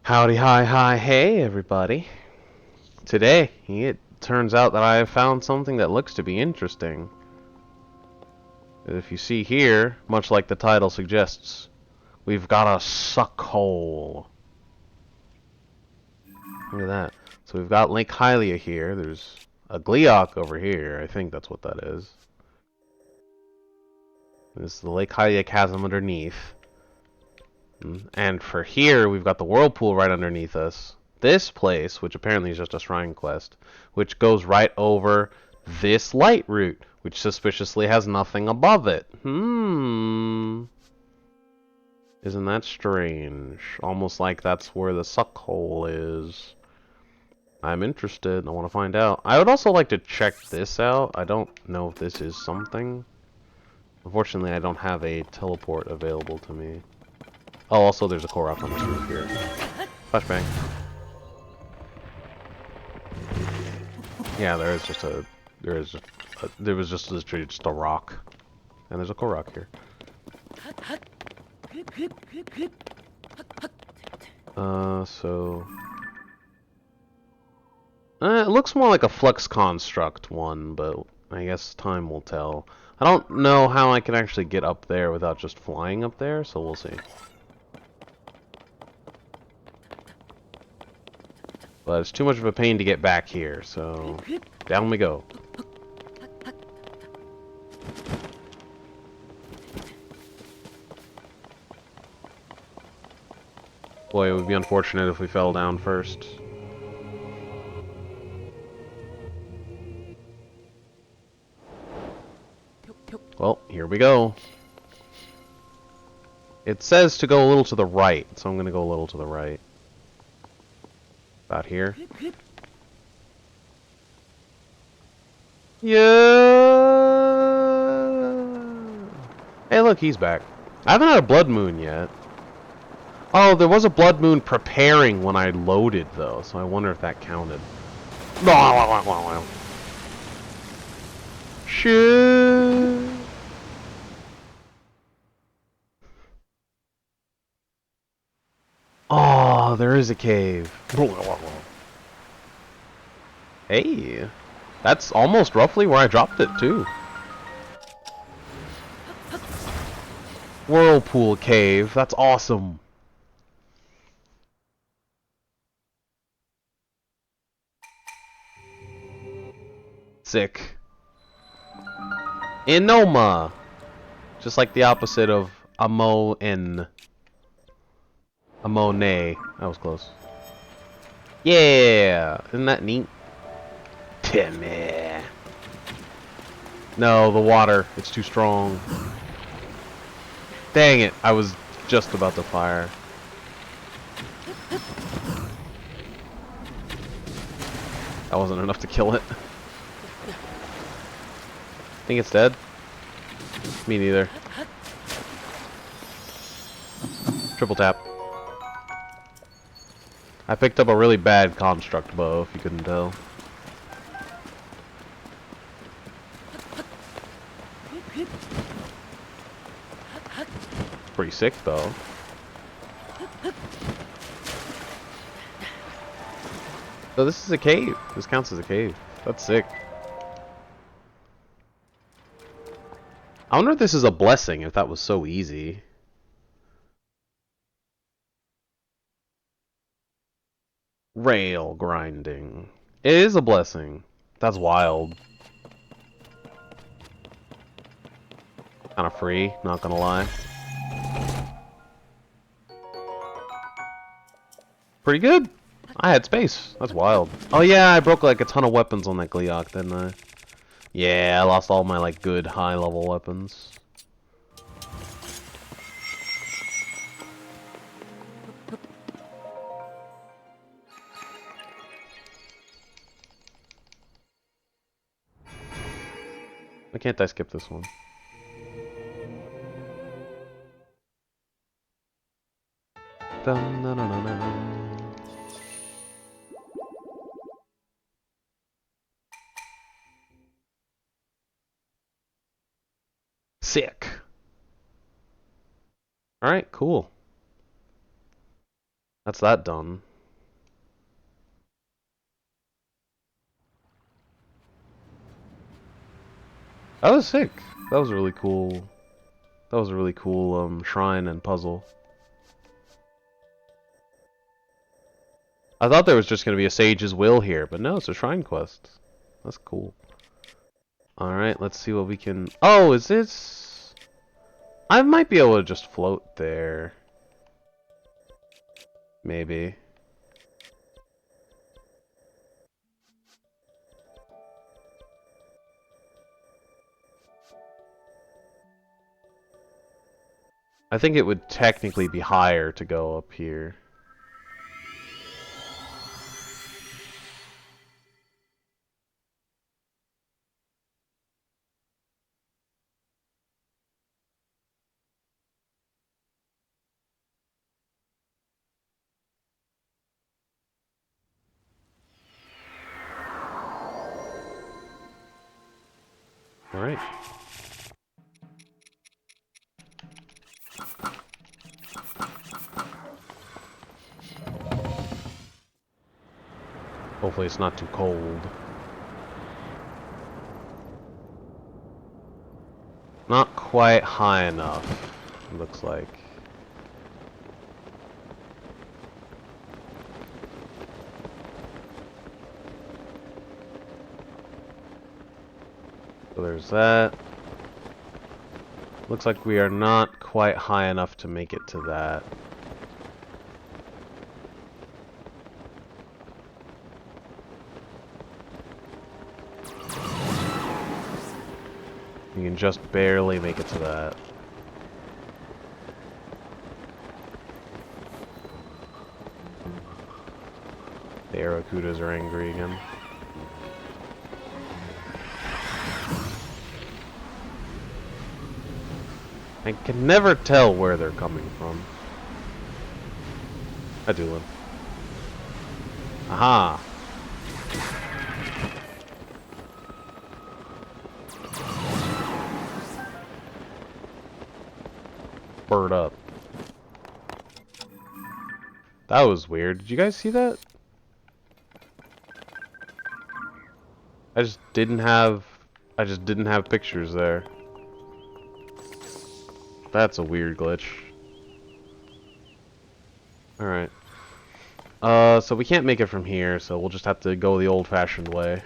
Howdy, hi, hey, everybody. Today, it turns out that I have found something that looks to be interesting. If you see here, much like the title suggests, we've got a suck hole. Look at that. So we've got Lake Hylia here. There's a Gleeok over here. I think that's what that is. This is the Lake Hylia chasm underneath. And for here, we've got the whirlpool right underneath us. This place, which apparently is just a shrine quest, which goes right over this light route, which suspiciously has nothing above it. Isn't that strange? Almost like that's where the suck hole is. I'm interested. I want to find out. I would also like to check this out. I don't know if this is something. Unfortunately, I don't have a teleport available to me. Oh, also there's a Korok on this roof here. Flashbang. Yeah, there was just literally just a rock. And there's a Korok here. It looks more like a Flux Construct one, but I guess time will tell. I don't know how I can actually get up there without just flying up there, so we'll see. But it's too much of a pain to get back here, so down we go. Boy, it would be unfortunate if we fell down first. Well, here we go. It says to go a little to the right, so I'm going to go a little to the right. About here. Yeah. Hey, look, he's back. I haven't had a blood moon yet. Oh, there was a blood moon preparing when I loaded, though, so I wonder if that counted. Shit. Oh, there is a cave. Hey, that's almost roughly where I dropped it, too. Whirlpool cave, that's awesome. Sick. Enoma! Just like the opposite of Amon. Amone. That was close. Yeah! Isn't that neat? Timmy. No, the water. It's too strong. Dang it. I was just about to fire. That wasn't enough to kill it. Think it's dead? Me neither. Triple tap. I picked up a really bad construct bow, if you couldn't tell. Pretty sick, though. So this is a cave. This counts as a cave. That's sick. I wonder if this is a blessing, if that was so easy. Rail grinding. It is a blessing. That's wild. Kinda free, not gonna lie. Pretty good. I had space. That's wild. Oh yeah, I broke like a ton of weapons on that Gleeok, didn't I? Yeah, I lost all my like good high level weapons. Why can't I skip this one? Dun, dun, dun, dun, dun. Sick. Alright, cool. That's that done. That was sick. That was a really cool. That was a really cool shrine and puzzle. I thought there was just gonna be a sage's will here, but no, it's a shrine quest. That's cool. All right, let's see what we can. Oh, is this? I might be able to just float there. Maybe. I think it would technically be higher to go up here. All right. Hopefully it's not too cold. Not quite high enough, it looks like. So there's that. Looks like we are not quite high enough to make it to that. You can just barely make it to that. The Aracudas are angry again. I can never tell where they're coming from. I do live. Aha! Bird up. That was weird. Did you guys see that? I just didn't have pictures there. That's a weird glitch. Alright. So we can't make it from here, so we'll just have to go the old-fashioned way.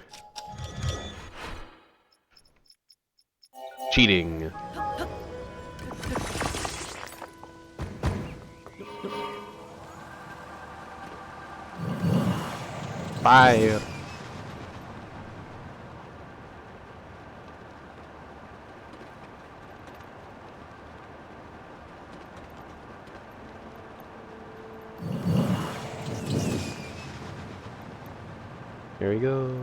Cheating. Fire. Here we go.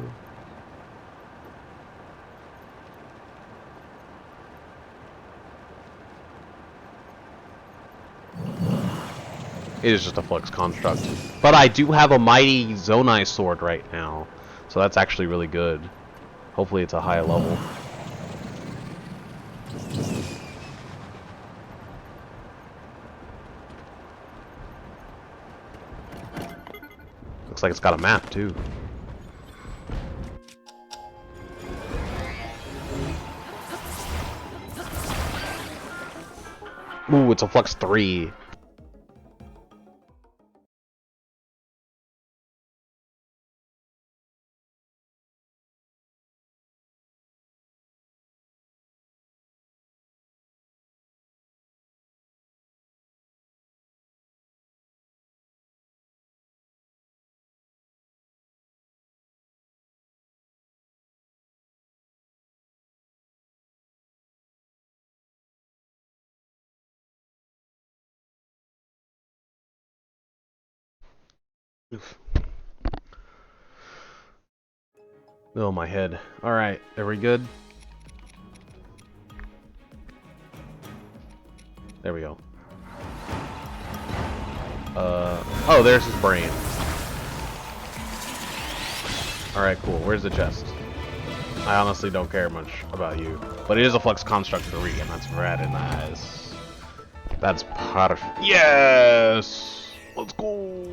It is just a flux construct. But I do have a mighty Zonai sword right now. So that's actually really good. Hopefully it's a high level. Looks like it's got a map too. Ooh, it's a flux 3. Oof. Oh, my head. Alright, are we good? There we go. Oh, there's his brain. Alright, cool. Where's the chest? I honestly don't care much about you. But it is a Flux Construct 3, and that's very nice. That's perfect. Yes! Let's go.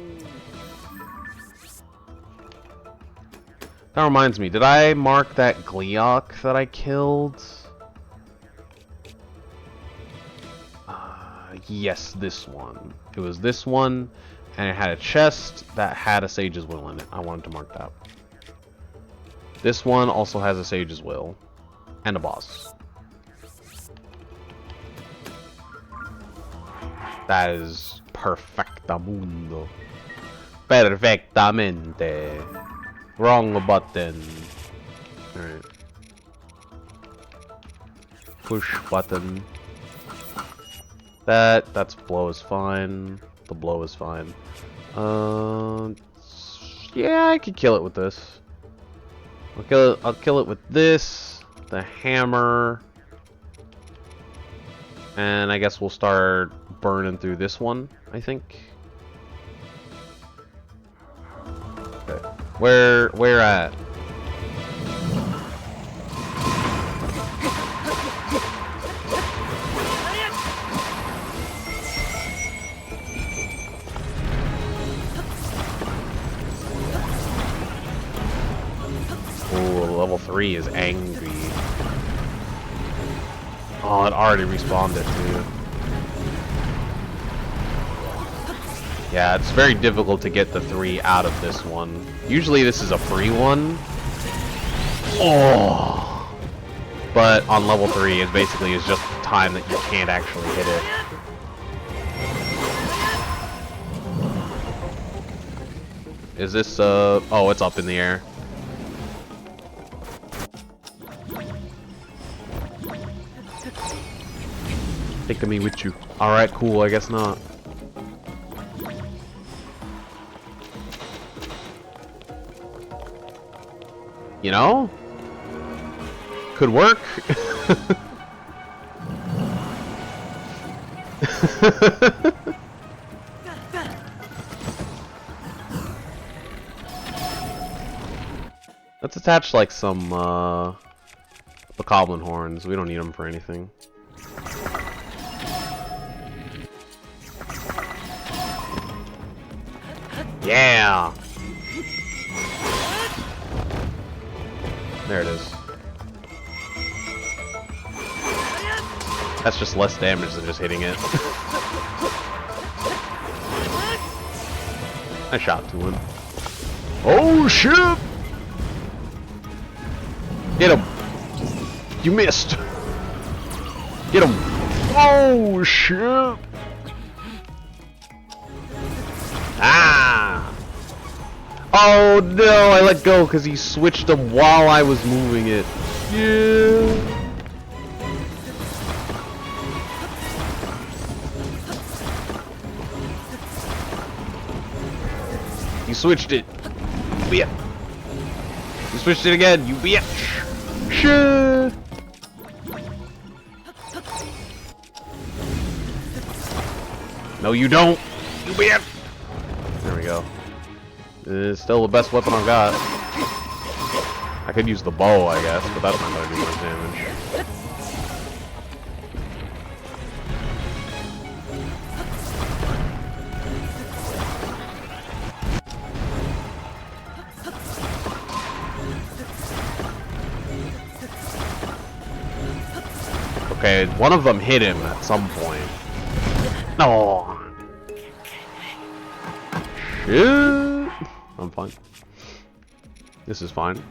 That reminds me, did I mark that Gleeok that I killed? Yes, this one. It was this one, and it had a chest that had a Sage's Will in it. I wanted to mark that. This one also has a Sage's Will, and a boss. That is perfectamundo. Perfectamente. Wrong button. Alright. Push button. That's blow is fine. The blow is fine. Yeah, I could kill it with this. I'll kill it with this, the hammer, and I guess we'll start burning through this one, I think. Okay. Where at? Level 3 is angry. Oh, it already respawned it too. Yeah, it's very difficult to get the 3 out of this one. Usually this is a free one. Oh! But on level 3, it basically is just time that you can't actually hit it. Is this, oh, it's up in the air. Take me with you. Alright, cool, I guess not. You know? Could work. Let's attach like some goblin horns. We don't need them for anything. Yeah. There it is. That's just less damage than just hitting it. I shot to him. Oh shit! Get him! You missed! Get him! Oh shit! Ah! Oh no, I let go because he switched them while I was moving it. Yeah! You switched it. Bitch. You switched it again, you bitch. Shit. No, you don't. You bitch. There we go. It's still the best weapon I've got. I could use the bow, I guess, but that's not gonna do much damage. Okay, one of them hit him at some point. No. Shit. I'm fine. This is fine.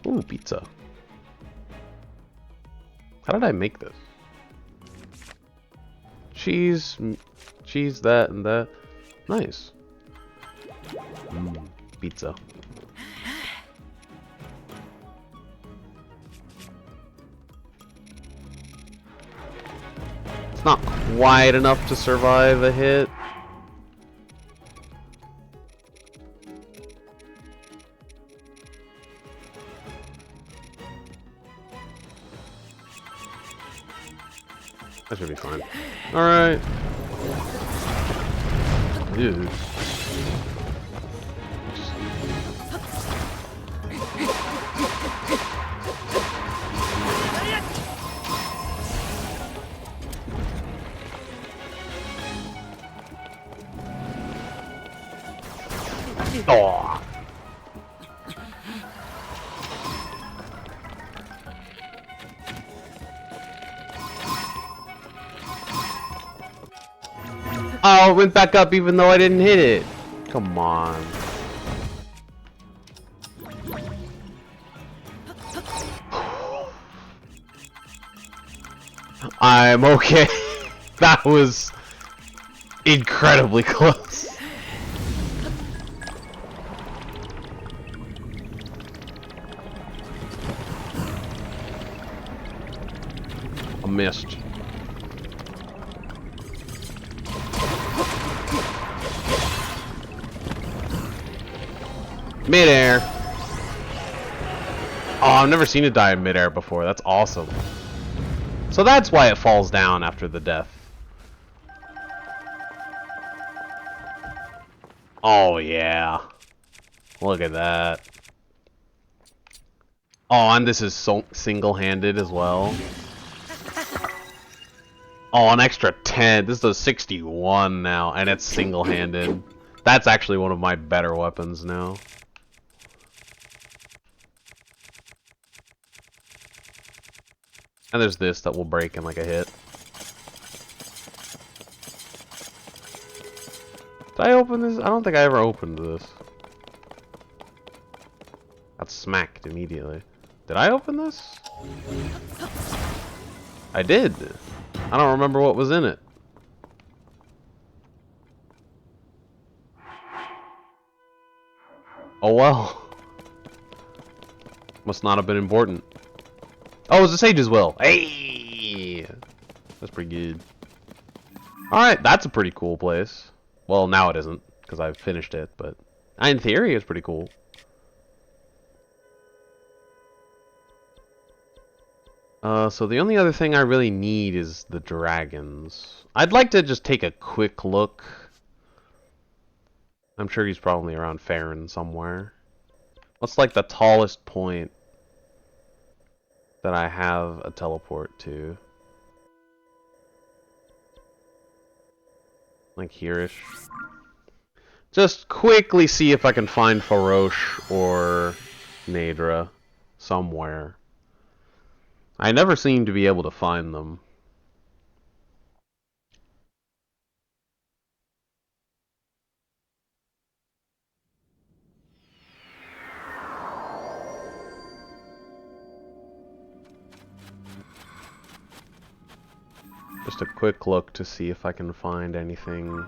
Ooh, pizza. How did I make this? Cheese, cheese, that and that. Nice. Pizza. It's not quite enough to survive a hit. That should be fine. Alright. Dude. Oh. Oh, it went back up even though I didn't hit it. Come on. I'm okay. That was incredibly close. I missed. Midair. Oh, I've never seen it die in midair before. That's awesome. So that's why it falls down after the death. Oh, yeah. Look at that. Oh, and this is so single-handed as well. Oh, an extra 10. This does 61 now, and it's single-handed. That's actually one of my better weapons now. And there's this that will break in like a hit. Did I open this? I don't think I ever opened this. Got smacked immediately. Did I open this? I did. I don't remember what was in it. Oh well. Must not have been important. Oh, it was the Sage's Will. Hey! That's pretty good. Alright, that's a pretty cool place. Well, now it isn't, because I've finished it, but in theory, it's pretty cool. So the only other thing I really need is the dragons. I'd like to just take a quick look. I'm sure he's probably around Farron somewhere. What's like the tallest point that I have a teleport to? Like here-ish. Just quickly see if I can find Farosh or Nadra somewhere. I never seem to be able to find them. Just a quick look to see if I can find anything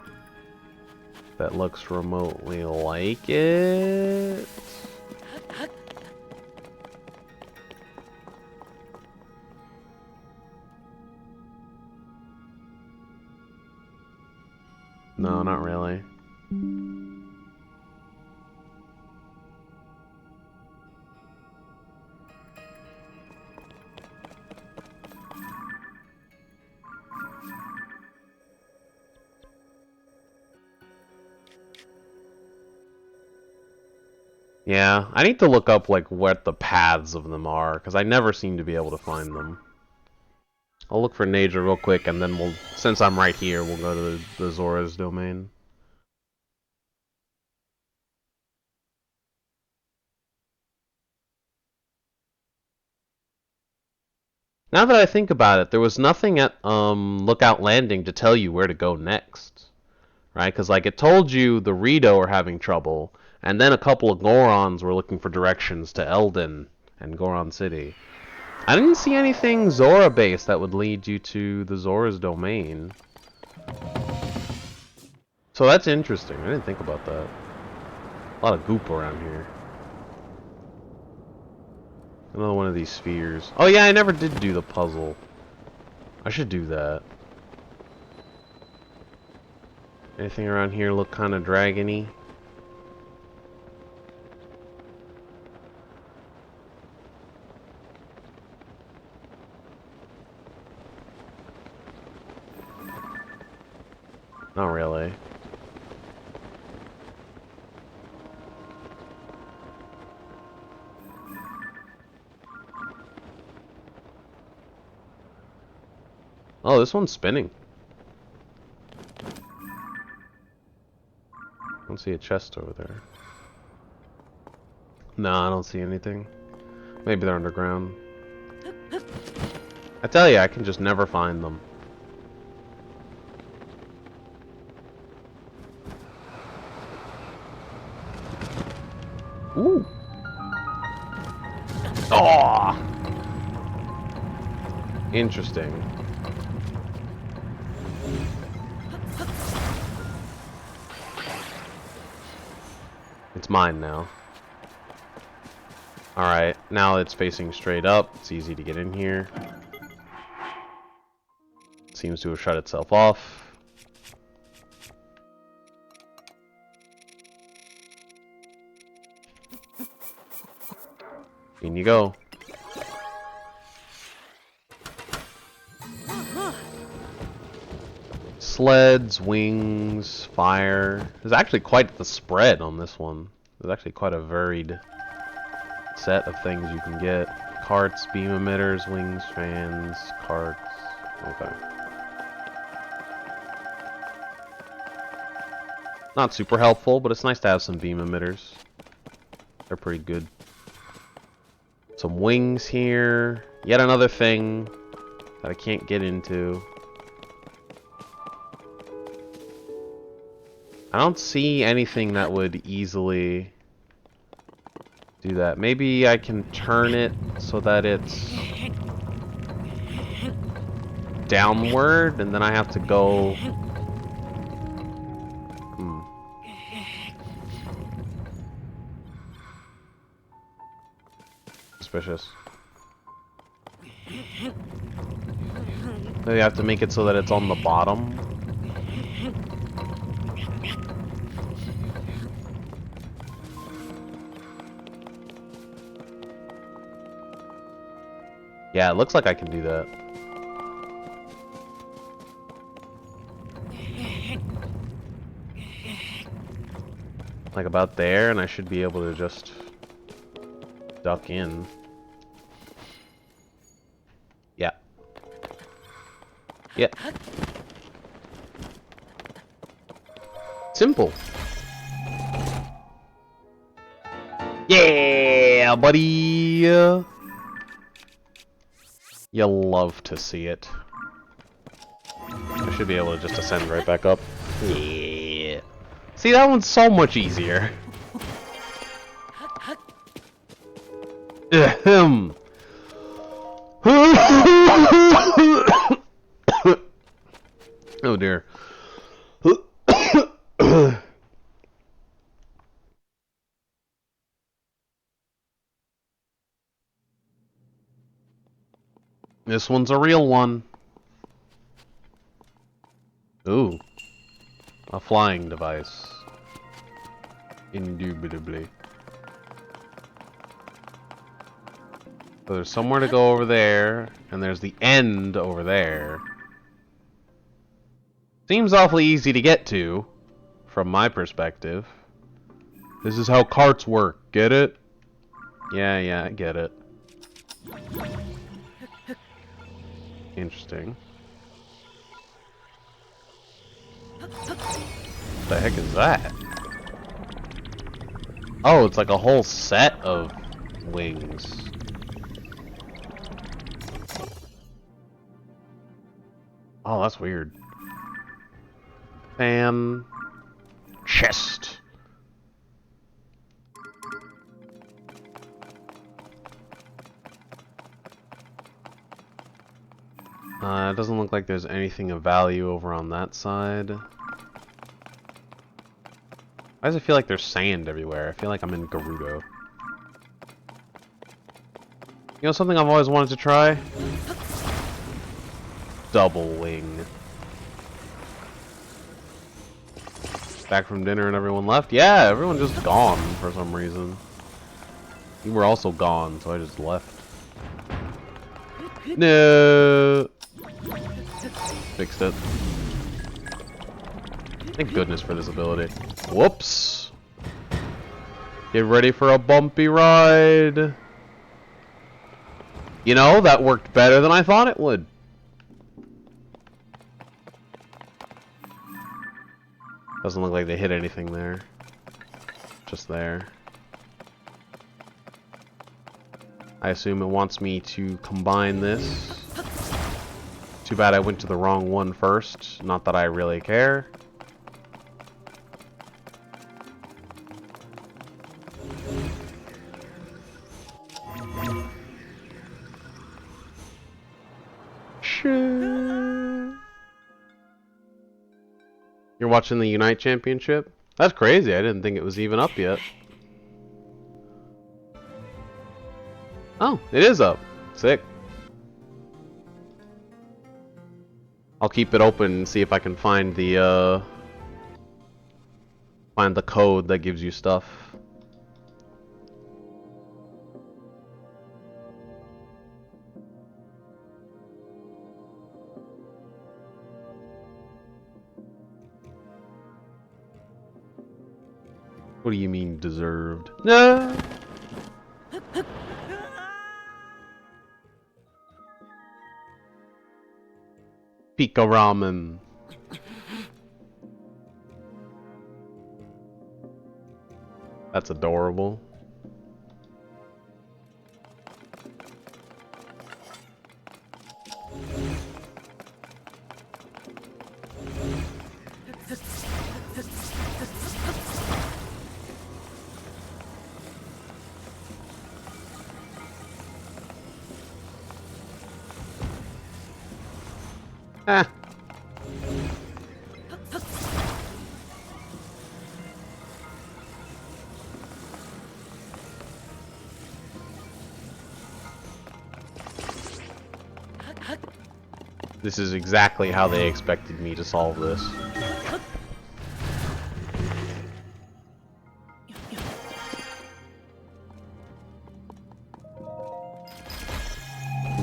that looks remotely like it. No, not really. Yeah, I need to look up like what the paths of them are, because I never seem to be able to find them. I'll look for Naja real quick, and then we'll, since I'm right here, we'll go to the Zora's domain. Now that I think about it, there was nothing at Lookout Landing to tell you where to go next, right? Because like it told you the Rito are having trouble, and then a couple of Gorons were looking for directions to Eldin and Goron City. I didn't see anything Zora-based that would lead you to the Zora's domain. So that's interesting. I didn't think about that. A lot of goop around here. Another one of these spheres. Oh yeah, I never did do the puzzle. I should do that. Anything around here look kind of dragony? Not really. Oh, this one's spinning. I don't see a chest over there. No, I don't see anything. Maybe they're underground. I tell you, I can just never find them. Ooh. Oh. Interesting. It's mine now. Alright, now it's facing straight up. It's easy to get in here. Seems to have shut itself off. In you go. Sleds, wings, fire. There's actually quite the spread on this one. There's actually quite a varied set of things you can get. Carts, beam emitters, wings, fans, carts. Okay. Not super helpful, but it's nice to have some beam emitters. They're pretty good. Some wings here. Yet another thing that I can't get into. I don't see anything that would easily do that. Maybe I can turn it so that it's downward, and then I have to go... Suspicious. Maybe I have to make it so that it's on the bottom. Yeah, it looks like I can do that. Like about there, and I should be able to just duck in. Yeah. Yeah. Simple. Yeah, buddy! You'll love to see it. I should be able to just ascend right back up. Yeah. See, that one's so much easier. Ahem. Oh dear. This one's a real one. Ooh. A flying device. Indubitably. So there's somewhere to go over there, and there's the end over there. Seems awfully easy to get to, from my perspective. This is how carts work, get it? Yeah, I get it. Interesting. What the heck is that? Oh, it's like a whole set of wings. Oh, that's weird. Fan. Chest. It doesn't look like there's anything of value over on that side. Why does it feel like there's sand everywhere? I feel like I'm in Gerudo. You know something I've always wanted to try? Double wing. Back from dinner and everyone left? Yeah, everyone just gone for some reason. You were also gone, so I just left. No. Fixed it. Thank goodness for this ability. Whoops. Get ready for a bumpy ride. You know, that worked better than I thought it would. Doesn't look like they hit anything there. Just there. I assume it wants me to combine this. Too bad I went to the wrong one first. Not that I really care. You're watching the Unite Championship? That's crazy. I didn't think it was even up yet. Oh, it is up. Sick. I'll keep it open and see if I can find the code that gives you stuff. What do you mean deserved? No. Pika ramen. That's adorable. Ah. This is exactly how they expected me to solve this.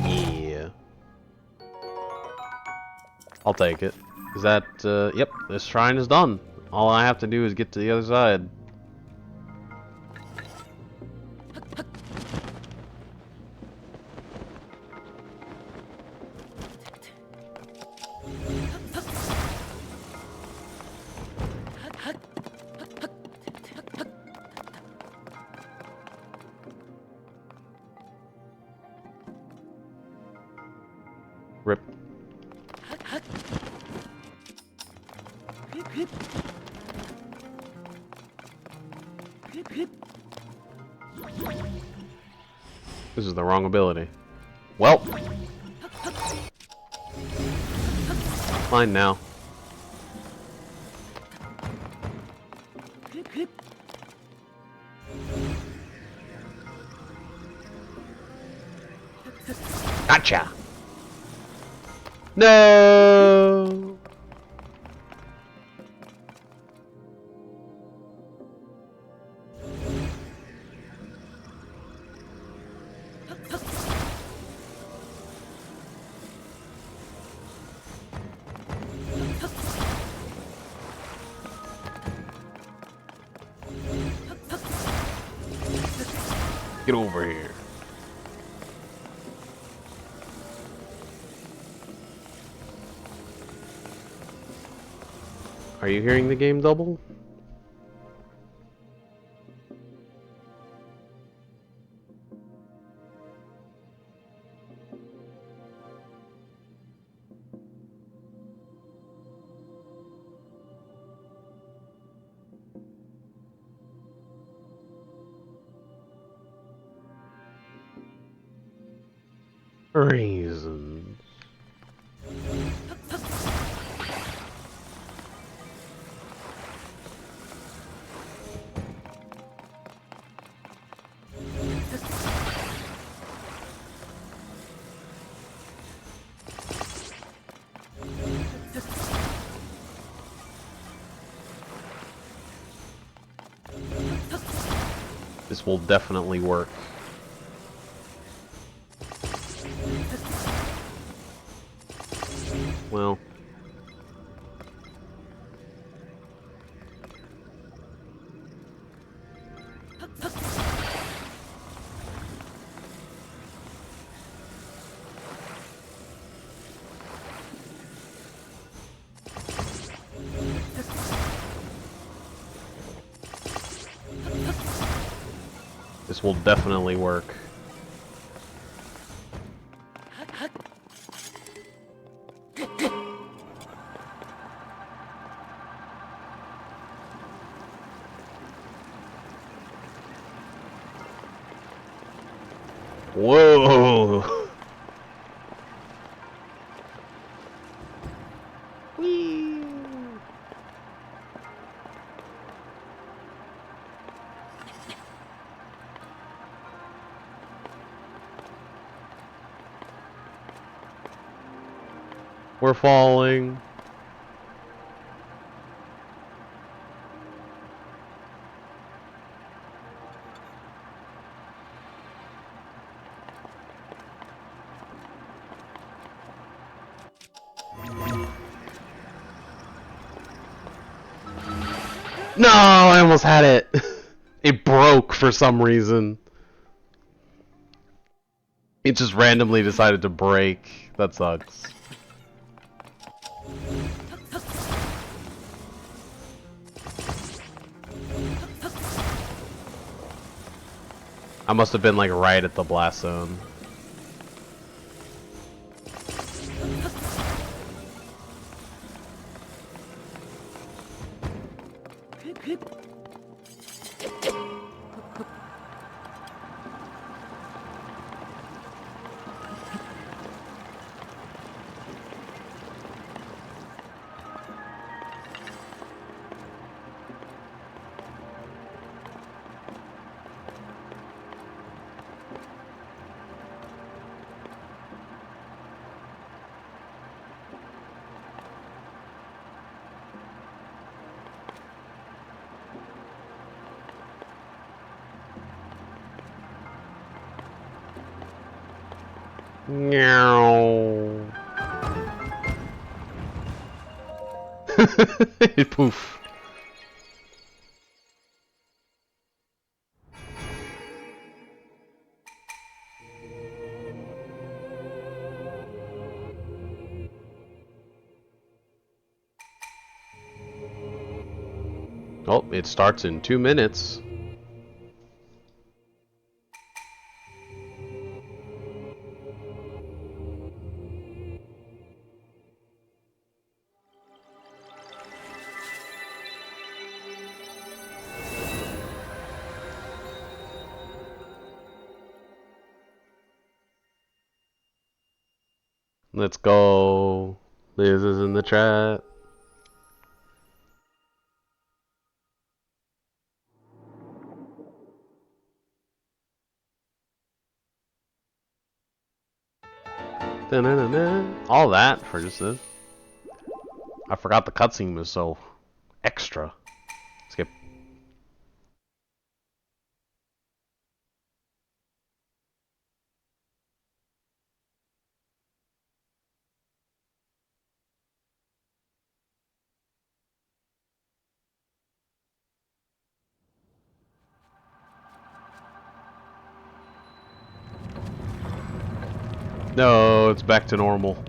Yeah. I'll take it. Is that, yep, this shrine is done. All I have to do is get to the other side. Rip. This is the wrong ability. Well. Fine now. Gotcha! No! Get over here. Are you hearing the game double? Reasons. This will definitely work. Well. This will definitely work. Whoa! Whee! We're falling. No, I almost had it. It broke for some reason. It just randomly decided to break. That sucks. I must have been like right at the blast zone. Meow. Poof. Oh, it starts in 2 minutes. Let's go. Liz is in the chat. Da-na-na-na. All that for just this. I forgot the cutscene was so extra. Skip. No, it's back to normal.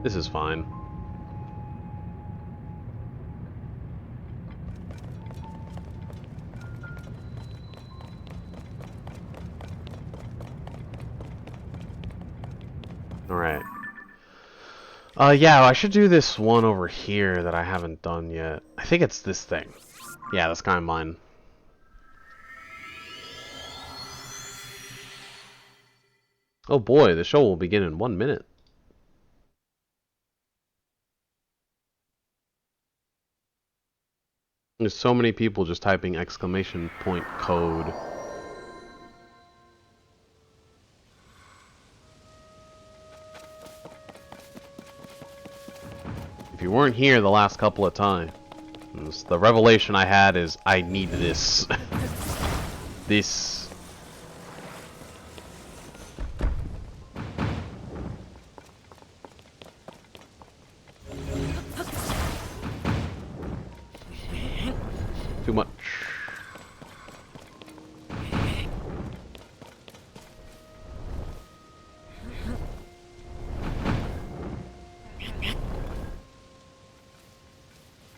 This is fine. Alright. Yeah, I should do this one over here that I haven't done yet. I think it's this thing. Yeah, that's kind of mine. Oh boy, the show will begin in 1 minute. There's so many people just typing exclamation point code. If you weren't here the last couple of times, the revelation I had is I need this. This. Too much.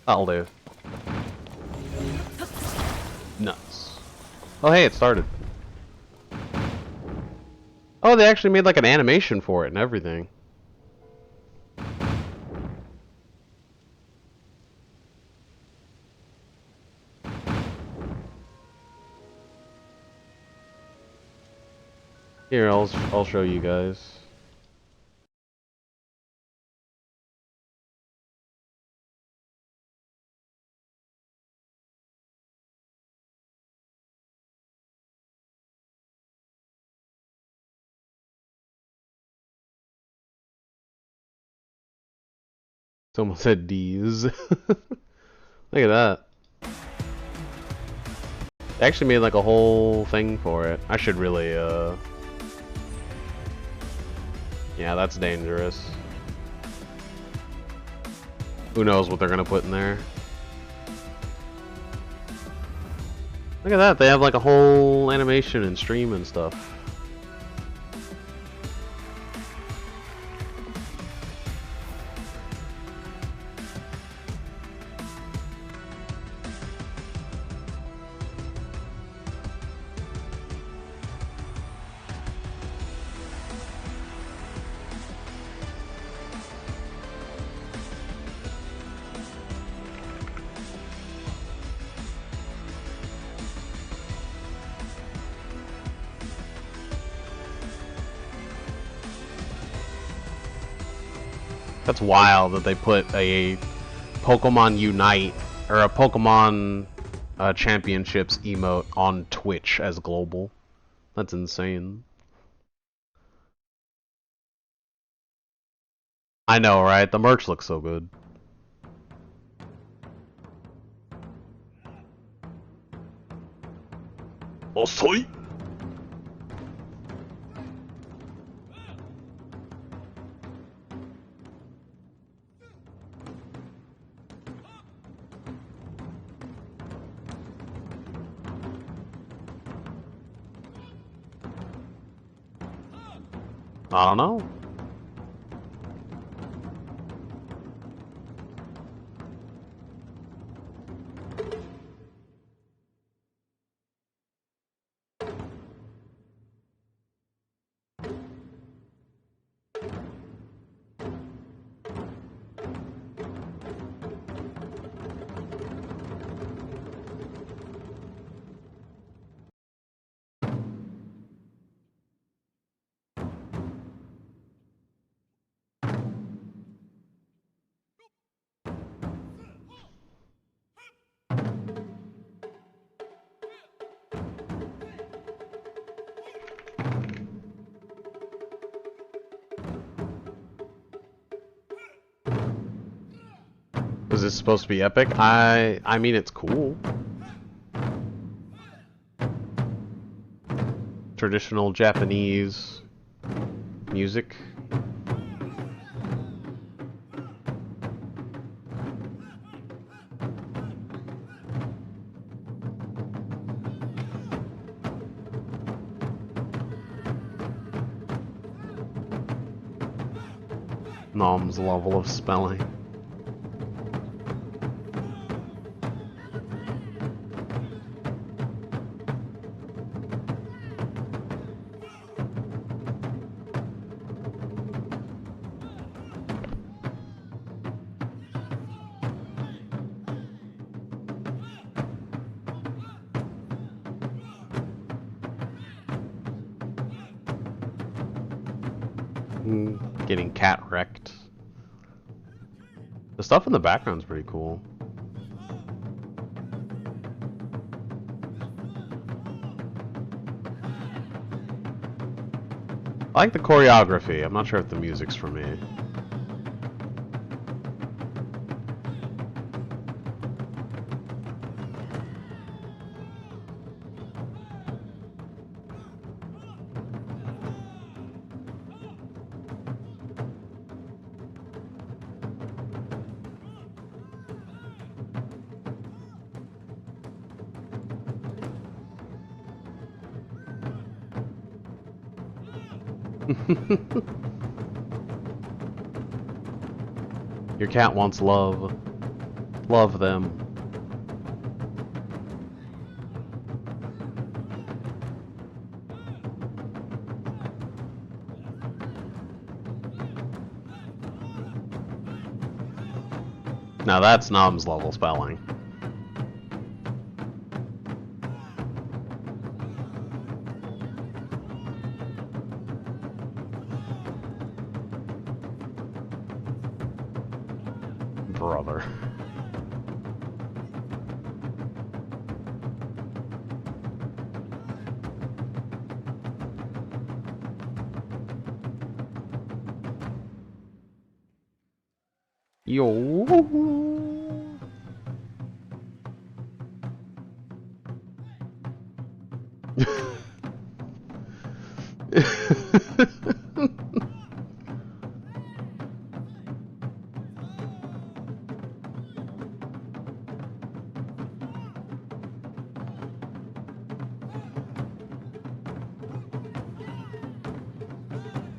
That'll do. Nuts. Oh hey, it started. Oh, they actually made like an animation for it and everything. Here, I'll show you guys. Someone said D's. Look at that. They actually made like a whole thing for it. I should really, yeah, that's dangerous. Who knows what they're gonna put in there. Look at that, they have like a whole animation and stream and stuff. That's wild that they put a Pokemon Unite or a Pokemon Championships emote on Twitch as global. That's insane. I know, right? The merch looks so good. Oh, sweet. I don't know. Is this supposed to be epic? I mean, it's cool. Traditional Japanese music. Nom's level of spelling. Getting cat wrecked. The stuff in the background's pretty cool. I like the choreography. I'm not sure if the music's for me. Your cat wants love. Love them. Now that's Nom's level spelling. brother. Yo.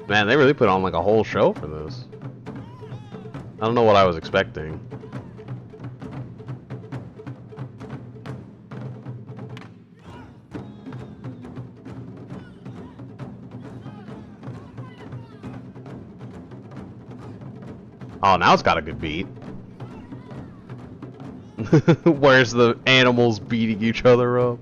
Man, they really put on like a whole show for this. I don't know what I was expecting. Oh, now it's got a good beat. Where's the animals beating each other up?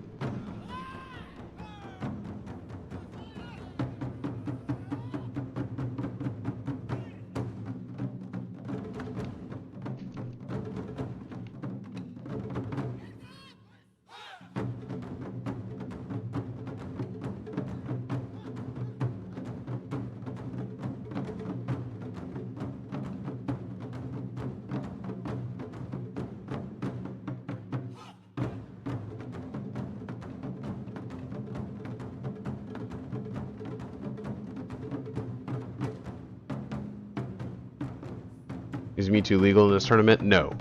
Is Mewtwo legal in this tournament? No.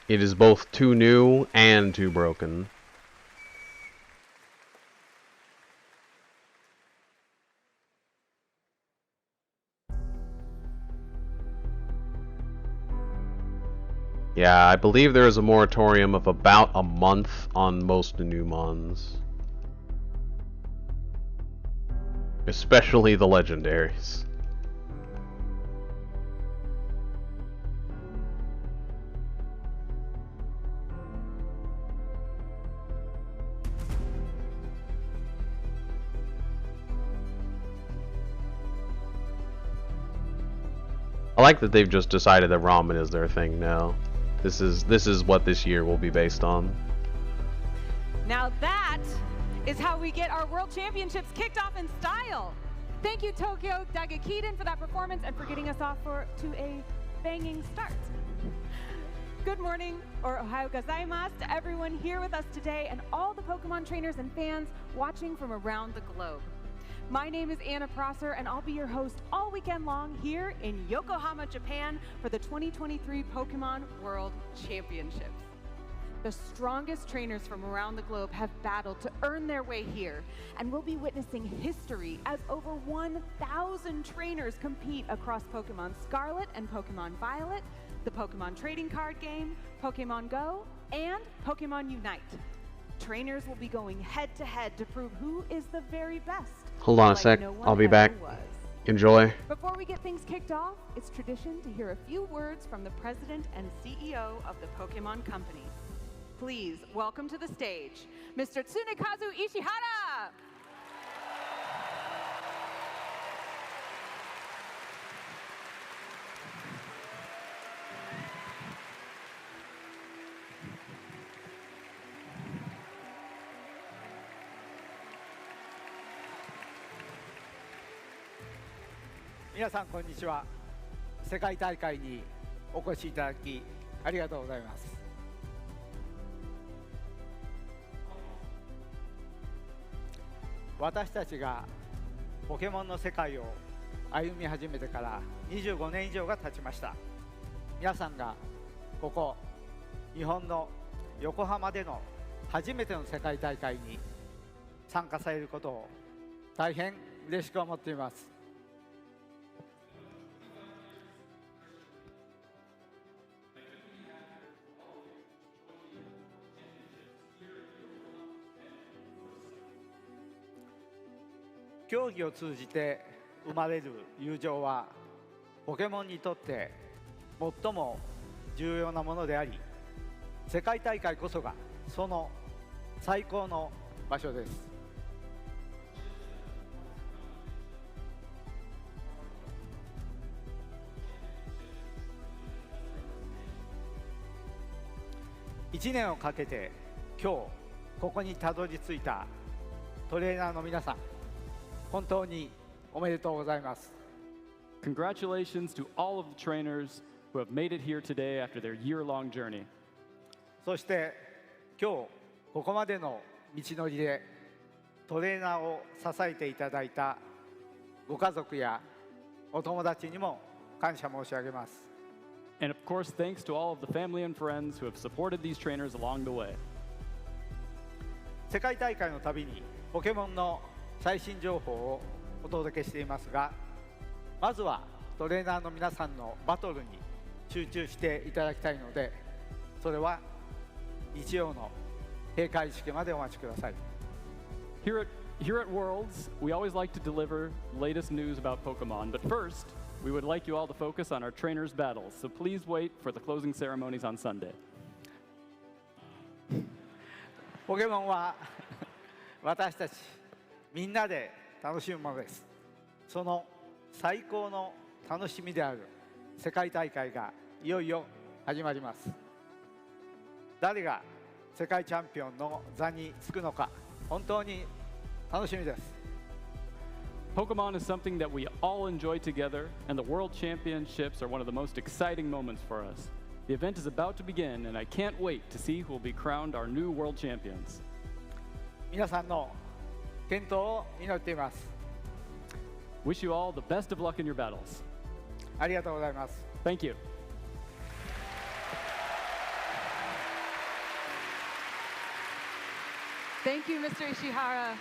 It is both too new and too broken. Yeah, I believe there is a moratorium of about a month on most new mons. Especially the legendaries. I like that they've just decided that ramen is their thing now. This is what this year will be based on. Now that is how we get our World Championships kicked off in style. Thank you, Tokyo Dagakiden, for that performance and for getting us off to a banging start. Good morning, or ohayou gozaimasu, to everyone here with us today and all the Pokemon trainers and fans watching from around the globe. My name is Anna Prosser, and I'll be your host all weekend long here in Yokohama, Japan for the 2023 Pokemon World Championships. The strongest trainers from around the globe have battled to earn their way here, and we'll be witnessing history as over 1,000 trainers compete across Pokemon Scarlet and Pokemon Violet, the Pokemon trading card game, Pokemon Go, and Pokemon Unite. Trainers will be going head-to-head to prove who is the very best. Hold on a sec, I'll be back. Enjoy. Before we get things kicked off, it's tradition to hear a few words from the president and CEO of the Pokemon Company. Please welcome to the stage, Mr. Tsunekazu Ishihara! 皆さんこんにちは。世界大会にお越しいただきありがとうございます。私たちがポケモンの世界を歩み始めてから25年以上が経ちました。皆さんがここ日本の横浜での初めての世界大会に参加されることを大変嬉しく思っています。競技を通じて生まれる友情はポケモンにとって最も重要なものであり、世界大会こそがその最高の場所です。1年をかけて今日ここにたどり着いたトレーナーの皆さん、本当におめでとうございます。 Congratulations to all of the trainers who have made it here today after their year-long journey. そして今日ここまでの道のりでトレーナーを支えていただいたご家族やお友達にも感謝申し上げます。 And of course, thanks to all of the family and friends who have supported these trainers along the way. 世界大会のたびにポケモンの最新情報をお届けしていますが、まずはトレーナーの皆さんのバトルに集中していただきたいので、それは日曜の閉会式までお待ちください。 Here at Worlds, we always like to deliver the latest news about Pokemon, but first, we would like you all to focus on our trainers' battles, so please wait for the closing ceremonies on Sunday. ポケモンは私たちみんなで楽しむものです。その最高の楽しみである世界大会がいよいよ始まります。誰が世界チャンピオンの座につくのか、本当に楽しみです。 Pokemon is something that we all enjoy together, and the World Championships are one of the most exciting moments for us. The event is about to begin, and I can't wait to see who will be crowned our new World Champions. 皆さんの健闘を祈っています。 Wish you all the best of luck in your battles. ありがとうございます。 Thank you. Thank you, Mr. Ishihara.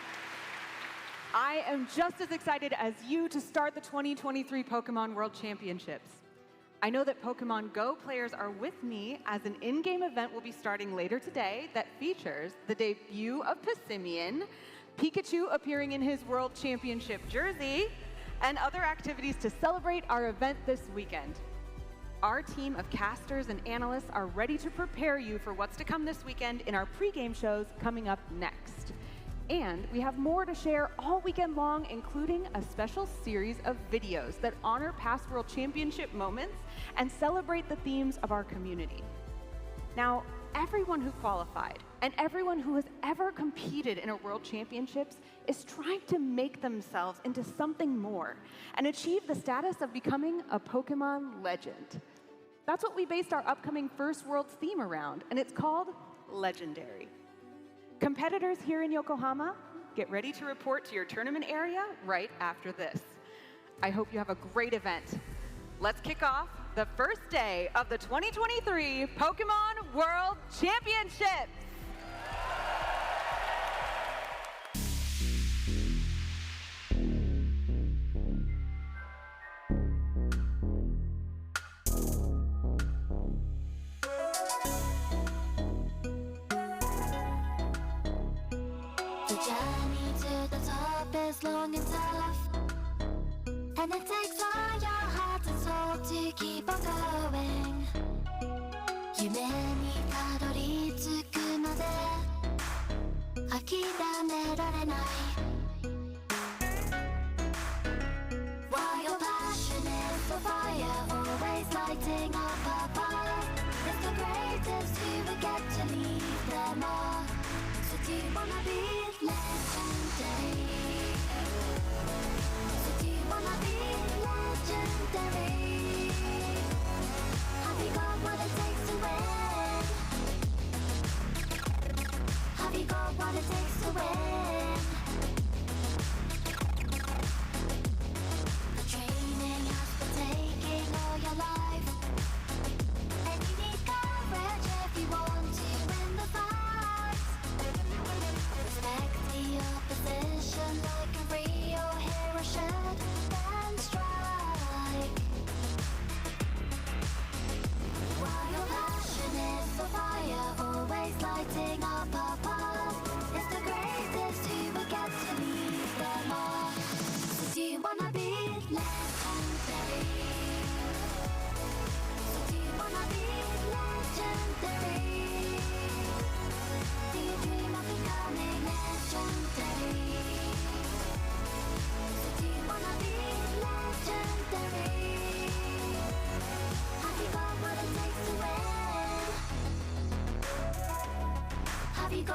I am just as excited as you to start the 2023 Pokemon World Championships. I know that Pokemon Go players are with me as an in-game event will be starting later today that features the debut of Passimian, Pikachu appearing in his World Championship jersey, and other activities to celebrate our event this weekend. Our team of casters and analysts are ready to prepare you for what's to come this weekend in our pregame shows coming up next. And we have more to share all weekend long, including a special series of videos that honor past World Championship moments and celebrate the themes of our community. Now, everyone who qualified and everyone who has ever competed in a World Championships is trying to make themselves into something more and achieve the status of becoming a Pokemon legend. That's what we based our upcoming First Worlds theme around, and it's called Legendary. Competitors here in Yokohama, get ready to report to your tournament area right after this. I hope you have a great event. Let's kick off the first day of the 2023 Pokemon World Championships. The journey to the top is long and tough, and it takes all your heart and soul to keep on going. 夢にたどり着くまで諦められない。 While your passion is the fire, always lighting up a path, it's the greatest who will get to lead them all. So do you wanna be legendary? So do you wanna be legendary? Have you got what it takes to win? Have you got what it takes to win? The training has been taking all your life, and you need courage if you want to win the fight. Respect the opposition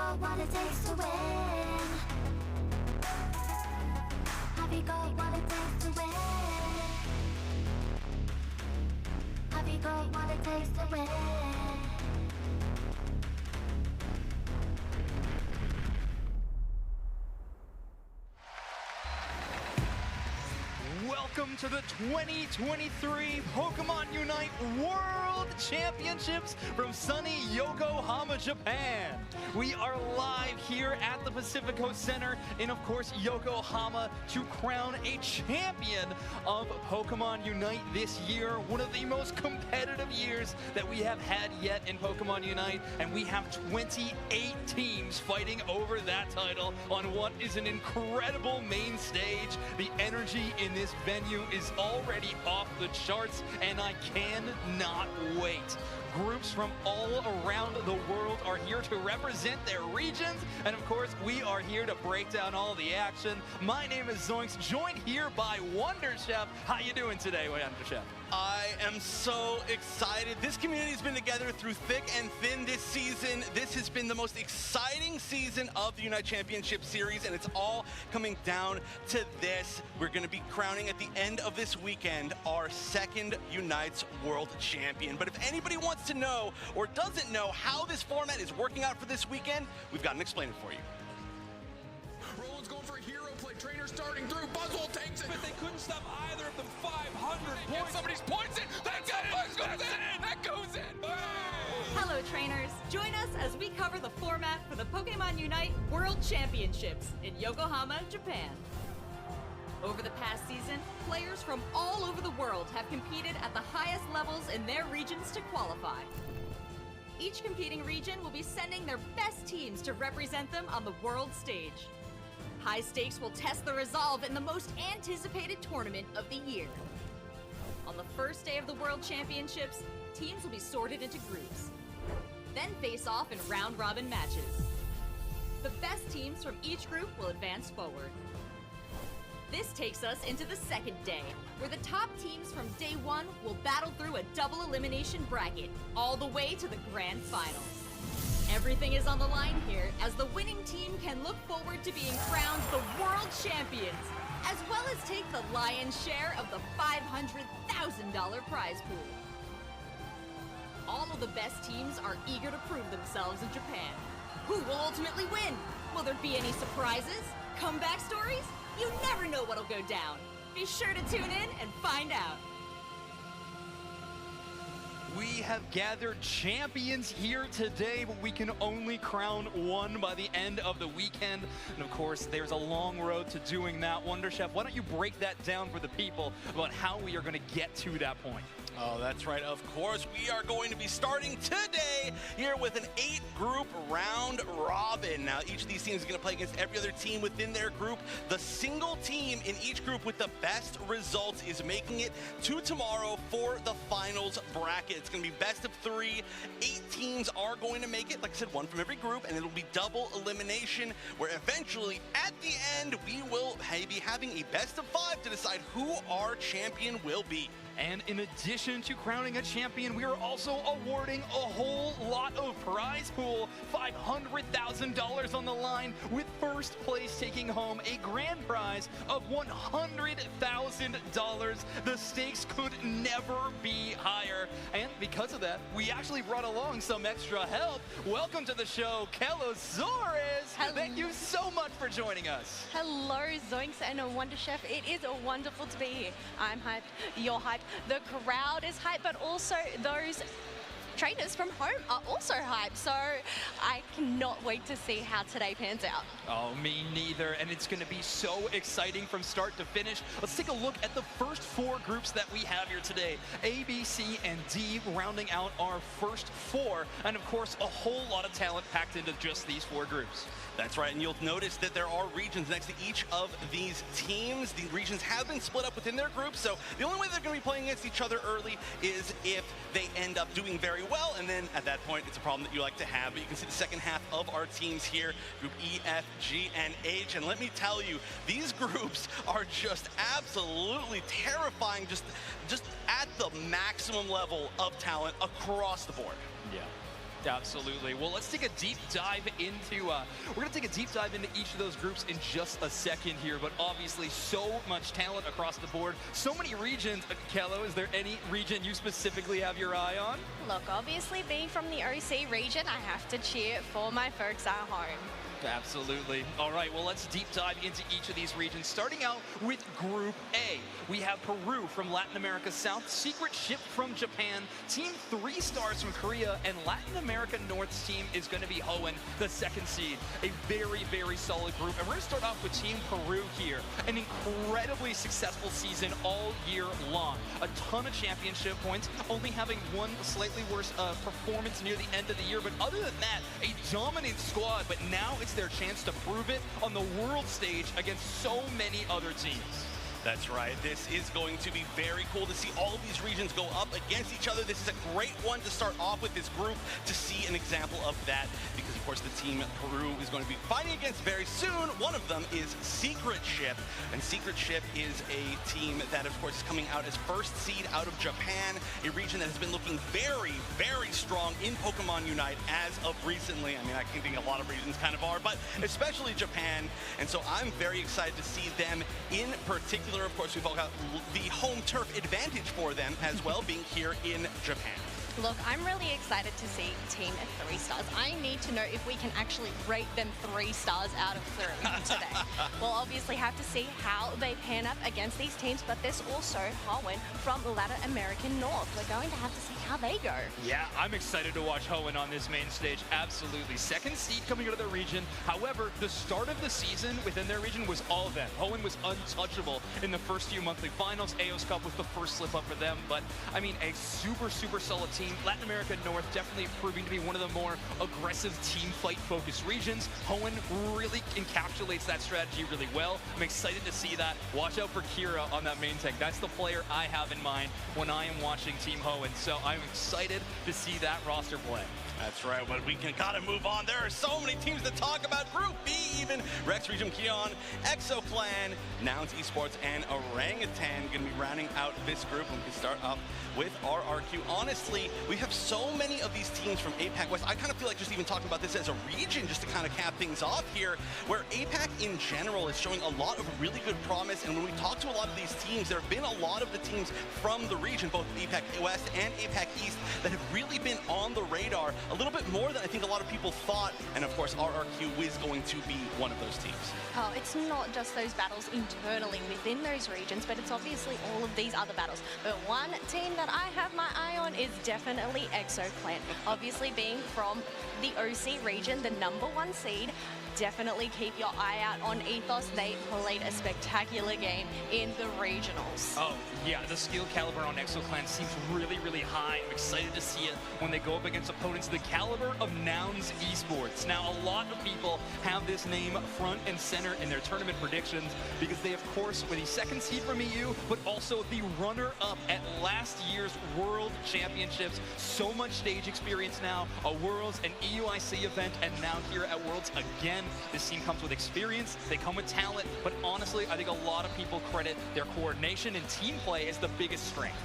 got what it takes to win? Have you got what it takes to win? Have you got what it takes to win? Welcome to the 2023 Pokemon Unite World Championships from sunny Yokohama, Japan. We are live here at the Pacific Coast Center in, of course, Yokohama to crown a champion of Pokemon Unite this year. One of the most competitive years that we have had yet in Pokemon Unite, and we have 28 teams fighting over that title on what is an incredible main stage. The energy in this venue is already off the charts, and I cannot wait. Groups from all around the world are here to represent their regions, and of course, we are here to break down all the action. My name is Zoinks, joined here by Wonder Chef. How you doing today, Wonder Chef? I am so excited. This community has been together through thick and thin this season. This has been the most exciting season of the Unite Championship Series, and it's all coming down to this. We're going to be crowning at the end of this weekend our second Unites World Champion. But if anybody wants to know or doesn't know how this format is working out for this weekend, we've got an explainer for you. Roland's going for a hero play. Trainer starting through. Buzzwole takes it. But they couldn't stop either of them. 500 points. Somebody's points in. That goes in. That goes in. Hello, trainers. Join us as we cover the format for the Pokemon Unite World Championships in Yokohama, Japan. Over the past season, players from all over the world have competed at the highest levels in their regions to qualify. Each competing region will be sending their best teams to represent them on the world stage. High stakes will test the resolve in the most anticipated tournament of the year. On the first day of the World Championships, teams will be sorted into groups, then face off in round-robin matches. The best teams from each group will advance forward. This takes us into the second day, where the top teams from day one will battle through a double elimination bracket, all the way to the grand final. Everything is on the line here, as the winning team can look forward to being crowned the world champions, as well as take the lion's share of the $500,000 prize pool. All of the best teams are eager to prove themselves in Japan. Who will ultimately win? Will there be any surprises? Comeback stories? You never know what'll go down. Be sure to tune in and find out. We have gathered champions here today, but we can only crown one by the end of the weekend. And of course, there's a long road to doing that. Wonder Chef, why don't you break that down for the people about how we are going to get to that point? Oh, that's right. Of course, we are going to be starting today here with an 8-group round robin. Now, each of these teams is going to play against every other team within their group. The single team in each group with the best results is making it to tomorrow for the finals bracket. It's going to be best of 3. 8 teams are going to make it. Like I said, one from every group, and it'll be double elimination, where eventually, at the end, we will be having a best of 5 to decide who our champion will be. And in addition to crowning a champion, we are also awarding a whole lot of prize pool. $500,000 on the line, with first place taking home a grand prize of $100,000. The stakes could never be higher. And because of that, we actually brought along some extra help. Welcome to the show, Kelosaurus. Thank you so much for joining us. Hello, Zoinks and Wonder Chef. It is wonderful to be here. I'm hyped. You're hyped. The crowd is hyped, but also those trainers from home are also hyped. So I cannot wait to see how today pans out. Oh, me neither. And it's going to be so exciting from start to finish. Let's take a look at the first 4 groups that we have here today. A, B, C, and D rounding out our first 4. And of course, a whole lot of talent packed into just these 4 groups. That's right, and you'll notice that there are regions next to each of these teams. The regions have been split up within their groups, so the only way they're going to be playing against each other early is if they end up doing very well, and then at that point, it's a problem that you like to have. But you can see the second half of our teams here, Group E, F, G, and H, and let me tell you, these groups are just absolutely terrifying, just at the maximum level of talent across the board. Yeah. Absolutely. Well, let's take a deep dive into, we're going to take a deep dive into each of those groups in just a second here, but obviously so much talent across the board, so many regions. Kello, is there any region you specifically have your eye on? Look, obviously being from the OC region, I have to cheer for my folks at home. Absolutely. All right, well, let's deep dive into each of these regions. Starting out with Group A, we have Peru from Latin America South, Secret Ship from Japan, Team 3 Stars from Korea, and Latin America North's team is going to be Hoenn, the second seed. A very, very solid group. And we're going to start off with Team Peru here. An incredibly successful season all year long. A ton of championship points, only having one slightly worse performance near the end of the year. But other than that, a dominant squad. But now it's their chance to prove it on the world stage against so many other teams. That's right. This is going to be very cool to see all of these regions go up against each other. This is a great one to start off with this group to see an example of that because, of course, the team Peru is going to be fighting against very soon. One of them is Secret Ship, and Secret Ship is a team that, of course, is coming out as first seed out of Japan, a region that has been looking very, very strong in Pokemon Unite as of recently. I mean, I think a lot of regions kind of are, but especially Japan, and so I'm very excited to see them in particular. Of course, we've all got the home turf advantage for them as well, being here in Japan. Look, I'm really excited to see Team 3 Stars. I need to know if we can actually rate them 3 stars out of 3 today. We'll obviously have to see how they pan up against these teams, but there's also Hoenn from Latin American North. We're going to have to see how they go. Yeah, I'm excited to watch Hoenn on this main stage. Absolutely. Second seed coming out of their region. However, the start of the season within their region was all of them. Hoenn was untouchable in the first few monthly finals. AOS Cup was the first slip up for them, but I mean, a super, super solid team. Latin America North definitely proving to be one of the more aggressive team fight focused regions. Hoenn really encapsulates that strategy really well. I'm excited to see that. Watch out for Kira on that main tank. That's the player I have in mind when I am watching Team Hoenn. So I'm excited to see that roster play. That's right, but we gotta move on. There are so many teams to talk about. Group B even. Rex Region Kion, Exo Clan, Nouns Esports, and Orangutan gonna be rounding out this group. And we can start up with RRQ. Honestly, we have so many of these teams from APAC West. I kind of feel like just even talking about this as a region just to kind of cap things off here, where APAC in general is showing a lot of really good promise. And when we talk to a lot of these teams, there have been a lot of the teams from the region, both APAC West and APAC East, that have really been on the radar a little bit more than I think a lot of people thought. And of course, RRQ is going to be one of those teams. Oh, it's not just those battles internally within those regions, but it's obviously all of these other battles. But one team that I have my eye on is definitely Exo Clan. Obviously being from the OC region, the #1 seed, definitely keep your eye out on Ethos. They played a spectacular game in the regionals. Oh, yeah, the skill caliber on Exo Clan seems really, really high. I'm excited to see it when they go up against opponents the caliber of Nouns Esports. Now, a lot of people have this name front and center in their tournament predictions because they, of course, were the second seed from EU, but also the runner-up at last year's World Championships. So much stage experience now, a Worlds, an EUIC event, and now here at Worlds again. This team comes with experience, they come with talent, but honestly, I think a lot of people credit their coordination and team play as the biggest strength.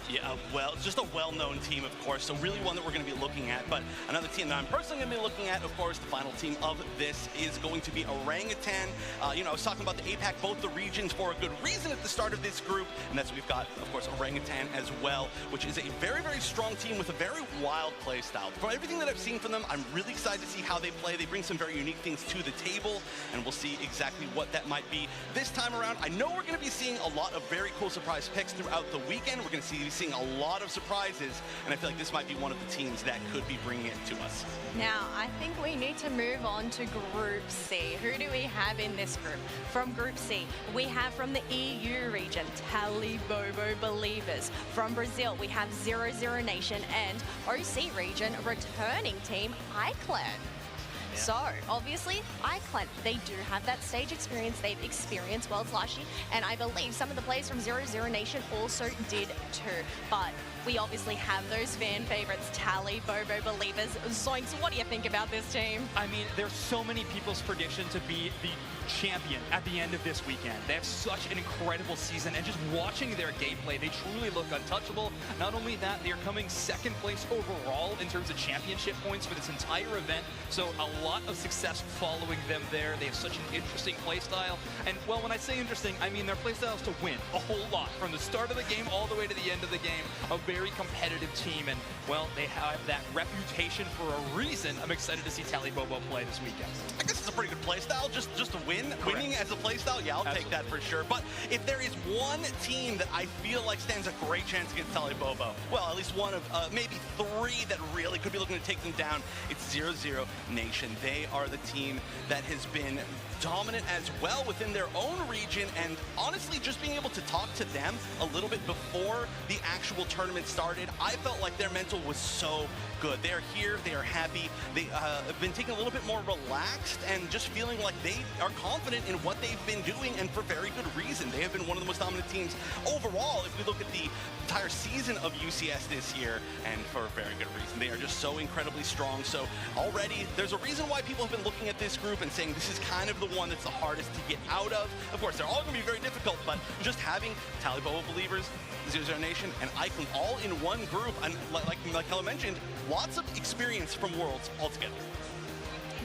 Yeah, well, just a well-known team, of course, so really one that we're going to be looking at. But another team that I'm personally going to be looking at, of course, the final team of this is going to be Orangutan. You know, I was talking about the APAC, both the regions, for a good reason at the start of this group, and that's what we've got, of course, Orangutan as well, which is a very, very strong team with a very wild play style. From everything that I've seen from them, I'm really excited to see how they play. They bring some very unique things to the table, and we'll see exactly what that might be this time around. I know we're going to be seeing a lot of very cool surprise picks throughout the weekend. We're going to be seeing a lot of surprises, and I feel like this might be one of the teams that could be bringing it to us. Now, I think we need to move on to Group C. Who do we have in this group? From Group C, we have from the EU region, Talibobo Believers. From Brazil, we have 00 Nation, and OC region, returning team iClan. So, obviously, iClan, they do have that stage experience. They've experienced Worlds last year, and I believe some of the players from 00 Nation also did too. But we obviously have those fan favorites, Tally, Bobo, Believers. Zoinks, what do you think about this team? I mean, there's so many people's prediction to be the champion at the end of this weekend. They have such an incredible season, and just watching their gameplay, they truly look untouchable. Not only that, they are coming second place overall in terms of championship points for this entire event, so a lot of success following them there. They have such an interesting playstyle, and well, when I say interesting, I mean their playstyle is to win a whole lot, from the start of the game all the way to the end of the game. A very competitive team, and well, they have that reputation for a reason. I'm excited to see Tally Bobo play this weekend. I guess it's a pretty good playstyle, just to win. Correct. Winning as a playstyle, yeah, I'll take that for sure. But if there is one team that I feel like stands a great chance against Tally Bobo, well, at least one of maybe three that really could be looking to take them down, it's 00 Nation. They are the team that has been dominant as well within their own region, and honestly, just being able to talk to them a little bit before the actual tournament started, I felt like their mental was so good. They are here, they are happy, they have been taking a little bit more relaxed and just feeling like they are confident in what they've been doing, and for very good reason. They have been one of the most dominant teams overall if we look at the entire season of UCS this year, and for a very good reason. They are just so incredibly strong. So already there's a reason why people have been looking at this group and saying this is kind of the one that's the hardest to get out of. Of course, they're all going to be very difficult, but just having Tally Bobo Believers, 00 Nation, and iClan all in one group, and like Hella mentioned, lots of experience from Worlds altogether.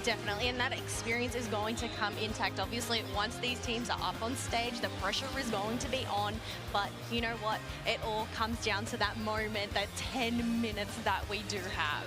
Definitely, and that experience is going to come intact. Obviously, once these teams are up on stage, the pressure is going to be on, but you know what? It all comes down to that moment, that 10 minutes that we do have.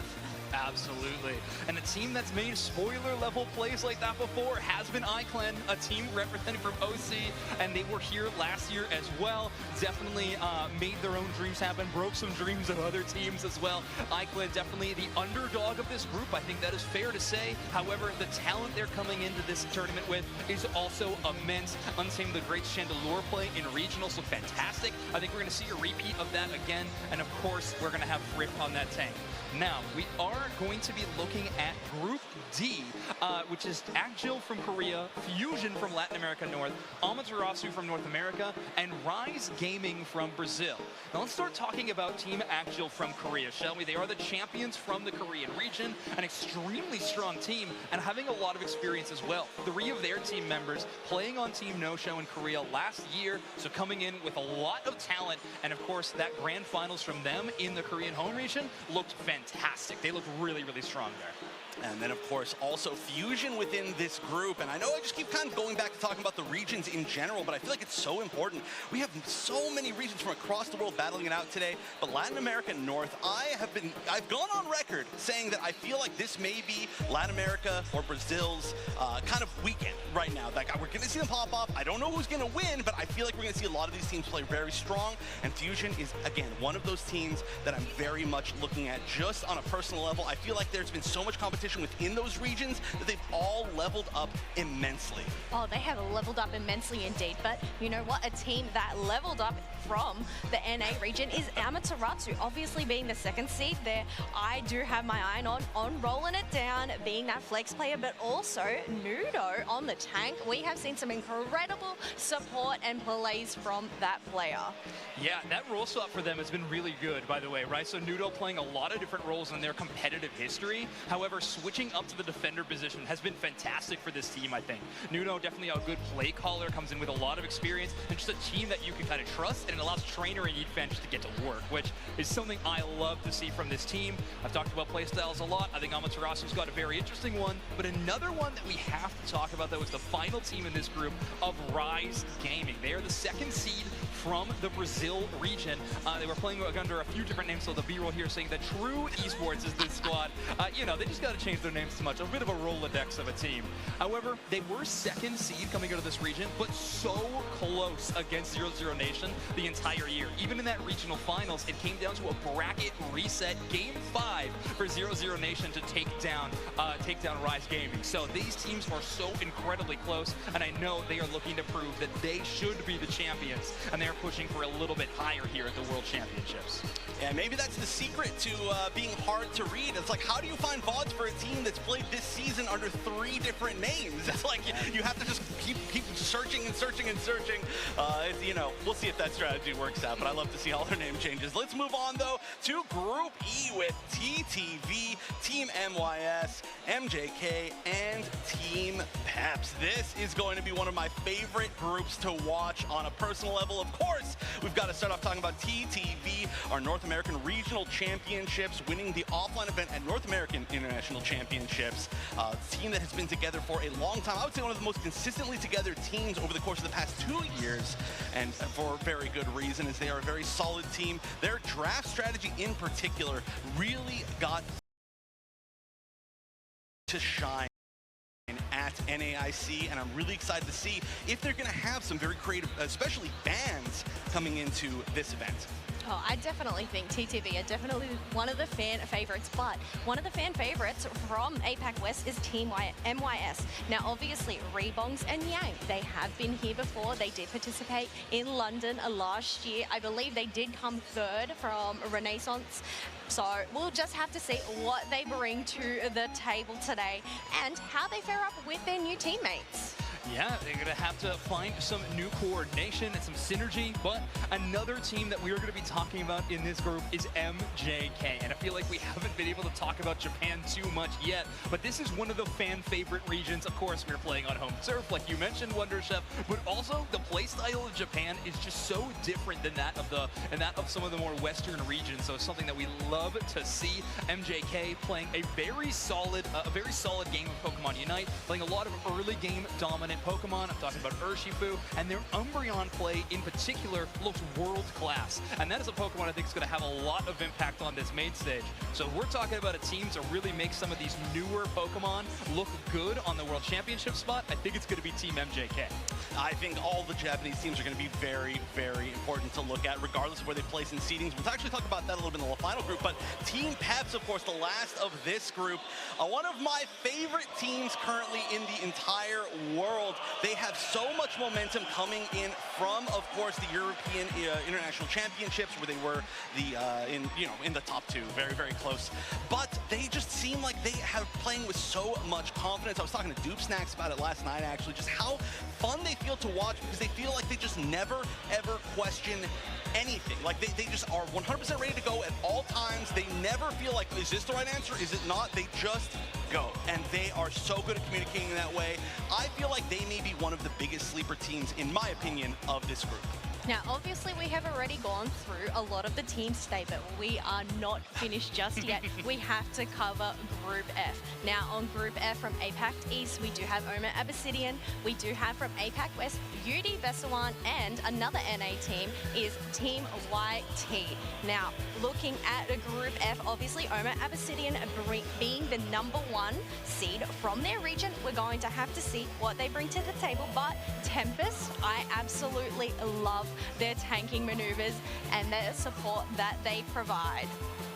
Absolutely. And a team that's made spoiler level plays like that before has been iClan, a team represented from OC, and they were here last year as well. Definitely made their own dreams happen, broke some dreams of other teams as well. iClan definitely the underdog of this group. I think that is fair to say. However, the talent they're coming into this tournament with is also immense. Untamed the Great Chandelure play in regionals look fantastic. I think we're going to see a repeat of that again, and of course, we're going to have Fripp on that tank. Now, we are going to be looking at Group D, which is Agile from Korea, Fusion from Latin America North, Amaterasu from North America, and Rise Gaming from Brazil. Now let's start talking about Team Agile from Korea, shall we? They are the champions from the Korean region, an extremely strong team, and having a lot of experience as well. 3 of their team members playing on Team No-Show in Korea last year, so coming in with a lot of talent, and of course that grand finals from them in the Korean home region looked fantastic. They look really, really strong there. And then, of course, also Fusion within this group. And I know I just keep kind of going back to talking about the regions in general, but I feel like it's so important. We have so many regions from across the world battling it out today. But Latin America North, I've gone on record saying that I feel like this may be Latin America or Brazil's kind of weekend right now. Like, we're going to see them pop off. I don't know who's going to win, but I feel like we're going to see a lot of these teams play very strong. And Fusion is, again, one of those teams that I'm very much looking at just on a personal level. I feel like there's been so much competition within those regions that they've all leveled up immensely. Oh, they have leveled up immensely indeed, but you know what? A team that leveled up from the NA region is Amaterasu, obviously being the 2nd seed there. I do have my eye on rolling it down, being that flex player, but also Nudo on the tank. We have seen some incredible support and plays from that player. Yeah, that role swap for them has been really good, by the way, right? So Nudo playing a lot of different roles in their competitive history. However, switching up to the defender position has been fantastic for this team, I think. Nudo definitely a good play caller, comes in with a lot of experience, and just a team that you can kind of trust, and it allows Trainer and Defense to get to work, which is something I love to see from this team. I've talked about play styles a lot. I think Amaterasu's got a very interesting one, but another one that we have to talk about, though, is the final team in this group of Rise Gaming. They are the 2nd seed from the Brazil region. They were playing under a few different names, so the B-roll here saying that True Esports is this squad. You know, they just got to change their names too much. A bit of a Rolodex of a team. However, they were 2nd seed coming out of this region, but so close against 00 Nation the entire year. Even in that regional finals, it came down to a bracket reset, Game 5 for 00 Nation to take down Rise Gaming. So these teams are so incredibly close, and I know they are looking to prove that they should be the champions, and they they're pushing for a little bit higher here at the World Championships. Yeah, maybe that's the secret to being hard to read. It's like, how do you find VODs for a team that's played this season under 3 different names? It's like you have to just keep searching and searching and searching. You know, we'll see if that strategy works out, but I love to see all their name changes. Let's move on, though, to Group E with TTV, Team MYS, MJK, and Team Peps. This is going to be one of my favorite groups to watch on a personal level. Of course, we've got to start off talking about TTV, our North American Regional Championships, winning the offline event at North American International Championships. A team that has been together for a long time. I would say one of the most consistently together teams over the course of the past 2 years, and for very good reason, as they are a very solid team. Their draft strategy in particular really got to shine at NAIC, and I'm really excited to see if they're going to have some very creative, especially bands, coming into this event. Oh, I definitely think TTV are definitely one of the fan favorites, but one of the fan favorites from APAC West is Team MYS. Now, obviously, Rebongs and Yang, they have been here before. They did participate in London last year. I believe they did come 3rd from Renaissance. So we'll just have to see what they bring to the table today and how they fare up with their new teammates. Yeah, they're going to have to find some new coordination and some synergy, but another team that we are going to be talking about in this group is MJK, and I feel like we haven't been able to talk about Japan too much yet, but this is one of the fan favorite regions. Of course, we're playing on home turf, like you mentioned, Wonder Chef, but also the play style of Japan is just so different than that of some of the more Western regions, so it's something that we love to see. MJK playing a very solid game of Pokemon Unite, playing a lot of early game dominant Pokemon. I'm talking about Urshifu, and their Umbreon play in particular looks world class, and that is a Pokemon I think is going to have a lot of impact on this main stage. So we're talking about a team to really make some of these newer Pokemon look good on the World Championship spot. I think it's going to be Team MJK. I think all the Japanese teams are going to be very, very important to look at, regardless of where they place in seedings. We'll actually talk about that a little bit in the final group, but Team Peps, of course, the last of this group, one of my favorite teams currently in the entire world. They have so much momentum coming in from, of course, the European International Championships, where they were in the top 2, very, very close. But they just seem like they have playing with so much confidence. I was talking to Dupe Snacks about it last night, actually, just how fun they feel to watch, because they feel like they just never, ever question anything. Like they just are 100% ready to go at all times. They never feel like, is this the right answer? Is it not? They just go. And they are so good at communicating that way. I feel like they may be one of the biggest sleeper teams, in my opinion, of this group. Now, obviously, we have already gone through a lot of the teams today, but we are not finished just yet. We have to cover Group F. Now, on Group F from APAC East, we do have Oma Abyssinian. We do have from APAC West, UD Vesawan, and another NA team is Team YT. Now, looking at Group F, obviously, Oma Abyssinian being the #1 seed from their region, we're going to have to see what they bring to the table. But Tempest, I absolutely love their tanking maneuvers and their support that they provide.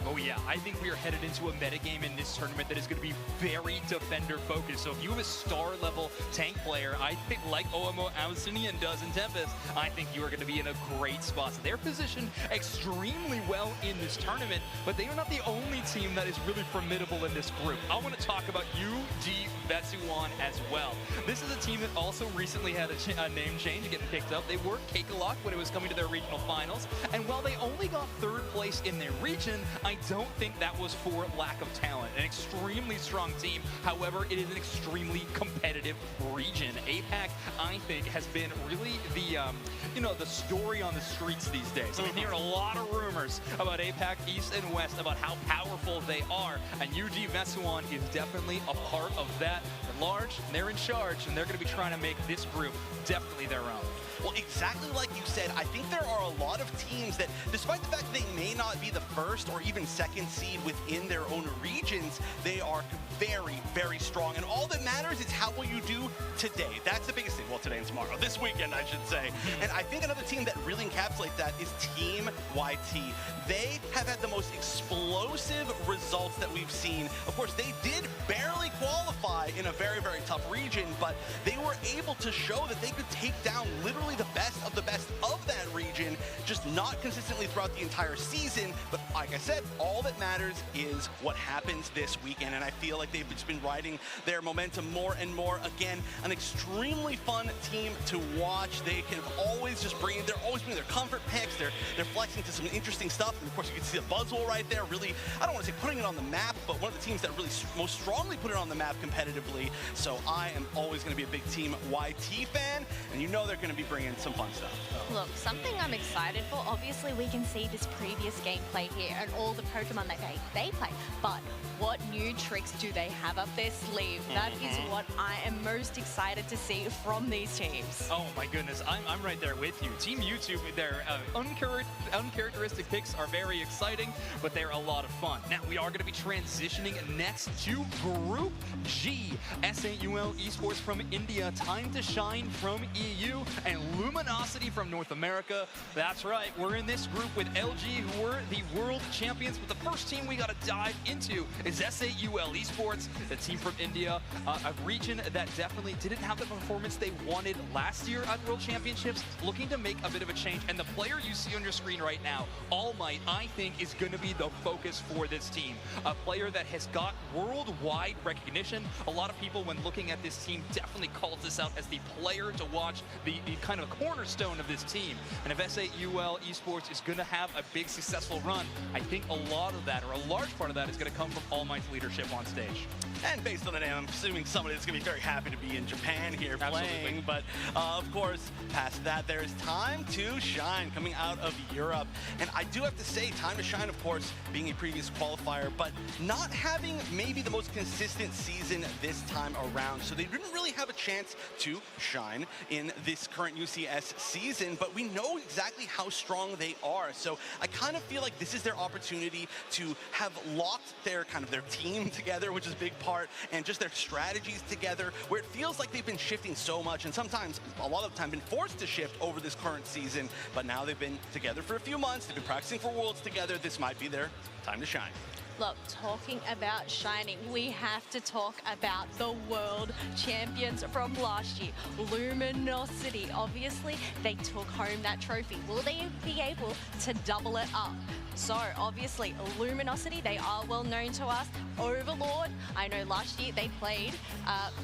Oh yeah, I think we are headed into a metagame in this tournament that is going to be very defender-focused. So if you have a star-level tank player, I think like OMO Abyssinian does in Tempest, I think you are going to be in a great spot. So they're positioned extremely well in this tournament, but they are not the only team that is really formidable in this group. I want to talk about UD Vesawan as well. This is a team that also recently had a name change, getting picked up. They were Cakelock when it was coming to their regional finals, and while they only got 3rd place in their region, I don't think that was for lack of talent. An extremely strong team. However, it is an extremely competitive region. APAC, I think, has been really the story on the streets these days. I mean, there are a lot of rumors about APAC East and West about how powerful they are, and UD Vesawan is definitely a part of that. They're large, and they're in charge, and they're going to be trying to make this group definitely their own. Well, exactly like you said, I think there are a lot of teams that, despite the fact that they may not be the 1st or even 2nd seed within their own regions, they are very, very strong. And all that matters is how will you do today. That's the biggest thing. Well, today and tomorrow. This weekend, I should say. And I think another team that really encapsulates that is Team YT. They have had the most explosive results that we've seen. Of course, they did barely qualify in a very very, very tough region, but they were able to show that they could take down literally the best of that region, just not consistently throughout the entire season. But like I said, all that matters is what happens this weekend, and I feel like they've just been riding their momentum more and more. Again, an extremely fun team to watch. They can always just they're always bringing their comfort picks. They're flexing to some interesting stuff, and of course you can see the Buzzwole right there, really, I don't want to say putting it on the map, but one of the teams that really most strongly put it on the map competitively. So I am always going to be a big Team YT fan, and you know they're going to be bringing some fun stuff. Look, something I'm excited for, obviously we can see this previous gameplay here and all the Pokemon that they play, but what new tricks do they have up their sleeve? That is what I am most excited to see from these teams. Oh my goodness, I'm right there with you. Team YouTube, their uncharacteristic picks are very exciting, but they're a lot of fun. Now, we are going to be transitioning next to Group G. SAUL Esports from India, Time to Shine from EU, and Luminosity from North America. That's right, we're in this group with LG, who were the world champions, but the first team we got to dive into is SAUL Esports, the team from India, a region that definitely didn't have the performance they wanted last year at World Championships, looking to make a bit of a change. And the player you see on your screen right now, All Might, I think is going to be the focus for this team. A player that has got worldwide recognition. A lot of people, when looking at this team, definitely called this out as the player to watch, the kind of cornerstone of this team. And if SAUL Esports is going to have a big successful run, I think a lot of that, or a large part of that, is going to come from All Might's leadership on stage. And based on the name, I'm assuming somebody that's going to be very happy to be in Japan here playing. But of course, past that, there's Time to Shine coming out of Europe. And I do have to say, Time to Shine, of course, being a previous qualifier, but not having maybe the most consistent season this time around. So they didn't really have a chance to shine in this current UCS season, but we know exactly how strong they are. So I kind of feel like this is their opportunity to have locked their team together, which is a big part, and just their strategies together, where it feels like they've been shifting so much, and sometimes, a lot of the time, been forced to shift over this current season, but now they've been together for a few months, they've been practicing for Worlds together. This might be their time to shine. Look, talking about shining, we have to talk about the world champions from last year, Luminosity. Obviously, they took home that trophy. Will they be able to double it up? So, obviously, Luminosity, they are well known to us. Overlord, I know last year they played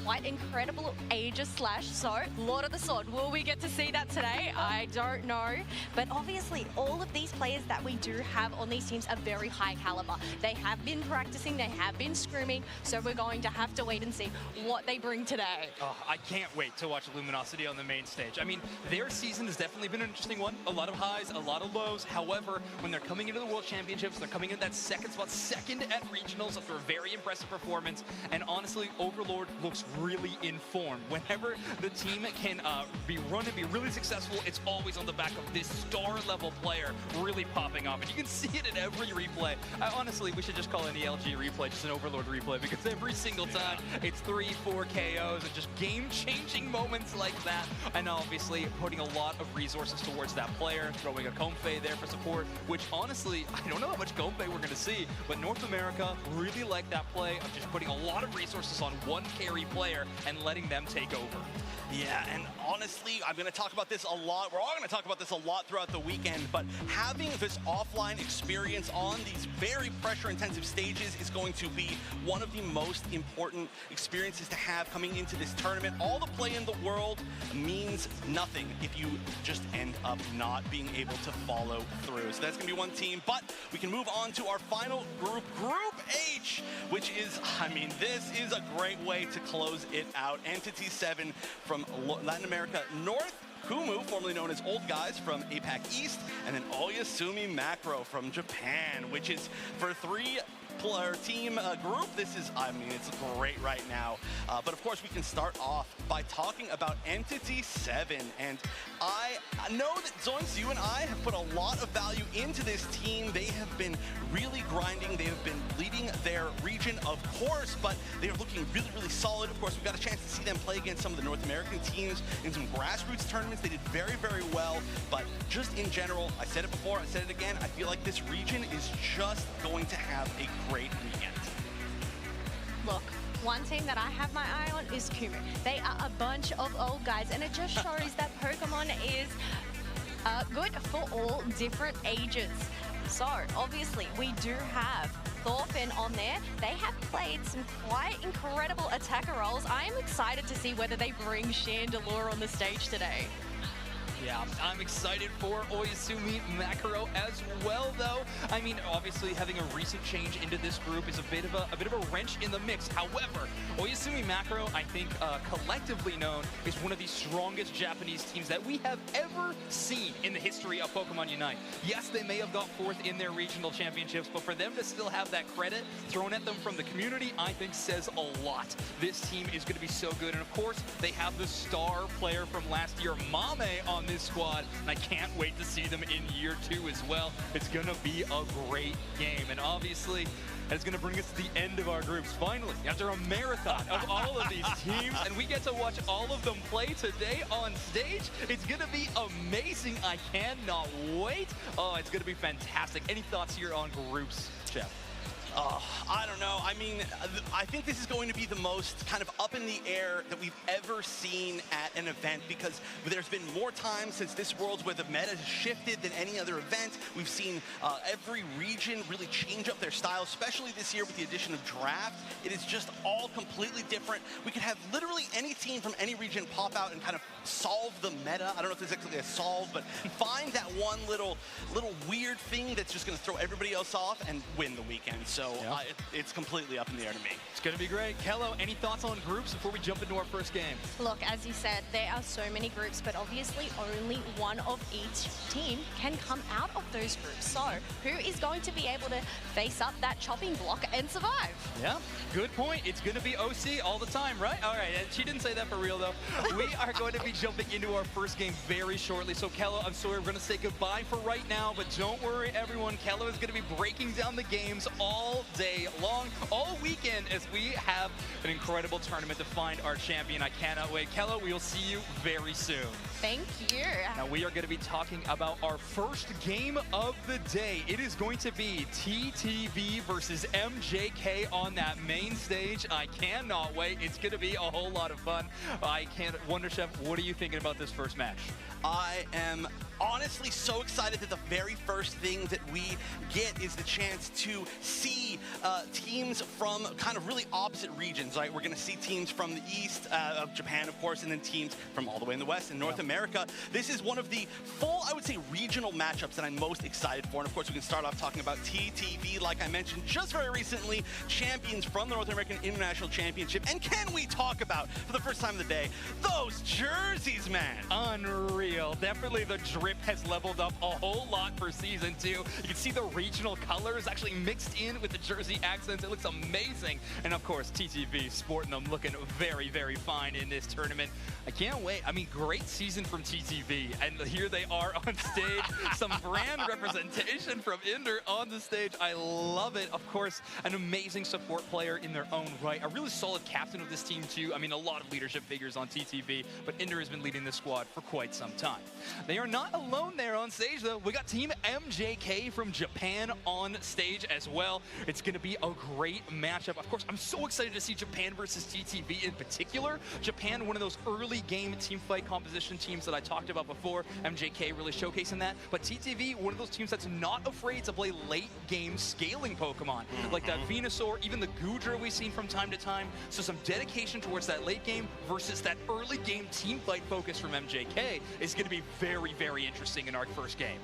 quite incredible Aegis Slash. So, Lord of the Sword, will we get to see that today? I don't know. But obviously, all of these players that we do have on these teams are very high caliber. They have been practicing, they have been scrimming, so we're going to have to wait and see what they bring today. Oh, I can't wait to watch Luminosity on the main stage. I mean, their season has definitely been an interesting one. A lot of highs, a lot of lows. However, when they're coming into the World Championships, they're coming in that second spot, second at regionals after a very impressive performance. And honestly, Overlord looks really in form. Whenever the team can be run and be really successful, it's always on the back of this star-level player really popping off. And you can see it in every replay. Honestly, we should just call any LG replay just an Overlord replay, because every single time it's 3-4 KOs and just game-changing moments like that. And obviously putting a lot of resources towards that player, throwing a Comfey there for support, which honestly, I don't know how much Comfey we're going to see, but North America really like that play of just putting a lot of resources on one carry player and letting them take over. Yeah, and honestly, I'm going to talk about this a lot. We're all going to talk about this a lot throughout the weekend, but having this offline experience on these very pressure-intensive stages is going to be one of the most important experiences to have coming into this tournament. All the play in the world means nothing if you just end up not being able to follow through. So that's going to be one team, but we can move on to our final group, Group H, which is, I mean, this is a great way to close it out. Entity 7 from Latin America North, Kumu, formerly known as Old Guys from APAC East, and then Oyasumi Macro from Japan, which is for three-player team group. This is, I mean, it's great right now. But of course, we can start off by talking about Entity 7. And I know that Zoinks, you and I have put a lot of value into this team. They have been really grinding. They have been leading their region, of course, but they are looking really, really solid. Of course, we've got a chance to see them play against some of the North American teams in some grassroots tournaments. They did very, very well. But just in general, I said it before, I said it again, I feel like this region is just going to have a great weekend. Look, one team that I have my eye on is Kumu. They are a bunch of old guys, and it just shows that Pokemon is good for all different ages. So, obviously, we do have Thorfinn on there. They have played some quite incredible attacker roles. I am excited to see whether they bring Chandelure on the stage today. Yeah, I'm excited for Oyasumi Makaro as well, though. I mean, obviously having a recent change into this group is a bit of a wrench in the mix. However, Oyasumi Makaro, I think, collectively known, is one of the strongest Japanese teams that we have ever seen in the history of Pokemon Unite. Yes, they may have got fourth in their regional championships, but for them to still have that credit thrown at them from the community, I think says a lot. This team is going to be so good, and of course, they have the star player from last year, Mame, on this squad, and I can't wait to see them in year 2 as well. It's gonna be a great game, and obviously it's gonna bring us to the end of our groups finally after a marathon of all of these teams, and we get to watch all of them play today on stage. It's gonna be amazing. I cannot wait. Oh, it's gonna be fantastic. Any thoughts here on groups, Jeff? I don't know. I mean, I think this is going to be the most kind of up in the air that we've ever seen at an event, because there's been more time since this Worlds where the meta has shifted than any other event. We've seen every region really change up their style, especially this year with the addition of Draft. It is just all completely different. We could have literally any team from any region pop out and kind of solve the meta. I don't know if there's actually a solve, but find that one little weird thing that's just going to throw everybody else off and win the weekend. So it's completely up in the air to me. It's going to be great. Kello, any thoughts on groups before we jump into our first game? Look, as you said, there are so many groups, but obviously only one of each team can come out of those groups. So who is going to be able to face up that chopping block and survive? Yeah, good point. It's going to be OC all the time, right? All right, she didn't say that for real, though. We are going to be jumping into our first game very shortly. So, Kello, I'm sorry, we're going to say goodbye for right now, but don't worry, everyone. Kello is going to be breaking down the games all day long, all weekend, as we have an incredible tournament to find our champion. I cannot wait. Kello, we will see you very soon. Thank you. Now, we are going to be talking about our first game of the day. It is going to be TTV versus MJK on that main stage. I cannot wait. It's going to be a whole lot of fun. I can't wonder, Chef, what are you thinking about this first match? I am honestly so excited that the very first thing that we get is the chance to see teams from kind of really opposite regions, right? We're going to see teams from the east of Japan, of course, and then teams from all the way in the west in North America. This is one of the full, I would say, regional matchups that I'm most excited for. And of course, we can start off talking about TTV, like I mentioned just very recently, champions from the North American International Championship. And can we talk about, for the first time of the day, those jerseys, man? Unreal. Definitely the drip has leveled up a whole lot for Season 2. You can see the regional colors actually mixed in with the jersey accents. It looks amazing. And of course, TTV sporting them looking very, very fine in this tournament. I can't wait. I mean, great season from TTV. And here they are on stage. Some brand representation from Ender on the stage. I love it. Of course, an amazing support player in their own right. A really solid captain of this team, too. I mean, a lot of leadership figures on TTV, but Ender has been leading this squad for quite some time. They are not alone there on stage, though. We got Team MJK from Japan on stage as well. It's going to be a great matchup. Of course, I'm so excited to see Japan versus TTV in particular. Japan, one of those early game team fight composition teams that I talked about before. MJK really showcasing that. But TTV, one of those teams that's not afraid to play late game scaling Pokemon. Like that Venusaur, even the Goodra we've seen from time to time. So some dedication towards that late game versus that early game team fight focus from MJK is going to be very, very interesting in our first game.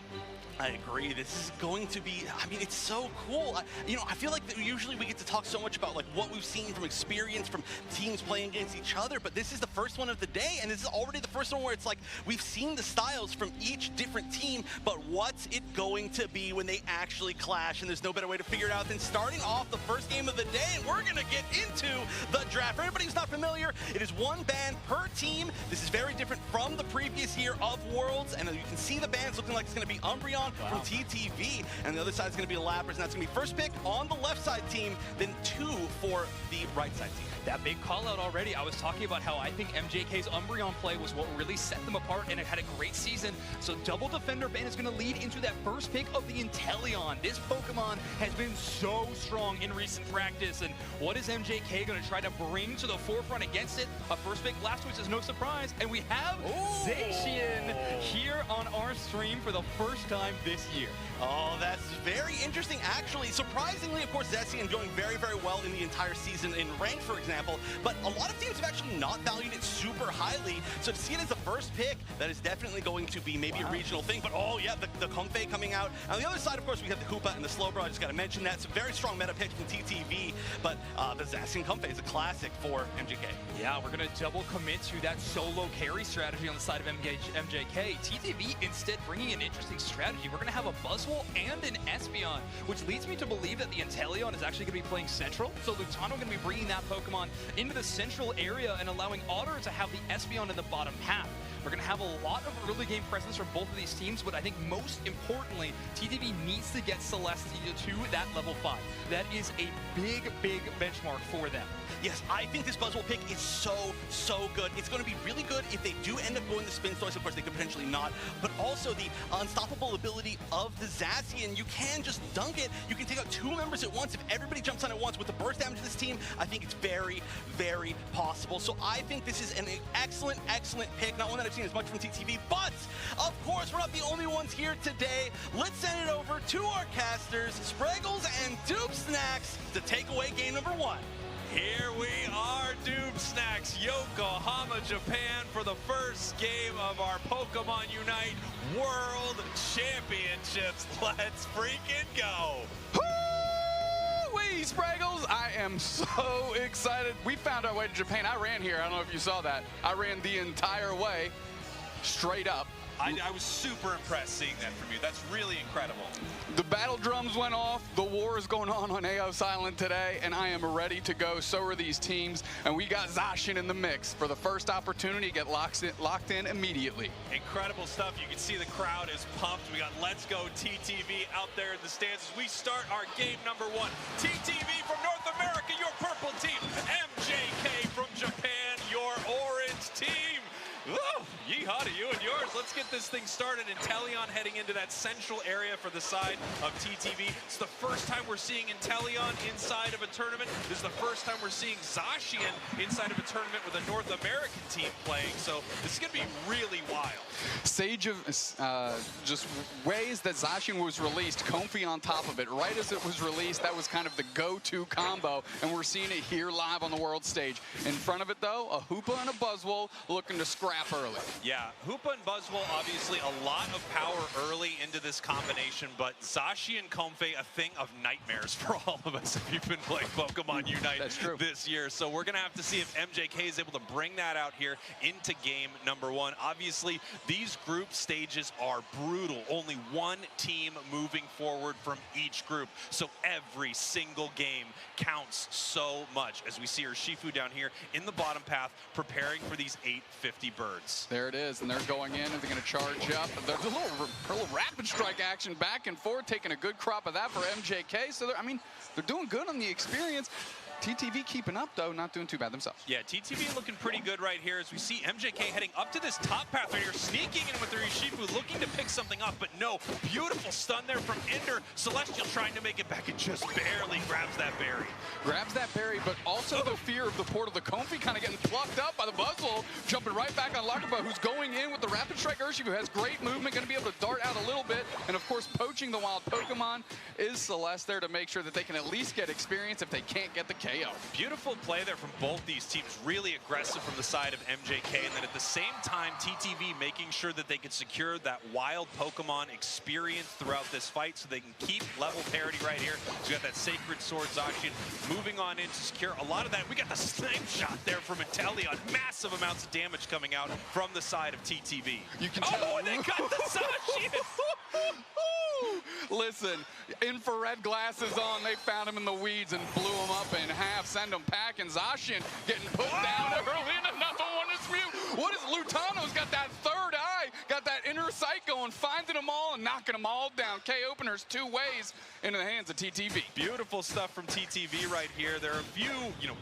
I agree. This is going to be, I mean, it's so cool. I feel like usually we get to talk so much about like what we've seen from experience from teams playing against each other, but this is the first one of the day, and this is already the first one where it's like we've seen the styles from each different team, but what's it going to be when they actually clash? And there's no better way to figure it out than starting off the first game of the day, and we're going to get into the draft. For anybody who's not familiar, it is one band per team. This is very different from the previous year of Worlds, and you can see the bands looking like it's going to be Umbreon, Pokemon from TTV. And the other side is going to be Lapras, and that's going to be first pick on the left side team, then 2 for the right side team. That big call out already. I was talking about how I think MJK's Umbreon play was what really set them apart, and it had a great season. So double defender ban is going to lead into that first pick of the Inteleon. This Pokemon has been so strong in recent practice, and what is MJK going to try to bring to the forefront against it? A first pick Blastoise is no surprise, and we have Zacian here on our stream for the first time this year. Oh, that's very interesting, actually. Surprisingly, of course, Zacian doing very, very well in the entire season in ranked, for example, but a lot of teams have actually not valued it super highly. So to see it as the first pick, that is definitely going to be maybe a regional thing. But oh yeah, the Comfey coming out. On the other side, of course, we have the Koopa and the Slowbro. I just got to mention that. It's a very strong meta pick from TTV, but the Zacian Comfey is a classic for MJK. Yeah, we're going to double commit to that solo carry strategy on the side of MJK. TTV instead bringing an interesting strategy. We're going to have a Buzzwole and an Espeon, which leads me to believe that the Inteleon is actually going to be playing Central. So Lutano going to be bringing that Pokemon into the central area and allowing Otter to have the Espeon in the bottom half. We're going to have a lot of early game presence from both of these teams, but I think most importantly, TTV needs to get Celestia to that level 5. That is a big, big benchmark for them. Yes, I think this Buzzwole pick is so good. It's going to be really good if they do end up going the Spin Stories. Of course, they could potentially not, but also the unstoppable ability of the Zacian. You can just dunk it. You can take out 2 members at once. If everybody jumps on it once with the burst damage of this team, I think it's very, very possible. So I think this is an excellent, excellent pick. Not one that I've seen as much from TTV, but of course, we're not the only ones here today. Let's send it over to our casters, Spraggles and Dupe Snacks, to take away game number 1. Here we are, Dupe Snacks, Yokohama, Japan, for the first game of our Pokemon Unite World Championships. Let's freaking go. Woo-wee, Spraggles! I am so excited. We found our way to Japan. I ran here. I don't know if you saw that. I ran the entire way, straight up. I was super impressed seeing that from you. That's really incredible. The battle drums went off. The war is going on Aos Island today, and I am ready to go. So are these teams, and we got Zacian in the mix for the first opportunity to get locked in immediately. Incredible stuff. You can see the crowd is pumped. We got Let's Go TTV out there in the stands as we start our game number 1. TTV from North America, your purple team. MJK from Japan, your orange team. Woo! Yeehaw to you and yours. Let's get this thing started. Inteleon heading into that central area for the side of TTV. It's the first time we're seeing Inteleon inside of a tournament. This is the first time we're seeing Zacian inside of a tournament with a North American team playing. So this is going to be really wild. Sage of just ways that Zacian was released, Comfey on top of it. Right as it was released, that was kind of the go-to combo, and we're seeing it here live on the world stage. In front of it, though, a Hoopa and a Buzzwole looking to scrap early. Yeah, Hoopa and Buzzwole, obviously a lot of power early into this combination, but Zacian Comfey, a thing of nightmares for all of us if you've been playing Pokemon Unite this year. So we're going to have to see if MJK is able to bring that out here into game number 1. Obviously, these group stages are brutal. Only one team moving forward from each group. So every single game counts so much as we see Urshifu down here in the bottom path preparing for these 850 birds. There it is, and they're going in, and they're going to charge up. There's a little rapid strike action back and forth, taking a good crop of that for MJK. So, I mean, they're doing good on the experience. TTV keeping up, though, not doing too bad themselves. Yeah, TTV looking pretty good right here as we see MJK heading up to this top path right here, sneaking in with the Urshifu, looking to pick something up, but no. Beautiful stun there from Ender. Celestial trying to make it back and just barely grabs that berry. Grabs that berry, but also the fear of the port of the Comfey kind of getting plucked up by the Buzzwole, jumping right back on Lakaba, who's going in with the Rapid Strike. Urshifu has great movement, going to be able to dart out a little bit, and of course, poaching the wild Pokemon. Is Celeste there to make sure that they can at least get experience if they can't get the KO? Beautiful play there from both these teams, really aggressive from the side of MJK, and then at the same time, TTV making sure that they could secure that wild Pokemon experience throughout this fight so they can keep level parity right here. So we got that Sacred Sword Zacian moving on in to secure a lot of that. We got the snipe shot there from Inteleon. Massive amounts of damage coming out from the side of TTV. You can tell. Oh, and they got the Zacian! Listen, infrared glasses on, they found him in the weeds and blew him up in half, send him packing. Zacian getting put down early, and another one is mute. What is Lutano's got that third eye, got that inner sight going, finding them all and knocking them all down. K openers 2 ways into the hands of TTV. Beautiful stuff from TTV right here. There are a few,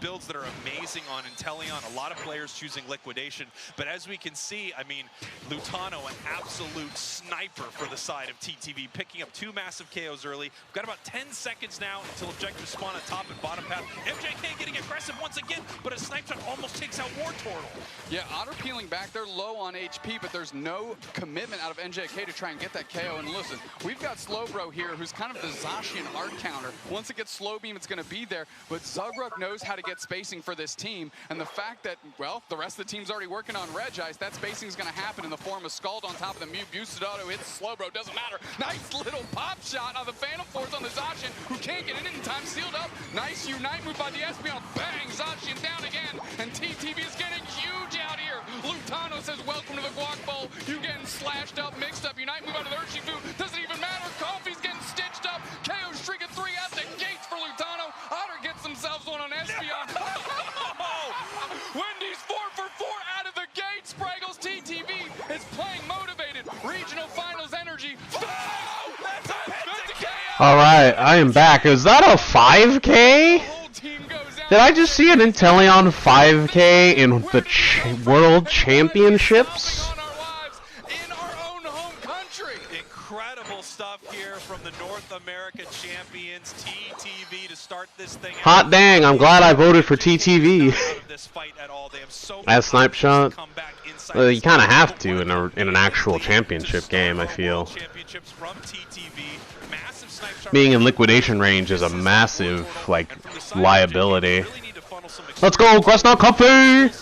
builds that are amazing on Inteleon. A lot of players choosing liquidation, but as we can see, I mean, Lutano, an absolute sniper for the side of TTV, picking up 2 massive KOs early. We've got about 10 seconds now until objectives spawn on top and bottom path. MJK getting aggressive once again, but a snipe shot almost takes out War Turtle. Yeah, Otter peeling back. They're low on HP, but there's no commitment out of NJK to try and get that KO. And listen, we've got Slowbro here, who's kind of the Zacian art counter. Once it gets slow beam, it's going to be there. But Zugruk knows how to get spacing for this team. And the fact that, well, the rest of the team's already working on Reg Ice, that spacing is going to happen in the form of Scald on top of the Mew. Boosted auto hits Slowbro, doesn't matter. Nice little pop shot on the Phantom Force on the Zacian, who can't get it in time, sealed up. Nice Unite move by the Espeon. Bang, Zacian down again. And TTV is getting huge out here. Lutano says, welcome to the Guac Bowl. You getting slashed up, mixed up. Unite move out of the Urshifu. Doesn't even matter. Comfy's getting stitched up. KO streaking 3 out the gates for Lutano. Otter gets themselves one on Espeon. Wendy's 4 for 4 out of the gate. Spraggles TTV is playing motivated. Regional finals energy. All right, I am back. Is that a 5K? Did I just see an Inteleon 5K in the World Championships? Incredible stuff here from the North America champions, TTV, to start this thing out. Hot dang, I'm glad I voted for TTV. As snipe shot. Well, you kind of have to in an actual championship game, I feel. Being in liquidation range is a massive, like, liability. Let's go, Gressnot Comfy!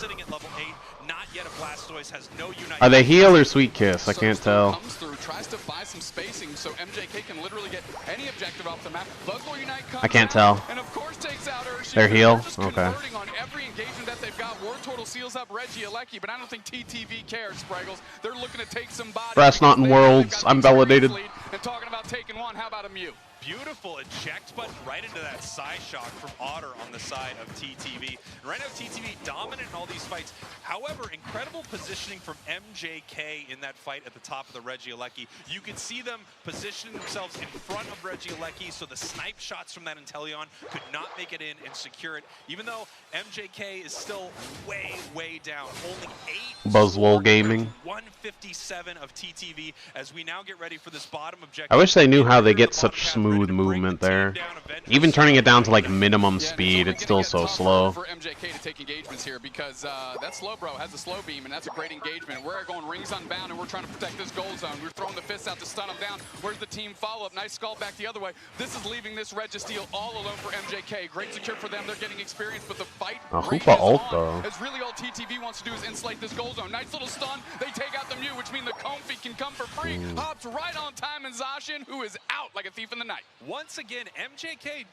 Are they heal or Sweet Kiss? I can't tell. Tries to buy some spacing so MJK can literally get any objective off the map. I can't tell. And of course takes out Their heal? Okay. On every engagement that they've got. War Turtle seals up Reggie Alecki, but I don't think TTV cares, Spraggles. They're looking to take some bodies. Gressnot in Worlds. I'm validated. And talking about taking one, how about a Mew? Beautiful eject button right into that side shock from Otter on the side of TTV. And right now, TTV dominant in all these fights. However, incredible positioning from MJK in that fight at the top of the Reggie Alecki. You can see them positioning themselves in front of Reggie Alecki, so the snipe shots from that Inteleon could not make it in and secure it. Even though MJK is still way, way down. Only 8 Buzzwole Gaming. 157 of TTV as we now get ready for this bottom objective. I wish they knew how they get such smooth movement there. Even turning it down to like minimum speed, it's still so slow. For MJK to take engagements here because that Slowbro has a slow beam and that's a great engagement. We're going rings unbound and we're trying to protect this goal zone. We're throwing the fists out to stun him down. Where's the team follow-up? Nice skull back the other way. This is leaving this Registeel all alone for MJK. Great secure for them. They're getting experience, but the fight Hoopa ult though. As really all TTV wants to do is insulate this goal zone. Nice little stun. They take out the Mew, which means the Comfy can come for free. Hops right on time, and Zacian, who is out like a thief in the night. Once again, MJK,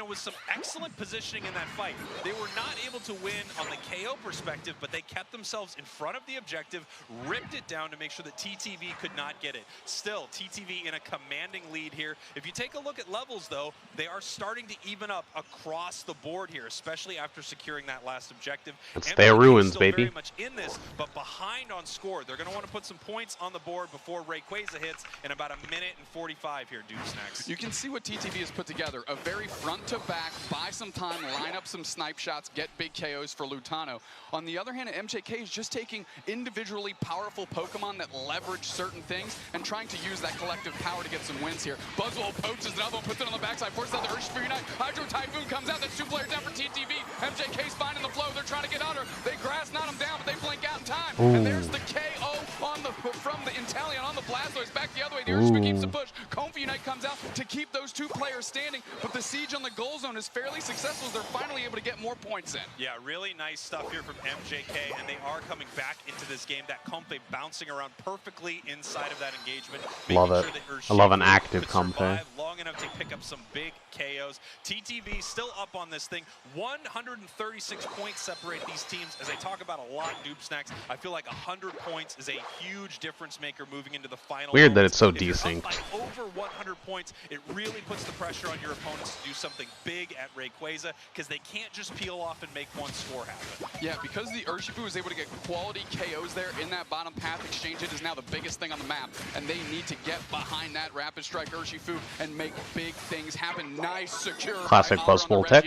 with some excellent positioning in that fight. They were not able to win on the KO perspective, but they kept themselves in front of the objective, ripped it down to make sure that TTV could not get it. Still, TTV in a commanding lead here. If you take a look at levels, though, they are starting to even up across the board here, especially after securing that last objective. It's their ruins, still baby. Very much in this, but behind on score. They're going to want to put some points on the board before Rayquaza hits in about 1:45 here, Dude Snacks. You can see what TTV has put together. A very front to back, buy some time, line up some snipe shots, get big KOs for Lutano. On the other hand, MJK is just taking individually powerful Pokemon that leverage certain things and trying to use that collective power to get some wins here. Buzzwole poaches another one, puts it on the backside, forces out the Urshifu Unite. Hydro Typhoon comes out, that's 2 players down for TTV. MJK's finding the flow, they're trying to get Otter. They grass knot him down, but they blink out in time. And there's the KO from the Inteleon on the Blastoise, back the other way. The Urshifu keeps the push. Comfy Unite comes out to keep those 2 players standing, but the siege on the goal zone is fairly successful as they're finally able to get more points in. Yeah, really nice stuff here from MJK, and they are coming back into this game. That Comfy bouncing around perfectly inside of that engagement. Love it. I love an active Comfy. Long enough to pick up some big KOs. TTV still up on this thing. 136 points separate these teams. As I talk about a lot, Noob Snacks, I feel like 100 points is a huge difference maker moving into the final. Weird that moments. it's so If you're desynced. up by over 100 points, points, it really puts the pressure on your opponents to do something big at Rayquaza, because they can't just peel off and make one score happen. Yeah, because the Urshifu was able to get quality KOs there in that bottom path exchange, it is now the biggest thing on the map, and they need to get behind that Rapid Strike Urshifu and make big things happen. Nice, secure Classic Buzzful tech.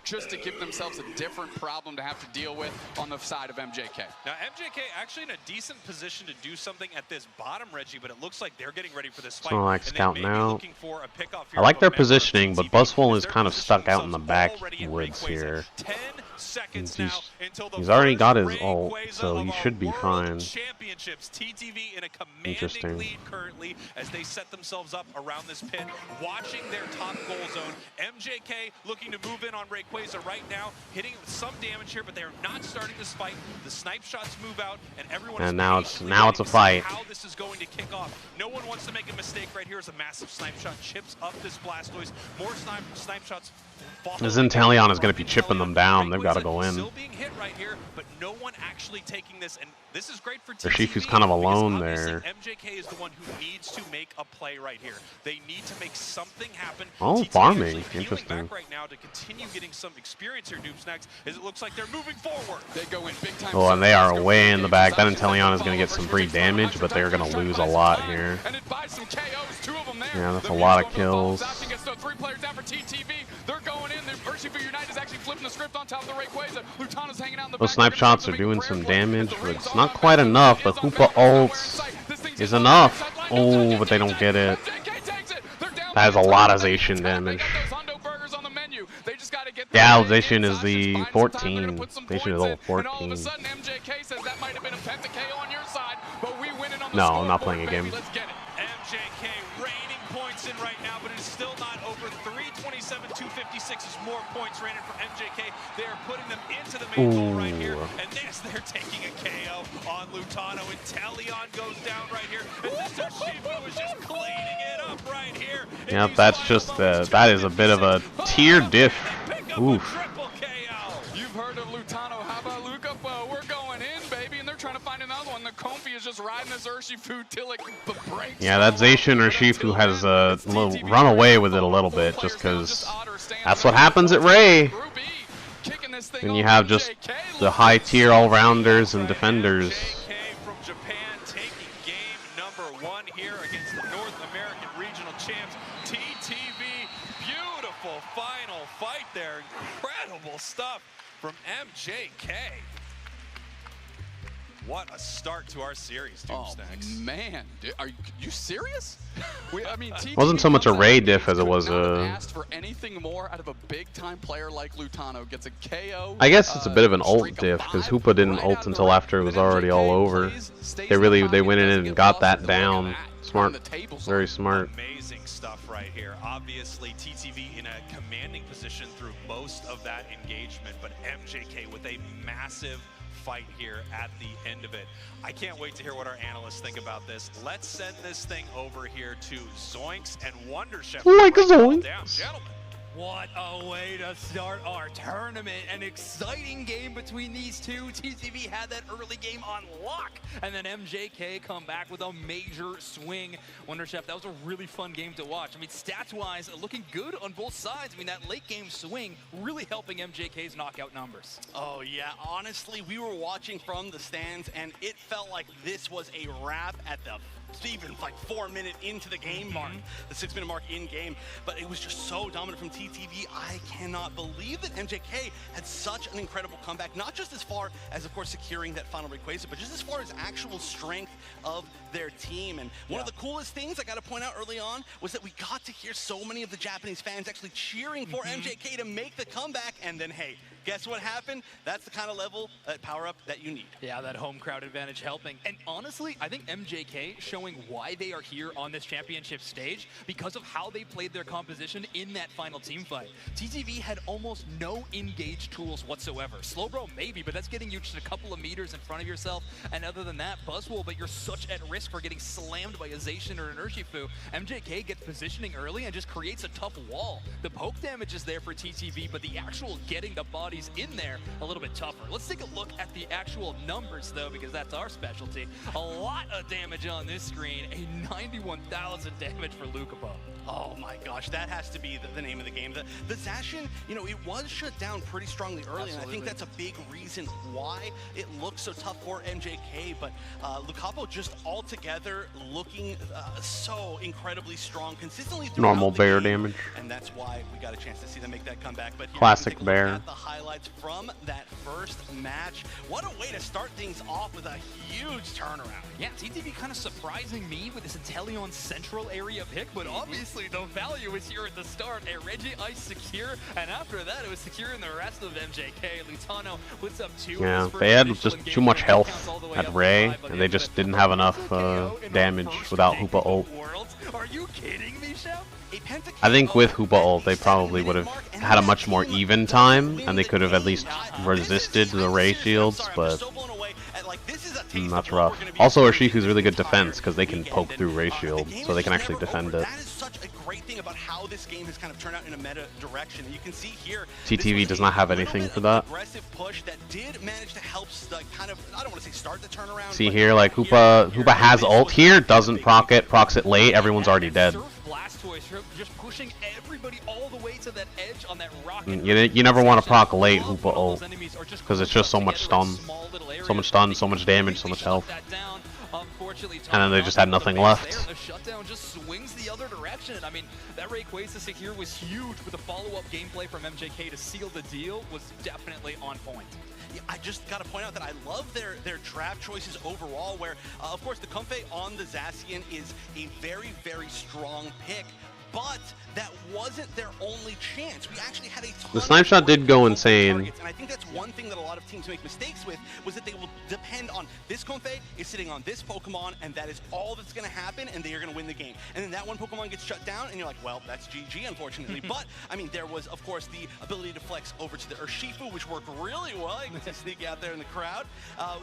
Just to give themselves a different problem to have to deal with on the side of MJK. Now, MJK actually in a decent position to do something at this bottom Reggie, but it looks like they're getting ready for this fight. So I like scouting out. For I like their positioning, but Buzzful is kind of stuck out in the backwoods here. 10 seconds now until the He's already got his Rayquaza ult, so he of should be World fine. Championships. TTV in a commanding Interesting. lead currently as they set themselves up around this pit, watching their top goal zone. MJK looking to move in on Rayquaza right now, hitting with some damage here, but they are not starting this fight. The snipe shots move out, and everyone is now patiently it's a waiting to see fight. how this is going to kick off. No one wants to make a mistake right here as a massive snipe shot chips up this Blastoise. More snipe shots. This Inteleon is going to be chipping them down. They've got to go in. Still being hit right here, but no one actually taking this, and this is great for TTV. Urshifu's kind of alone there. MJK is the one who needs to make a play right here. They need to make something happen. Oh, TTV farming. actually Interesting. back right now to continue getting some experience here, Noob Snacks, as it looks like they're moving forward. They go in big time. Oh, and they are way in the back. That Inteleon is going to get some free damage, but they're going to lose a lot here. And it buys some KOs, 2 of them there. Yeah, that's a lot of kills. Gets those 3 players down for TTV. They're going in. The Urshifu Unite is actually flipping the script on top of the Rayquaza. Lutano's hanging out in the Those back. snipe shots are doing some damage, but it's not quite enough. The Hoopa ults is enough. Oh, but they don't get it. That has a lot of Zacian damage. Yeah, Zacian is the 14. Zacian is level 14. No, I'm not playing a game. MJK raining points in right now, but it is still not over. 327, 256 is more points raining for MJK. They are putting them into the main goal right here, and this, they're taking a KO on Lutano. Inteleon goes down right here, and this Urshifu is just cleaning it up right here. Yep, that's just that is a bit of a tier diff. Oof. You've heard of Lutano. How about Luca? We're going in, baby, and they're trying to find another one. The Comfy is just riding this Urshifu till it breaks. Yeah, that Zacian Urshifu has run away with it a little bit, just because that's what happens at Ray. And you have just the high tier all-rounders and defenders. From Japan taking game number 1 here against the North American Regional Champs, TTV. Beautiful final fight there. Incredible stuff from MJK. What a start to our series, Doomsnacks. Man, are you serious? I mean, Wasn't so much a Ray diff as it was a... asked for anything more out of a big-time player like Lutano. Gets a KO. I guess it's a bit of an ult diff, because Hoopa didn't ult until after it was already all over. They went in and got that down. Smart. Very smart. Amazing stuff right here. Obviously, TTV in a commanding position through most of that engagement, but MJK with a massive fight here at the end of it. I can't wait to hear what our analysts think about this. Let's send this thing over here to Zoinks and Wonder Chef. Like Zoinks. Gentlemen. What a way to start our tournament. An exciting game between these two. TTV had that early game on lock, and then MJK come back with a major swing. Wonder Chef, that was a really fun game to watch. I mean, stats-wise, looking good on both sides. I mean, that late game swing really helping MJK's knockout numbers. Oh, yeah. Honestly, we were watching from the stands, and it felt like this was a wrap at the even like 4 minute into the game mark, the 6 minute mark in game, but it was just so dominant from TTV. I cannot believe that MJK had such an incredible comeback, not just as far as, of course, securing that final Rayquaza, but just as far as actual strength of their team. And one of the coolest things I got to point out early on was that we got to hear so many of the Japanese fans actually cheering for MJK to make the comeback. And then, hey, guess what happened? That's the kind of level, power up that you need. Yeah, that home crowd advantage helping. And honestly, I think MJK showing why they are here on this championship stage because of how they played their composition in that final team fight. TTV had almost no engaged tools whatsoever. Slowbro maybe, but that's getting you just a couple of meters in front of yourself. And other than that, Buzzwole, but you're such at risk for getting slammed by a Zacian or an Urshifu. MJK gets positioning early and just creates a tough wall. The poke damage is there for TTV, but the actual getting the body bodies in there a little bit tougher. Let's take a look at the actual numbers, though, because that's our specialty. A lot of damage on this screen, a 91,000 damage for Lucapo. Oh my gosh, that has to be the name of the game. The Zacian, you know, it was shut down pretty strongly early, and I think that's a big reason why it looks so tough for MJK, but Lucapo just altogether looking so incredibly strong, consistently throughout Normal the bear game, damage. and that's why we got a chance to see them make that comeback. But here Classic we can take a look bear. at the highlights from that first match. What a way to start things off with a huge turnaround. Yeah, TTV kind of surprising me with this Inteleon Central area pick, but obviously the value was here at the start. A Reggie Ice secure, and after that it was secure in the rest of MJK. Lutano puts up 2. Yeah, they had just too much health at Ray, and they just didn't have enough damage without Hoopa ult. Are you kidding me, Chef? I think with Hoopa ult, they probably would have had a much more even time, and they could have at least resisted the Ray shields, but that's rough. Also, Urshifu's really good defense, because they can poke through Ray shield, so they can actually defend it. That is such a great thing about how this game has kind of turned out in a meta direction. You can see here, TTV does not have anything for that. Aggressive push that did manage to help, kind of, I don't want to say start the turnaround. See here, like Hoopa has ult here, doesn't proc it, procs it late, everyone's already dead. Just pushing everybody all the way to that edge on that rocket. You never want to proc late Hoopa ult, because it's just so much stun. So much stun, so much damage, so much health. And then they just had nothing left. The shutdown just swings the other direction. I mean, that Rayquaza here was huge, with the follow-up gameplay from MJK to seal the deal was definitely on point. Yeah, I just got to point out that I love their draft choices overall, where, of course, the Comfey on the Zacian is a very, very strong pick. But that wasn't their only chance. We actually had a ton The snipe shot did go insane. targets, and I think that's one thing that a lot of teams make mistakes with, was that they will depend on this Comfey is sitting on this Pokemon, and that is all that's going to happen, and they are going to win the game. And then that one Pokemon gets shut down, and you're like, well, that's GG, unfortunately. But, I mean, there was, of course, the ability to flex over to the Urshifu, which worked really well. You can see Sneak out there in the crowd.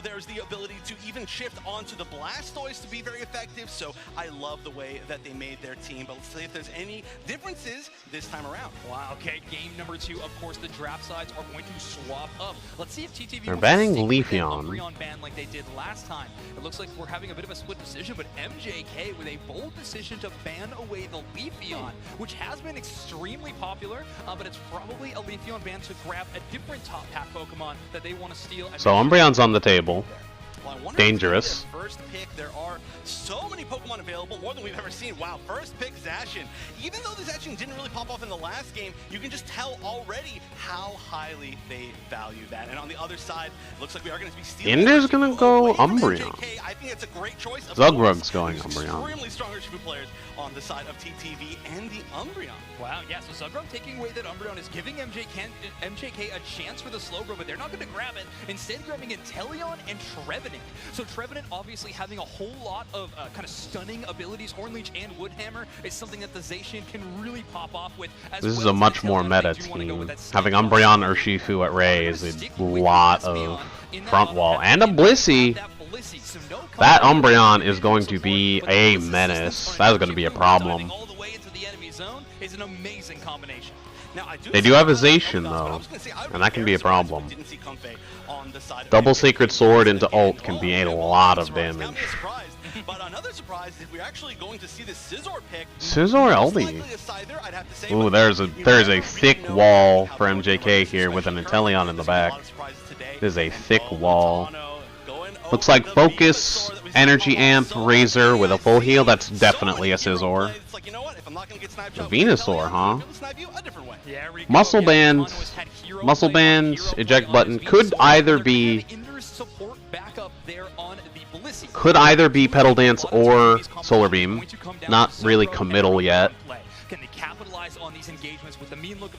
There's the ability to even shift onto the Blastoise to be very effective, so I love the way that they made their team. But let's see if there's any differences this time around. Wow, okay, game number 2, of course, the draft sides are going to swap up. Let's see if TTV They're wants to banning stick with that Leafeon. Umbreon ban like they did last time. It looks like we're having a bit of a split decision, but MJK with a bold decision to ban away the Leafeon, which has been extremely popular, but it's probably a Leafeon ban to grab a different top pack Pokemon that they want to steal. So Umbreon's on the table. Well, I wonder Dangerous. if their first pick, there are so many Pokemon available, more than we've ever seen. Wow, first pick Zacian. Even though the Zacian didn't really pop off in the last game, you can just tell already how highly they value that. And on the other side, it looks like we are going to be stealing. Ender's gonna go away from Umbreon. MJK. I think it's a great choice. Zugrug's going Umbreon. Extremely strong Urshifu players on the side of TTV and the Umbreon. Wow, yeah, so Zugrug taking away that Umbreon is giving MJK a chance for the Slowbro, but they're not going to grab it. Instead, grabbing Inteleon and Trevenant. So Trevenant obviously having a whole lot of kind of stunning abilities. Hornleech and Woodhammer is something that the Zacian can really pop off with. This is a much more meta team. Having Umbreon Urshifu at Ray is a lot of front wall. And a Blissey. That Umbreon is going to be a menace. That is going to be a problem. All the way into the enemy zone is an amazing combination. Now, They do have a Zacian though, and that can be a problem. Double Sacred Sword into ult can be a lot of damage. But another surprise is we're actually going to see the Scizor pick. Scizor LD. Ooh, there's a thick wall for MJK here with an Inteleon in the back. There's a thick wall. Looks like Focus, Energy Amp, Razor with a full heal. That's definitely a Scizor. A Venusaur, huh? Muscle Band, Eject Button could either be Petal Dance or Solar Beam. Not really committal yet.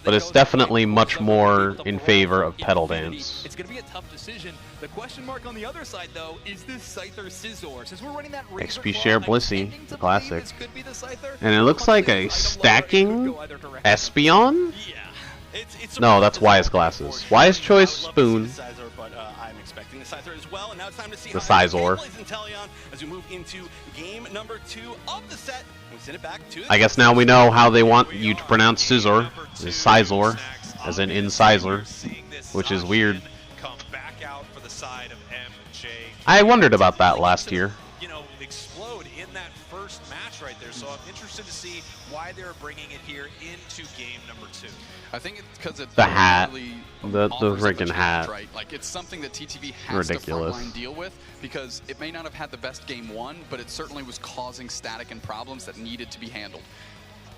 But it's definitely much more in favor of Petal Dance. It's going to be a tough decision. The question mark on the other side, though, is this Scyther Scizor? Since we're running that XP Share Blissey, the classic. And it looks like a stacking Espeon? No, that's Wise Glasses. Wise Choice Spoon. The Scizor. As we move into game number 2 of the set, we send it back to I guess now we know how they want you to pronounce Scizor. It's Scizor, as in Incisor. which is weird. Come back out for the side of MJ. I wondered about that last year. You know, explode in that first match right there. So I'm interested to see why they're bringing it here into game number 2. I think it's because it's The hat. really The offers up a freaking challenge, hat. right? Like it's something that TTV has Ridiculous. to frontline deal with because it may not have had the best game 1, but it certainly was causing static and problems that needed to be handled.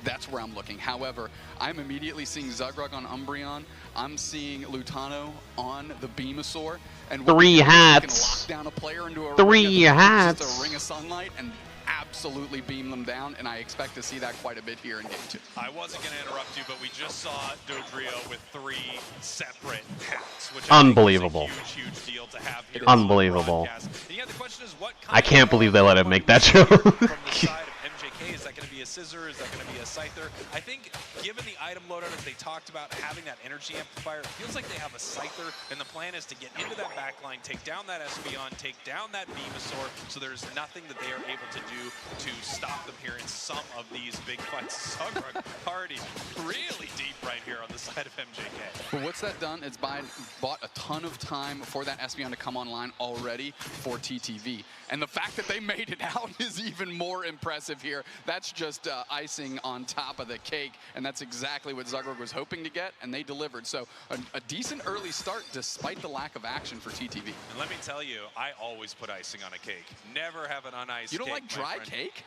That's where I'm looking. However, I'm immediately seeing Zugrug on Umbreon. I'm seeing Lutano on the Beamosaur. And 3 hats. Can lock down a player into a 3 hats. Just a ring of sunlight and absolutely beam them down, and I expect to see that quite a bit here in game 2. I wasn't going to interrupt you, but we just saw Dodrio with 3 separate hats, which Unbelievable. I think is a huge, huge deal to have here. Unbelievable. And yeah, the question is, what I can't believe they let him make that joke. from the side of MJK, is that going to be a Scissor? Is that going to be a Scyther? I think, given the item loadout that they talked about having that energy amplifier, it feels like they have a Scyther, and the plan is to get into that backline, take down that Espeon, take down that Venusaur, so there's nothing that they are able to do to stop them here in some of these big fights. Zugrug already really deep right here on the side of MJK. But what's that done? It's bought a ton of time for that Espeon to come online already for TTV. And the fact that they made it out is even more impressive here. That's just icing on top of the cake, and that's exactly what Zugrug was hoping to get, and they delivered. So a decent early start despite the lack of action for TTV. And let me tell you, I always put icing on a cake. Never have an uniced cake. You don't like dry cake?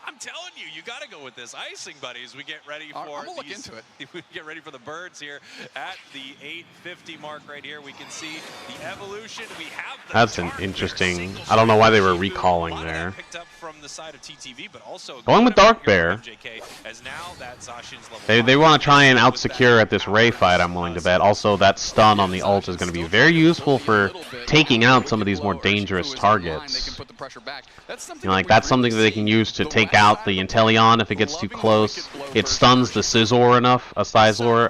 I'm telling you, you got to go with this icing, buddies. We get ready for I'm gonna look into it. We get ready for the birds here at the 850 mark right here. We can see the evolution. We have the That's an interesting. I don't know why they were recalling there. Picked up from the side of TTV, but also Going with Dark Bear. MJK, as now that Zacian's level They want to try and out-secure at this Ray fight, I'm willing to bet. Also, that stun on the ult is going to be very useful for taking out some of these more dangerous targets. You know, like that's something that they can use to take out the Inteleon if it gets too close. It stuns the Scizor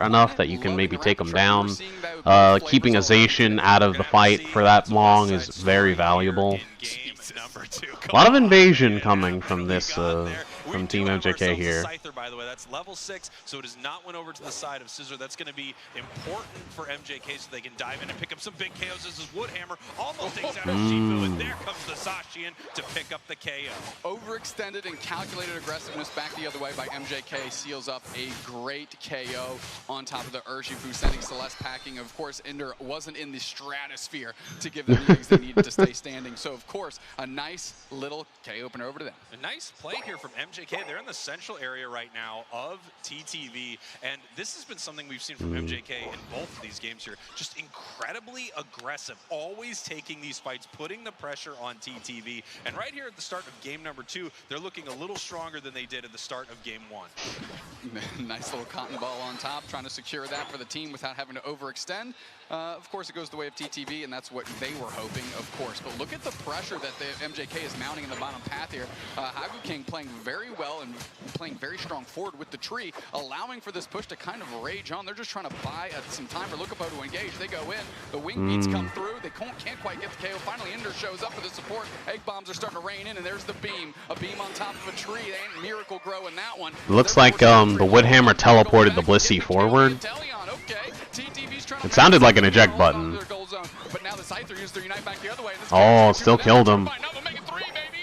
enough that you can maybe take them down. Keeping a Zacian out of the fight for that long is very valuable. A lot of invasion coming from this from Team MJK here. Scyther, by the way, that's level 6, so it has not went over to the side of Scissor. That's going to be important for MJK so they can dive in and pick up some big KOs. This is Woodhammer almost takes out Shifu, and there comes the Zacian to pick up the KO. Overextended and calculated aggressiveness back the other way by MJK seals up a great KO on top of the Urshifu, sending Celeste packing. Of course, Ender wasn't in the stratosphere to give them the things they needed to stay standing. So, of course, a nice little KO opener over to them. A nice play here from MJK. They're in the central area right now of TTV, and this has been something we've seen from MJK in both of these games here. Just incredibly aggressive, always taking these fights, putting the pressure on TTV. And right here at the start of game number 2, they're looking a little stronger than they did at the start of game 1. Nice little cotton ball on top, trying to secure that for the team without having to overextend. Of course, it goes the way of TTV, and that's what they were hoping, of course. But look at the pressure that the MJK is mounting in the bottom path here. Hagu King playing very well and playing very strong forward with the tree, allowing for this push to kind of rage on. They're just trying to buy some time for Lucapo to engage. They go in. The wing beats come through. They can't quite get the KO. Finally, Ender shows up for the support. Egg bombs are starting to rain in, and there's the beam. A beam on top of a tree. They ain't Miracle Grow in that one. Looks like the Woodhammer teleported the Blissey forward. It sounded like an eject button. Oh, still killed him.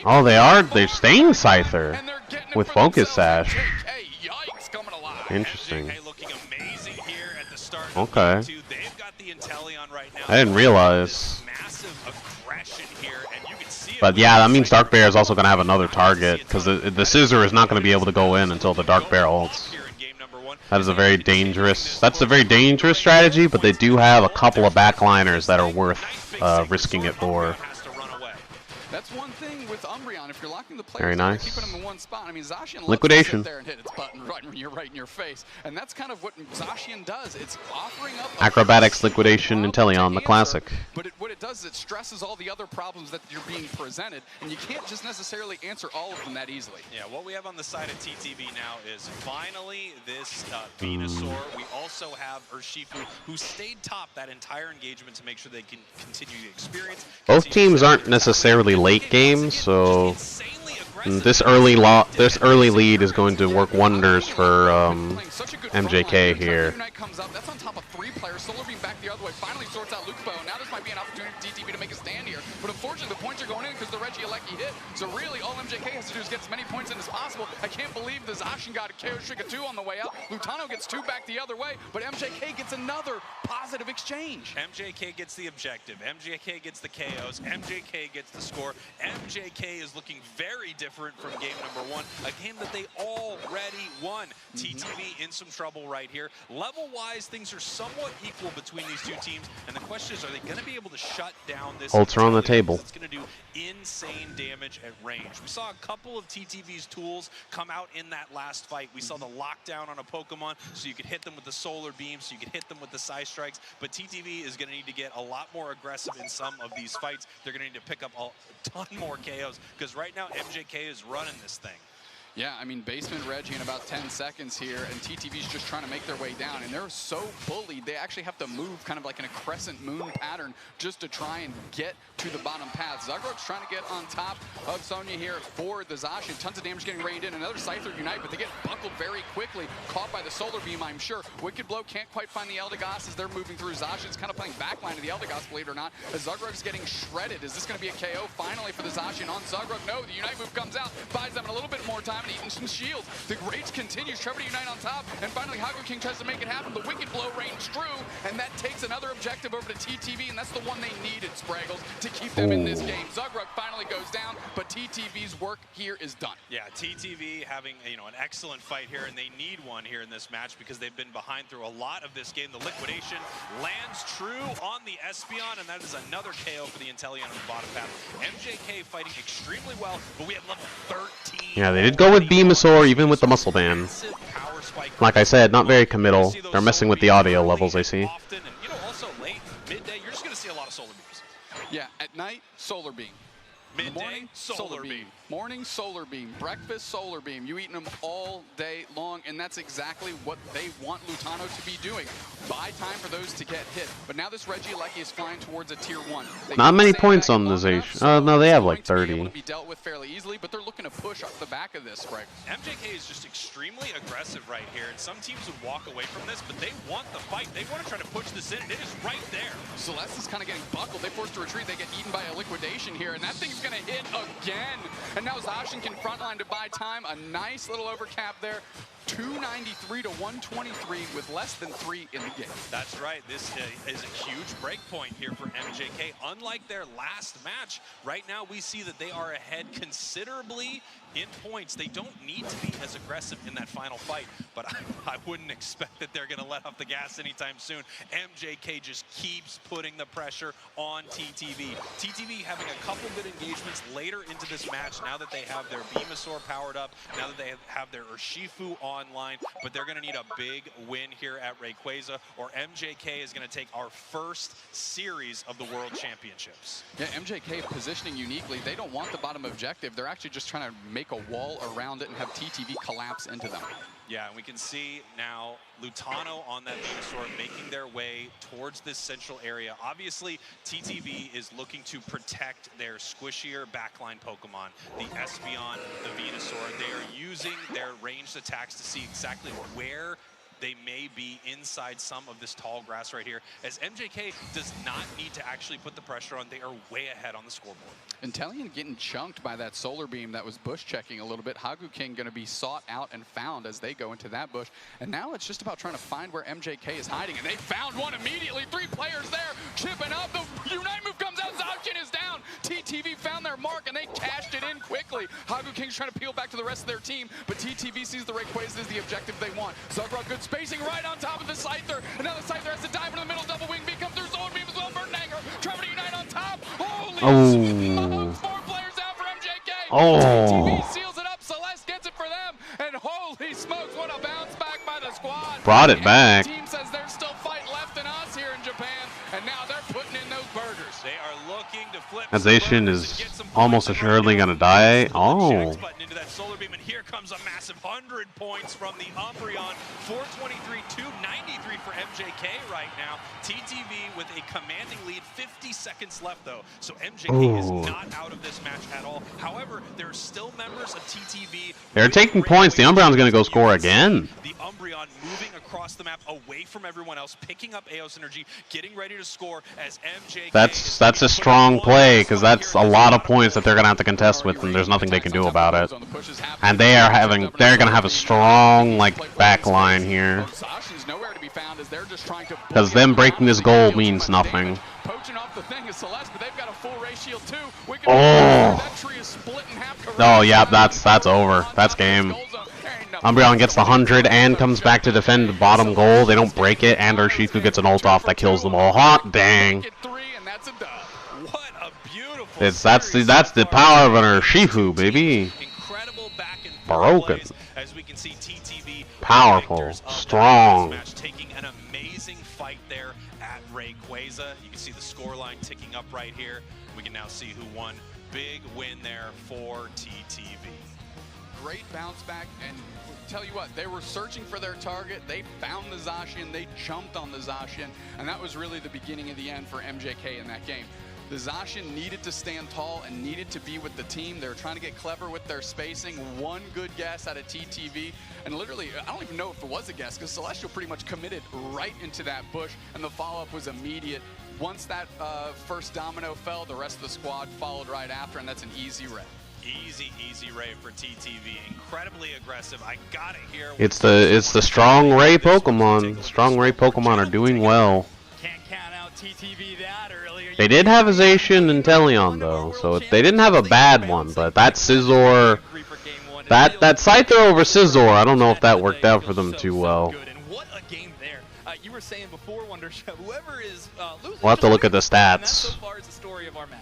Oh, they're staying Scyther with Focus Sash. Interesting. Okay. I didn't realize. But yeah, that means Dark Bear is also going to have another target, because the Scissor is not going to be able to go in until the Dark Bear ults. That is a very dangerous. That's a very dangerous strategy, but they do have a couple of backliners that are worth risking it for. That's one thing with Umbreon. If you're locking the players, Very nice. keeping them in one spot. I mean, Zacian Liquidation. loves to sit there and hit its button right in your face, and that's kind of what Zacian does. It's offering up Acrobatics, Liquidation, Inteleon, the classic. But what it does is it stresses all the other problems that you're being presented, and you can't just necessarily answer all of them that easily. Yeah, what we have on the side of TTV now is finally this Venusaur. We also have Urshifu, who stayed top that entire engagement to make sure they can continue to experience. Both teams aren't necessarily late game, so this early lead is going to work wonders for MJK here. player. Solar Beam back the other way. Finally sorts out Luke's bow. Now this might be an opportunity for TTV to make a stand here. But unfortunately, the points are going in because the Reggie Alecki hit. So really, all MJK has to do is get as many points in as possible. I can't believe the Zacian got a KO Shiga 2 on the way out. Lutano gets 2 back the other way, but MJK gets another positive exchange. MJK gets the objective. MJK gets the KOs. MJK gets the score. MJK is looking very different from game number 1, a game that they already won. TTV in some trouble right here. Level-wise, things are somewhat equal between these two teams, and the question is, are they going to be able to shut down this? Ults are on the table. It's going to do insane damage at range. We saw a couple of TTV's tools come out in that last fight. We saw the lockdown on a Pokemon, so you could hit them with the solar beam, so you could hit them with the Psy Strikes, but TTV is going to need to get a lot more aggressive in some of these fights. They're going to need to pick up a ton more KOs, because right now MJK is running this thing. Yeah, I mean, Basement Reggie in about 10 seconds here, and TTV's just trying to make their way down, and they're so bullied, they actually have to move kind of like in a crescent moon pattern just to try and get to the bottom path. Zugrok's trying to get on top of Sonya here for the Zacian. Tons of damage getting rained in. Another Scyther Unite, but they get buckled very quickly. Caught by the Solar Beam, I'm sure. Wicked Blow can't quite find the Eldegoss as they're moving through. Zacian's kind of playing backline to the Eldegoss, believe it or not, as Zugrok's getting shredded. Is this going to be a KO finally for the Zacian on Zugrok? No, the Unite move comes out, buys them a little bit more time and eating some shields. The rage continues. Trevor to Unite on top, and finally Hago King tries to make it happen. The Wicked Blow reigns true, and that takes another objective over to TTV, and that's the one they needed, Spraggles, to keep them in this game. Zugrok finally goes down, but TTV's work here is done. Yeah, TTV having an excellent fight here, and they need one here in this match because they've been behind through a lot of this game. The liquidation lands true on the Espeon, and that is another KO for the Inteleon on the bottom path. MJK fighting extremely well, but we have level 13. Yeah, they did go with Beamosaur even with the muscle band. Like I said, not very committal. They're messing with the audio levels, I see. Often, and also late, midday, you're just going to see a lot of solar beams. Yeah, at night, Solar Beam. Midday, morning, solar beam. Morning, solar beam. Breakfast, solar beam. You eating them all day long, and that's exactly what they want Lutano to be doing. Buy time for those to get hit. But now this Reggie Alecki is flying towards a tier 1. Not many points on the Zacian. Oh, no, they have like 30. Able to be dealt with fairly easily, but they're looking to push off the back of this, Greg. MJK is just extremely aggressive right here, and some teams would walk away from this, but they want the fight. They want to try to push this in, and it is right there. Celeste is kind of getting buckled. They forced to retreat. They get eaten by a liquidation here, and that thing's going to hit again. And now Zacian can frontline to buy time. A nice little overcap there. 293 to 123 with less than 3 in the game. That's right. This is a huge break point here for MJK. Unlike their last match, right now we see that they are ahead considerably in points. They don't need to be as aggressive in that final fight, but I wouldn't expect that they're going to let off the gas anytime soon. MJK just keeps putting the pressure on TTV. TTV having a couple good engagements later into this match now that they have their Beamosaur powered up, now that they have their Urshifu online, but they're going to need a big win here at Rayquaza, or MJK is going to take our first series of the World Championships. Yeah, MJK positioning uniquely. They don't want the bottom objective. They're actually just trying to make a wall around it and have TTV collapse into them. Yeah, and we can see now Lutano on that Venusaur making their way towards this central area. Obviously, TTV is looking to protect their squishier backline Pokemon, the Espeon, the Venusaur. They are using their ranged attacks to see exactly where they may be inside some of this tall grass right here, as MJK does not need to actually put the pressure on. They are way ahead on the scoreboard. Inteleon getting chunked by that solar beam that was bush checking a little bit. Hagu King going to be sought out and found as they go into that bush. And now it's just about trying to find where MJK is hiding. And they found one immediately. 3 players there chipping up. The Unite move comes out. Zacian is down. TTV found their mark and they cashed it in quickly. Hagu King's trying to peel back to the rest of their team, but TTV sees the Rayquaza as the objective they want. Zugrok good spacing right on top of the Scyther. And now the Scyther has to dive into the middle. Double wing beat comes through. Solar beam as well. Burnanger. Trevor to Unite on top. Holy smokes. 4 players out for MJK. TTV seals it up. Celeste gets it for them. And holy smokes, what a bounce back by the squad. Brought it back. The team says there's still fight left in us here in Japan. And now they're putting in those burgers. They are looking to flip. Zacian is almost assuredly going to die. Oh. Into that solar beam, and here comes a massive 100 points from the Umbreon. 423, 293 for MJK right now. TTV with a commanding lead, 50 seconds left though. So MJK is not out of this match at all. However, there are still members of TTV. They're taking points. The Umbreon's going to go score again. The Umbreon moving across the map away from everyone else, picking up AOS energy, getting ready to score as MJK. That's a strong play, because that's a lot of points that they're going to have to contest with, and there's nothing they can do about it. And they're going to have a strong back line here. Because them breaking this goal means nothing. Oh. Oh yeah, that's over. That's game. Umbreon gets the 100 and comes back to defend the bottom goal. They don't break it, and Urshifu gets an ult off that kills them all. Hot dang. That's the power of an Urshifu, baby. Broken. As we can see, TTV powerful, strong. Taking an amazing fight there at Rayquaza. You can see the scoreline ticking up right here. We can now see who won. Big win there for TTV. Great bounce back, and tell you what, they were searching for their target. They found the Zacian, they jumped on the Zacian, and that was really the beginning of the end for MJK in that game. The Zacian needed to stand tall and needed to be with the team. They were trying to get clever with their spacing. One good guess out of TTV, and literally, I don't even know if it was a guess, because Celestial pretty much committed right into that bush, and the follow-up was immediate. Once that first domino fell, the rest of the squad followed right after, and that's an easy ray. Easy Ray for TTV. Incredibly aggressive. I got it here. It's the strong Ray Pokemon. Strong Ray Pokemon are doing well. Can't count out TTV that earlier. They did have a Zacian and Teleon though, so they didn't have a bad one. But that Scizor, that Scyther over Scizor, I don't know if that worked out for them too well. What a game there. You were saying before, Wonderchef, whoever is losing. We'll have to look at the stats. So far is the story of our match.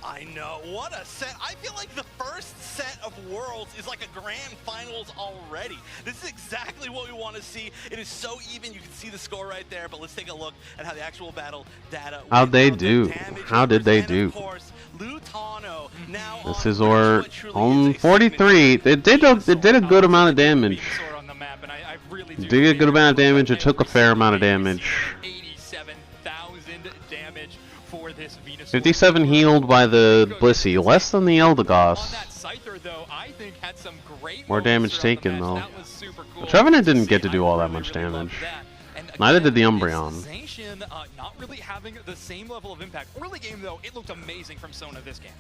I know, what a set. I feel like the first set of Worlds is like a grand finals already. This is exactly what we want to see. It is so even, you can see the score right there, but let's take a look at how the actual battle data. How'd they do? How did they do? Of course, Lutano now This is on 43. It did a good amount of damage. It did a good amount of damage. It took a fair amount of damage. 87,000 damage for this Venusaur. 57 healed by the Blissey, less than the Eldegoss. That Scyther, though, I think had some great More damage taken though. That was super cool. The Trevenant didn't get to do all that much damage. Neither did the Umbreon. Zacian not really having the same level of impact. Early game, though, it looked amazing from Sona this game.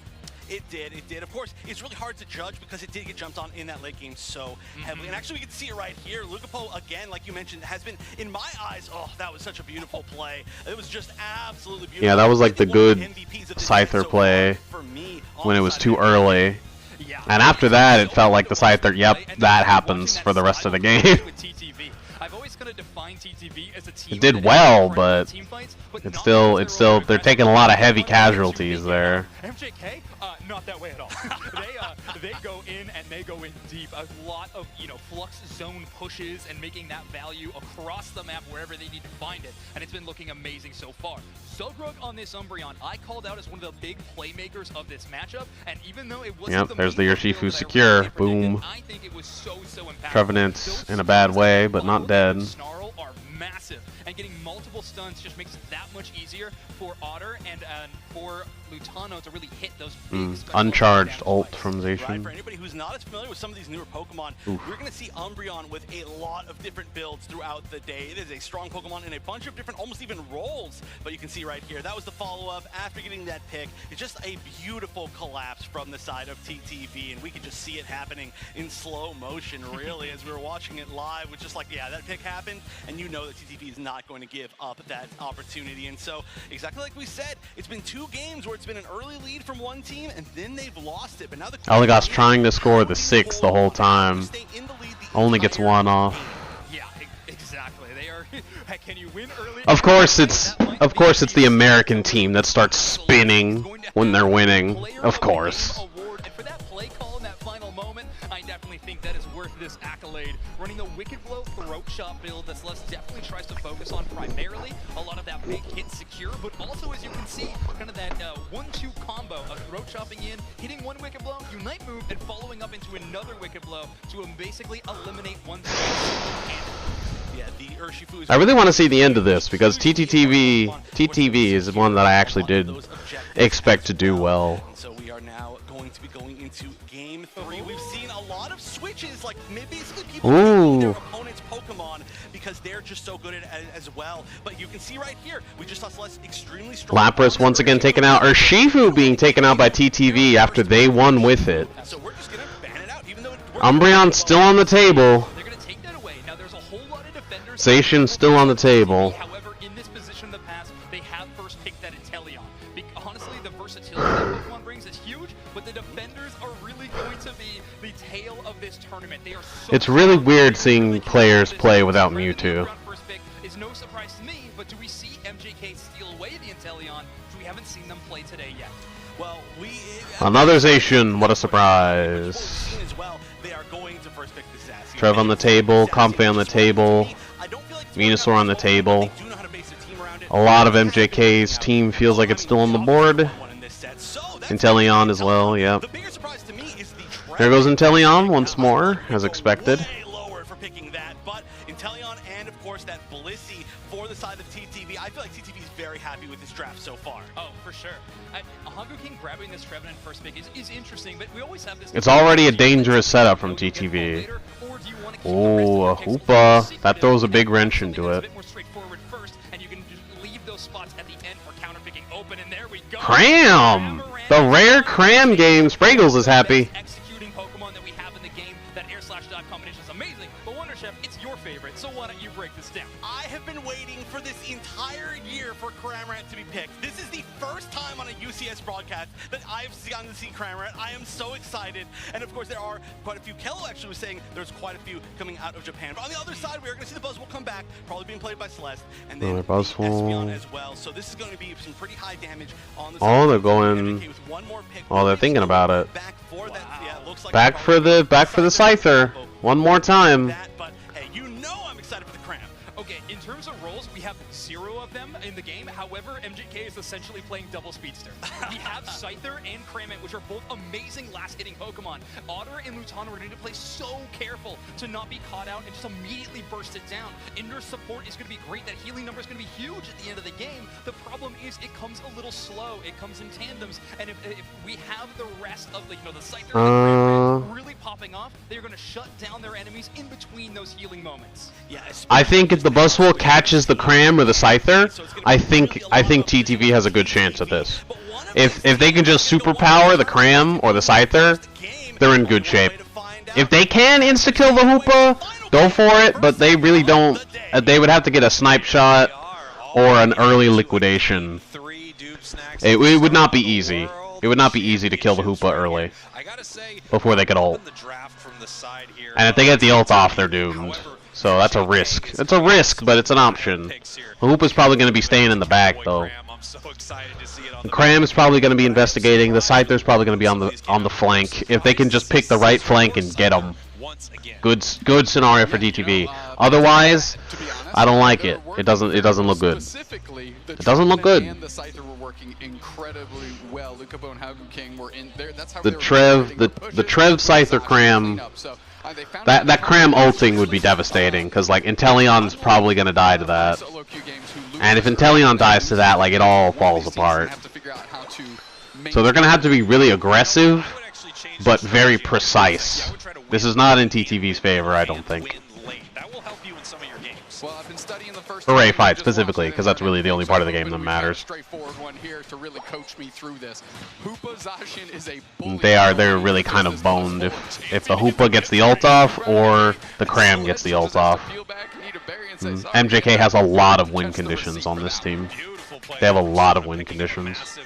It did. Of course, it's really hard to judge because it did get jumped on in that late game so heavily. And actually, we can see it right here. Lucapo, again, like you mentioned, has been, in my eyes, oh, that was such a beautiful play. It was just absolutely beautiful. Yeah, that was like the good Scyther play when it was too early. And after that, it felt like the Scyther, yep, that happens for the rest of the game. I've always kind of defined TTV as a team. It did well, but it's still, they're taking a lot of heavy casualties there. MJK, not that way at all. They go in and they go in deep. A lot of, flux zone pushes and making that value across the map wherever they need to find it. And it's been looking amazing so far. Zogrug on this Umbreon, I called out as one of the big playmakers of this matchup. And even though it wasn't there's the Urshifu secure. Boom. I think it was so impactful. Trevenant's in a bad way, but not dead. Snarl are massive, and getting multiple stuns just makes it that much easier for Otter and for Lutano to really hit those big uncharged ult from Zacian. Right, for anybody who's not as familiar with some of these newer Pokemon, we're going to see Umbreon with a lot of different builds throughout the day. It is a strong Pokemon in a bunch of different, almost even roles, but you can see right here, that was the follow-up after getting that pick. It's just a beautiful collapse from the side of TTV, and we could just see it happening in slow motion, really, as we were watching it live. It's just like, yeah, that pick happened, and you know that TTV is not going to give up that opportunity. And so, exactly like we said, it's been 2 games where it's been an early lead from one team, and then they've lost it. But now the Eldegoss trying to score the 6 the whole time. Only gets 1 off. Yeah, exactly. They are. Can you win early? Of course it's the American team that starts spinning when they're winning. Of course. And for that play call in that final moment, I definitely think that is worth this accolade. Running the Wicked Blow throat shot build that Celeste definitely tries to focus on primarily. A lot of that big hit secure, but also, as you can see, kind of that 1-2 combo of throat chopping in, hitting one Wicked Blow, Unite move, and following up into another Wicked Blow to basically eliminate one. Yeah, I really want to see the end of this because TTV is one that I actually did expect to do well. So we are now going to be going into game 3. We've seen a lot of switches, like basically people taking their opponent's Pokemon because they're just so good at it as well. But you can see right here, we just saw Celeste extremely strong. Lapras once again taken out, or Shifu being taken out by TTV after they won with it. So we're just gonna ban it out, even though Umbreon's still on the table. They're going to take that away. Now there's a whole lot of defenders. Zacian's still on the table. However, in this position in the past, they have first picked that Inteleon. Honestly, the versatility that Pokemon brings is huge, but the defenders are really going to be the tail of this tournament. They are so It's really weird seeing players play without Mewtwo. First pick is no surprise to me, but do we see MJK steal away the Inteleon? We haven't seen them play today yet. Well, Another Zacian, what a surprise. They are going to first pick the Zacian. Trev on the table, Comfey on the table, Venusaur on the table. A lot of MJK's team feels like it's still on the board. Inteleon as well, yep. There goes Inteleon once more, as expected. Inteleon and, of course, that Blissey for the side of TTV. I feel like TTV is very happy with this draft so far. Oh, for sure. Hongo King grabbing this Trevenant first pick is interesting, but we always have this... It's already a dangerous setup from TTV. Oh, a Hoopa. That throws a big wrench into it. Cram! The rare Cram game. Spraggles is happy. Executing Pokemon that we have in the game, that air/dot combination is amazing. But Wonder Chef, it's your favorite, so why don't you break this down? I have been waiting for this entire year for Cramorant to be picked. This is the first time on a UCS broadcast that I've gotten to see Cramorant. I am so excited. And of course, there are quite a few. Kello actually was saying there's quite a few coming out of Japan. But on the other side, we are going to see the Buzzwole come back, probably being played by Celeste, and then Buzzwole as well. So this is going to be some pretty high damage on the Oh, they're going. Oh, they're thinking about it. Back for the Scyther. One more time. But hey, you know I'm excited for the Cram. Okay, in terms of roles, we have 0 of them in the game. However, MJK is essentially playing double speedster. We have Scyther and Cramorant, which are both amazing last-hitting Pokemon. Otter and Luton are going to play so careful to not be caught out and just immediately burst it down. Inner support is going to be great. That healing number is going to be huge at the end of the game. The problem is it comes a little slow. It comes in tandems, and if we have the rest of the Scyther and Cramorant really popping off, they're going to shut down their enemies in between those healing moments. Yeah, I think if the Buzzwole catches the Cram or the Scyther, I think TTV has a good chance at this. If they can just superpower the Cram or the Scyther, they're in good shape. If they can insta-kill the Hoopa, go for it, but they really don't. They would have to get a snipe shot or an early liquidation. It would not be easy. It would not be easy to kill the Hoopa early before they could ult. And if they get the ult off, they're doomed. So that's a risk. It's a risk, but it's an option. The Hoopa's probably going to be staying in the back, though. The Cram is probably going to be investigating. The Scyther's probably going to be on the flank. If they can just pick the right flank and get them. Good scenario for DTV. Otherwise, I don't like it. It doesn't look good. It doesn't look good. And the Scyther were working incredibly well. Lucabo and Hagu King were in there. That's how the Trev Scyther Cram. That Cram ulting would be devastating because like Inteleon's probably gonna die to that. And if Inteleon dies to that, like it all falls apart. So they're gonna have to be really aggressive, but very precise. This is not in TTV's favor, I don't think. Well, I've been studying the first Hooray fight specifically, because that's really the only part of the game that matters. Straightforward one here to really coach me through this. Hoopa Zacian is a bully. They're really kind of boned if the Hoopa gets the ult off or the Cram gets the ult off. MJK has a lot of win conditions on this team. They have a lot of win conditions.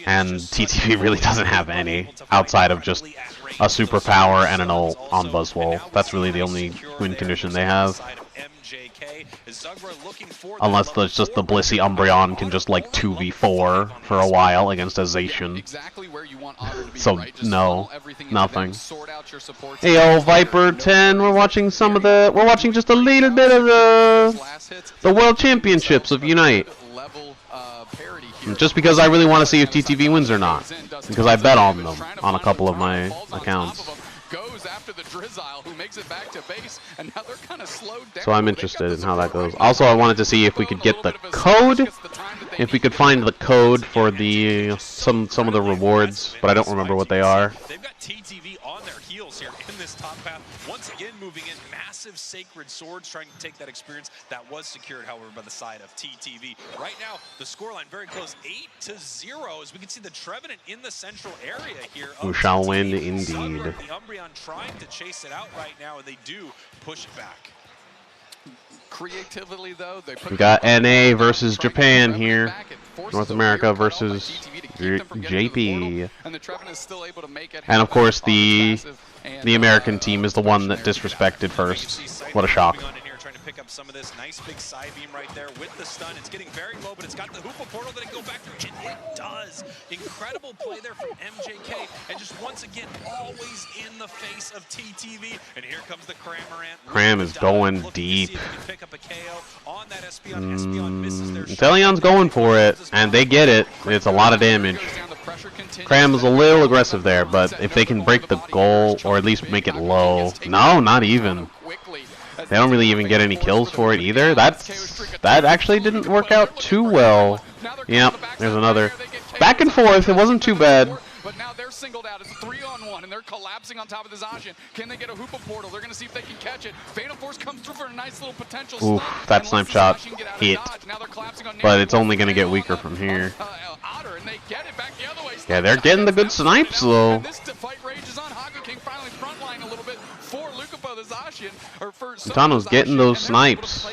And TTV really doesn't have any outside of just a superpower and an ult on Buzzwole. That's really the only win condition they have. Unless there's just the Blissey Umbreon can just like 2v4 for a while against a Zacian. So no, nothing. Hey yo, Viper 10, we're watching just a little bit of the World Championships of Unite. Just because I really want to see if TTV wins or not. Because I bet on them on a couple of my accounts. after the Drizzile, who makes it back to base, and now they're kind of slowed down. So I'm interested in how that goes. Also, I wanted to see if we could get the code, if we could find the code for the some of the rewards, but I don't remember what they are. They've got TTV on their heels here in this top path. Once again, moving in massive sacred swords, trying to take that experience that was secured, however, by the side of TTV. Right now, the scoreline very close, 8-0, as we can see the Trevenant in the central area here. Who shall win, TTV. indeed. The Umbreon trying to chase it out right now, and they do push it back. Creatively, though, they put We got NA versus Japan here. North America versus JP. And of course, the American team is the one that disrespected first. What a shock. Trying to pick up some of this nice big side beam right there with the stun. It's getting very low, but it's got the Hoopa portal that it can go back through, and it does. Incredible play there from MJK, and just once again, always in the face of TTV. And here comes the Cramorant. Cram is going deep. Pick up a KO on that Espeon. Espeon misses their shot. Inteleon's going for it, and they get it. It's a lot of damage. Cram is a little aggressive there, but if they can break the goal, or at least make it low. No, not even. They don't really even get any kills for it either. That actually didn't work out too well. Yep, there's another. Back and forth, it wasn't too bad. But now they're singled out. It's a 3-on-1, and they're collapsing on top of the Zacian. Can they get a Hoopa portal? They're going to see if they can catch it. Fatal Force comes through for a nice little potential Oof, stun, that snipe shot hit. But it's only going to get weaker from here. Otter, and they get it back the other way. Yeah, they're getting the good snipes, though. And this fight rages on. Haku King finally frontline a little bit for Lucapo the Zacian. Utano's getting those snipes,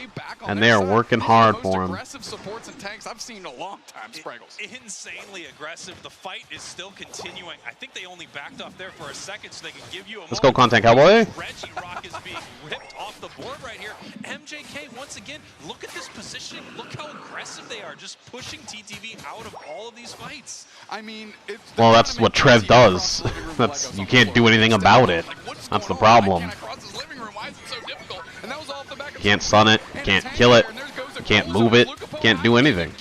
and they are working hard for him. Aggressive supports and tanks I've seen in a long time, Spraggles. Insanely aggressive. The fight is still continuing. I think they only backed off there for a second so they can give you a Let's go, Content Cowboy. Reggie Rock is being ripped off the board right here. MJK, once again, look at this positioning. Look how aggressive they are, just pushing TTV out of all of these fights. I mean, well, that's what Trev does. You can't do anything about it. That's the problem. Can't stun it, can't kill it, can't move it, can't do anything.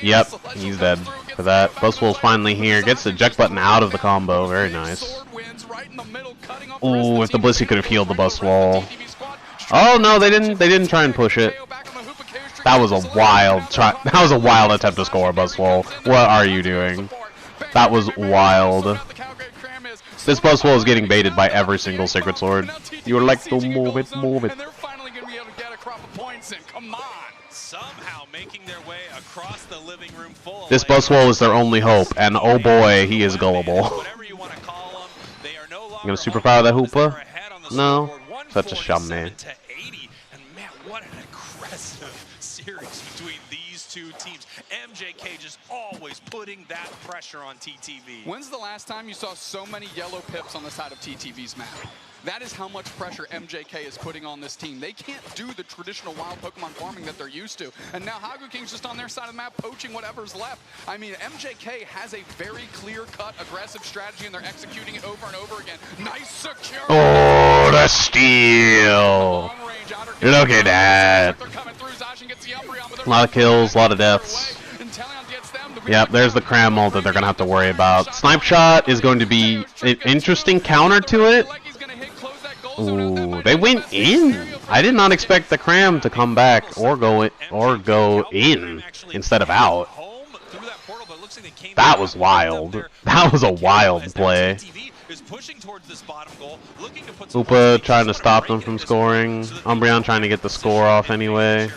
Yep, he's dead for that. Buzzwolf's finally here, gets the eject button out of the combo, very nice. Ooh, if the Blissey could have healed the Buzzwall. Oh no, they didn't try and push it. That was a wild try. That was a wild attempt to score, Buzzwall. What are you doing? That was wild. This Buzzwall is getting baited by every single Sacred Sword. You would like to move it, move it. Somehow making their way across the living room full. This Buzzwall is their only hope, and oh boy, he is gullible. Whatever you want to call them, they are no longer gonna superpower that Hoopa? No, such a shum man. And man, what an aggressive series between these two teams. MJK just always putting that pressure on TTV. When's the last time you saw so many yellow pips on the side of TTV's map? That is how much pressure MJK is putting on this team. They can't do the traditional wild Pokemon farming that they're used to. And now Haku King's just on their side of the map poaching whatever's left. I mean, MJK has a very clear-cut aggressive strategy, and they're executing it over and over again. Nice secure. Oh, the steal. Look at that. A lot of kills, a lot of deaths. Yep, there's the Cram ult that they're going to have to worry about. Snipe Shot is going to be an interesting counter to it. Ooh, they went in. I did not expect the Cram to come back or go in instead of out. That was wild. That was a wild play. Hoopa trying to stop them from scoring. Umbreon trying to get the score off anyway.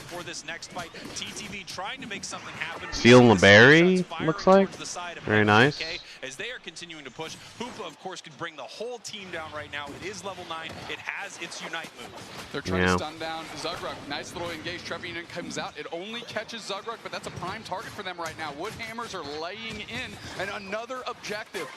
Stealing the berry, looks like. Very nice. As they are continuing to push, Hoopa, of course, can bring the whole team down right now. It is level 9. It has its Unite move. They're trying to stun down Zugrug. Nice little engaged. Trevor Unit comes out. It only catches Zugrug, but that's a prime target for them right now. Woodhammers are laying in, and another objective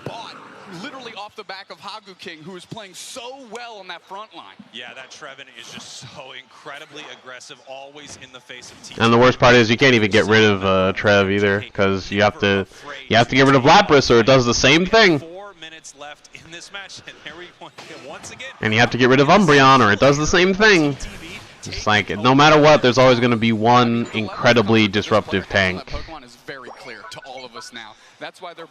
bought literally off the back of Haku King, who is playing so well on that front line. Yeah, that Trevin is just so incredibly aggressive, always in the face of teams. And the worst part is you can't even get rid of Trev either, because you have to get rid of Lapras, or it does the same thing. 4 minutes left in this match, and there we go once again. And you have to get rid of Umbreon, or it does the same thing. It's like, no matter what, there's always going to be one incredibly disruptive tank. Pokemon is very clear to all of us. us now. That's why they're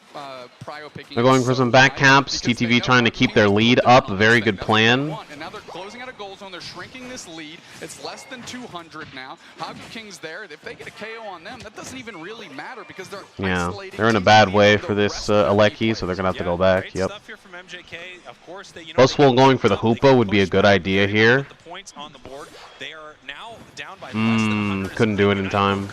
prio picking. They're going for some back caps. TTV trying to keep their lead up. Very good plan. And now they're closing out a goal zone. They're shrinking this lead. It's less than 200 now. Hog King's there. If they get a KO on them, that doesn't even really matter because they're isolating. They're in a bad way for this Aleki, so they're gonna have to go back. Yep. Buswell going for the Hoopa would be a good idea here. Couldn't do it in time.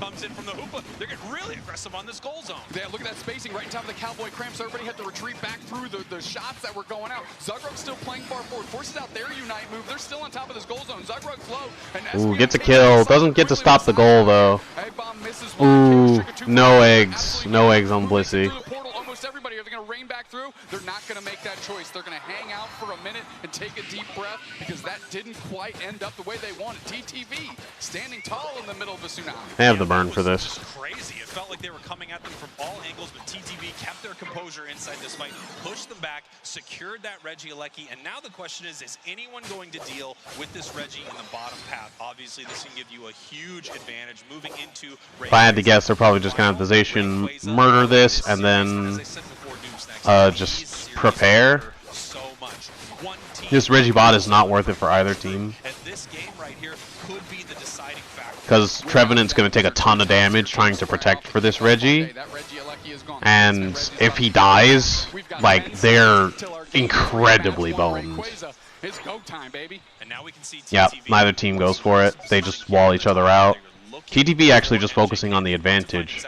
They're getting really aggressive on this goal zone. Yeah, look at that spacing right on top of the Cowboy cramps. Everybody had to retreat back through the shots that were going out. Zugrug's still playing far forward. Forces out their Unite move. They're still on top of this goal zone. Zugrug's low. Ooh, gets a kill. Doesn't get to stop the goal, though. Ooh, no eggs. No eggs on Blissey. Almost everybody, are they going to rain back through? They're not going to make that choice. They're going to hang out for a minute and take a deep breath because that didn't quite end up the way they wanted. TTV standing tall in the middle of the tsunami. They have the burn for this. Crazy. It felt like they were coming at them from all angles, but TTV kept their composure inside this fight, pushed them back, secured that Reggie Alecki, and now the question is anyone going to deal with this Reggie in the bottom path? Obviously, this can give you a huge advantage moving into... If I had to guess, they're probably just going to have Zation murder this and then just prepare. This Reggie bot is not worth it for either team. Because Trevenant's going to take a ton of damage trying to protect for this Reggie. And if he dies, like, they're incredibly boned. Yeah, neither team goes for it. They just wall each other out. TTV actually just focusing on the advantage.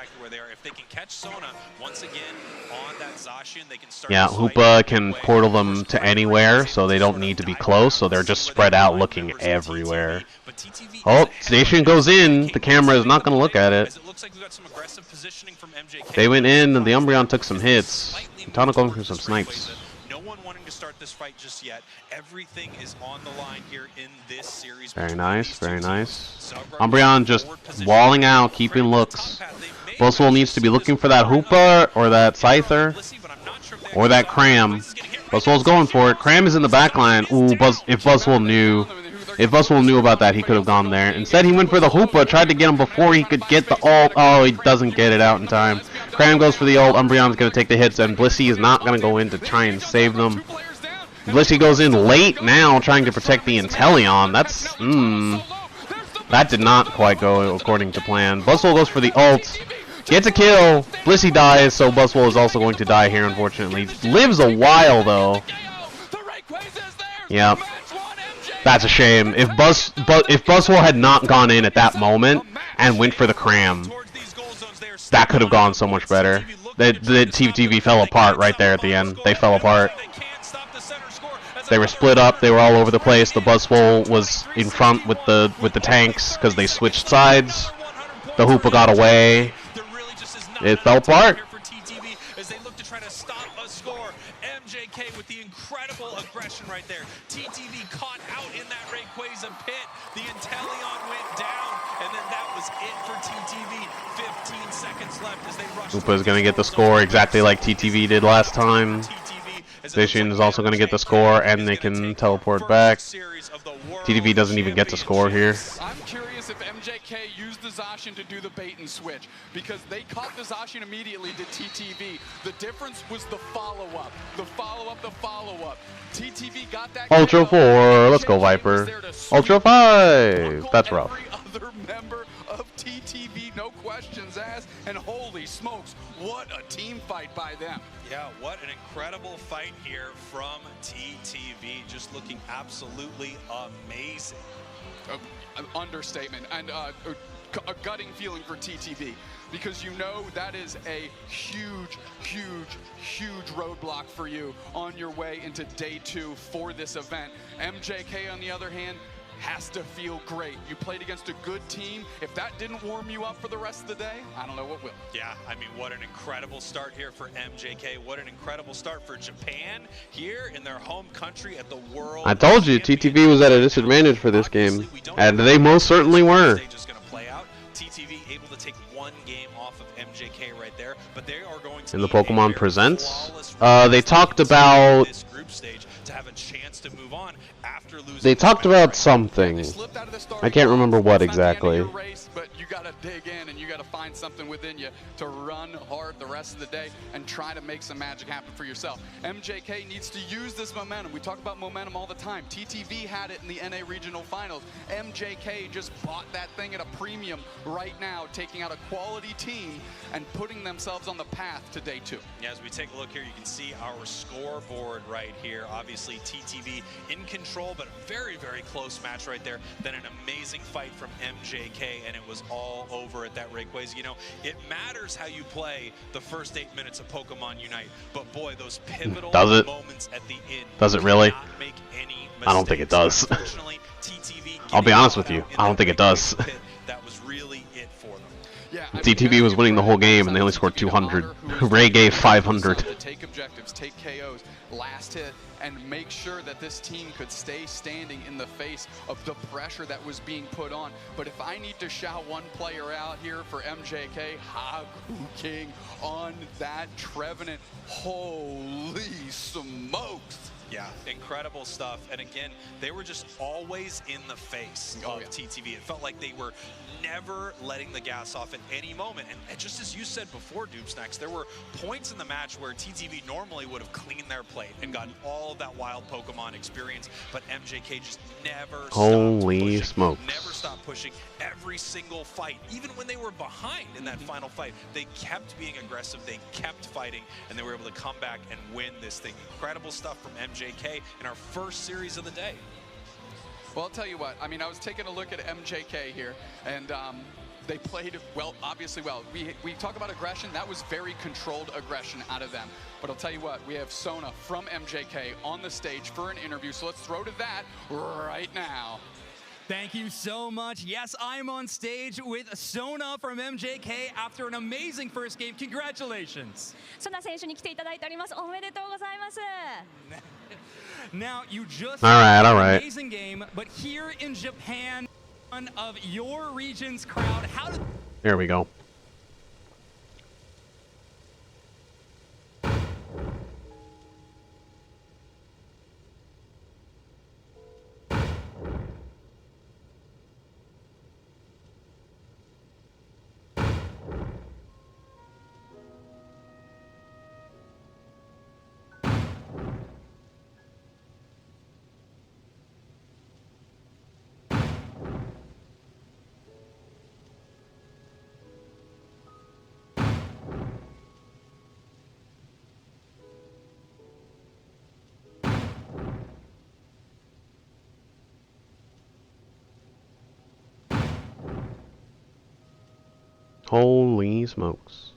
Yeah, Hoopa can portal them to anywhere, so they don't need to be close, so they're just spread out looking everywhere. Oh, Station goes in. The camera is not going to look at it. They went in, and the Umbreon took some hits. Tana going for some snipes. No one wanting to start this fight just yet. Everything is on the line here in this series. Very nice, very nice. Umbreon just walling out, keeping looks. Buswell needs to be looking for that Hoopa, or that Scyther, or that Cram. Buswell's going for it. Cram is in the back line. Ooh, if Buswell knew about that, he could have gone there. Instead, he went for the Hoopa, tried to get him before he could get the ult. Oh, he doesn't get it out in time. Cram goes for the ult. Umbreon's going to take the hits, and Blissey is not going to go in to try and save them. Blissey goes in late now, trying to protect the Inteleon. That's, that did not quite go according to plan. Buswell goes for the ult. Gets a kill. Blissey dies, so Buswell is also going to die here, unfortunately. Lives a while, though. Yeah. That's a shame. If Buswell had not gone in at that moment and went for the Cram, that could have gone so much better. The TTV fell apart right there at the end. They fell apart. They were split up. They were all over the place. The Buswell was in front with the tanks because they switched sides. The Hoopa got away. It fell apart. As they look to try to stop a score. MJK with the incredible aggression right there. TTV caught out in that Rayquaza pit. The Inteleon went down, and then that was it for TTV. 15 seconds left as they rush. Hoopa's going to get the score exactly like TTV did last time. Station is also going to get the score, and they can teleport back. TTV doesn't even get to score here. I'm curious if MJK used the Zacian to do the bait and switch, because they caught the Zacian immediately to TTV. The difference was the follow-up. The follow-up, the follow-up. TTV got that. Ultra 4. Let's go, Viper. Ultra 5. That's rough. Every other member of TTV, no questions asked, and holy smokes, what a team fight by them. Yeah, what an incredible fight here from TTV. Just looking absolutely amazing. Understatement, and a gutting feeling for TTV, because you know that is a huge, huge, huge roadblock for you on your way into day 2 for this event. MJK, on the other hand, has to feel great. You played against a good team. If that didn't warm you up for the rest of the day, I don't know what will. Yeah, I mean, what an incredible start here for MJK. What an incredible start for Japan here in their home country at the World. I told you, TTV was at a disadvantage for this game, and they most certainly were. TTV able to take one game off of MJK right there, but they are going to in the Pokemon Presents. They talked about this group stage to have a chance to move on after losing. They talked about something. I can't remember what exactly. But you got to dig in and you got to find something within you to run hard the rest of the day and try to make some magic happen for yourself. MJK needs to use this momentum. We talk about momentum all the time. TTV had it in the NA Regional Finals. MJK just bought that thing at a premium right now, taking out a quality team and putting themselves on the path to day 2. Yeah, as we take a look here, you can see our scoreboard right here. Obviously, TTV in control, but a very, very close match right there. Then an amazing fight from MJK, and it was all over at that Rayquaza. You know, it matters how you play the first 8 minutes of Pokemon Unite, but boy, those pivotal moments at the end. Does it really? Make any I don't think it does. Unfortunately, TTV I'll be honest with you. I don't think it does. That was really it for them. Yeah, TTV was winning the whole game and they only scored 200. Ray gave 500. To take objectives, take KOs, last hit, and make sure that this team could stay standing in the face of the pressure that was being put on. But if I need to shout one player out here for MJK, Haku King on that Trevenant, holy smokes. Yeah, incredible stuff. And again, they were just always in the face of TTV. It felt like they were never letting the gas off at any moment. And just as you said before, Doomsnacks, there were points in the match where TTV normally would have cleaned their plate and gotten all of that wild Pokemon experience, but MJK just never Holy smokes. Never stopped pushing every single fight. Even when they were behind in that final fight, they kept being aggressive, they kept fighting, and they were able to come back and win this thing. Incredible stuff from MJK in our first series of the day. Well, I'll tell you what, I mean, I was taking a look at MJK here, and they played well, obviously well. We talk about aggression, that was very controlled aggression out of them. But I'll tell you what, we have Sona from MJK on the stage for an interview, so let's throw to that right now. Thank you so much. Yes, I'm on stage with Sona from MJK after an amazing first game. Congratulations. ソナ選手に来ていただいております。おめでとうございます。 Now, you just all right. an amazing game, but here in Japan, one of your region's crowd, how did... There we go. Holy smokes.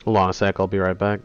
Hold on a sec, I'll be right back.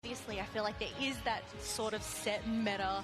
Obviously, I feel like there is that sort of set meta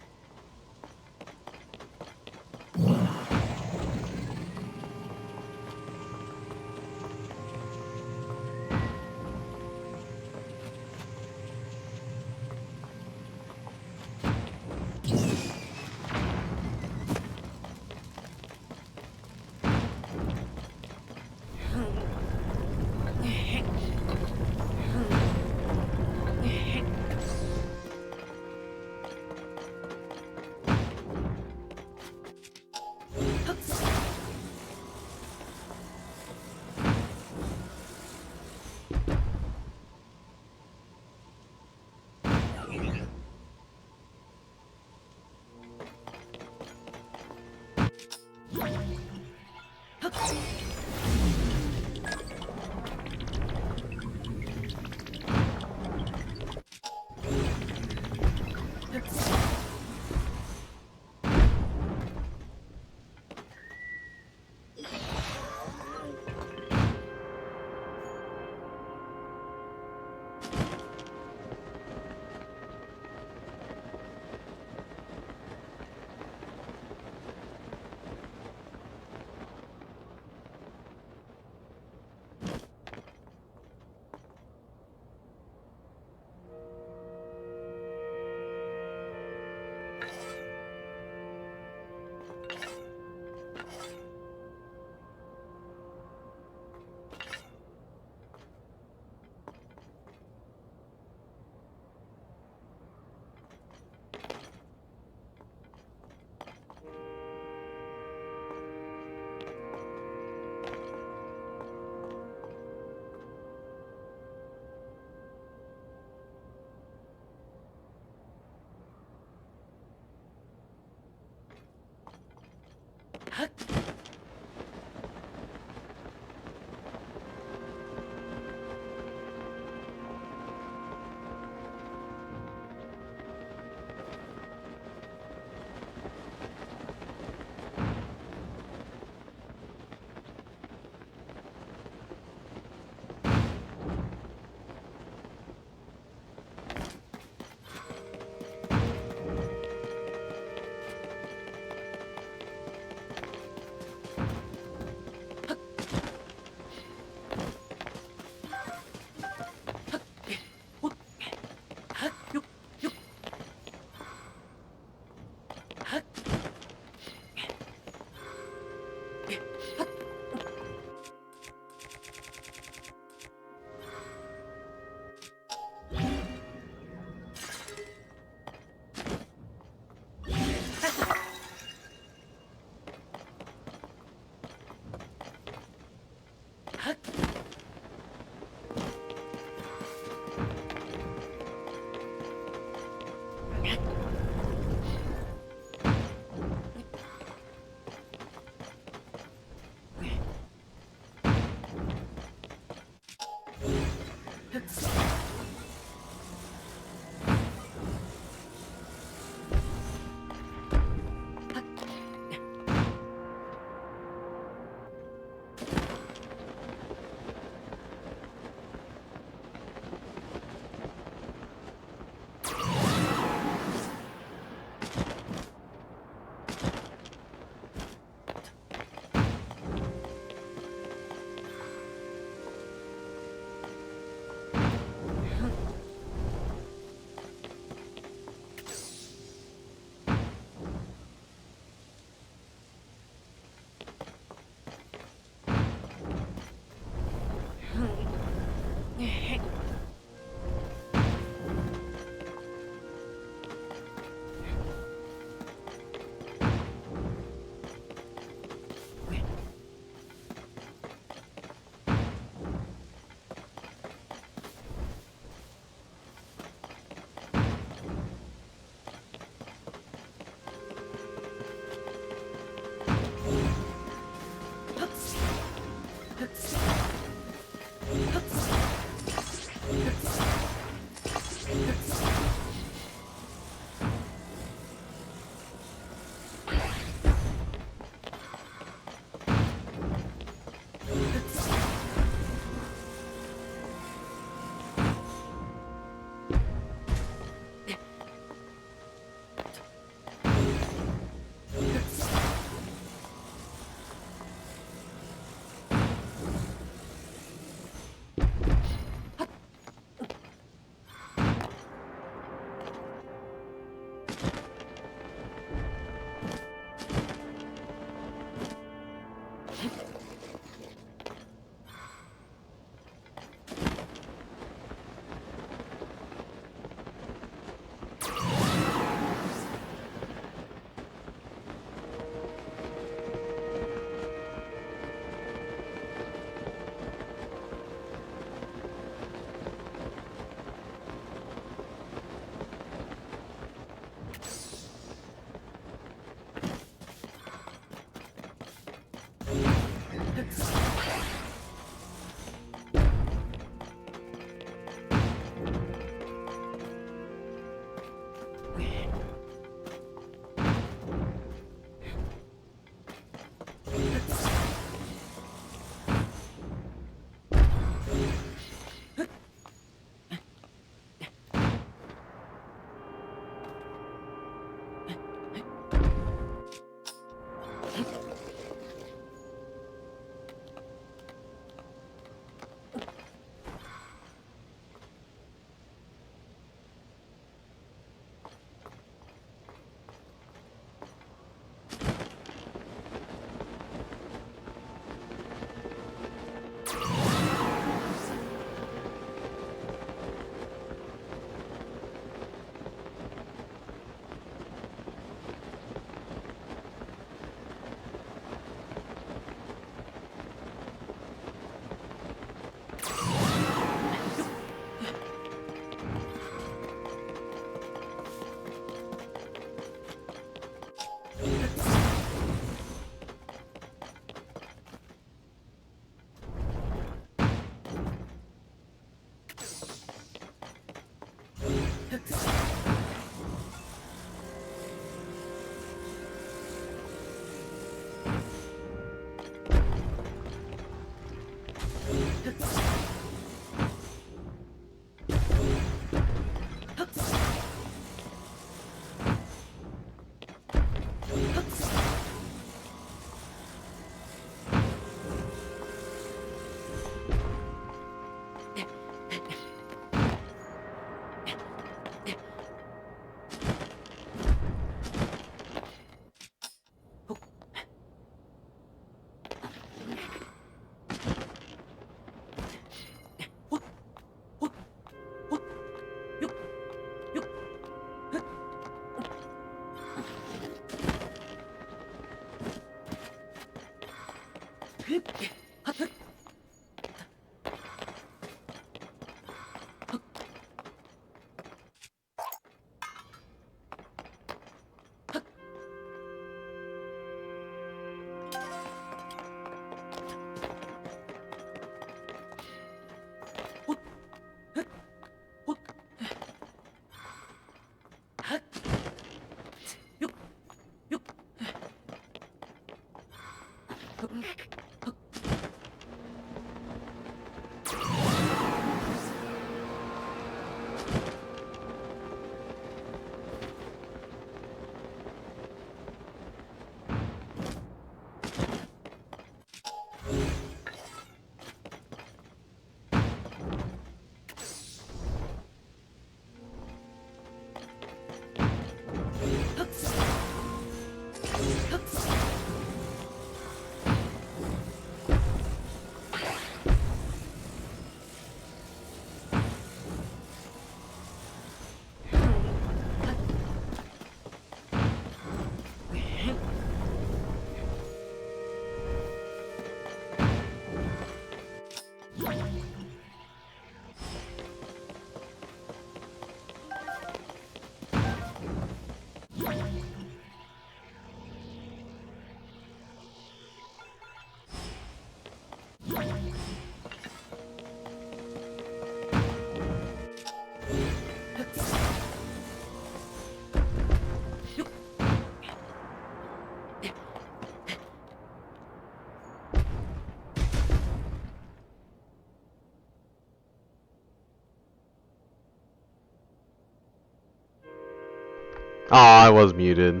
Oh, I was muted.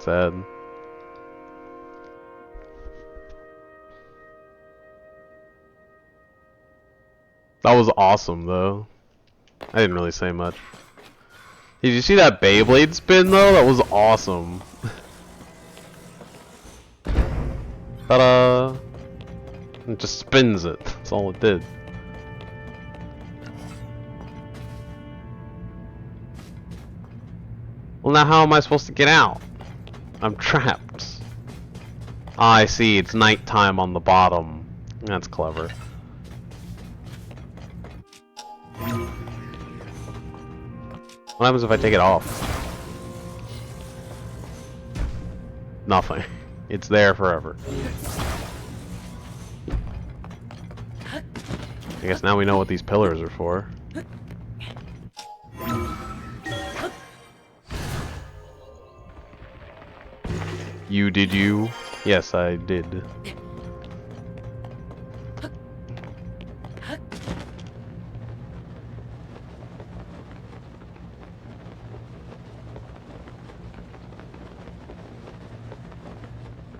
Sad. That was awesome, though. I didn't really say much. Did you see that Beyblade spin, though? That was awesome. Ta-da! It just spins it. That's all it did. Well, now how am I supposed to get out? I'm trapped. Ah, I see. It's nighttime on the bottom. That's clever. What happens if I take it off? Nothing. It's there forever. I guess now we know what these pillars are for. You did you? Yes, I did.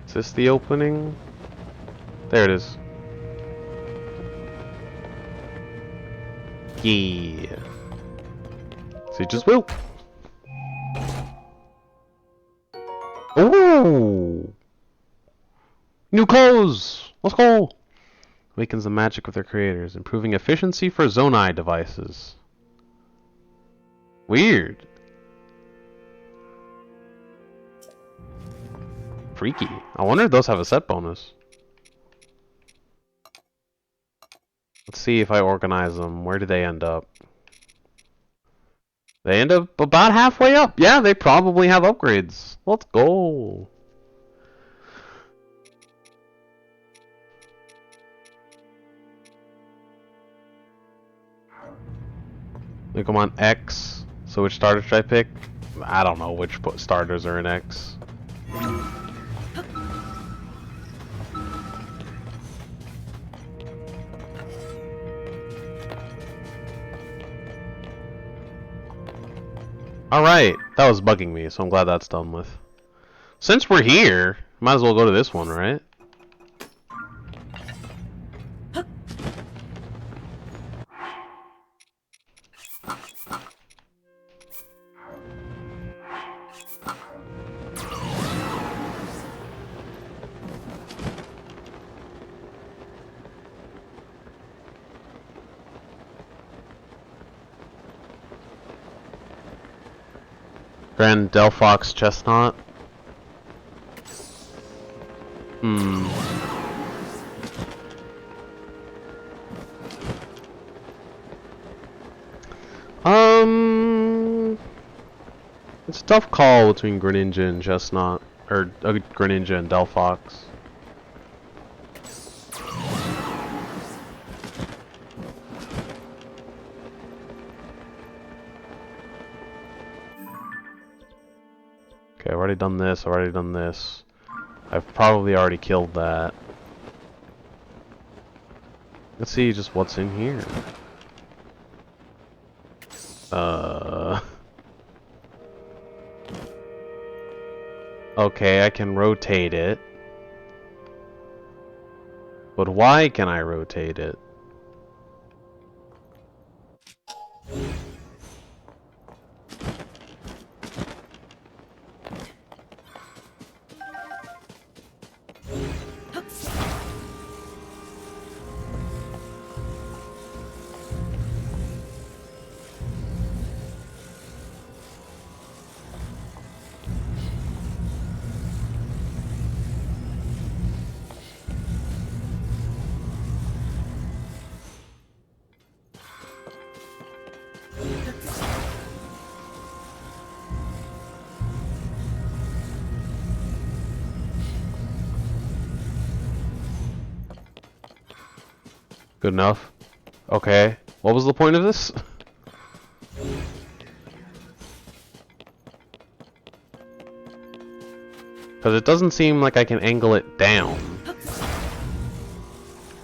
Is this the opening? There it is. Yeah. So you just will. Ooh! New clothes! Let's go! Awakens the magic of their creators, improving efficiency for Zonai devices. Weird. Freaky. I wonder if those have a set bonus. Let's see if I organize them. Where do they end up? They end up about halfway up. Yeah, they probably have upgrades. Let's go. We come on X. So which starter should I pick? I don't know which starters are in X. Alright, that was bugging me, so I'm glad that's done with. Since we're here, might as well go to this one, right? Grand Delphox Chestnut. It's a tough call between Greninja and Chestnut, or Greninja and Delphox. Okay, I've already done this, I've already done this. I've probably already killed that. Let's see just what's in here. Okay, I can rotate it. But why can I rotate it? Good enough. Okay. What was the point of this? Because it doesn't seem like I can angle it down.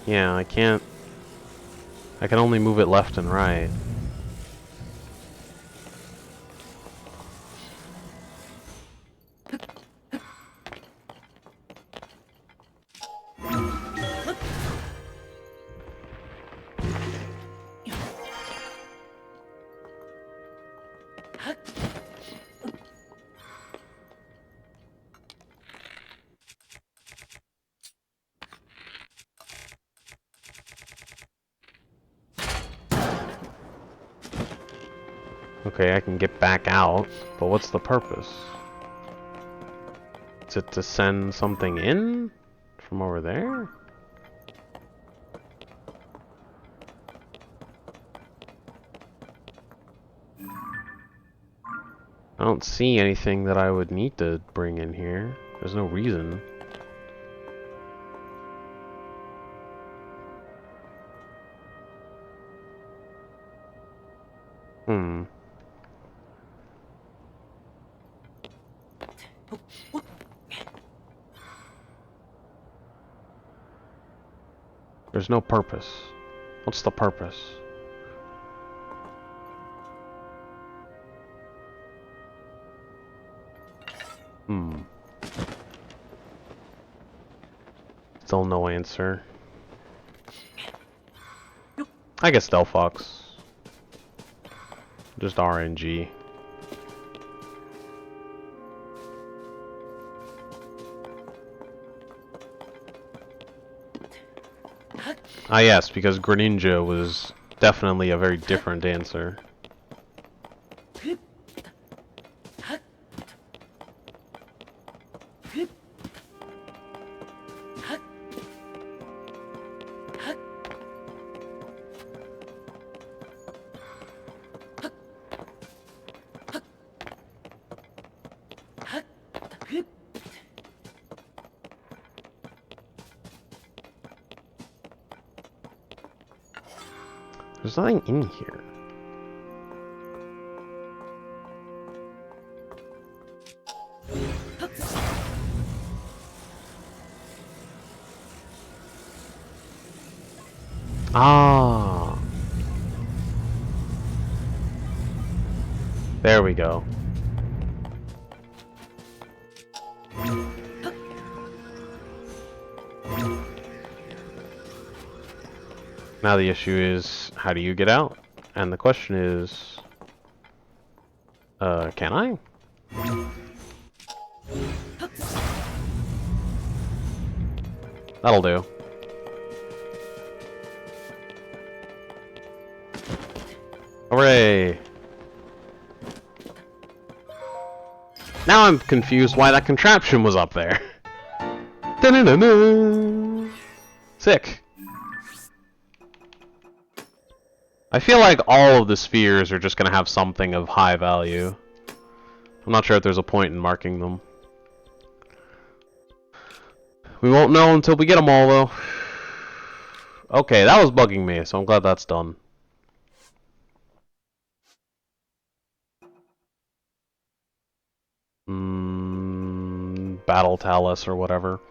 Yeah, I can't. I can only move it left and right. Okay, I can get back out, but what's the purpose? Is it to send something in from over there? I don't see anything that I would need to bring in here. There's no reason. There's no purpose. What's the purpose? Still no answer. I guess Delphox. Just RNG. Ah yes, because Greninja was definitely a very different answer. There's nothing in here. Ah. There we go. Now the issue is, how do you get out? And the question is, can I? That'll do. Hooray! Now I'm confused why that contraption was up there. Da-da-da-da. Sick. I feel like all of the spheres are just going to have something of high value. I'm not sure if there's a point in marking them. We won't know until we get them all, though. Okay, that was bugging me, so I'm glad that's done. Battle Talus or whatever.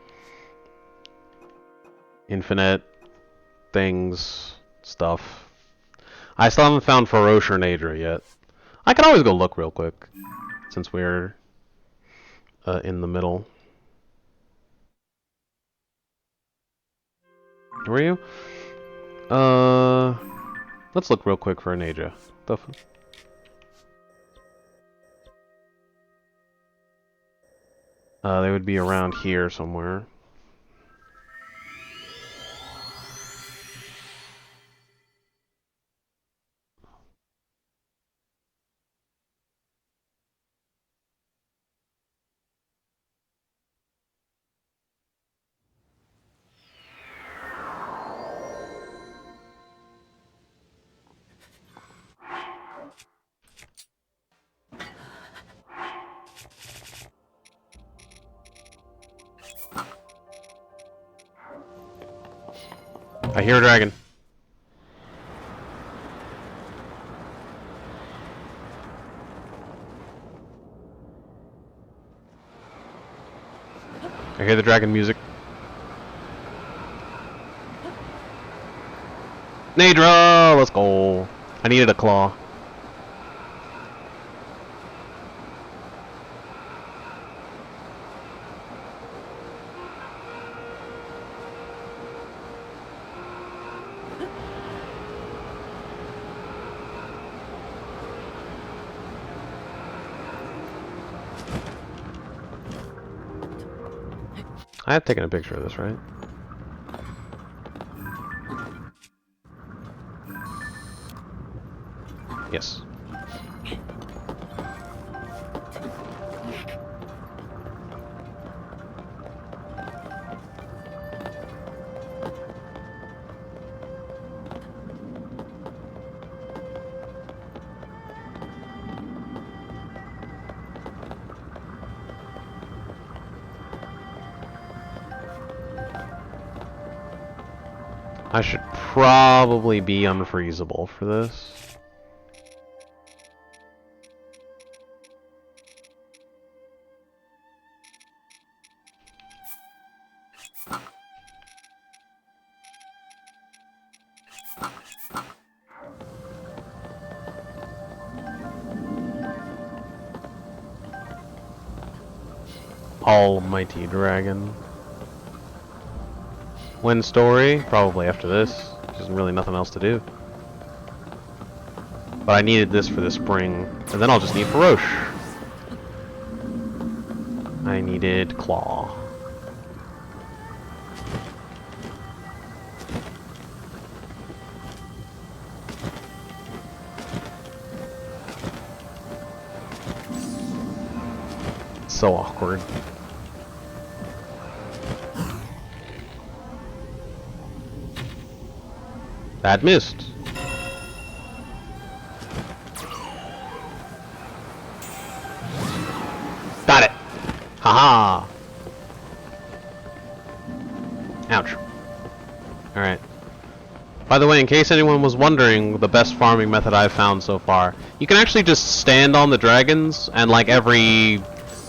Infinite things, stuff. I still haven't found Feroce or Nadra yet. I can always go look real quick, since we're in the middle. Were you? Let's look real quick for an Nadra. They would be around here somewhere. I hear a dragon. I hear the dragon music. Nadra! Let's go. I needed a claw. I have taken a picture of this, right? Yes. I should probably be unfreezable for this. Almighty dragon. When story? Probably after this. There's really nothing else to do. But I needed this for the spring, and then I'll just need Feroce. I needed Claw. So awkward. That missed. Got it. Haha. Ouch. Alright. By the way, in case anyone was wondering, the best farming method I've found so far, you can actually just stand on the dragons, and like every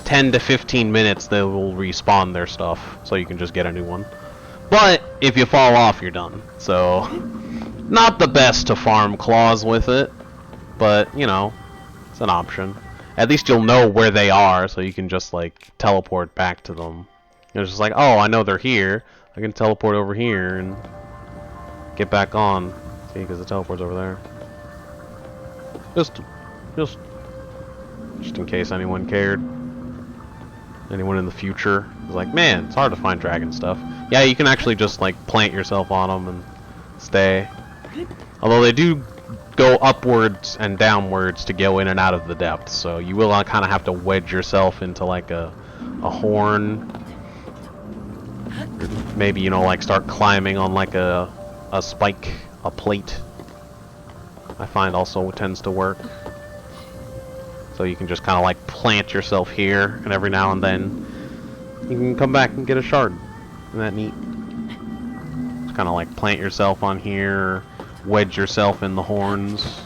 10 to 15 minutes they will respawn their stuff, so you can just get a new one. But if you fall off, you're done. So, not the best to farm claws with it, but you know, it's an option. At least you'll know where they are, so you can just like teleport back to them. It's just like, oh, I know they're here. I can teleport over here and get back on. See, because the teleport's over there. Just in case anyone cared. Anyone in the future is like, man, it's hard to find dragon stuff. Yeah, you can actually just like plant yourself on them and stay. Although they do go upwards and downwards to go in and out of the depths, so you will kind of have to wedge yourself into like a horn. Or maybe, you know, like start climbing on like a spike, a plate. I find also tends to work. So you can just kind of like plant yourself here, and every now and then you can come back and get a shard. Isn't that neat? Just kind of like plant yourself on here, wedge yourself in the horns.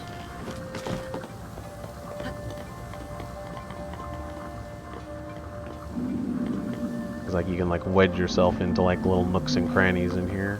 It's like you can like wedge yourself into like little nooks and crannies in here.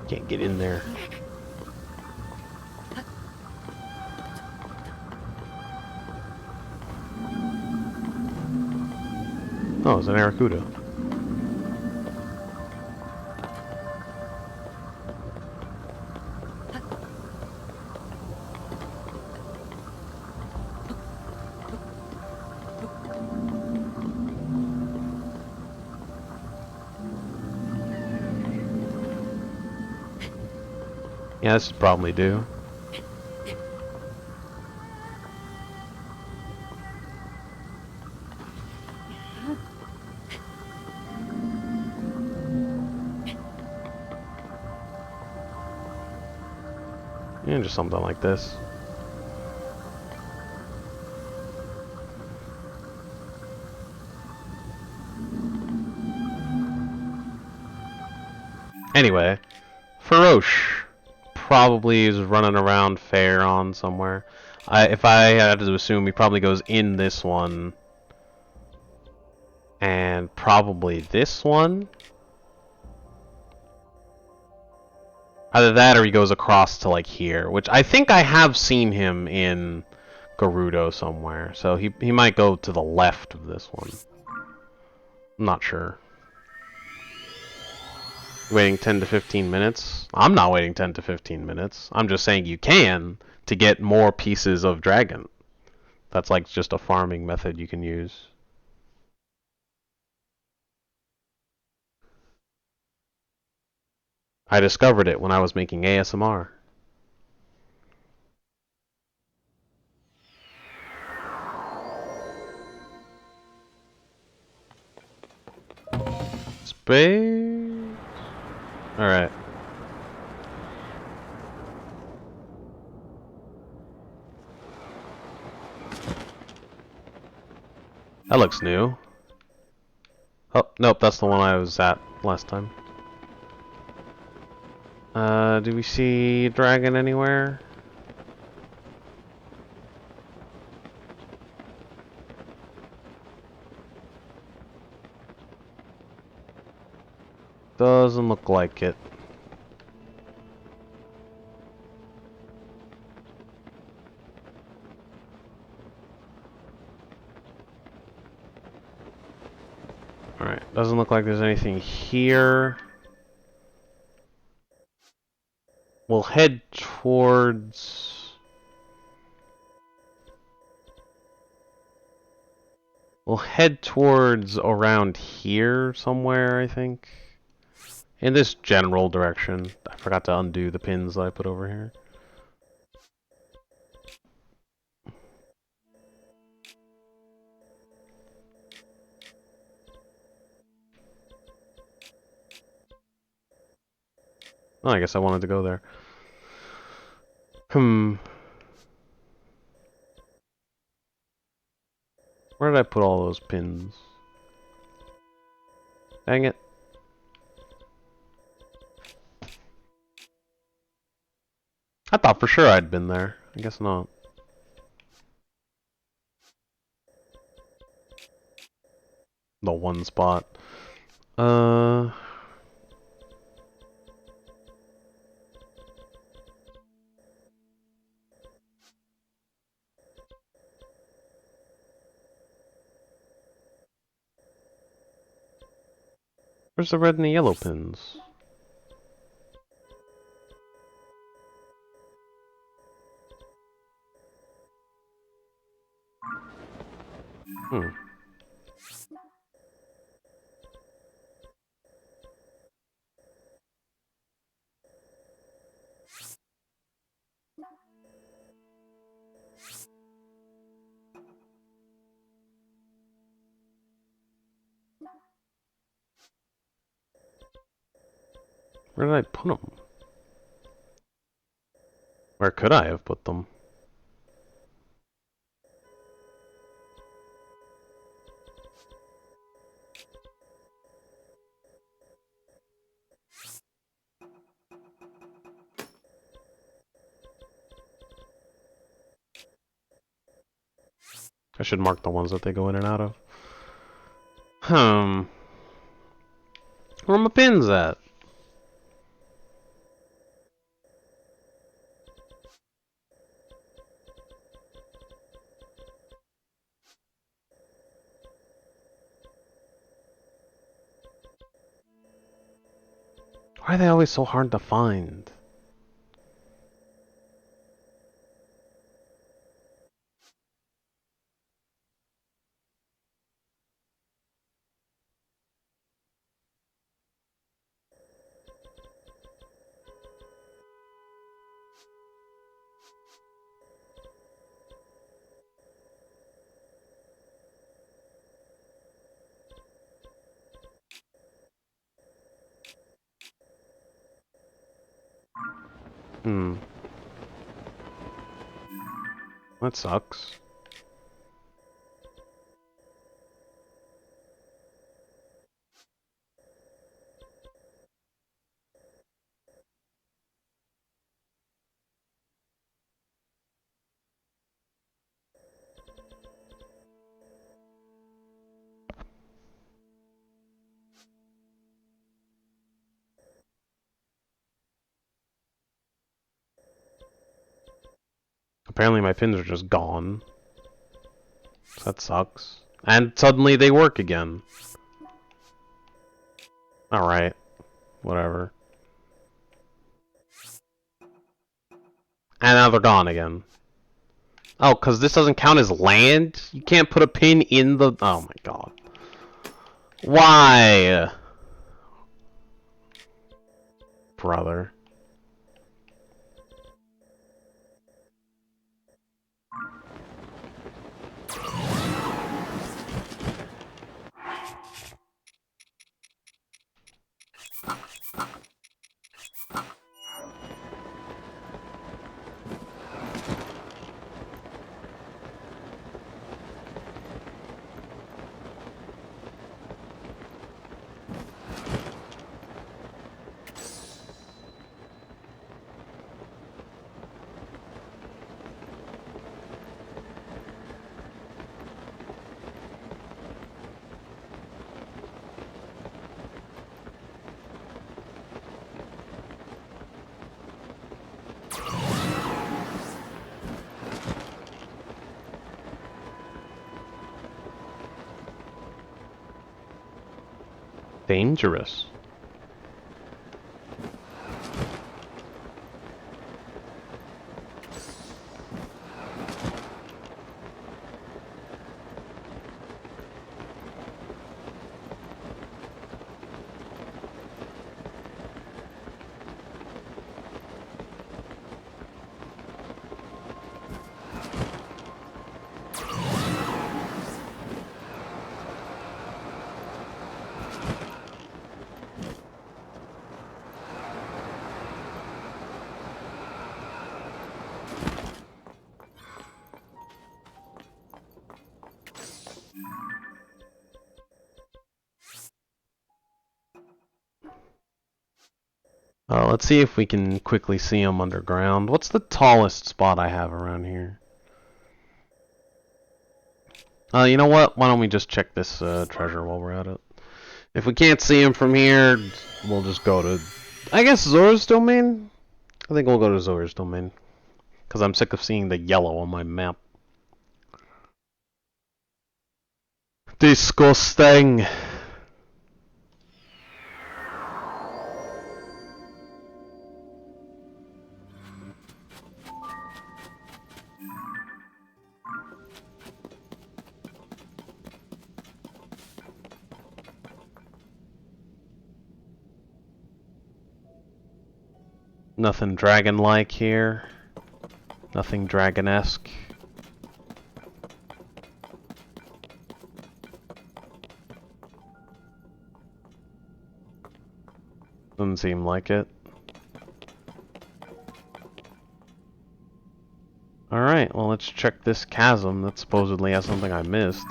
Can't get in there. Oh, it's an Aracuda. Yeah, this would probably do. Yeah, just something like this. Anyway, Faroche probably is running around fair on somewhere. If I had to assume, he probably goes in this one. And probably this one. Either that or he goes across to like here, which I think I have seen him in Gerudo somewhere. So he might go to the left of this one. I'm not sure. Waiting 10 to 15 minutes? I'm not waiting 10 to 15 minutes. I'm just saying you can to get more pieces of dragon. That's like just a farming method you can use. I discovered it when I was making ASMR. Space. Alright. That looks new. Oh, nope, that's the one I was at last time. Do we see a dragon anywhere? Doesn't look like it. Alright, doesn't look like there's anything here. We'll head towards... We'll head towards around here somewhere, I think. In this general direction. I forgot to undo the pins that I put over here. Oh, I guess I wanted to go there. Where did I put all those pins? Dang it. I thought for sure I'd been there. I guess not. The one spot. Uh... Where's the red and the yellow pins? Hmm. Where did I put them? Where could I have put them? I should mark the ones that they go in and out of. Where are my pins at? Why are they always so hard to find? That sucks. Apparently my pins are just gone. So that sucks. And suddenly they work again. Alright. Whatever. And now they're gone again. Oh, because this doesn't count as land? You can't put a pin in the... Oh my god. Why? Brother. Dangerous. Let's see if we can quickly see them underground. What's the tallest spot I have around here? You know what? Why don't we just check this treasure while we're at it? If we can't see him from here, we'll just go to, I guess, Zora's domain? I think we'll go to Zora's domain. Because I'm sick of seeing the yellow on my map. Disgusting! Nothing dragon-like here. Nothing dragon-esque. Doesn't seem like it. Alright, well let's check this chasm that supposedly has something I missed.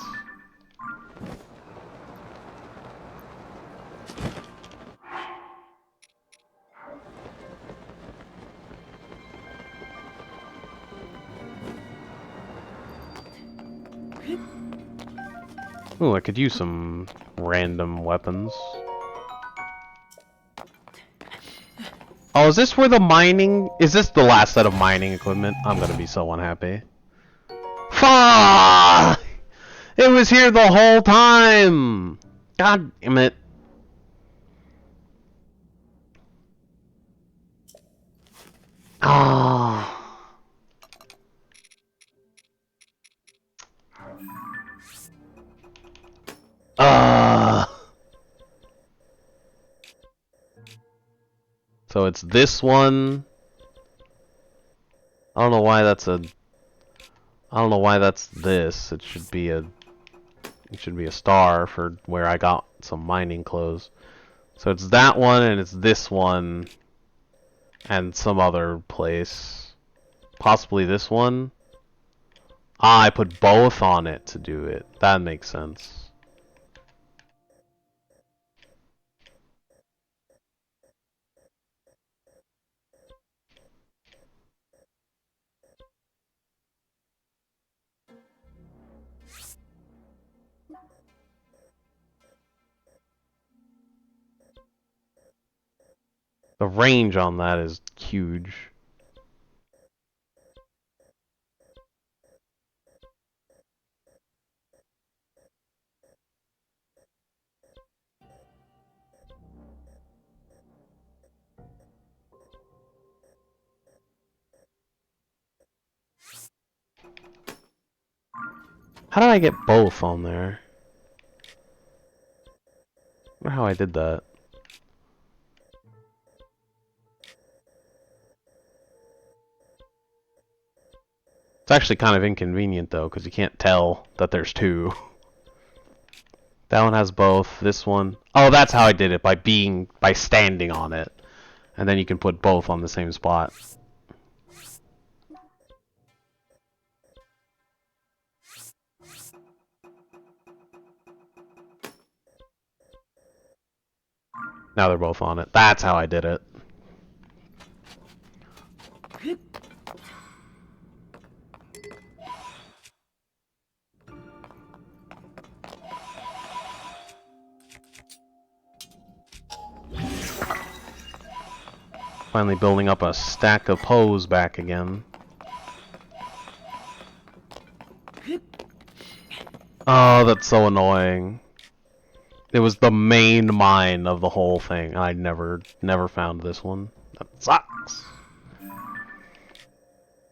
Ooh, I could use some random weapons. Oh, is this where the mining... Is this the last set of mining equipment? I'm gonna be so unhappy. Fuck! It was here the whole time! God damn it. Ah. So it's this one. I don't know why that's a... I don't know why that's this. It should be a... It should be a star for where I got some mining clothes. So it's that one and it's this one. And some other place. Possibly this one. Ah, I put both on it to do it. That makes sense. The range on that is huge. How did I get both on there? I wonder how I did that. It's actually kind of inconvenient though, because you can't tell that there's two. That one has both. This one... Oh, that's how I did it, by standing on it. And then you can put both on the same spot. Now they're both on it. That's how I did it. Finally building up a stack of pose back again. Oh, that's so annoying. It was the main mine of the whole thing. I never found this one. That sucks.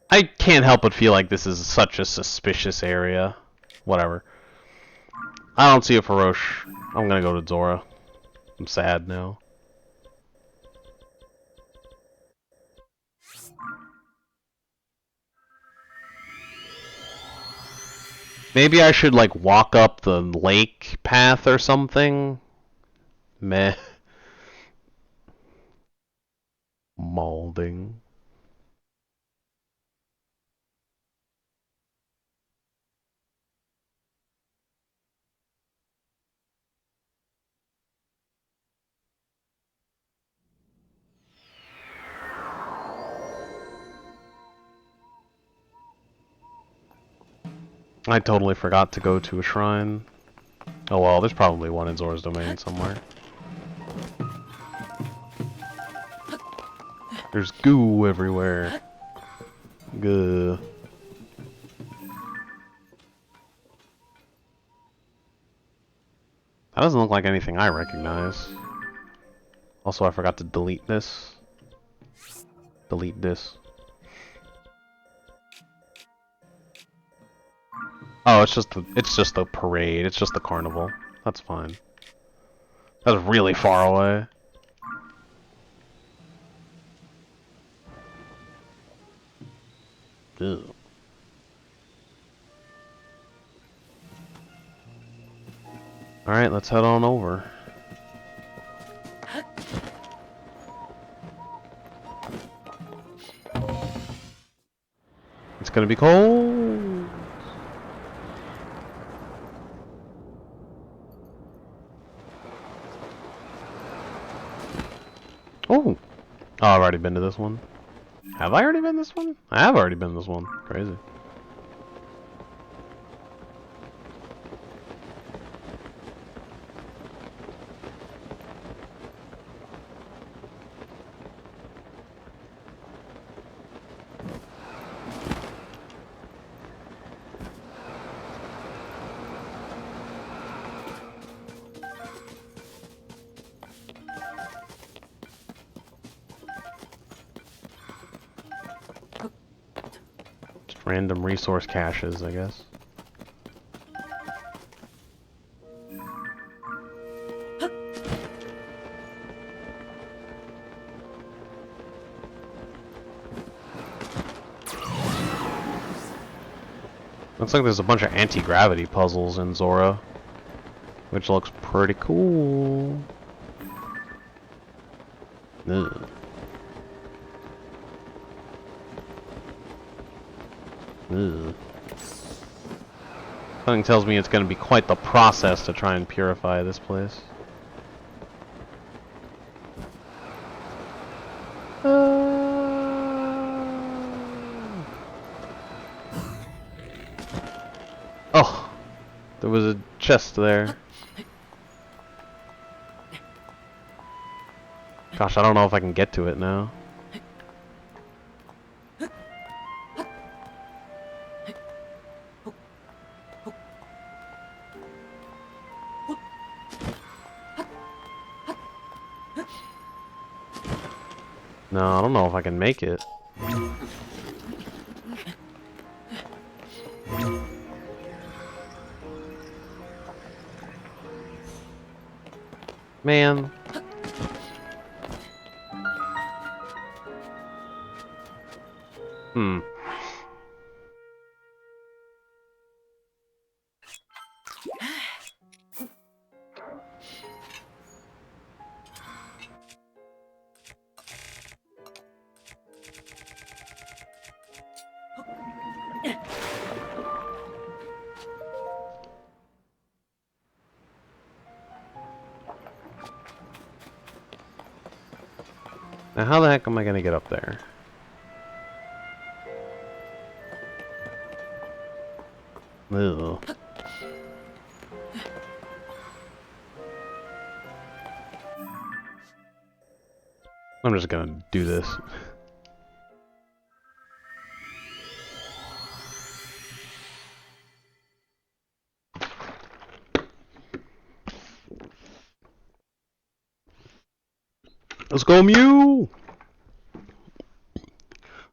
I can't help but feel like this is such a suspicious area. Whatever. I don't see a Farosh. I'm gonna go to Zora. I'm sad now. Maybe I should, like, walk up the lake path or something? Meh. Malding. I totally forgot to go to a shrine. Oh well, there's probably one in Zora's domain somewhere. There's goo everywhere. Goo. That doesn't look like anything I recognize. Also, I forgot to delete this. Delete this. Oh, it's just the parade. It's just the carnival. That's fine. That's really far away. Ew. Alright, let's head on over. It's gonna be cold! Oh! Oh, I've already been to this one. Have I already been to this one? I have already been to this one. Crazy. Random resource caches, I guess. Looks like there's a bunch of anti-gravity puzzles in Zora, which looks pretty cool. Ugh. Ugh. Something tells me it's going to be quite the process to try and purify this place. Oh! There was a chest there. Gosh, I don't know if I can get to it now. No, I don't know if I can make it. Man. Hmm. Now how the heck am I gonna get up there? Ew. I'm just gonna do this. Let's go, Mew!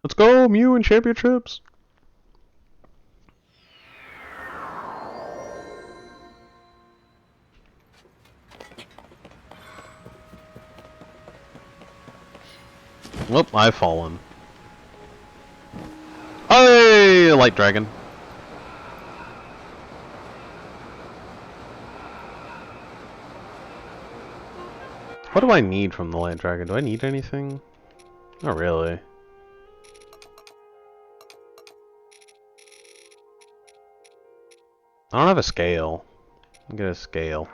Let's go, Mew and championships! Whoop, I've fallen. Hey, light dragon. What do I need from the light dragon? Do I need anything? Not really. I don't have a scale. I'll get a scale.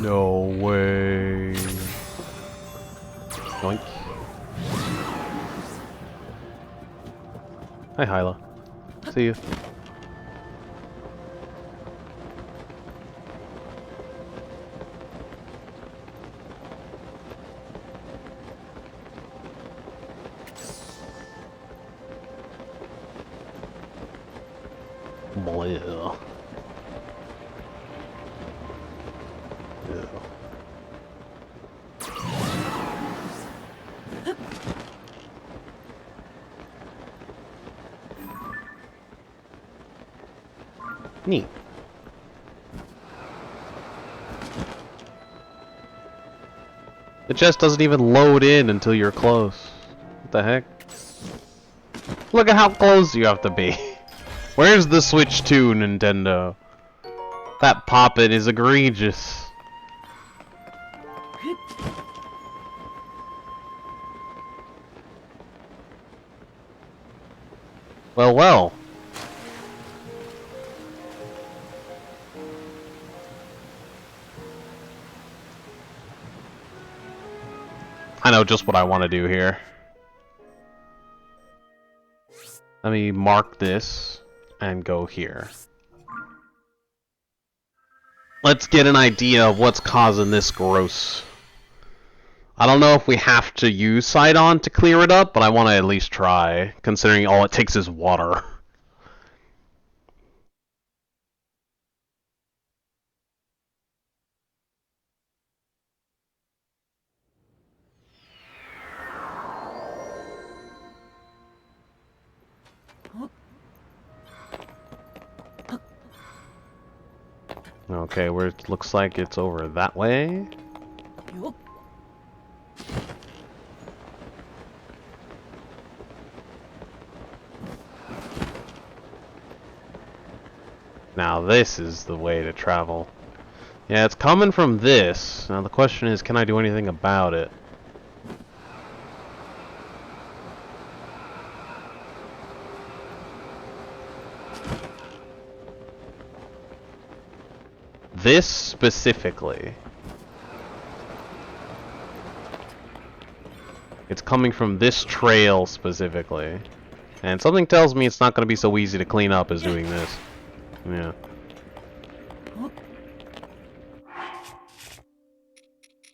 No way. Yoink. Hi, Hylia. See you. Bleh. Ew. Neat. The chest doesn't even load in until you're close. What the heck? Look at how close you have to be. Where's the Switch 2, Nintendo? That poppin' is egregious. Well, well. I know just what I want to do here. Let me mark this and go here. Let's get an idea of what's causing this gross. I don't know if we have to use Sidon to clear it up, but I want to at least try, considering all it takes is water. Okay, where it looks like it's over that way. Now this is the way to travel. Yeah, it's coming from this. Now the question is, can I do anything about it? This specifically. It's coming from this trail specifically. And something tells me it's not going to be so easy to clean up as doing this. Yeah. I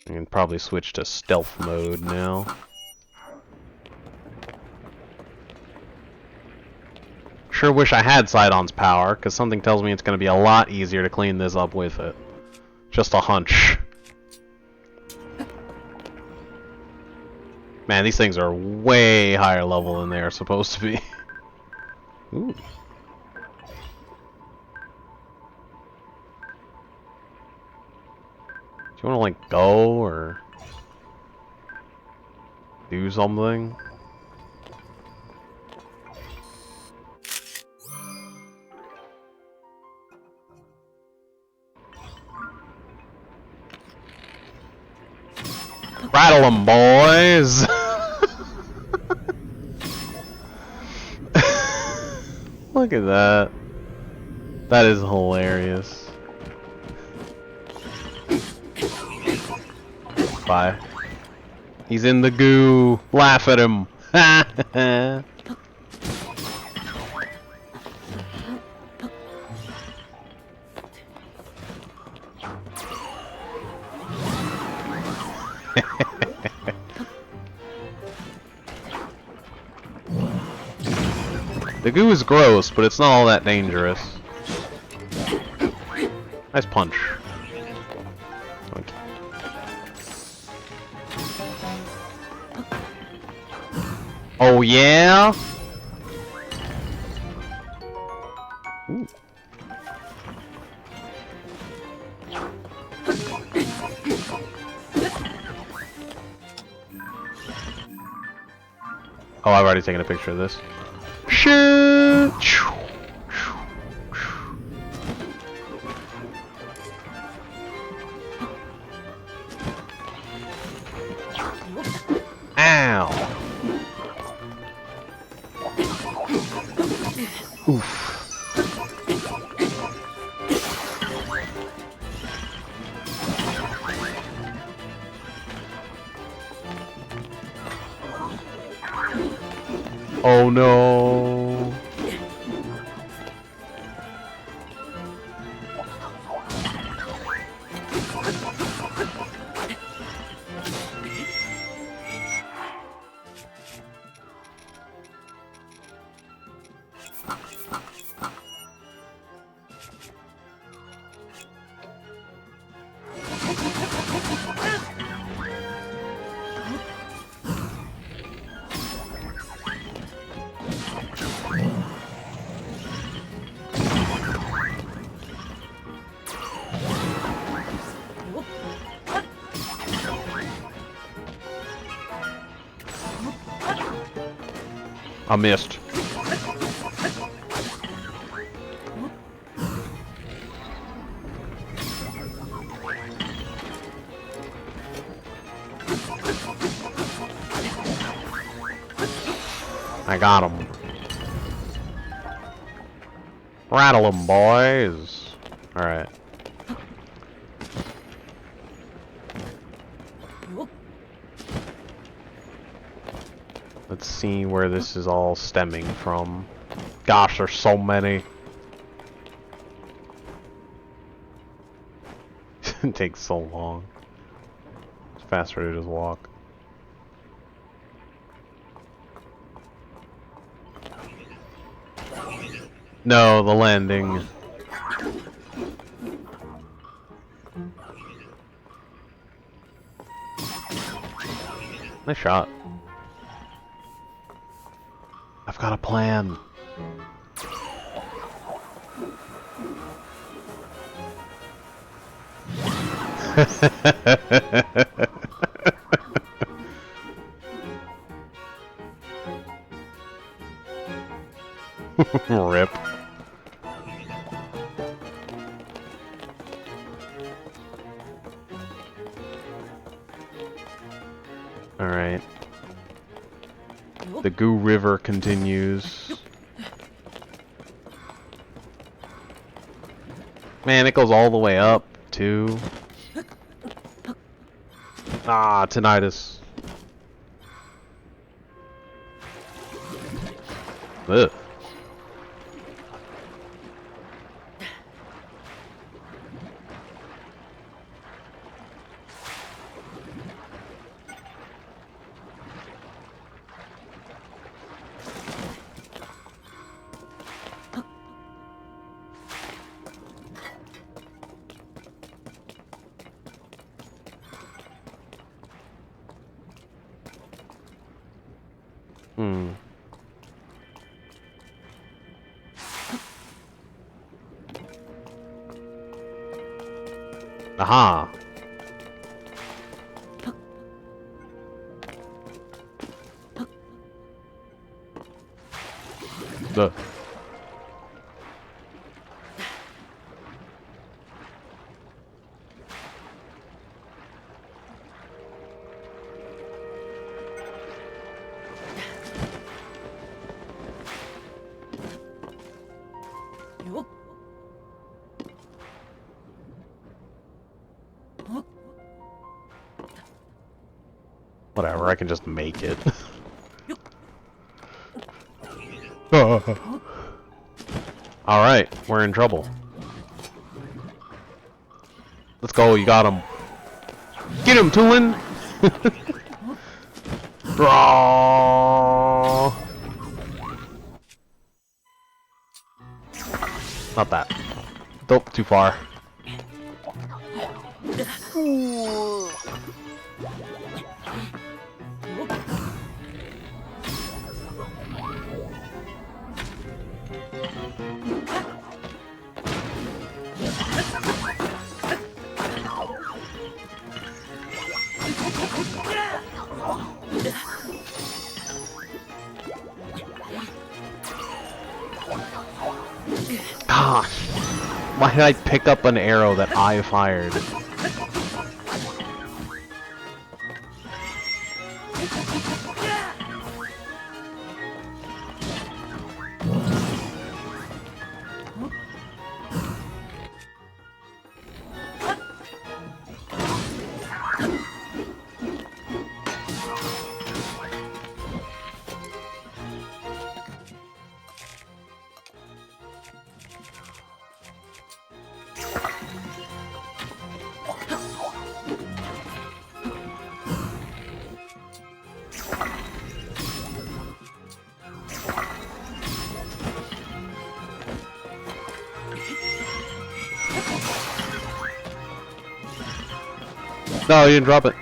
can probably switch to stealth mode now. Sure wish I had Sidon's power, because something tells me it's going to be a lot easier to clean this up with it. Just a hunch. Man, these things are way higher level than they are supposed to be. Ooh. Do you want to, like, go, or do something? Rattle 'em, boys! Look at that. That is hilarious. Bye. He's in the goo. Laugh at him. The goo is gross, but it's not all that dangerous. Nice punch. Okay. Oh yeah? Ooh. Oh, I've already taken a picture of this. Shoot! Ow! Oof. Oh no. I missed. I got him. Rattle 'em, boys. Alright. Let's see where this is all stemming from. Gosh, there's so many. It takes so long. It's faster to just walk. No, the landing. Nice shot. I've got a plan. Rip. Alright. The Goo River continues. Man, it goes all the way up, too. Ah, tinnitus. Ugh. Aha! The whatever, I can just make it. Alright, we're in trouble. Let's go, you got him. Get him, Toolin! Draw! Not that. Nope, too far. Gosh, why did I pick up an arrow that I fired? No, you didn't drop it.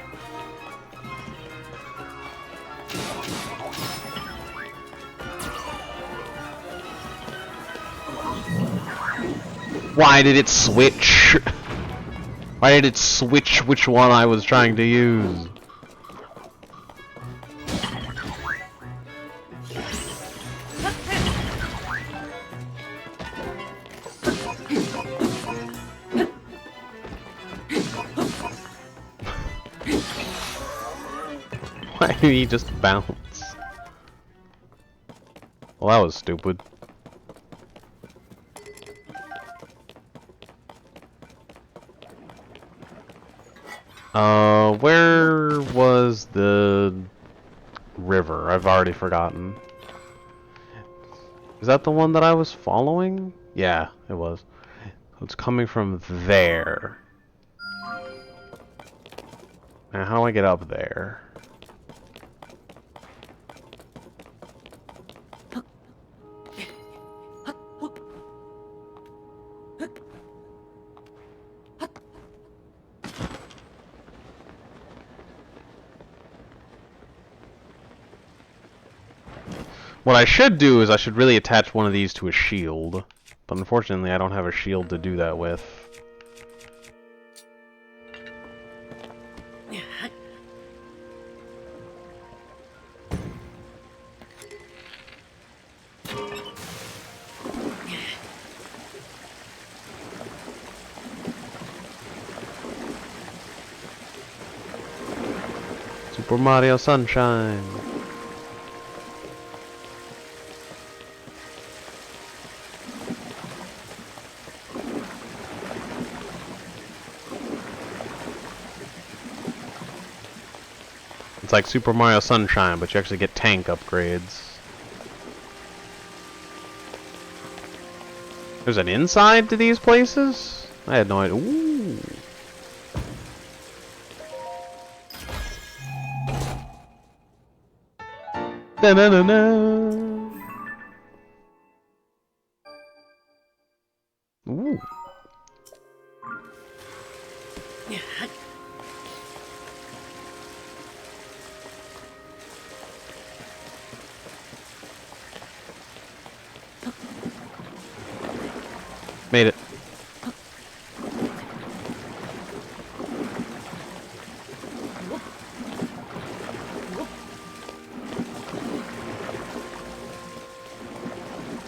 Why did it switch? Why did it switch which one I was trying to use? Why did he just bounce? Well, that was stupid. Where was the river? I've already forgotten. Is that the one that I was following? Yeah, it was. It's coming from there. Now, how do I get up there? What I should do is I should really attach one of these to a shield. But unfortunately, I don't have a shield to do that with. Super Mario Sunshine. It's like Super Mario Sunshine, but you actually get tank upgrades. There's an inside to these places? I had no idea. Ooh. Da-na-na-na. Ooh. Made it.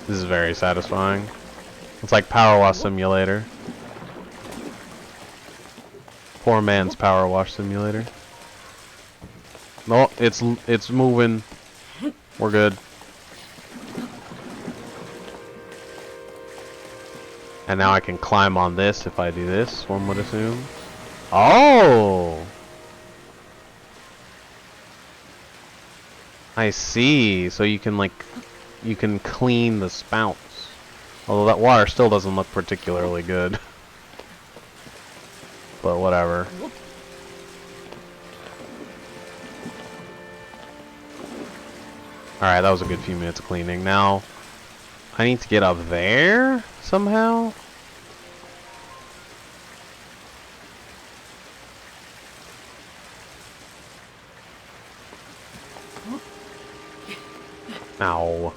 This is very satisfying. It's like Power Wash Simulator. Poor man's Power Wash Simulator. No, it's moving. We're good. And now I can climb on this if I do this, one would assume. Oh! I see. So you can, like, you can clean the spouts. Although that water still doesn't look particularly good. But whatever. Alright, that was a good few minutes of cleaning. Now, I need to get up there somehow? Ow.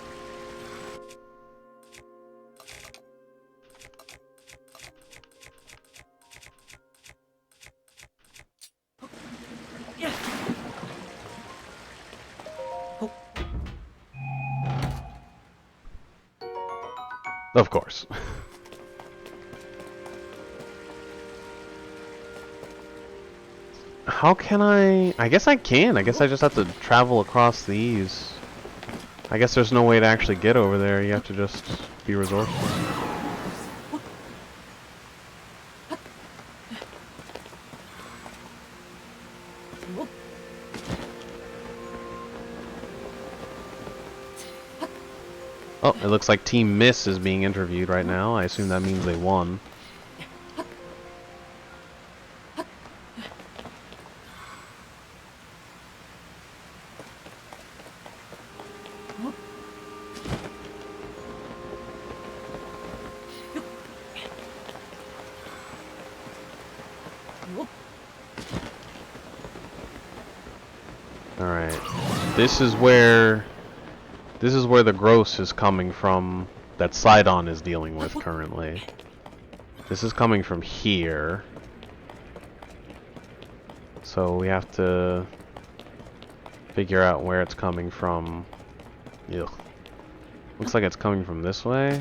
Of course. How can I guess I can. I guess I just have to travel across these. I guess there's no way to actually get over there. You have to just be resourceful. Oh, it looks like Team Miss is being interviewed right now. I assume that means they won. This is where the gross is coming from that Sidon is dealing with currently. This is coming from here. So we have to figure out where it's coming from. Ugh. Looks like it's coming from this way.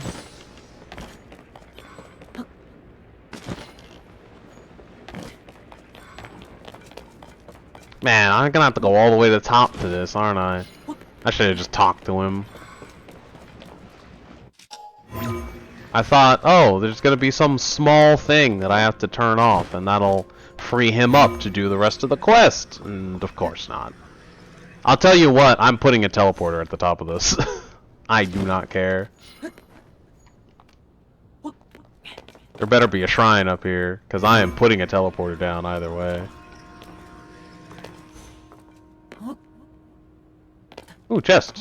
Man, I'm gonna have to go all the way to the top to this, aren't I? I should have just talked to him. I thought, oh, there's gonna be some small thing that I have to turn off, and that'll free him up to do the rest of the quest. And of course not. I'll tell you what, I'm putting a teleporter at the top of this. I do not care. There better be a shrine up here, because I am putting a teleporter down either way. Ooh, chest!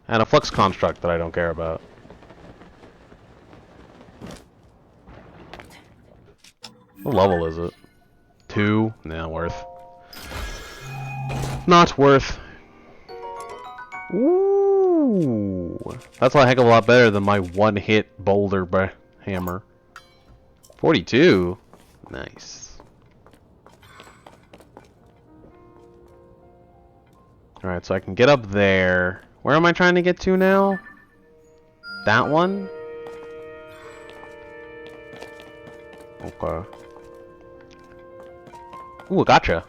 And a flux construct that I don't care about. What level is it? 2? Nah, worth. Not worth. Ooh! That's a heck of a lot better than my one-hit boulder hammer. 42? Nice. Alright, so I can get up there. Where am I trying to get to now? That one? Okay. Ooh, gotcha.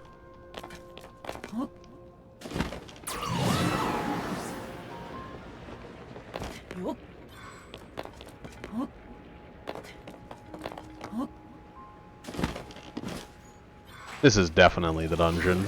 This is definitely the dungeon.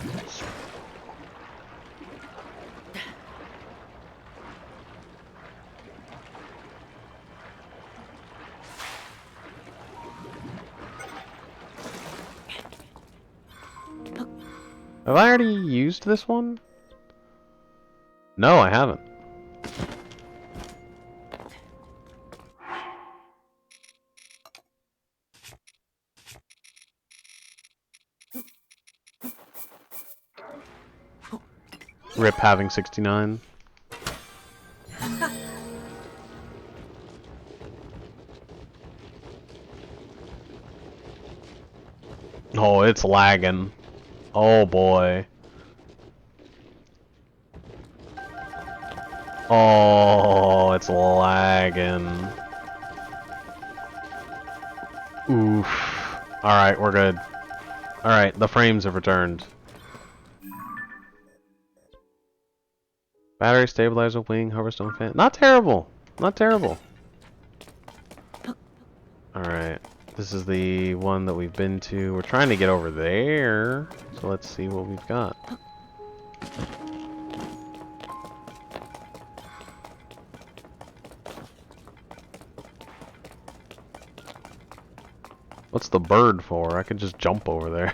Have I already used this one? No, I haven't. Rip having 69. Oh, it's lagging. Oh boy. Oh, it's lagging. Oof. Alright, we're good. Alright, the frames have returned. Battery, stabilizer, wing, hoverstone fan. Not terrible. Not terrible. Alright. This is the one that we've been to. We're trying to get over there. So let's see what we've got. What's the bird for? I could just jump over there.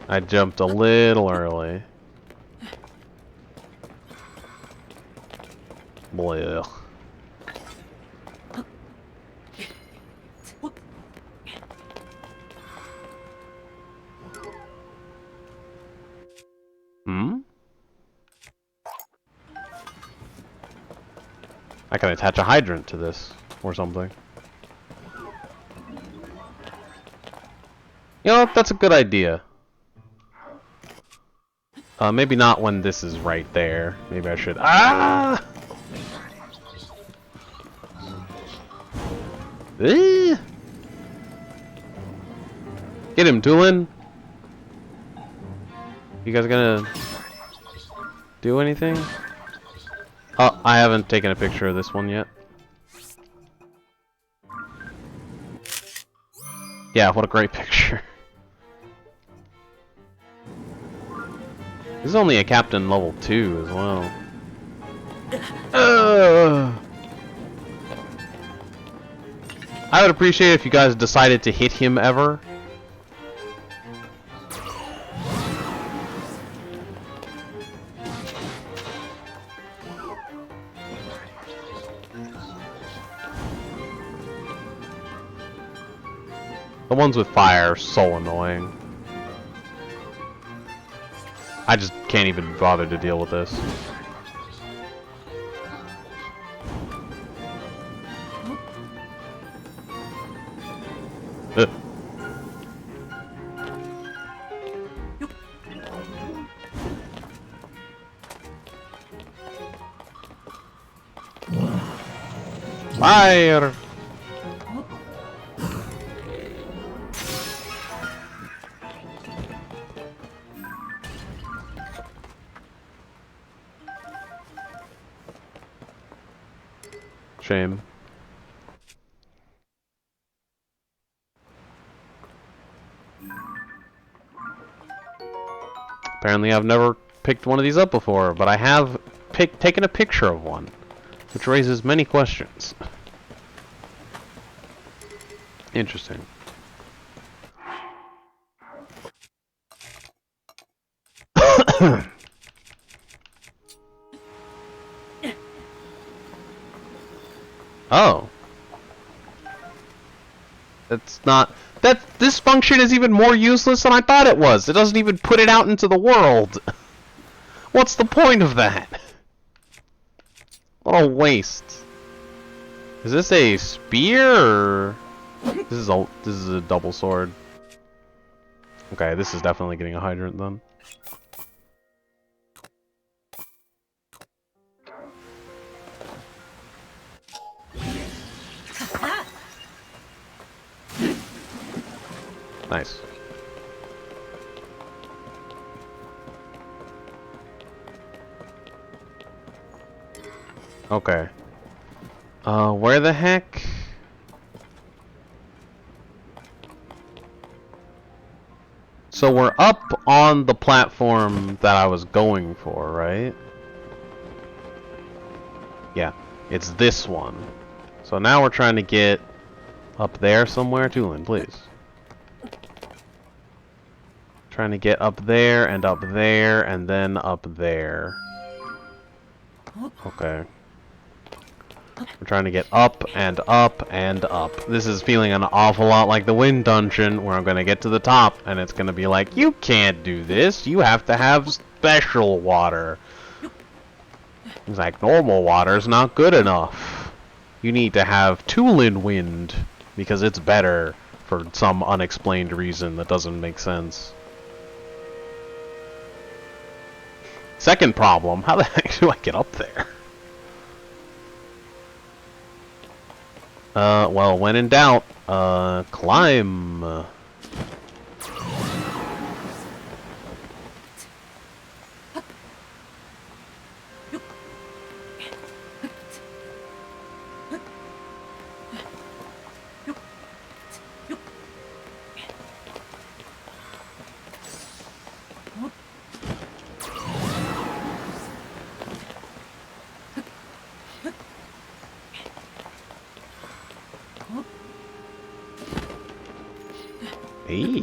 I jumped a little early. Blech. Hmm? I can attach a hydrant to this, or something. You know, that's a good idea. Maybe not when this is right there. Maybe I should... Ah! Get him, Tulin! You guys gonna do anything? Oh, I haven't taken a picture of this one yet. Yeah, what a great picture. This is only a captain level 2 as well. I would appreciate it if you guys decided to hit him ever. The ones with fire are so annoying. I just can't even bother to deal with this. Fire! Shame. Apparently I've never picked one of these up before, but I have taken a picture of one, which raises many questions. Interesting. Oh. That's not... This function is even more useless than I thought it was. It doesn't even put it out into the world. What's the point of that? What a waste. Is this a spear or... This is a double sword. Okay, this is definitely getting a hydrant then. Nice. Okay. Where the heck? So we're up on the platform that I was going for, right? Yeah, it's this one. So now we're trying to get up there somewhere. Tulin, please. Trying to get up there, and then up there. Okay. We're trying to get up, and up, and up. This is feeling an awful lot like the Wind Dungeon, where I'm gonna get to the top, and it's gonna be like, you can't do this, you have to have special water. It's like, normal water's not good enough. You need to have Tulin Wind, because it's better, for some unexplained reason that doesn't make sense. Second problem, how the heck do I get up there? Well, when in doubt, climb. Hey,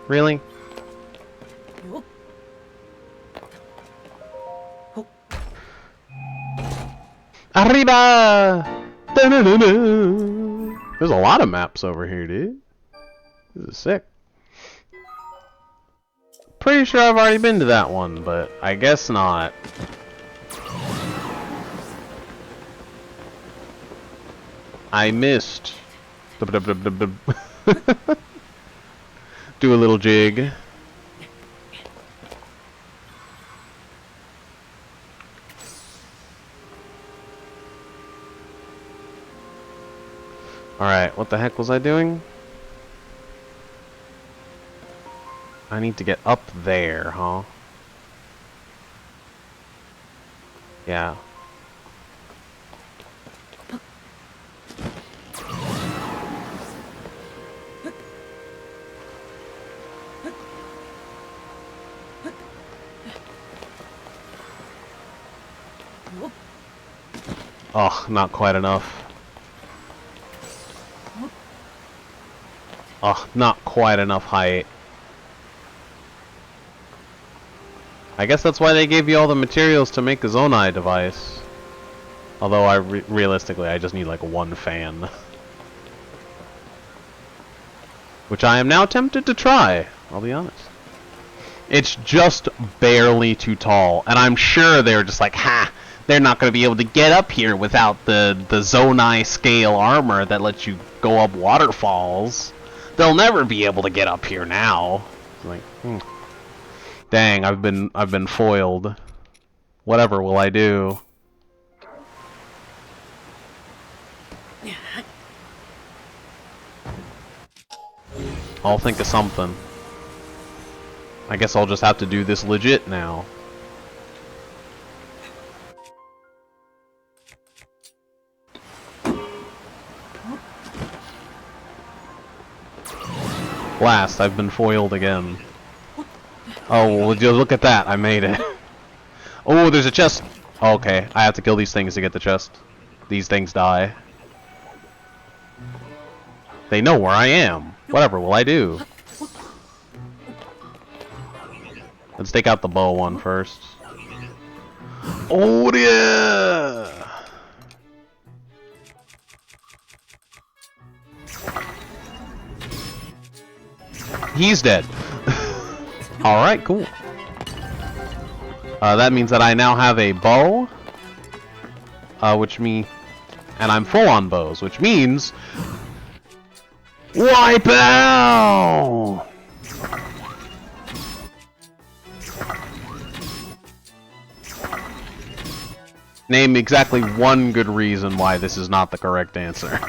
really? Arriba! Da-da-da-da. There's a lot of maps over here, dude. This is sick. Pretty sure I've already been to that one, but I guess not. I missed. Do a little jig. Alright, what the heck was I doing? I need to get up there, huh? Yeah. Oh, not quite enough. Oh, not quite enough height. I guess that's why they gave you all the materials to make a Zonai device. Although realistically, I just need like one fan. Which I am now tempted to try, I'll be honest. It's just barely too tall, and I'm sure they're just like, ha! They're not going to be able to get up here without the Zonai scale armor that lets you go up waterfalls. They'll never be able to get up here now. Like, dang, I've been foiled. Whatever will I do? I'll think of something. I guess I'll just have to do this legit now. Blast, I've been foiled again. Oh, well, look at that, I made it. Oh, there's a chest! Okay, I have to kill these things to get the chest. These things die. They know where I am. Whatever will I do? Let's take out the bow one first. Oh yeah! He's dead. Alright, cool. That means that I now have a bow. And I'm full on bows, which means... Wipe out! Name exactly one good reason why this is not the correct answer.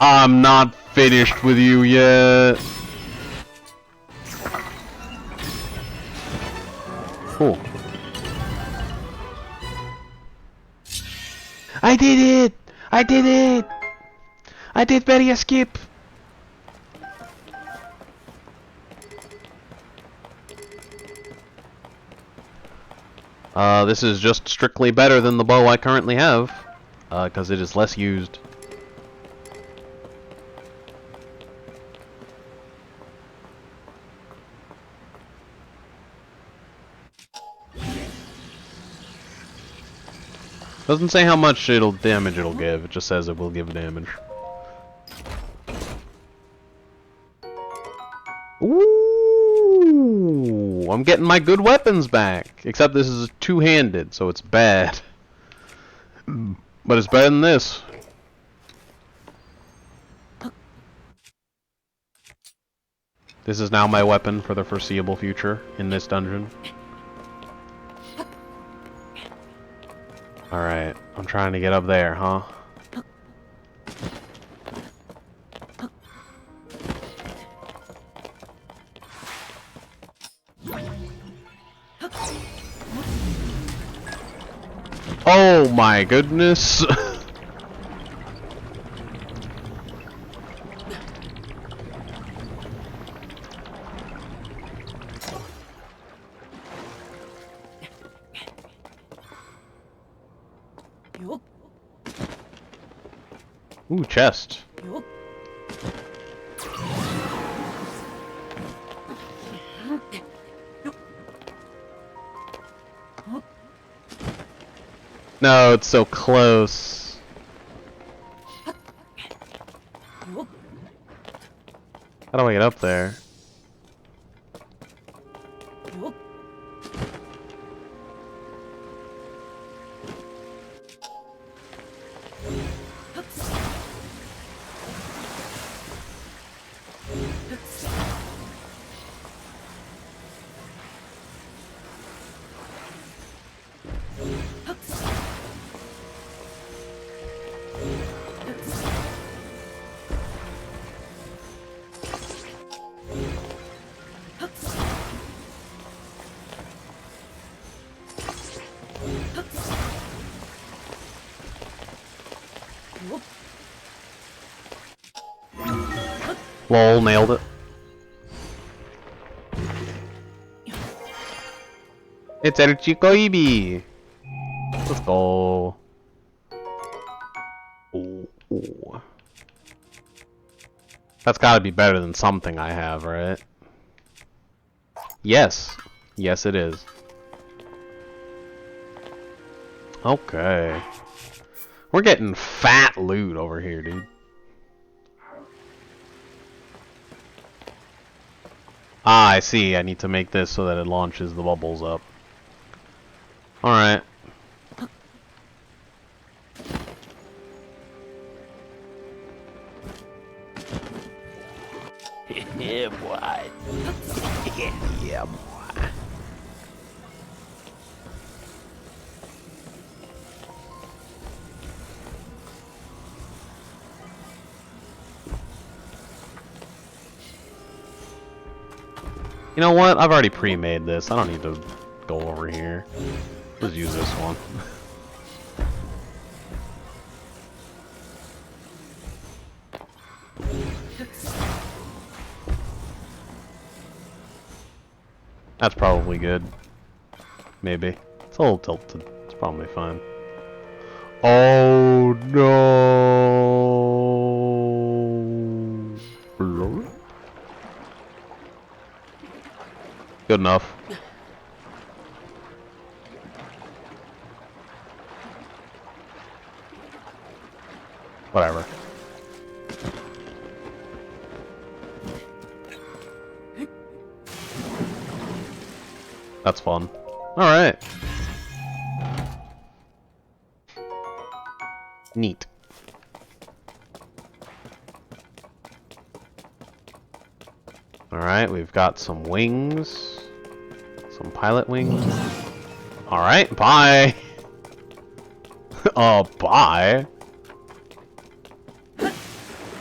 I'm not finished with you yet. Cool. I did it! I did it! I did very escape! This is just strictly better than the bow I currently have, because it is less used. Doesn't say how much damage it'll give, it just says it will give damage. Ooh, I'm getting my good weapons back. Except this is two-handed, so it's bad. But it's better than this. This is now my weapon for the foreseeable future in this dungeon. Alright, I'm trying to get up there, huh? Oh my goodness! Ooh, chest. No, it's so close. How do I get up there? Lol, nailed it. It's El Chico Ibi. Let's go. Ooh, ooh. That's gotta be better than something I have, right? Yes. Yes, it is. Okay. We're getting fat loot over here, dude. Ah, I see. I need to make this so that it launches the bubbles up. Alright. Yeah, boy. Yeah, boy. You know what? I've already pre-made this. I don't need to go over here. Let's use this one. That's probably good. Maybe. It's a little tilted. It's probably fine. Oh no! Good enough. Whatever. That's fun. Alright. Neat. Alright, we've got some wings. Some pilot wings. Alright, bye! Bye?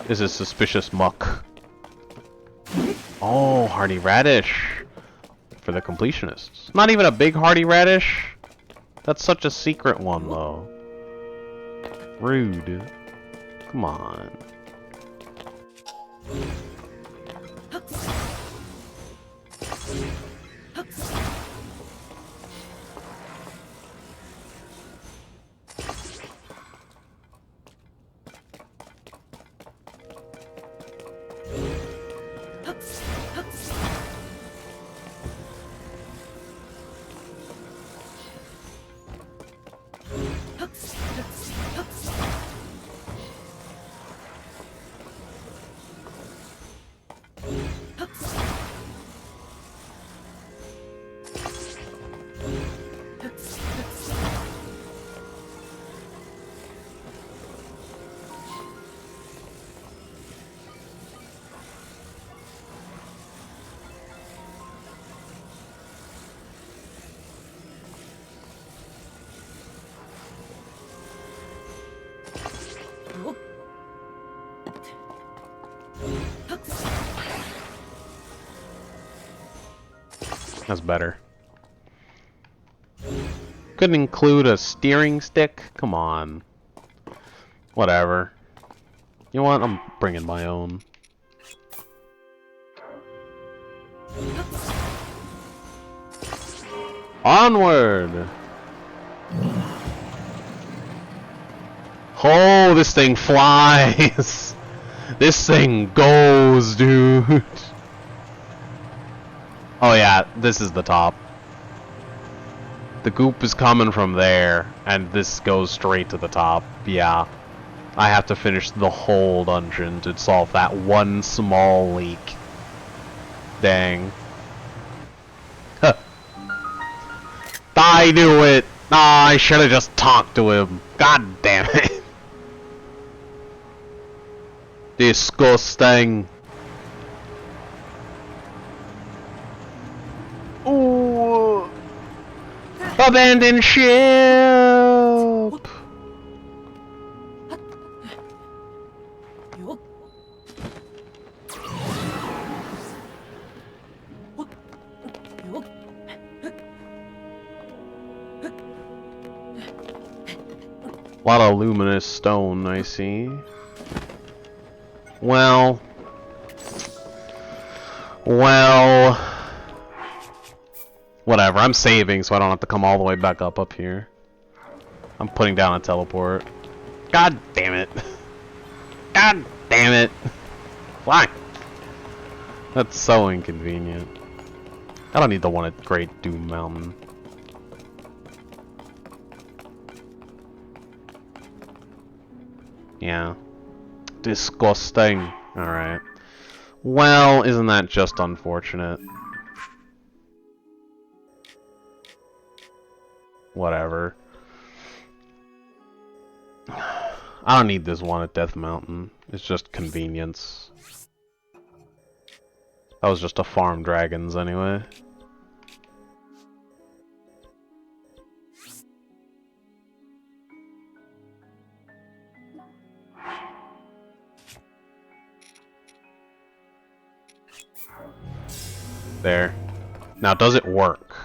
This is suspicious muck. Oh, hardy radish. For the completionists. Not even a big hardy radish? That's such a secret one, though. Rude. Come on. That's better. Couldn't include a steering stick? Come on. Whatever. You know what? I'm bringing my own. Onward! Oh, this thing flies! This thing goes, dude! Oh yeah, this is the top. The goop is coming from there, and this goes straight to the top. Yeah. I have to finish the whole dungeon to solve that one small leak. Dang. Huh. I knew it! Ah, I should have just talked to him. God damn it. Disgusting. Ooh. Abandoned ship. A lot of luminous stone, I see. Well, whatever. I'm saving so I don't have to come all the way back up here. I'm putting down a teleport. God damn it. God damn it. Why? That's so inconvenient. I don't need the one at Great Doom Mountain. Yeah. Disgusting. Alright. Well, isn't that just unfortunate? Whatever. I don't need this one at Death Mountain. It's just convenience. That was just to farm dragons anyway. There. Now, does it work?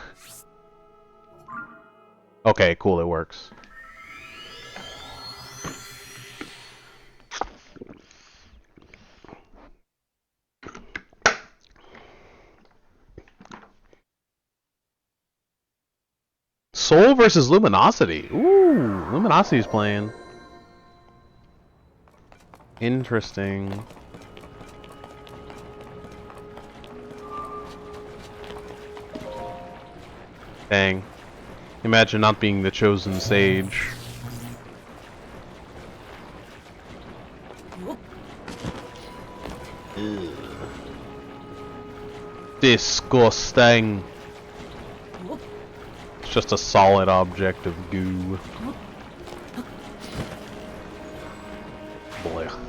Okay, cool, it works. Soul versus Luminosity. Ooh, Luminosity's playing. Interesting. Dang. Imagine not being the chosen sage. Ugh. Disgusting. It's just a solid object of goo. Blech.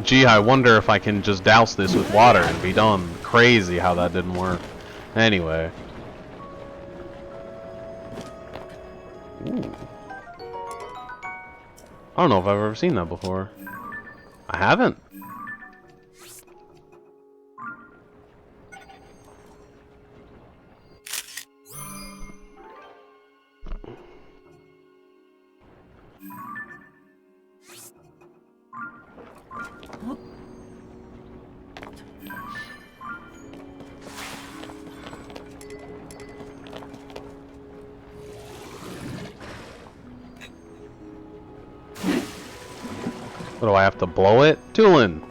Gee, I wonder if I can just douse this with water and be done. Crazy how that didn't work. Anyway. Ooh. I don't know if I've ever seen that before. I haven't. What do I have to blow it? Tulin!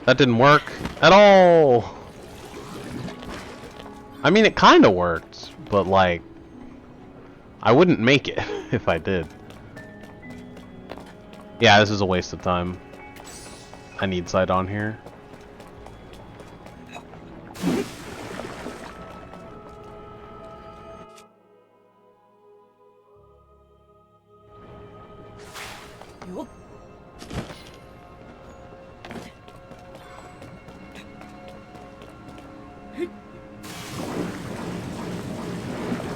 That didn't work at all! I mean, it kinda worked, but like... I wouldn't make it if I did. Yeah, this is a waste of time. I need sight on here.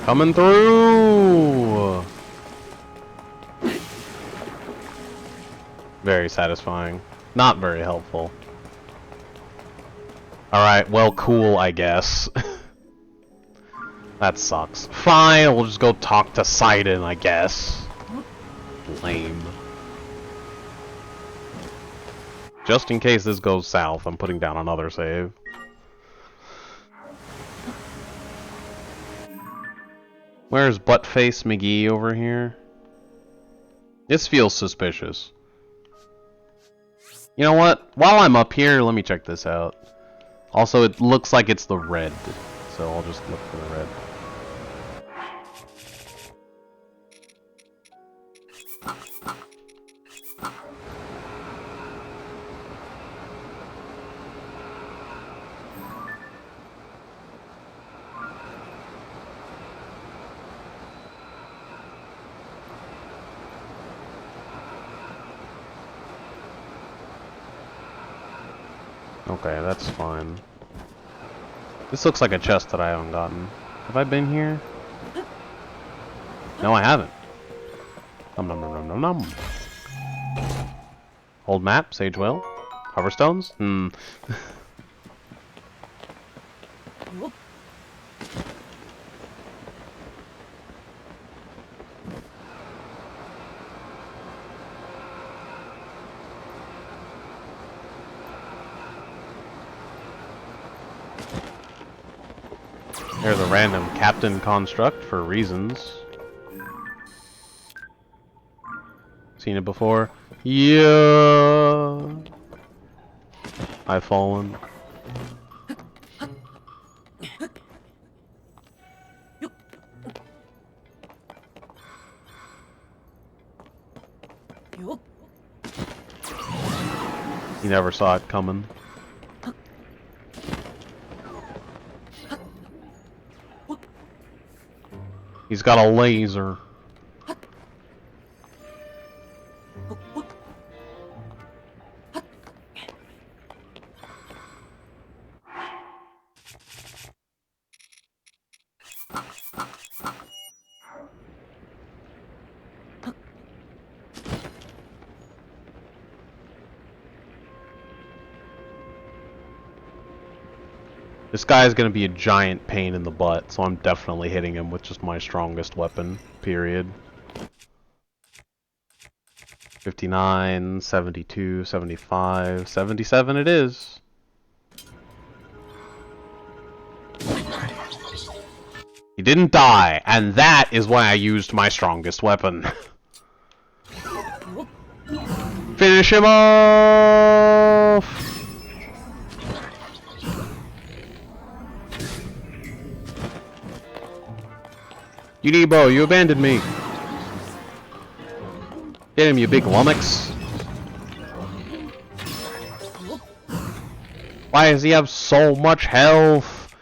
Coming through! Very satisfying. Not very helpful. Alright, well, cool, I guess. That sucks. Fine, we'll just go talk to Sidon, I guess. Lame. Just in case this goes south, I'm putting down another save. Where's Buttface McGee over here? This feels suspicious. You know what? While I'm up here, let me check this out. Also, it looks like it's the red, so I'll just look for the red. Okay, that's fine. This looks like a chest that I haven't gotten. Have I been here? No, I haven't. Nom nom nom nom nom nom. Old map, Sage Well. Hoverstones? Hmm. There's a random captain construct for reasons. Seen it before? Yeah. I've fallen. You never saw it coming. He's got a laser. This guy is going to be a giant pain in the butt, so I'm definitely hitting him with just my strongest weapon, period. 59, 72, 75, 77 it is. He didn't die, and that is why I used my strongest weapon. Finish him off! Unibo, you abandoned me. Get him, you big lummox. Why does he have so much health?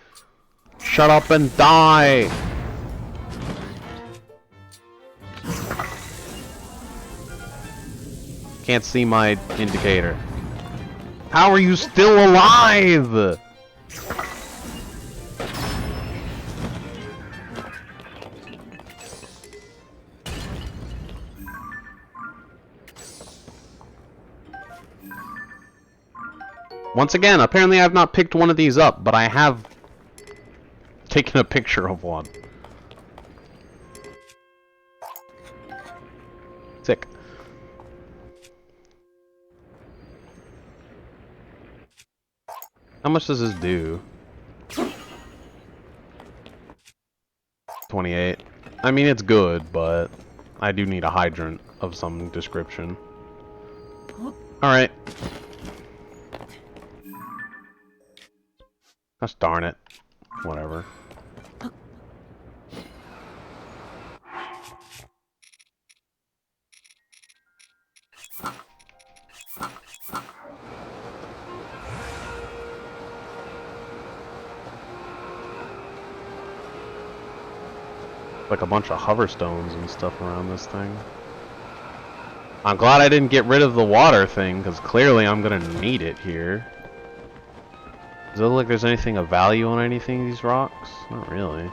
Shut up and die. Can't see my indicator. How are you still alive? Once again, apparently I've not picked one of these up, but I have taken a picture of one. Sick. How much does this do? 28. I mean, it's good, but I do need a hydrant of some description. Alright. Gosh darn it. Whatever. Like a bunch of hover stones and stuff around this thing. I'm glad I didn't get rid of the water thing, because clearly I'm gonna need it here. Does it look like there's anything of value on anything of these rocks? Not really.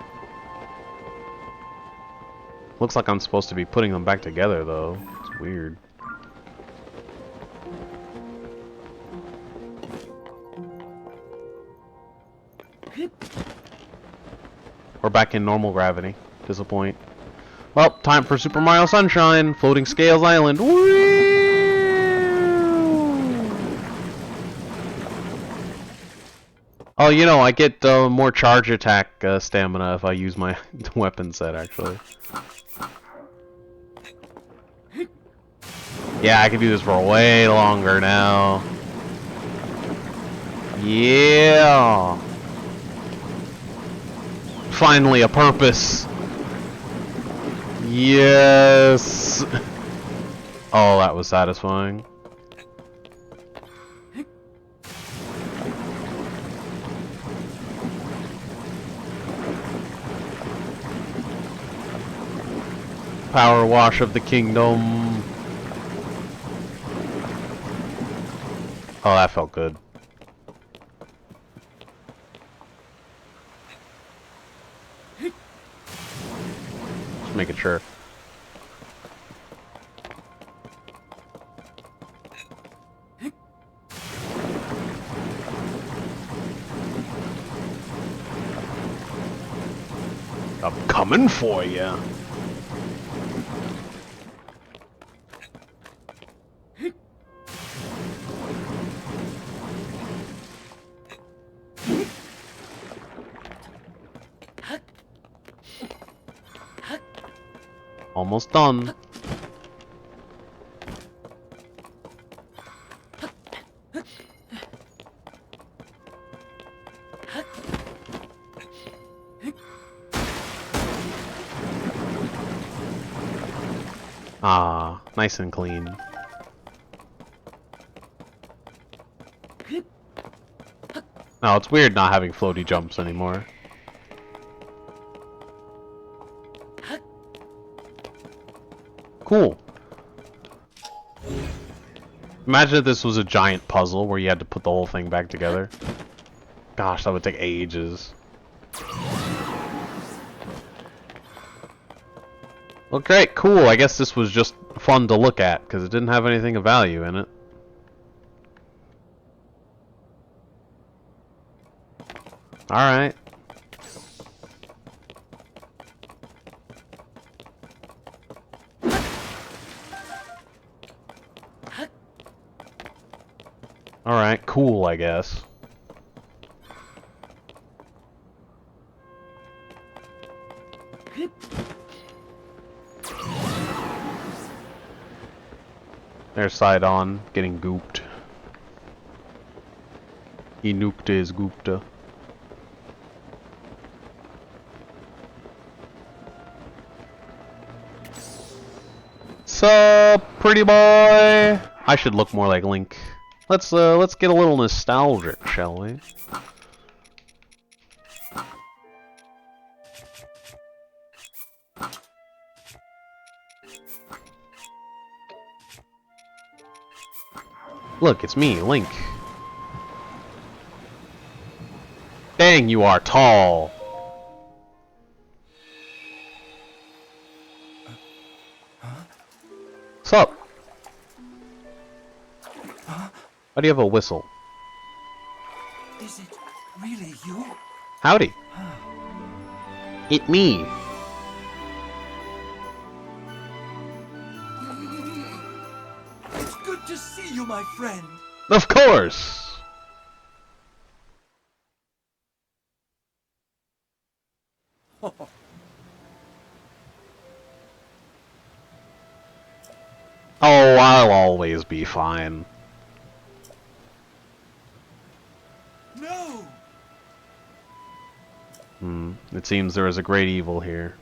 Looks like I'm supposed to be putting them back together though. It's weird. We're back in normal gravity. Disappoint. Well, time for Super Mario Sunshine! Floating Scales Island! Whee! Oh, you know, I get more charge attack stamina if I use my weapon set, actually. Yeah, I can do this for way longer now. Yeah! Finally, a purpose! Yes! Oh, that was satisfying. Power wash of the kingdom. Oh, that felt good. Just making sure. I'm coming for you. Almost done. Ah, nice and clean. Oh, it's weird not having floaty jumps anymore. Cool. Imagine if this was a giant puzzle where you had to put the whole thing back together. Gosh, that would take ages. Well, great, cool. I guess this was just fun to look at, because it didn't have anything of value in it. Alright. Alright, cool, I guess. There's Sidon getting gooped. He nuked his goopta. Sup, pretty boy? I should look more like Link. Let's get a little nostalgic, shall we? Look, it's me, Link. Dang, you are tall. Sup? Why do you have a whistle? Is it really you? Howdy. It me. It's good to see you, my friend. Of course. Oh, I'll always be fine. No. It seems there is a great evil here.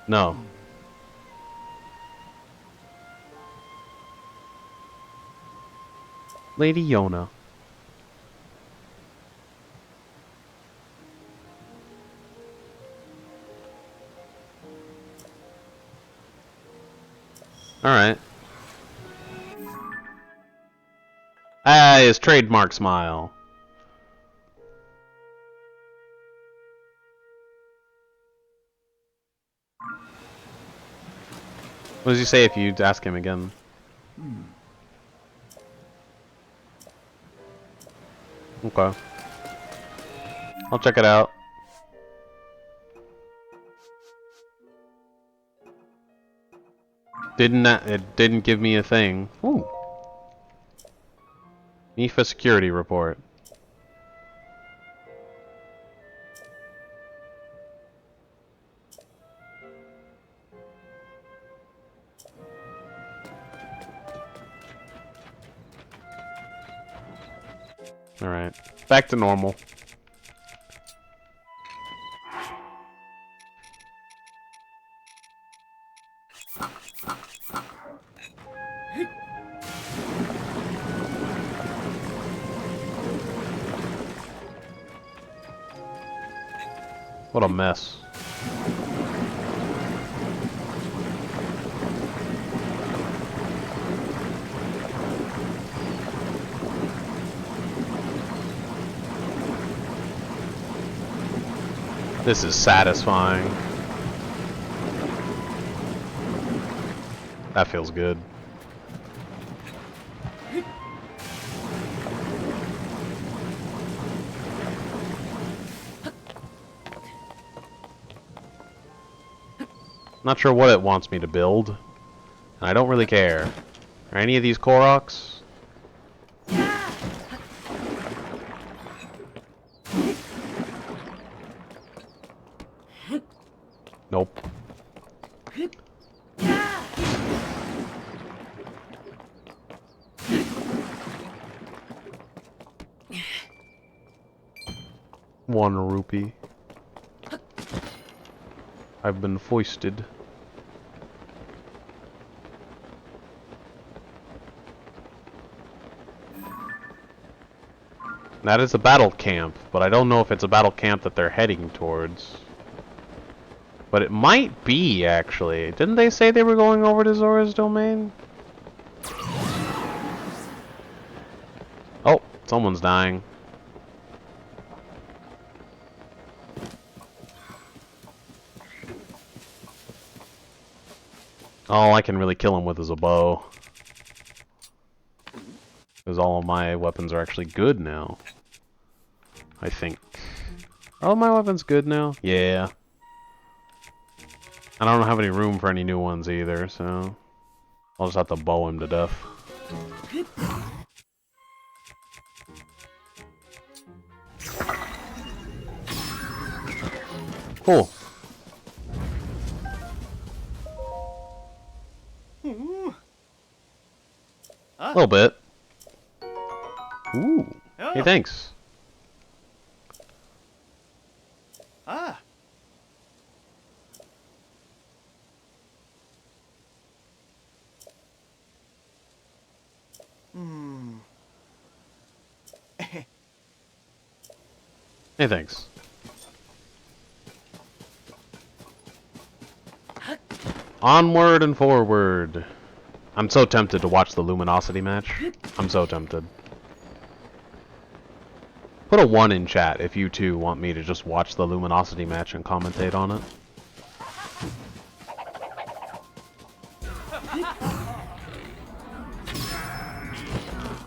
No. Lady Yona. Alright. Ah, his trademark smile. What does he say if you ask him again? Okay. I'll check it out. It didn't give me a thing. Ooh. NIFA security report. Alright. Back to normal. What a mess. This is satisfying. That feels good. Not sure what it wants me to build, and I don't really care. Are any of these Koroks? Nope. One rupee. I've been foisted. That is a battle camp, but I don't know if it's a battle camp that they're heading towards. But it might be, actually. Didn't they say they were going over to Zora's domain? Oh, someone's dying. All I can really kill him with is a bow. Because all of my weapons are actually good now. I think. Are all my weapons good now? Yeah. I don't have any room for any new ones either, so... I'll just have to bow him to death. Cool. A little bit. Ooh. Hey, thanks. Ah. Hmm. Hey, thanks. Onward and forward. I'm so tempted to watch the Luminosity match. I'm so tempted. Put a 1 in chat if you too want me to just watch the Luminosity match and commentate on it.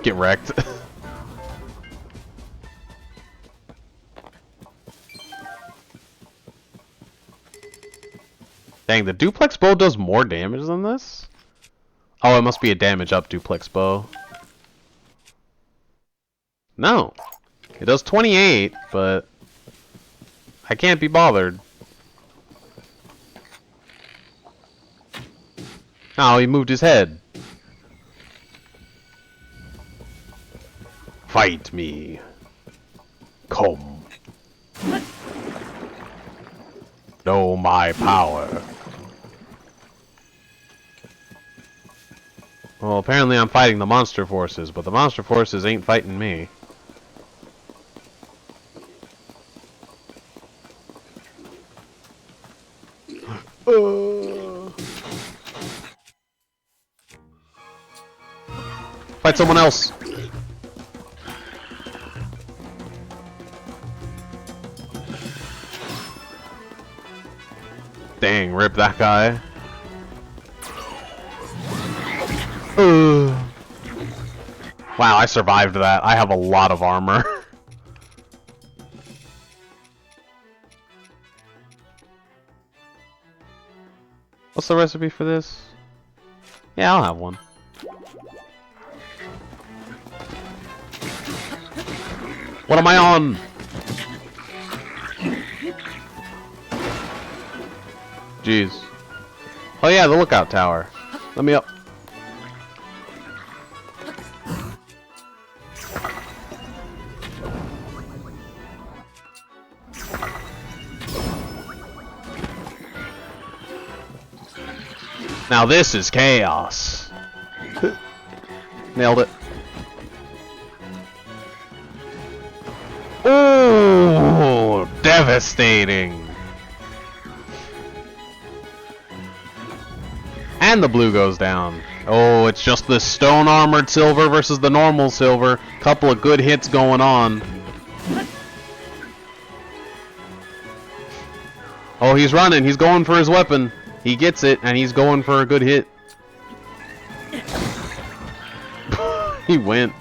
Get wrecked. Dang, the duplex bow does more damage than this? Oh, it must be a damage up duplex bow. No. It does 28, but I can't be bothered. Oh, he moved his head. Fight me. Come. Know my power. Well, apparently I'm fighting the monster forces, but the monster forces ain't fighting me. Fight someone else. Dang, rip that guy. Wow, I survived that. I have a lot of armor. What's the recipe for this? Yeah, I'll have one. What am I on? Jeez. Oh yeah, the lookout tower. Let me up. Now this is chaos. Nailed it. Ooh, devastating. And the blue goes down. Oh, it's just the stone armored silver versus the normal silver. Couple of good hits going on. Oh, he's running. He's going for his weapon. He gets it, and he's going for a good hit. He went.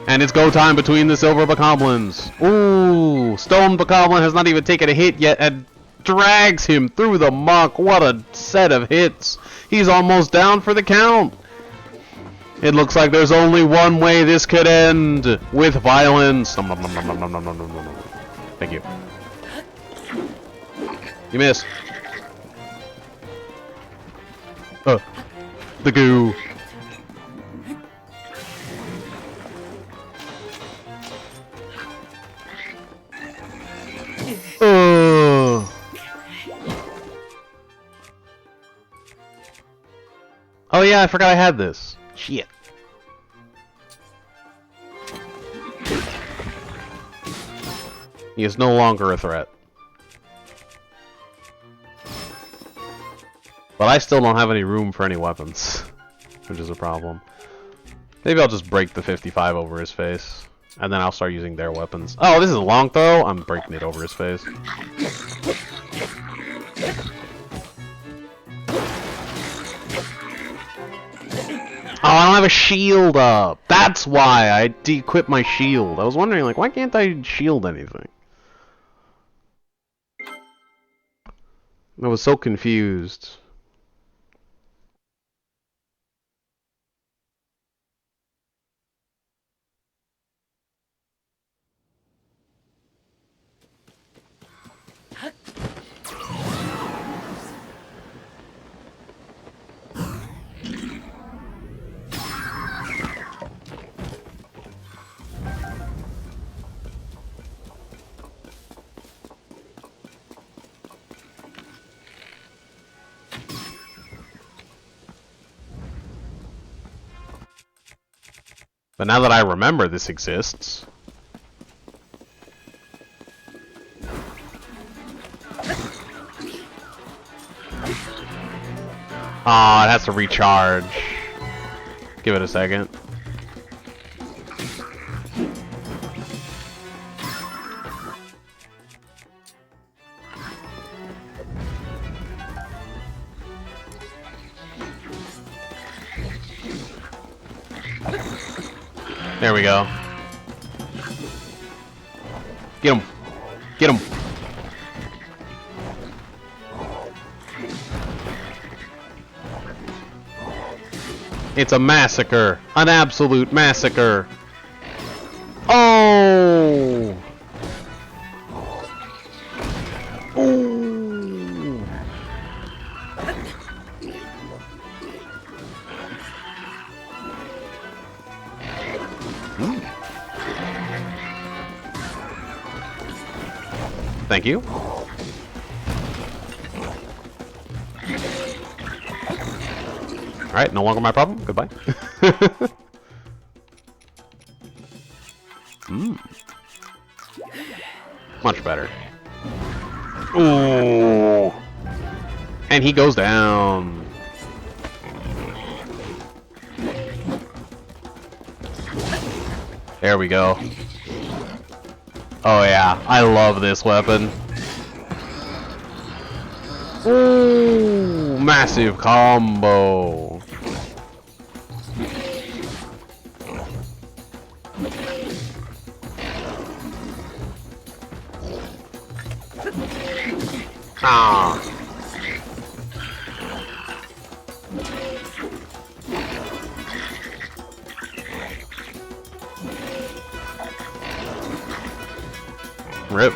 And it's go time between the silver bokoblins. Ooh, stone bokoblin has not even taken a hit yet and drags him through the muck. What a set of hits. He's almost down for the count. It looks like there's only one way this could end, with violence. Thank you. You missed. The goo. Oh yeah, I forgot I had this. Shit. He is no longer a threat. But I still don't have any room for any weapons, which is a problem. Maybe I'll just break the 55 over his face, and then I'll start using their weapons. Oh, this is a long throw? I'm breaking it over his face. Oh, I don't have a shield up! That's why I de-equipped my shield. I was wondering, like, why can't I shield anything? I was so confused. But now that I remember this exists... Aw, it has to recharge. Give it a second. There we go. Get him. Get him. It's a massacre. An absolute massacre. Oh! Ooh! Thank you. Alright, no longer my problem. Goodbye. Much better. Ooh. And he goes down. There we go. Oh yeah, I love this weapon. Ooh, massive combo. Ah. Rip.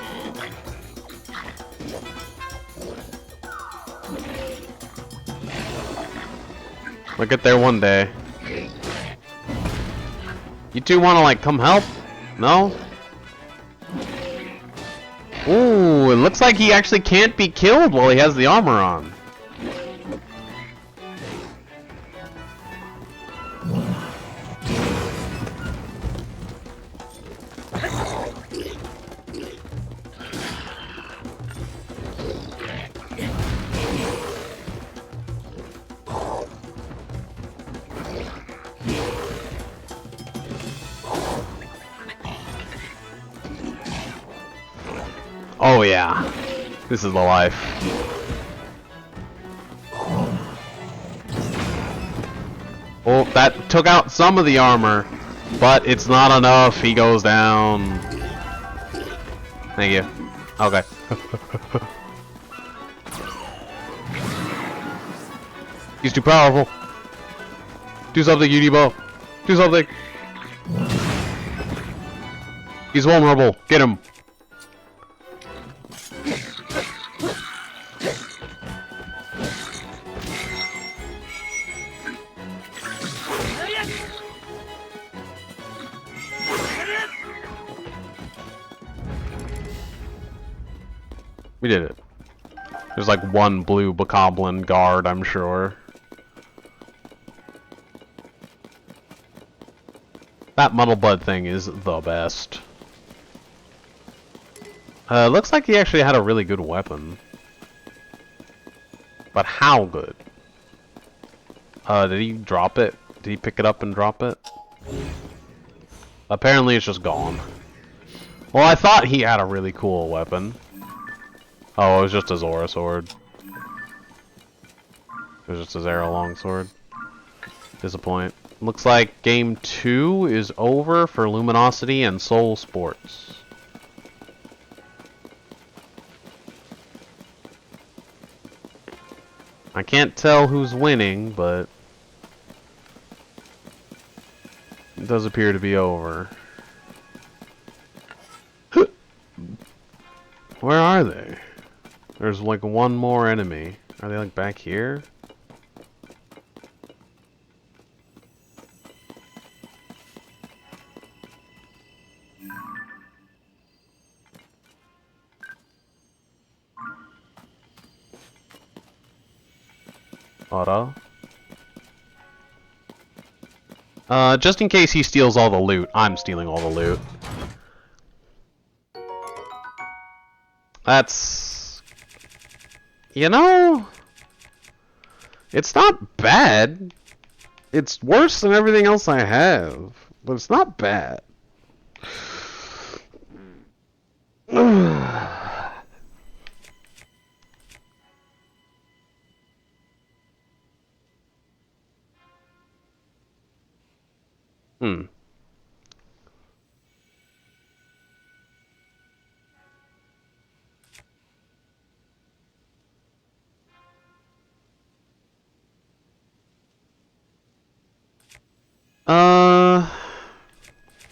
We'll get there one day. You two want to, like, come help? No? Ooh, it looks like he actually can't be killed while he has the armor on. Oh yeah, this is the life. Oh, that took out some of the armor, but it's not enough. He goes down. Thank you. Okay. He's too powerful. Do something, Unibo. Do something. He's vulnerable. Get him. We did it. There's like one blue bokoblin guard, I'm sure. That Muddlebud thing is the best. Looks like he actually had a really good weapon. But how good? Did he drop it? Did he pick it up and drop it? Apparently it's just gone. Well, I thought he had a really cool weapon. Oh, it was just a Zora sword. It was just a Zera longsword. Disappoint. Looks like game 2 is over for Luminosity and Soul Sports. I can't tell who's winning, but it does appear to be over. Where are they? There's like one more enemy. Are they like back here? Ora. Just in case he steals all the loot, I'm stealing all the loot. That's... You know... It's not bad. It's worse than everything else I have. But it's not bad. Hmm.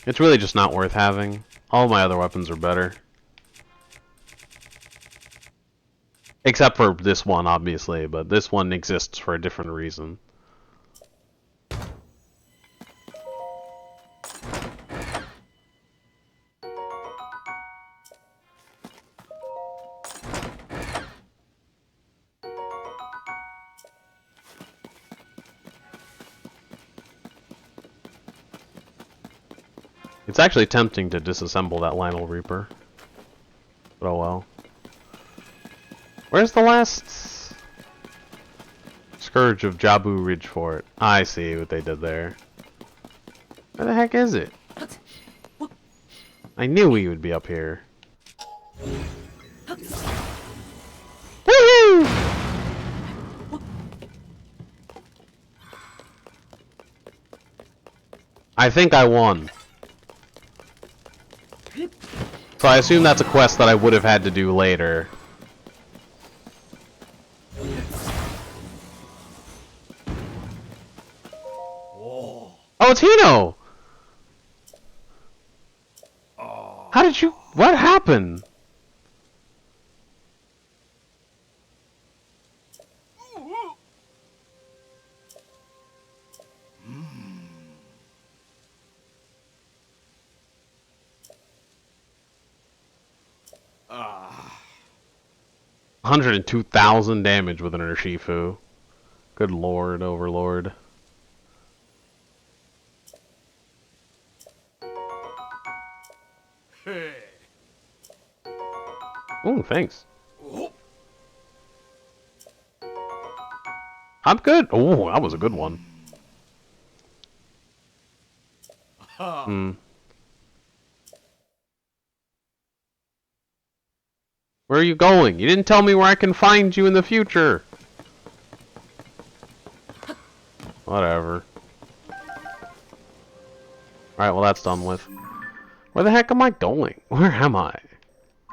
It's really just not worth having. All my other weapons are better. Except for this one, obviously, but this one exists for a different reason. It's actually tempting to disassemble that Lionel Reaper. But oh well. Where's the last Scourge of Jabu Ridge Fort? I see what they did there. Where the heck is it? I knew he would be up here. Woohoo! I think I won. So I assume that's a quest that I would have had to do later. Oh, it's Hino! How did you... What happened? Ah. 102,000 damage with an Urshifu. Good lord, overlord. Hey. Ooh, thanks. I'm good. Oh, that was a good one. Hmm. Where are you going? You didn't tell me where I can find you in the future. Whatever. Alright, well that's done with. Where the heck am I going? Where am I?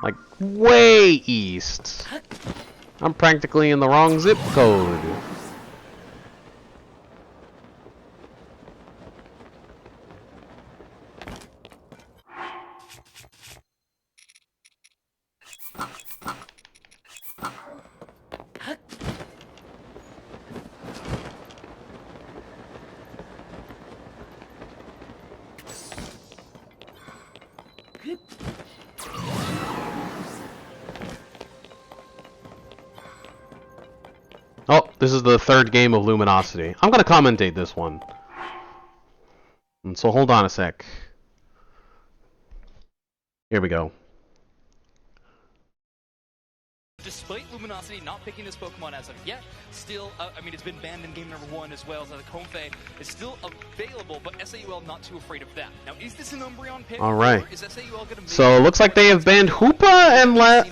Like, way east. I'm practically in the wrong zip code. Oh, this is the third game of Luminosity. I'm gonna commentate this one. And so hold on a sec. Here we go. despite Luminosity not picking this Pokemon as of yet, still, I mean, it's been banned in game number 1 as well, so the Comfey is still available, but SAUL not too afraid of that. Now, is this an Umbreon pick? All right. Or is SAUL going to So it looks like they have banned Hoopa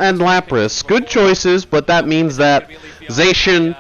and Lapras. Good choices, but that means that Zacian,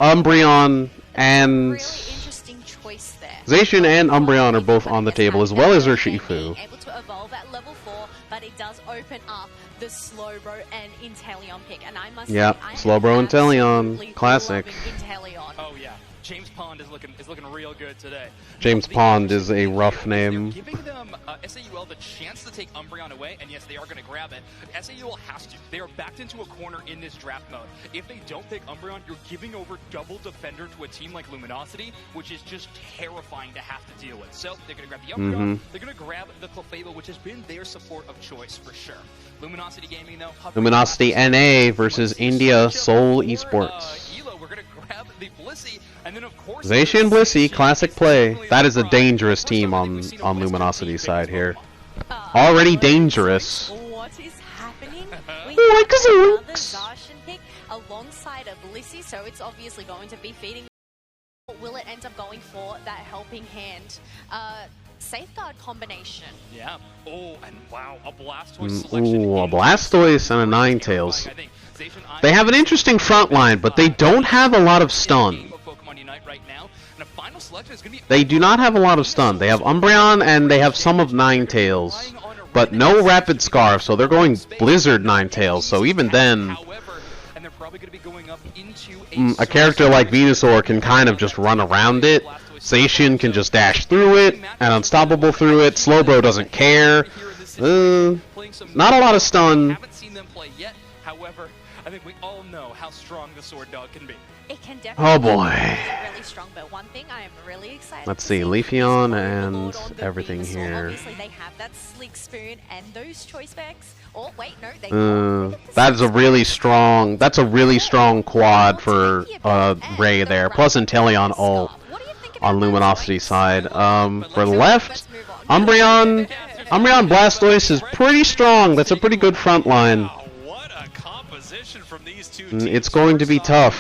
Umbreon, and Interesting choice there. Zacian and Umbreon are both on the table, as well as Urshifu. Able to evolve at level 4, but it does open up the Slowbro and Inteleon pick, and I must say, Yep, I am Slowbro and Inteleon, absolutely classic. loving Inteleon. Oh yeah, James Pond is looking real good today. James Pond is a rough name. Giving them SAUL the chance to take Umbreon away, and yes, they are going to grab it. SAUL has to. They are backed into a corner in this draft mode. If they don't take Umbreon, you're giving over double defender to a team like Luminosity, which is just terrifying to have to deal with. So they're going to grab the Umbreon. They're going to grab the Clefable, which has been their support of choice for sure. Luminosity Gaming, though. Luminosity NA versus India Seoul Esports. We're going to grab the Blissey, and then of course Zacian Blissey, classic play. That is a dangerous team on Luminosity's side here. Already dangerous. What is happening? We Like have another Zooks. Zacian pick alongside a Blissey, so it's obviously going to be feeding. Will it end up going for that helping hand? Safeguard combination. Yeah. Oh, and wow, a Blastoise selection. Ooh, a Blastoise and a Ninetales. They have an interesting front line, but they don't have a lot of stun. They do not have a lot of stun. They have Umbreon and they have some of Ninetales, but no Rapid Scarf, so they're going Blizzard Ninetales, so even then, a character like Venusaur can kind of just run around it. Zacian can just dash through it, and Unstoppable through it. Slowbro doesn't care. Not a lot of stun. Haven't seen them play yet. However, I think we all know how strong the Sword Dog can be. It can definitely Oh boy. be really strong, but one thing I am really excited Let's to see, is Leafeon Overlord and on the everything Venusaur. here. Obviously, they have that Sleek Spoon and those choice specs. Oh, wait, no, they That is a really strong. That's a really strong quad for Ray there. Plus Inteleon ult on Luminosity's side. For the left, Umbreon Blastoise is pretty strong. That's a pretty good front line. What a composition from these two Mm, teams. it's going to be tough,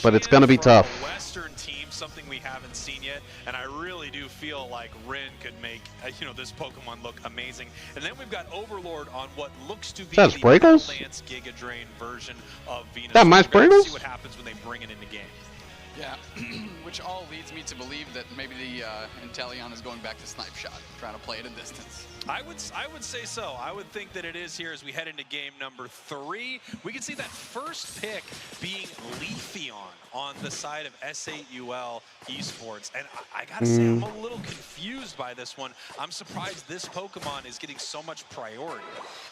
but it's going to be from tough. a Western team, something we haven't seen yet, and I really do feel like Rin could make this Pokemon look amazing. And then we've got Overlord on what looks to be Is that the Spriggles? Lance Giga Drain version of Venus. That my We're gonna Spriggles? See what happens when they bring it into game. Yeah, which all leads me to believe that maybe the Inteleon is going back to Snipe Shot, trying to play at a distance. I would say so. I would think that it is here as we head into game number 3. We can see that first pick being Leafeon on the side of SAUL Esports. And I gotta say, I'm a little confused by this one. I'm surprised this Pokemon is getting so much priority.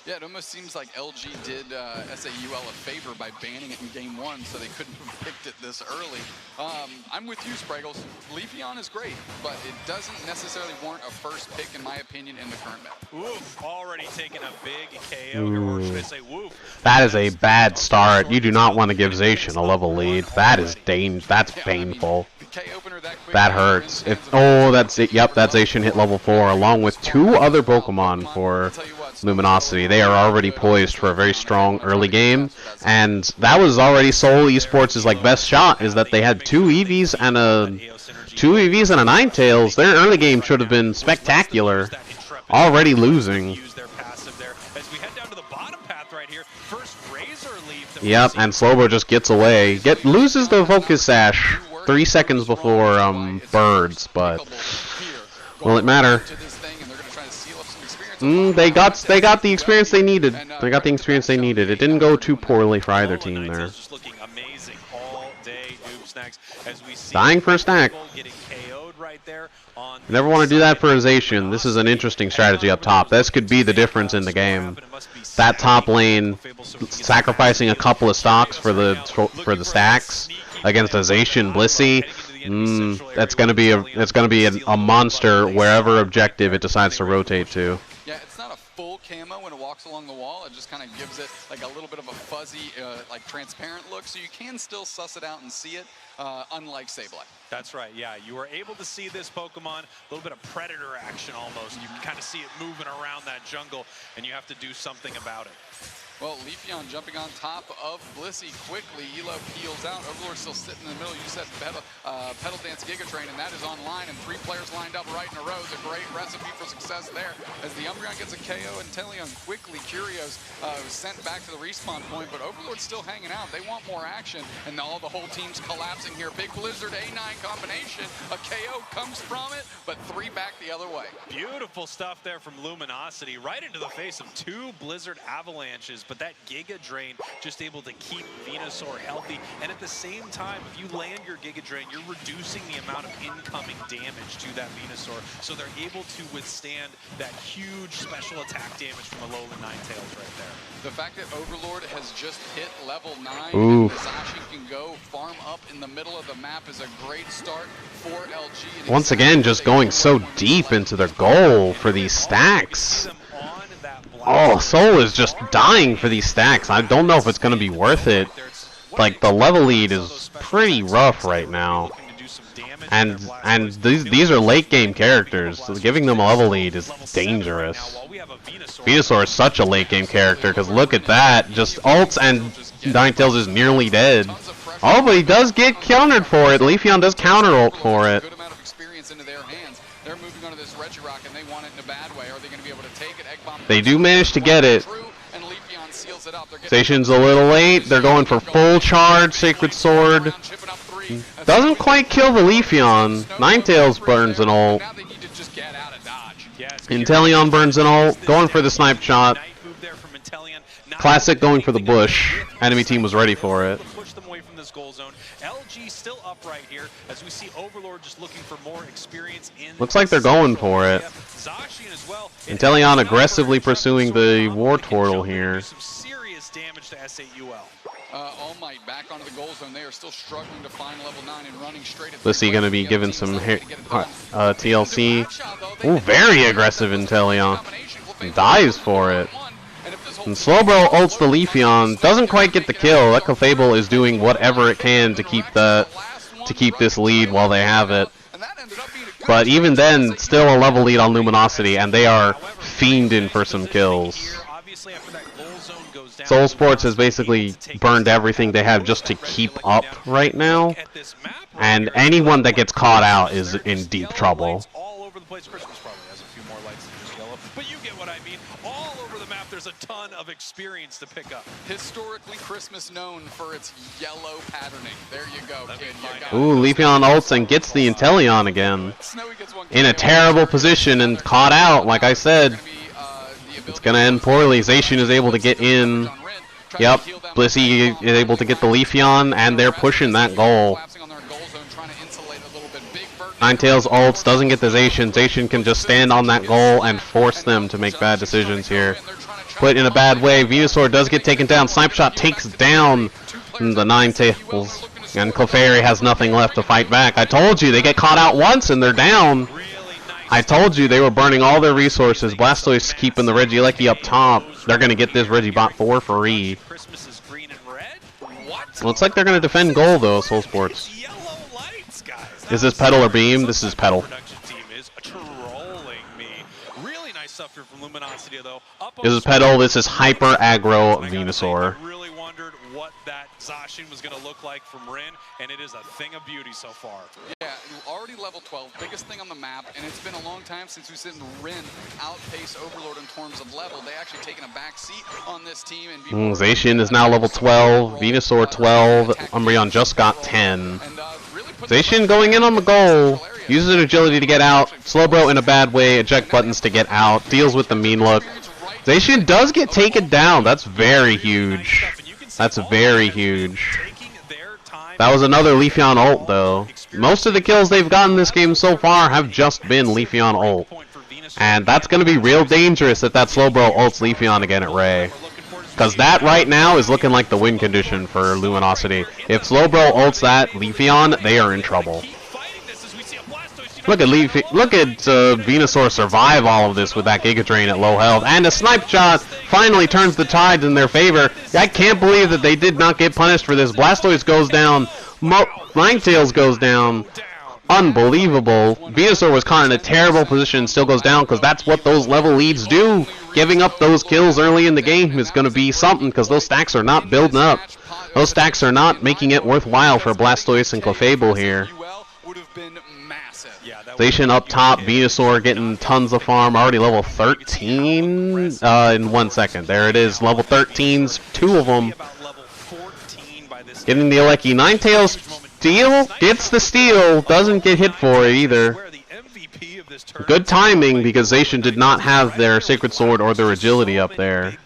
Yeah, it almost seems like LG did SAUL a favor by banning it in game 1, so they couldn't have picked it this early. I'm with you, Spraggles. Leafeon is great, but it doesn't necessarily warrant a first pick, in my opinion, in the current map. Woof, already taking a big KO here, or should I say woof. That is a bad start. You do not want to give Zacian a level lead. That is That's painful. That hurts. That's it. Yep, that's Zacian hit level 4 along with 2 other Pokemon for Luminosity. They are already poised for a very strong early game, and that was already Seoul Esports' best shot. Is that they had 2 EVs and a Ninetales. Their early game should have been spectacular. Already losing. Yep, and Slowbro just gets away. Loses the Focus Sash 3 seconds before Birds, but will it matter? They got the experience they needed. They got the experience they needed. It didn't go too poorly for either team there. Dying for a stack. You never want to do that for a Zacian. This is an interesting strategy up top. This could be the difference in the game. That top lane sacrificing a couple of stocks for the stacks against a Zacian Blissey. That's gonna be a monster wherever objective it decides to rotate to. Yeah, it's not a full camo when it walks along the wall. It just kind of gives it a little bit of a fuzzy, transparent look, so you can still suss it out and see it, unlike Sableye. That's right, yeah. You were able to see this Pokemon, a little bit of predator action almost. You can kind of see it moving around that jungle, and you have to do something about it. Well, Leafeon jumping on top of Blissey quickly. Elo peels out. Overlord still sitting in the middle. You said Pedal Dance Giga Train, and that is online. And 3 players lined up right in a row. It's a great recipe for success there. As the Umbreon gets a KO, and Teleon quickly, Curios sent back to the respawn point. But Overlord's still hanging out. They want more action. And all the whole team's collapsing here. Big Blizzard A9 combination. A KO comes from it, but 3 back the other way. Beautiful stuff there from Luminosity, right into the face of 2 Blizzard Avalanches, but that Giga Drain just able to keep Venusaur healthy, and at the same time, if you land your Giga Drain, you're reducing the amount of incoming damage to that Venusaur, so they're able to withstand that huge special attack damage from a lowly Ninetales right there. The fact that Overlord has just hit level 9, Oof. and Zashi can go farm up in the middle of the map is a great start for LG. And Once again, just going so deep into their goal for these stacks. Oh, Soul is just dying for these stacks. I don't know if it's going to be worth it. Like, the level lead is pretty rough right now. And these are late game characters, so giving them a level lead is dangerous. Venusaur is such a late game character, because look at that. Just ults and Ninetales is nearly dead. Oh, but he does get countered for it. Leafeon does counter ult for it. They're moving onto this Regirock, and they want it in a bad way. Are they going to be able to take it? Egg Bomb They do manage to get it. Station's a little late. They're going for full charge. Sacred Sword doesn't quite kill the Leafeon. Ninetales burns an ult. Inteleon burns an ult. Going for the snipe shot. Classic going for the bush. Enemy team was ready for it. Push them away from this goal zone. LG still upright here as we see Overlord just looking for more experience in. Looks like they're going for it. Inteleon aggressively pursuing the War Turtle here. Some serious damage to SAUL. All Might back onto the goal zone. They are still struggling to find level 9 and running straight at Blissey gonna be given some TLC. Ooh, very aggressive Inteleon. Dies for it. And Slowbro ults the Leafeon. Doesn't quite get the kill. That Clefable is doing whatever it can to keep this lead while they have it. But even then, still a level lead on Luminosity, and they are fiending for some kills. Soul Sports has basically burned everything they have just to keep up right now, and anyone that gets caught out is in deep trouble. All over the place. Christmas probably has a few more lights than just yellow, but you get what I mean. All over the map, there's a ton of experience to pick up. Historically, Christmas known for its yellow patterning. There you go, kid. Ooh, Leafeon ults and gets the Inteleon again. In a terrible position and caught out, like I said. It's going to end poorly. Zacian is able to get in. Yep, Blissey is able to get the Leafeon, and they're pushing that goal. Ninetales ults, doesn't get the Zacian. Zacian can just stand on that goal and force them to make bad decisions here. Put in a bad way. Venusaur does get taken down. Snipe Shot takes down the Ninetales. And Clefairy has nothing left to fight back. I told you, they get caught out once and they're down. I told you they were burning all their resources. Blastoise keeping the Regieleki up top. They're going to get this Regibot for free. Looks like they're going to defend goal, though, Soul Sports. Is this Petal or Beam? This is Petal. This is Petal. This is Hyper Aggro Venusaur. Zacian was going to look like from Rin, and it is a thing of beauty so far. Yeah, already level 12, biggest thing on the map, and it's been a long time since we've seen Rin outpace Overlord in terms of level. They actually taken a back seat on this team. And Zacian is now level 12, Venusaur 12, Umbreon just got 10. Zacian going in on the goal, uses an agility to get out, Slowbro in a bad way, eject buttons to get out, deals with the mean look. Zacian does get taken down, that's very huge. That's very huge. That was another Leafeon ult, though. Most of the kills they've gotten this game so far have just been Leafeon ult. And that's going to be real dangerous if that Slowbro ults Leafeon again at Ray. Because that right now is looking like the win condition for Luminosity. If Slowbro ults that Leafeon, they are in trouble. Look at Venusaur survive all of this with that Giga Drain at low health. And a Snipe Shot finally turns the tides in their favor. I can't believe that they did not get punished for this. Blastoise goes down. Ninetales goes down. unbelievable. Venusaur was caught in a terrible position, still goes down because that's what those level leads do. Giving up those kills early in the game is going to be something because those stacks are not building up. Those stacks are not making it worthwhile for Blastoise and Clefable here. Zacian up top, Venusaur getting tons of farm, already level 13 in 1 second. There it is, level 13s, 2 of them. Getting the Alecki. Ninetales steal, gets the steal, doesn't get hit for it either. Good timing because Zacian did not have their Sacred Sword or their agility up there.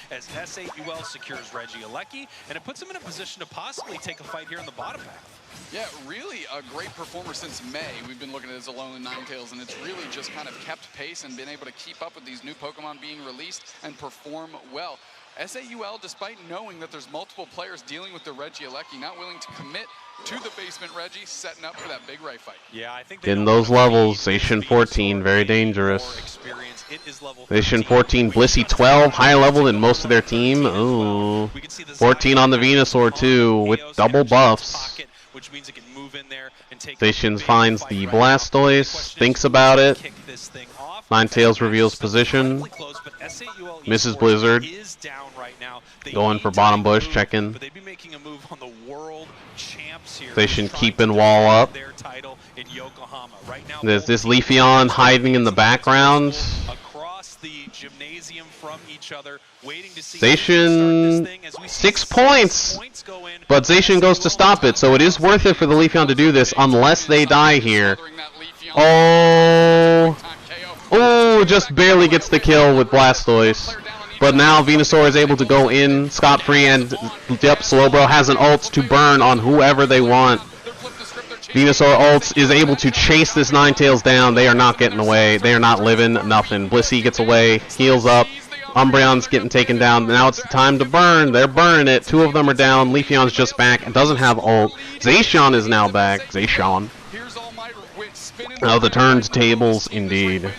As S8UL secures Reggie Alecki, and it puts him in a position to possibly take a fight here in the bottom half. Yeah, really a great performer since May. We've been looking at his Alolan Ninetales, and it's really just kind of kept pace and been able to keep up with these new Pokemon being released and perform well. SAUL, despite knowing that there's multiple players dealing with the Reggie Alecki, not willing to commit to the basement Reggie, setting up for that big Ray fight. Yeah, I think in those levels, Zacian 14, very dangerous. Zacian 14, Blissey 12, higher level than most of their team. Ooh. 14 on the Venusaur too, with double buffs. Zacian finds the Blastoise, thinks about it. Ninetales reveals position. Misses Blizzard. Going for bottom bush, checking. Zacian keeping wall up. There's this Leafeon hiding in the background. Zacian 6 points, but Zacian goes to stop it, so it is worth it for the Leafeon to do this unless they die here. Oh, just barely gets the kill with Blastoise. But now Venusaur is able to go in scot-free, and yep, Slowbro has an ult to burn on whoever they want. Venusaur ults is able to chase this Ninetales down. They are not getting away. They are not living nothing. Blissey gets away, heals up. Umbreon's getting taken down. Now it's the time to burn. They're burning it. 2 of them are down. Leafeon's just back and doesn't have ult. Zacian is now back. Zacian. Oh, the turns tables indeed.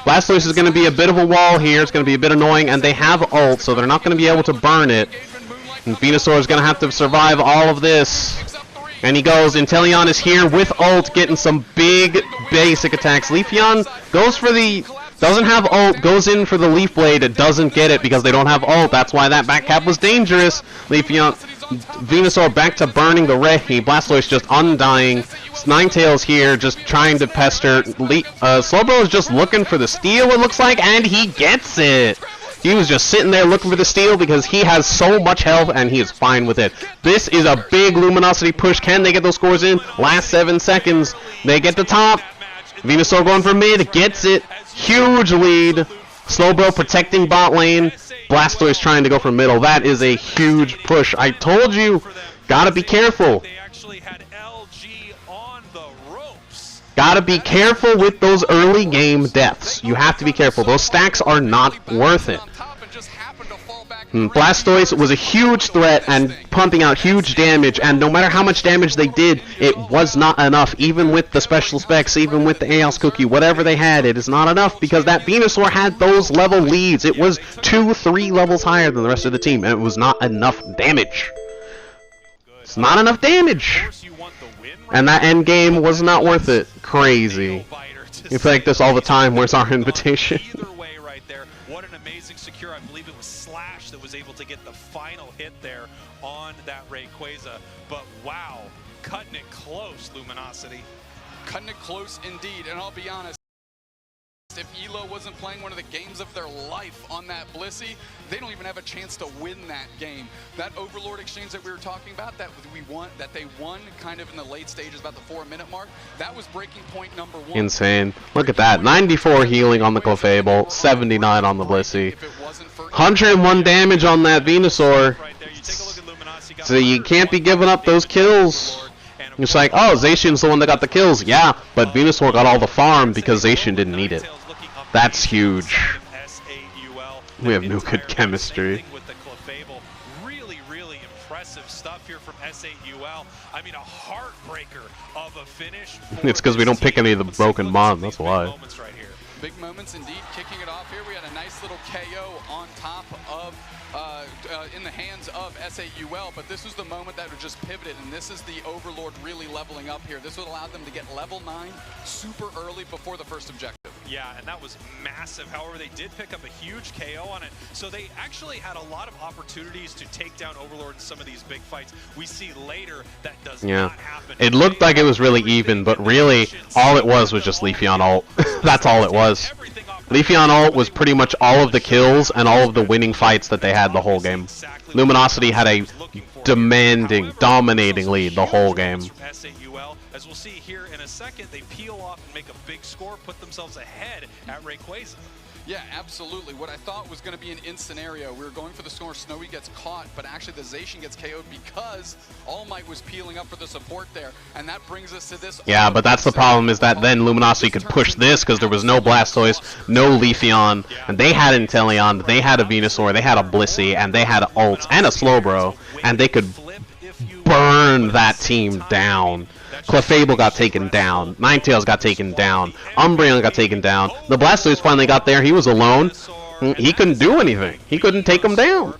Blastoise is going to be a bit of a wall here. It's going to be a bit annoying, and they have ult, so they're not going to be able to burn it. And Venusaur is going to have to survive all of this. And he goes. Inteleon is here with ult, getting some big basic attacks. Leafeon goes for the... doesn't have ult, goes in for the Leaf Blade. It doesn't get it because they don't have ult. That's why that back cap was dangerous. Leafeon... Venusaur back to burning the Rehi. Blastoise just undying. Ninetales here just trying to pester. Slowbro is just looking for the steal, it looks like, and he gets it. He was just sitting there looking for the steal because he has so much health and he is fine with it. This is a big Luminosity push. Can they get those scores in? Last 7 seconds. They get the top. Venusaur going for mid. Gets it. Huge lead. Slowbro protecting bot lane. Blastoise trying to go for middle. That is a huge push. I told you. Gotta be careful. Gotta be careful with those early game deaths. You have to be careful. Those stacks are not worth it. Blastoise was a huge threat and pumping out huge damage, and no matter how much damage they did, it was not enough. Even with the special specs, even with the AOS cookie, whatever they had, it is not enough because that Venusaur had those level leads. It was 2-3 levels higher than the rest of the team, and it was not enough damage. It's not enough damage. And that end game was not worth it. Crazy. You think this all the time. Where's our invitation? What an amazing secure. I believe it was Slash that was able to get the final hit there on that Rayquaza. But wow, cutting it close, Luminosity. Cutting it close indeed, and I'll be honest, if ELO wasn't playing one of the games of their life on that Blissey, they don't even have a chance to win that game. That Overlord exchange that we were talking about, that they won kind of in the late stages, about the 4-minute mark, that was breaking point number 1. Insane. Look at that. 94 healing on the Clefable, 79 on the Blissey. 101 damage on that Venusaur. So you can't be giving up those kills. It's like, oh, Zacian's the one that got the kills. Yeah, but Venusaur got all the farm because Zacian didn't need it. That's huge. We have no good chemistry. Really, really impressive stuff here from S8UL. I mean, a heartbreaker of a finish. It's because we don't pick any of the broken mobs, that's why. Big moments indeed. Kicking it off here, we had a nice little KO on top of, in the hands of SAUL, but this was the moment that would just pivoted, and this is the Overlord really leveling up here. This would allow them to get level 9 super early before the first objective. Yeah, and that was massive. However, they did pick up a huge KO on it. So they actually had a lot of opportunities to take down Overlord in some of these big fights. We see later that does not happen. It looked like it was really even, but really all it was just Leafeon ult. That's all it was. Leafeon ult was pretty much all of the kills and all of the winning fights that they had the whole game. Luminosity had a demanding, dominating lead the whole game. SAUL, as we'll see here in a second, they peel off and make a big score, put themselves ahead at Rayquaza. Yeah, absolutely. What I thought was going to be an in scenario, we were going for the score, Snowy gets caught, but actually the Zacian gets KO'd because All Might was peeling up for the support there, and that brings us to this. Yeah, but that's the problem, is that then Luminosity could push this because there was no Blastoise, no Leafeon, and they had Inteleon, they had a Venusaur, they had a Blissey, and they had ults and a Slowbro, and they could burn that team down. Clefable got taken down, Ninetales got taken down, Umbreon got taken down, the Blastoise finally got there, he was alone, he couldn't do anything, he couldn't take him down.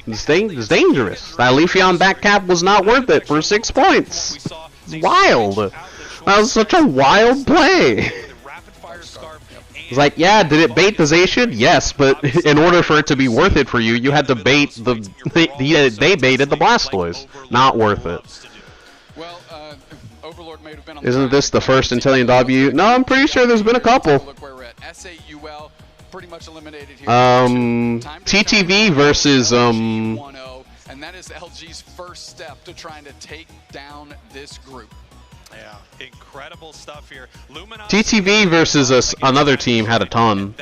It's dangerous. That Leafeon back cap was not worth it for 6 points. It's wild. That was such a wild play. It's like, yeah, did it bait the Zacian? Yes, but in order for it to be worth it for you, you had to bait the... They baited the Blastoise. Not worth it. Well, Overlord may have been on Isn't this the first Inteleon W? No, I'm pretty sure there's been a couple. Look where we're at. SAUL pretty much eliminated here. TTV versus, and that is LG's first step to trying to take down this group. Yeah, incredible stuff here. Luminosity TTV versus another team had a ton.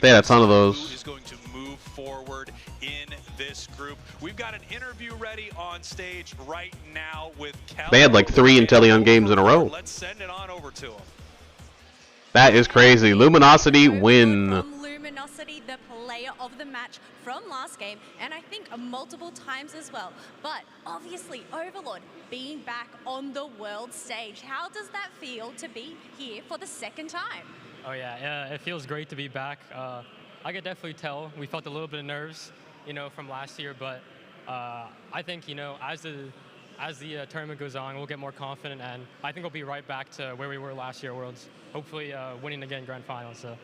They had a ton of those. Is going to move forward in this group. We've got an interview ready on stage right now with Kel. They had like 3 Inteleon games in a row. Let's send it on over to him. That is crazy. Luminosity win. From Luminosity, the player of the match from last game, and I think multiple times as well. But obviously, Overlord being back on the world stage. How does that feel to be here for the second time? Oh yeah, it feels great to be back. I could definitely tell we felt a little bit of nerves, from last year, but I think, as the tournament goes on, we'll get more confident, and I think we'll be right back to where we were last year, Worlds. Hopefully winning again Grand Finals. So.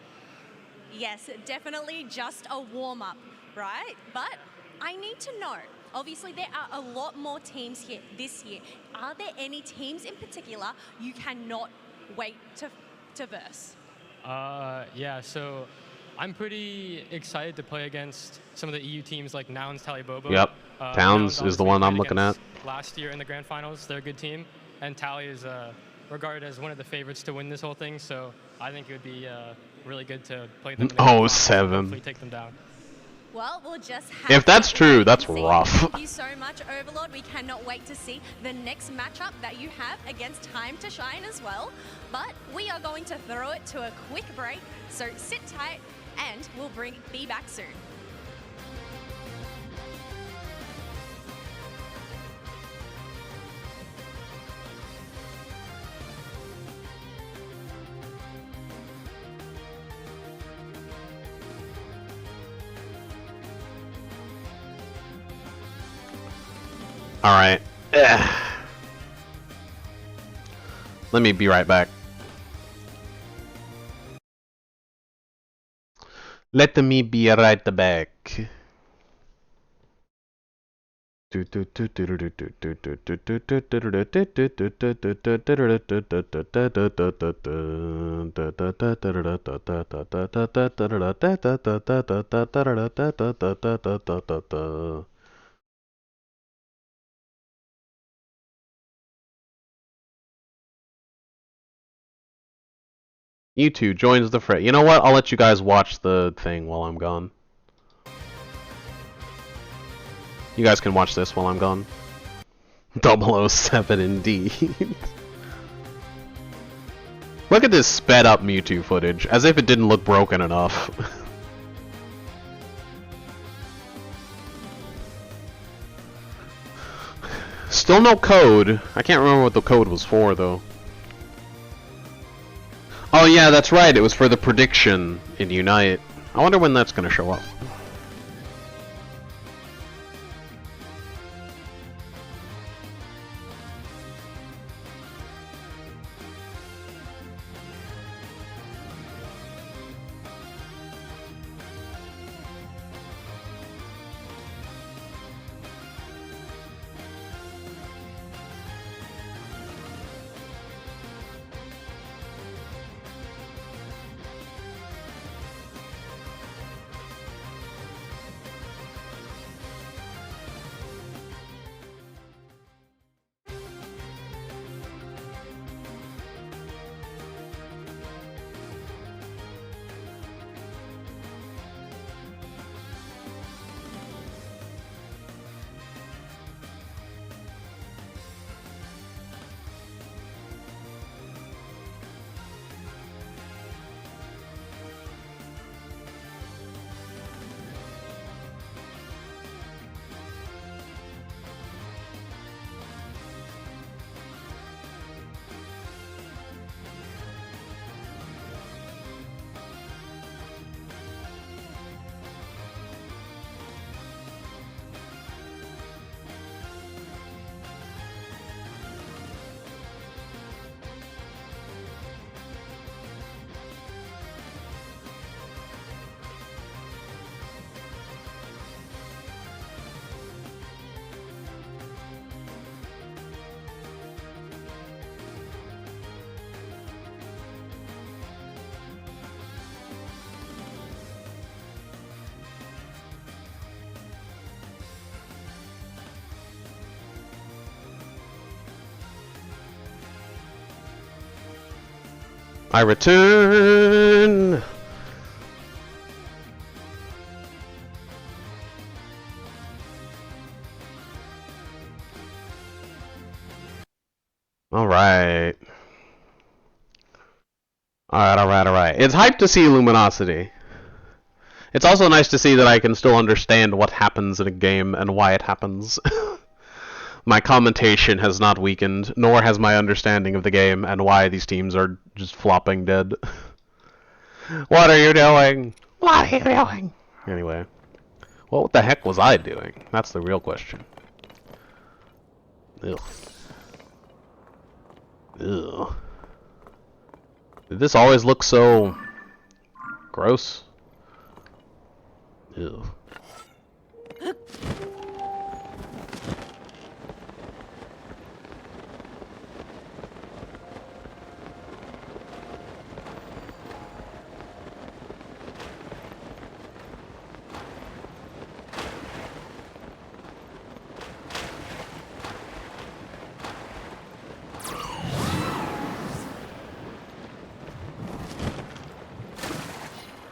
Yes, definitely just a warm-up, right? But I need to know, obviously there are a lot more teams here this year. Are there any teams in particular you cannot wait to verse? Yeah, so I'm pretty excited to play against some of the EU teams like Nouns, Talibobo. Yep, Towns is the one I'm looking at. Last year in the Grand Finals, they're a good team, and Tally is regarded as one of the favorites to win this whole thing, so I think it would be really good to play them. Oh, 7. Hopefully take them down. Well, we'll just have if that's true, that's rough. Thank you so much, Overlord. We cannot wait to see the next matchup that you have against Time to Shine as well. But we are going to throw it to a quick break, so sit tight and we'll be back soon. Alright. Let me be right back. Let me be right back. U2 joins the fray. You know what? I'll let you guys watch the thing while I'm gone. You guys can watch this while I'm gone. 007 indeed. Look at this sped up Mewtwo footage, as if it didn't look broken enough. Still no code. I can't remember what the code was for though. Oh yeah, that's right. It was for the prediction in Unite. I wonder when that's gonna show up. I return! Alright. Alright. It's hype to see Luminosity. It's also nice to see that I can still understand what happens in a game and why it happens. My commentation has not weakened, nor has my understanding of the game and why these teams are just flopping dead. What are you doing? What are you doing? Anyway. What the heck was I doing? That's the real question. Ugh. Ugh. Did this always look so gross? Ew.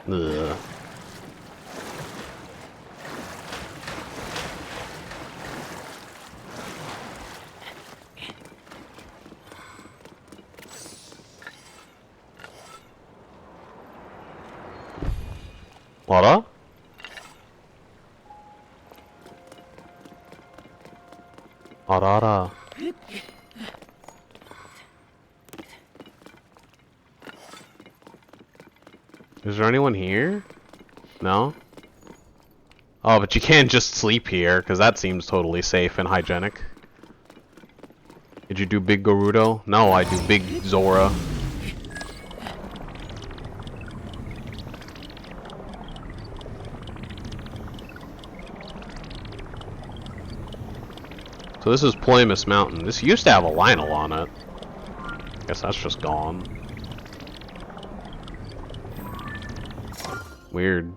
Ugh. What? Arara. Is there anyone here? No? Oh, but you can't just sleep here, because that seems totally safe and hygienic. Did you do Big Gerudo? No, I do Big Zora. So this is Ploymus Mountain. This used to have a Lionel on it. Guess that's just gone. Weird.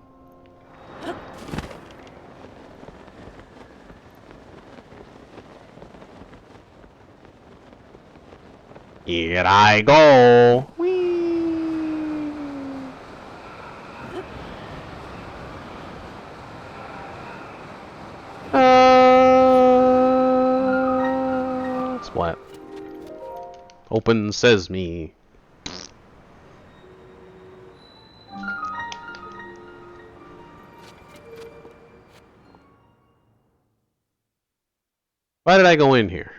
Here I go! It's what? Open Sesame. Why did I go in here?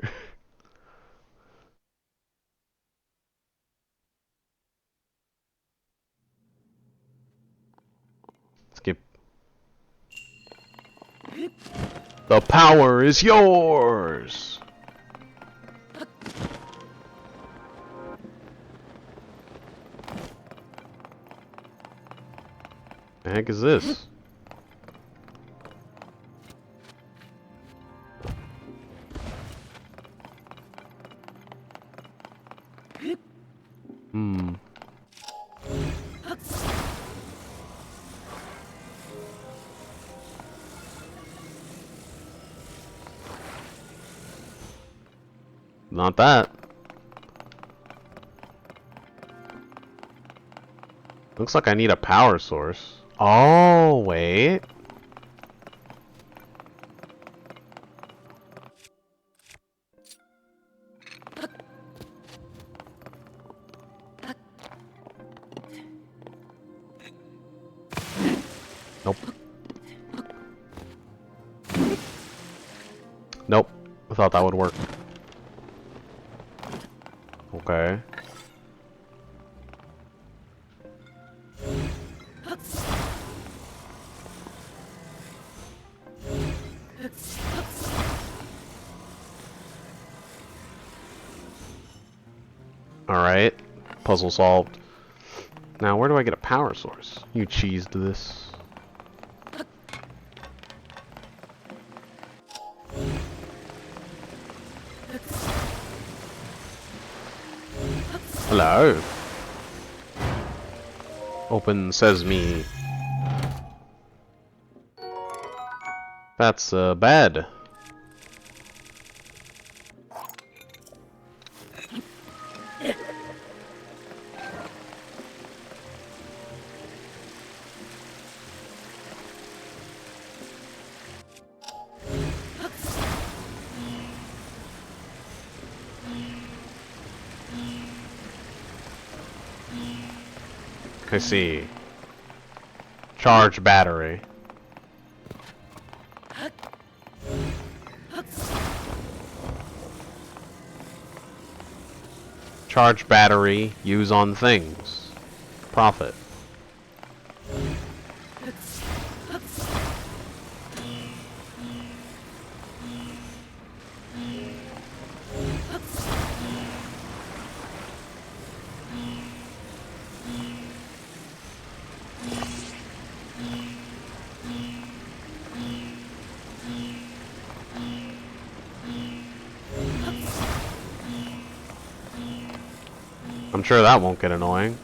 The power is yours! The heck is this? Hmm. Not that. Looks like I need a power source. Oh, wait. Nope. Nope. I thought that would work. Okay. Alright. Puzzle solved. Now, where do I get a power source? You cheesed this. Hello. Open sesame. That's bad. I see. Charge battery. Charge battery, use on things. Profit. I'm sure that won't get annoying.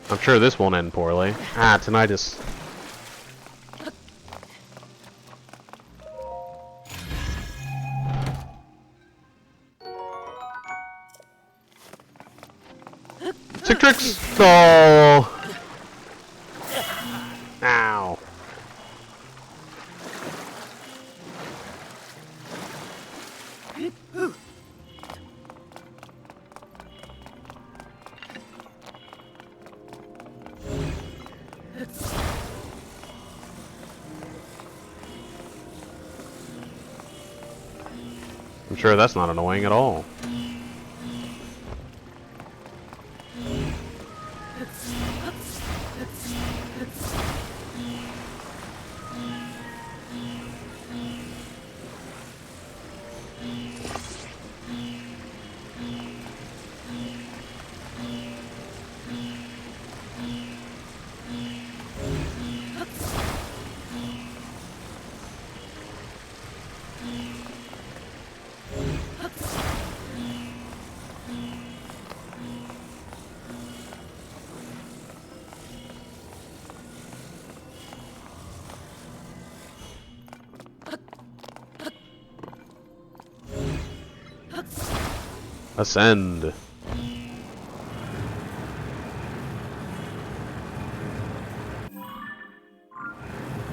I'm sure this won't end poorly. Ah, tinnitus. Sick tricks! Oh! Ow. I'm sure that's not annoying at all. Ascend.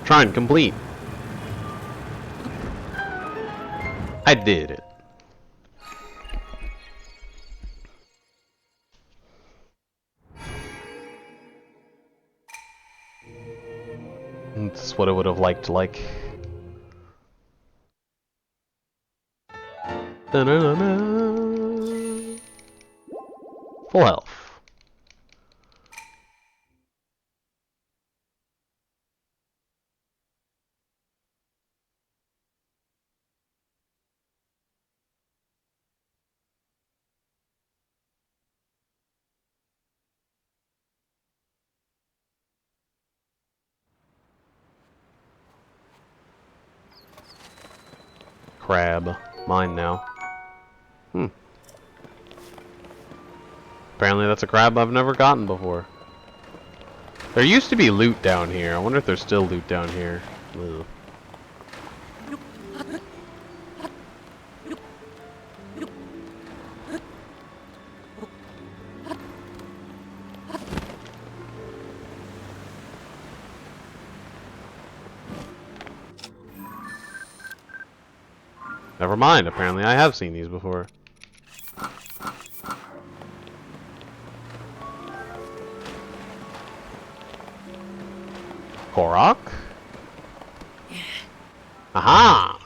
Try and complete. I did it. That's what I would have liked, like. Da-na-na-na. Full health. Crab. Mine now. Apparently that's a crab I've never gotten before. There used to be loot down here. I wonder if there's still loot down here. Ugh. Never mind, apparently I have seen these before. Korok? Aha!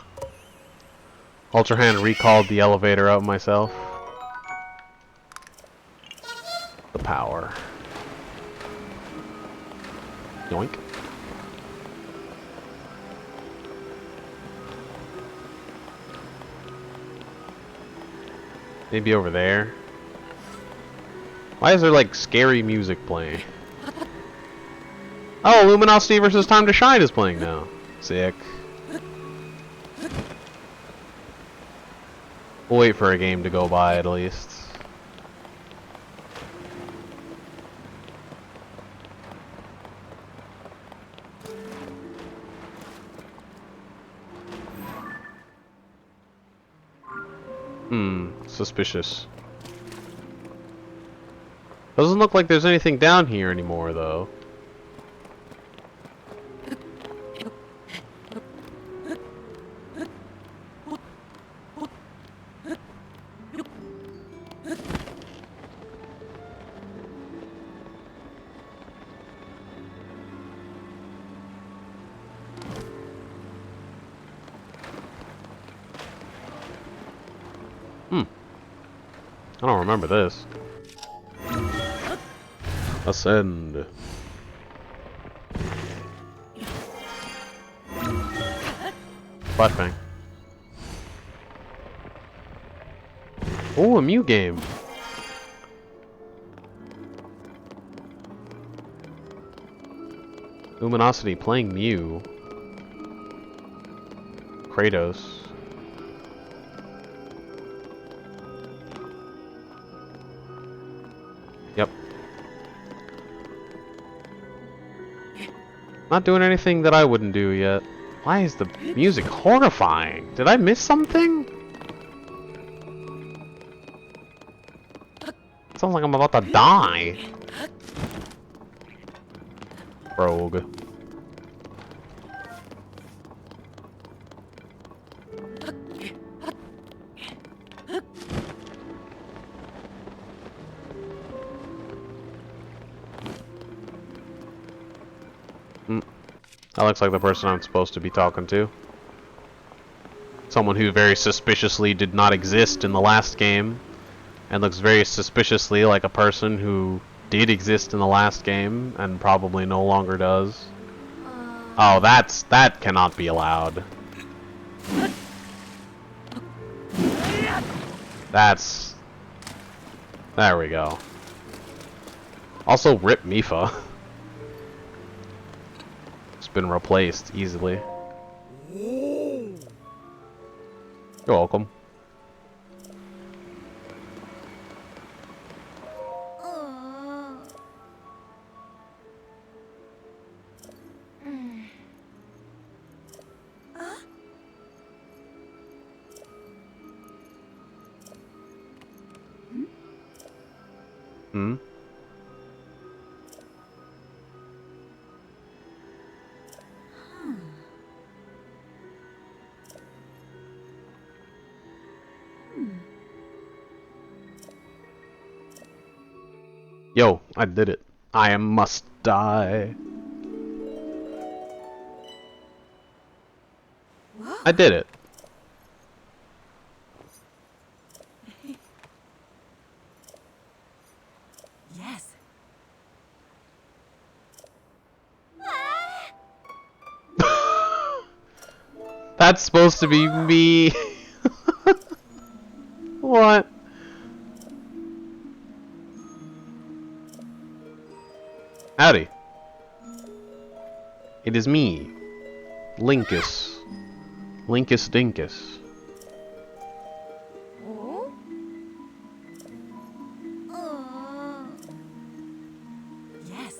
Ultra Hand recalled the elevator out myself. The power. Yoink. Maybe over there. Why is there like scary music playing? Oh, Luminosity versus Time to Shine is playing now. Sick. We'll wait for a game to go by at least. Suspicious. Doesn't look like there's anything down here anymore, though. I don't remember this. Ascend. Flashbang. Oh, a Mew game. Luminosity playing Mew. Kratos. Yep. Not doing anything that I wouldn't do yet. Why is the music horrifying? Did I miss something? Sounds like I'm about to die. Rogue. That looks like the person I'm supposed to be talking to. Someone who very suspiciously did not exist in the last game, and looks very suspiciously like a person who did exist in the last game, and probably no longer does. Oh, that cannot be allowed. There we go. Also, rip Mifa. Been replaced easily. You're welcome. Yo, I did it. I must die. I did it. That's supposed to be me. What? Howdy. It is me, Linkus. Linkus Dinkus. Yes.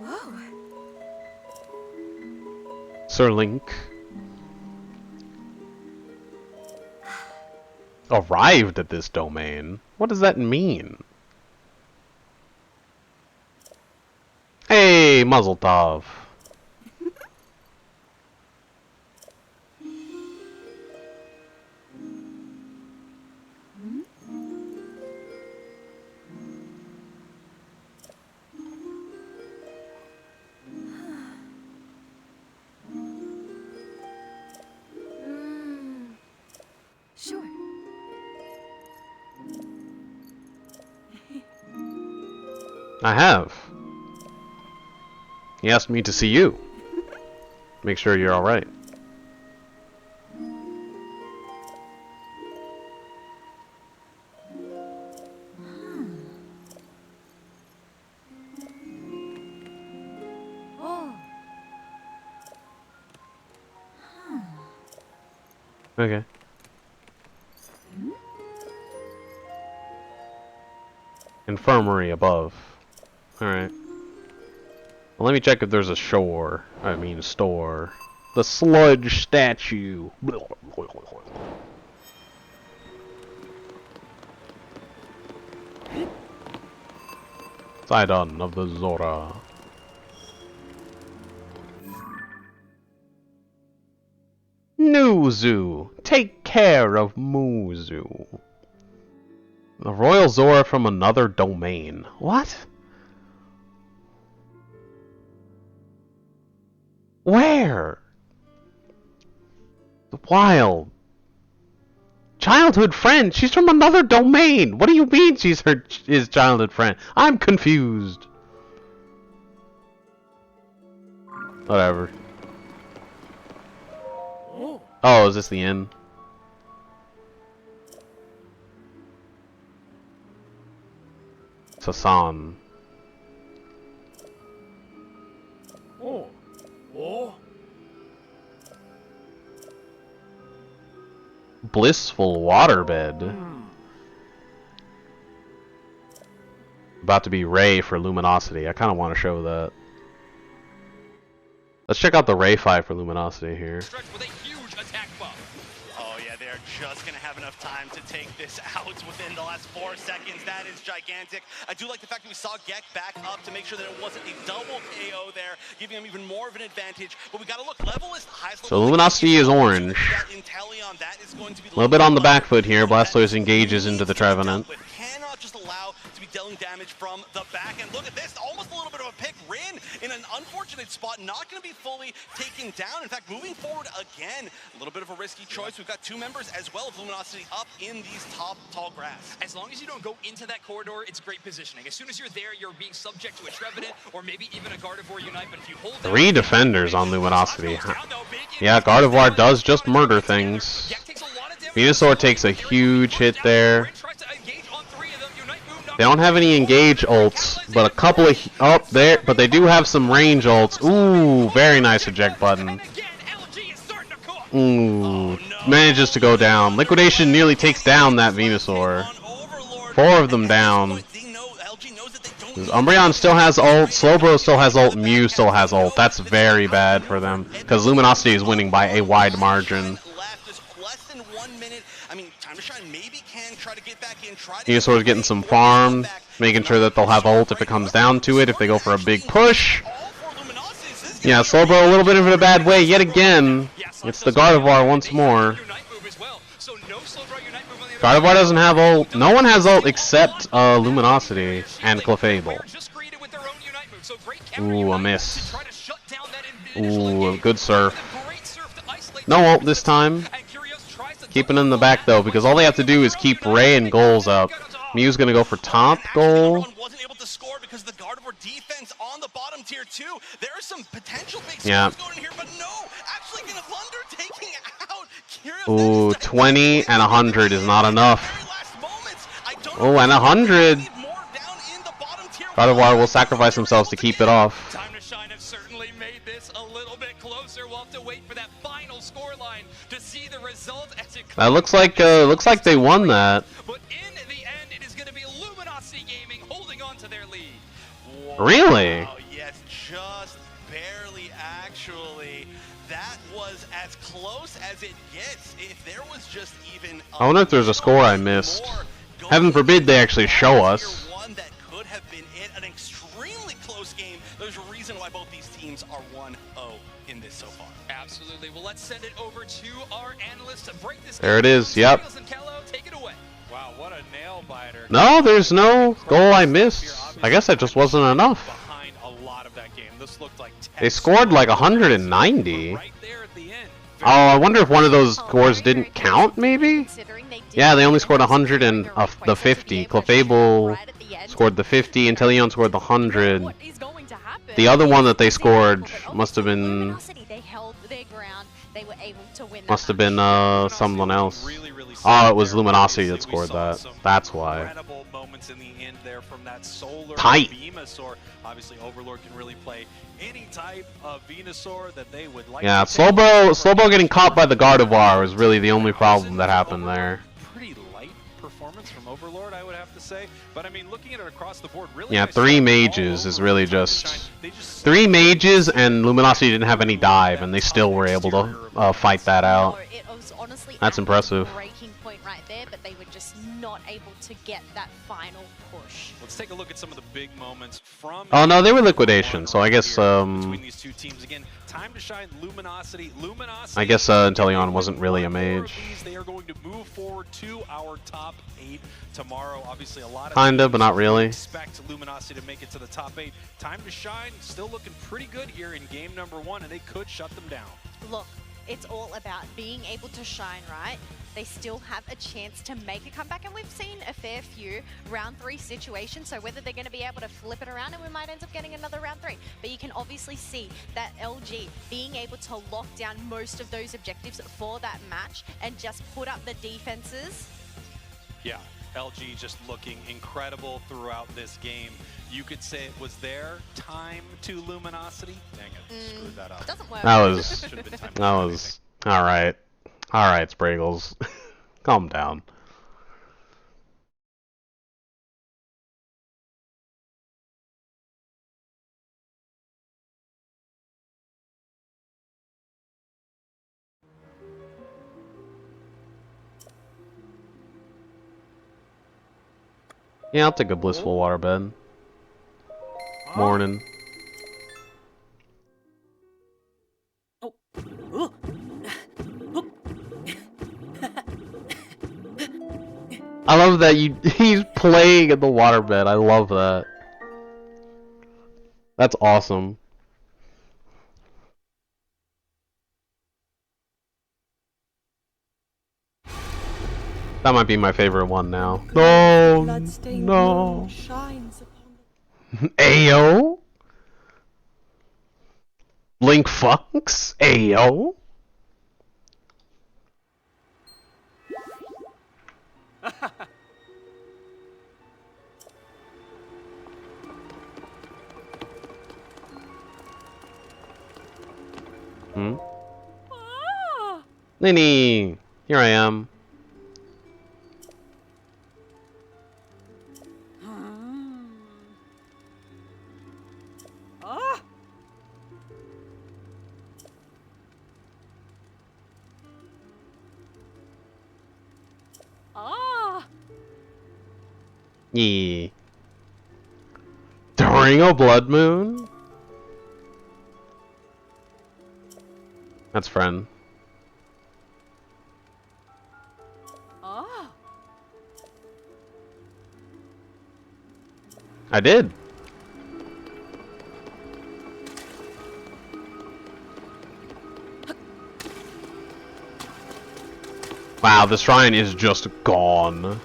Whoa. Sir Link. Arrived at this domain? What does that mean? Hey, Mazel Tov. Sure. I have. He asked me to see you. Make sure you're alright. Oh. Okay. Infirmary above. Alright. Well, let me check if there's a store. I mean, store. The sludge statue. Sidon of the Zora. Nuzu! Take care of Muzu. The Royal Zora from another domain. What? Where? Wild. Childhood friend? She's from another domain! What do you mean she's his childhood friend? I'm confused. Whatever. Oh, is this the end? Sasan. Oh. Oh. Blissful waterbed. About to be Ray for Luminosity. I kind of want to show that. Let's check out the Ray 5 for Luminosity here. With a huge attack buff. Oh yeah, they're just gonna have enough time to take this out within the last 4 seconds. That is gigantic. I do like the fact that we saw Gek back up to make sure that it wasn't a double KO there, giving him even more of an advantage. But we gotta look, level is the highest level. So Luminosity is orange. A little bit on the back foot here. Blastoise engages into the Trevenant. Cannot just allow to be dealing damage from the back. And look at this, almost a little bit of a pick. Rin in an unfortunate spot, not going to be fully taken down. In fact, moving forward again, a little bit of a risky choice. We've got 2 members as well of Luminosity up in these top tall grass. As long as you don't go into that corridor, it's great positioning. As soon as you're there, you're being subject to a Trevenant or maybe even a Gardevoir Unite. But if you hold 3 defenders on Luminosity. Yeah, Gardevoir does just murder things. Venusaur takes a huge hit there. They don't have any engage ults, but a couple of up there, but they do have some range ults. Ooh, very nice eject button. Ooh, manages to go down. Liquidation nearly takes down that Venusaur. 4 of them down. Umbreon still has ult, Slowbro still has ult, Mew still has ult. That's very bad for them, because Luminosity is winning by a wide margin. Venusaur's getting some farm, making sure that they'll have ult if it comes down to it, if they go for a big push. Yeah, Slowbro a little bit of a bad way yet again. It's the Gardevoir once more. Gardevoir doesn't have ult. No one has ult except Luminosity and Clefable. Ooh, a miss. Ooh, a good surf. No ult this time. Keeping in the back though, because all they have to do is keep Ray and goals up. Mew's gonna go for top goal. defense on the bottom tier too. There are some potential big Yeah. scores going in here, but no, actually gonna Thunder taking out Kira. Ooh, 20 and 100 is not enough. Oh, and 100. God of War will sacrifice themselves to keep it off. Time to Shine have certainly made this a little bit closer. We'll have to wait for that final scoreline to see the result as it That looks like they won that. But in the end, it is going to be Luminosity Gaming holding on to their lead. Really? Wow, yes, just barely actually. That was as close as it gets. If there was just even I wonder if there's a score I missed. Heaven forbid they actually show us. one that could have been it, an extremely close game. There's a reason why both these teams are 1-0 in this so far. Absolutely. Well, let's send it over to our analysts to break this. There it is. Yep. Take it away. Wow, what a nail biter. No, there's no goal I missed. I guess that just wasn't enough. Behind a lot of that game. This looked like They scored like 190. right there at the end. Oh, I wonder if one of those scores didn't count, maybe? Yeah, they only scored 100 and the 50. Clefable scored the 50, and Teleon scored the 100. The other one that they scored must have been someone else. Oh, it was Luminosity that scored that. That's why. Incredible moments in the end there from that solar Tight. Venusaur. Obviously, Overlord can really play any type of Venusaur that they would like. Yeah, to take. Slowbo getting caught by the Gardevoir was really the only problem that happened there. Pretty light performance from Overlord, I would have to say. But I mean, looking at it across the board, really. Yeah, nice 3 stuff mages all is over. really just 3 mages, and Luminosity didn't have any dive, and they still were able to fight that out. It was honestly That's at impressive. the breaking point right there, but they were just not able to get that final push. Let's take a look at some of the big moments from. Oh no, they were liquidation, so I guess between these two teams again. Time to Shine, Luminosity. I guess Inteleon wasn't really a mage. They are going to move forward to our top 8 tomorrow. Obviously, a lot of Kinda, but not really. Expect Luminosity to make it to the top 8. Time to Shine, still looking pretty good here in game number 1, and they could shut them down. Look, it's all about being able to shine, right? They still have a chance to make a comeback, and we've seen a fair few round 3 situations, so whether they're going to be able to flip it around and we might end up getting another round 3. But you can obviously see that LG being able to lock down most of those objectives for that match and just put up the defenses. Yeah, LG just looking incredible throughout this game. You could say it was their time to Luminosity. Dang it, screwed that up. Doesn't work. That was alright. Alright, Spraggles. Calm down. Yeah, I'll take a blissful waterbed. Morning. I love that he's playing in the waterbed. I love that. That's awesome. That might be my favorite one now. No, no. Ayo. Link fucks. Ayo. Linny, here I am. Yeah. During a blood moon? That's friend. I did. Wow, the shrine is just gone.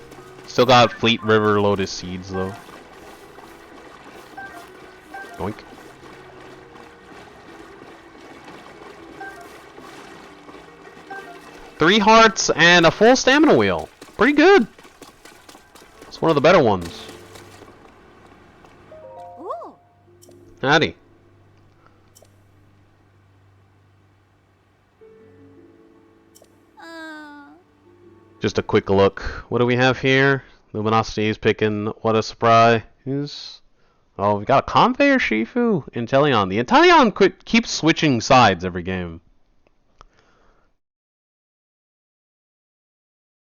Still got Fleet River Lotus Seeds though. Yoink. Three hearts and a full stamina wheel. Pretty good. It's one of the better ones. Ooh. Howdy. Just a quick look. What do we have here? Luminosity is picking What a Surprise. Oh, we got a Conveyor Shifu, Inteleon. The Inteleon keeps switching sides every game.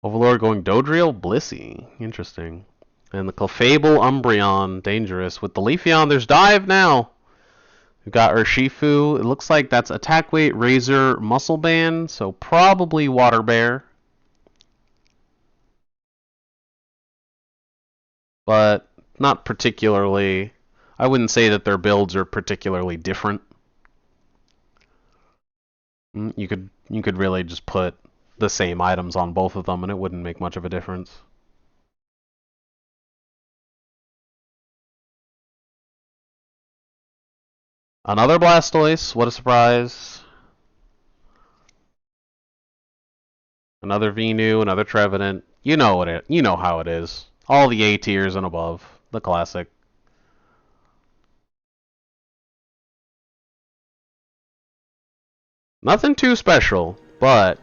Overlord going Dodriel, Blissey. Interesting. And the Clefable, Umbreon, dangerous. With the Leafeon, there's Dive now. We've got Urshifu. It looks like that's Attack Weight, Razor, Muscle Band, so probably Water Bear. But not particularly. I wouldn't say that their builds are particularly different. You could really just put the same items on both of them and it wouldn't make much of a difference. Another Blastoise, what a surprise. Another Venu, another Trevenant. You know how it is. All the A tiers and above. The classic. Nothing too special, but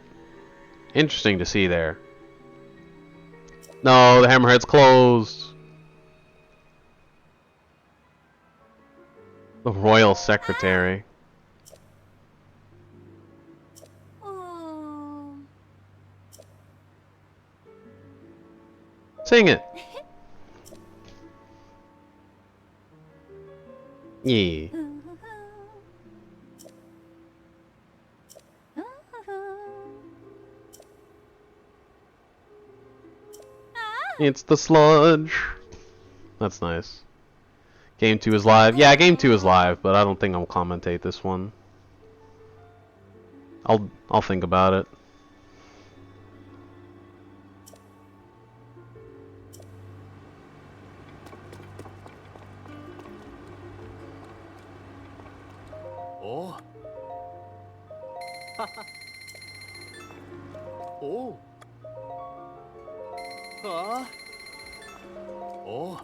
interesting to see there. No, the Hammerhead's closed. The Royal Secretary. Sing it. Yeah. It's the sludge. That's nice. Game 2 is live. Yeah, Game 2 is live, but I don't think I'll commentate this one. I'll think about it. Oh. Oh. Ah. Oh.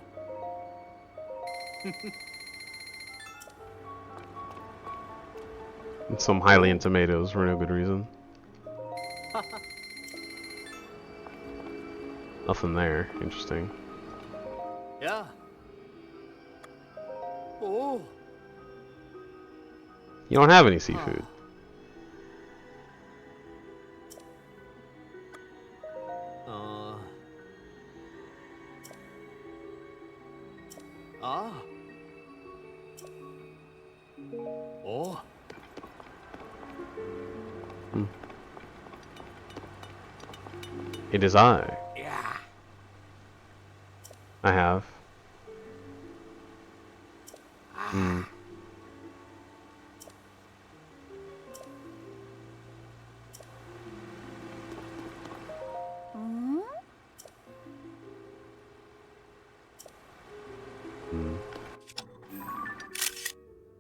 And some Hylian tomatoes for no good reason. Nothing there. Interesting. Yeah. Oh. You don't have any seafood. Ah. Oh. It is I. Yeah. I have. Hmm.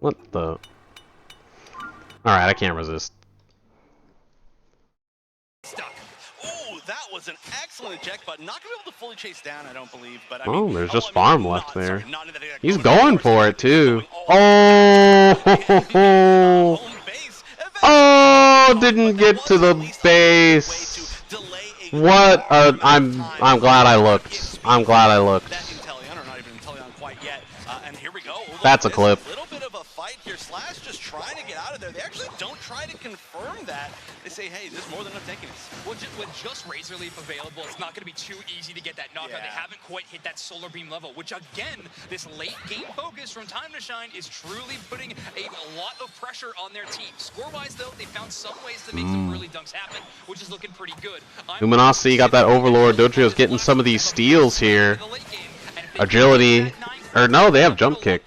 What the? Alright, I can't resist. Stuck. Ooh, that was an excellent eject, but not gonna be able to fully chase down, I don't believe. But I mean, There's just farm left there. He's going for it too. Oh! Oh! Didn't get to the base. What? I'm glad I looked. I'm glad I looked. That's a clip. A little bit of a fight here. Slash just trying to get out of there. They actually don't try to confirm that. They say, hey, there's more than enough taking us. Well, with just Razor Leaf available, it's not going to be too easy to get that knockout. Yeah. They haven't quite hit that Solar Beam level, which again, this late game focus from Time to Shine is truly putting a lot of pressure on their team. Score-wise, though, they found some ways to make some early dunks happen, which is looking pretty good. Luminosity got that Overlord. Dodrio's getting some of these steals here. Agility. Or no, they have Jump Kick.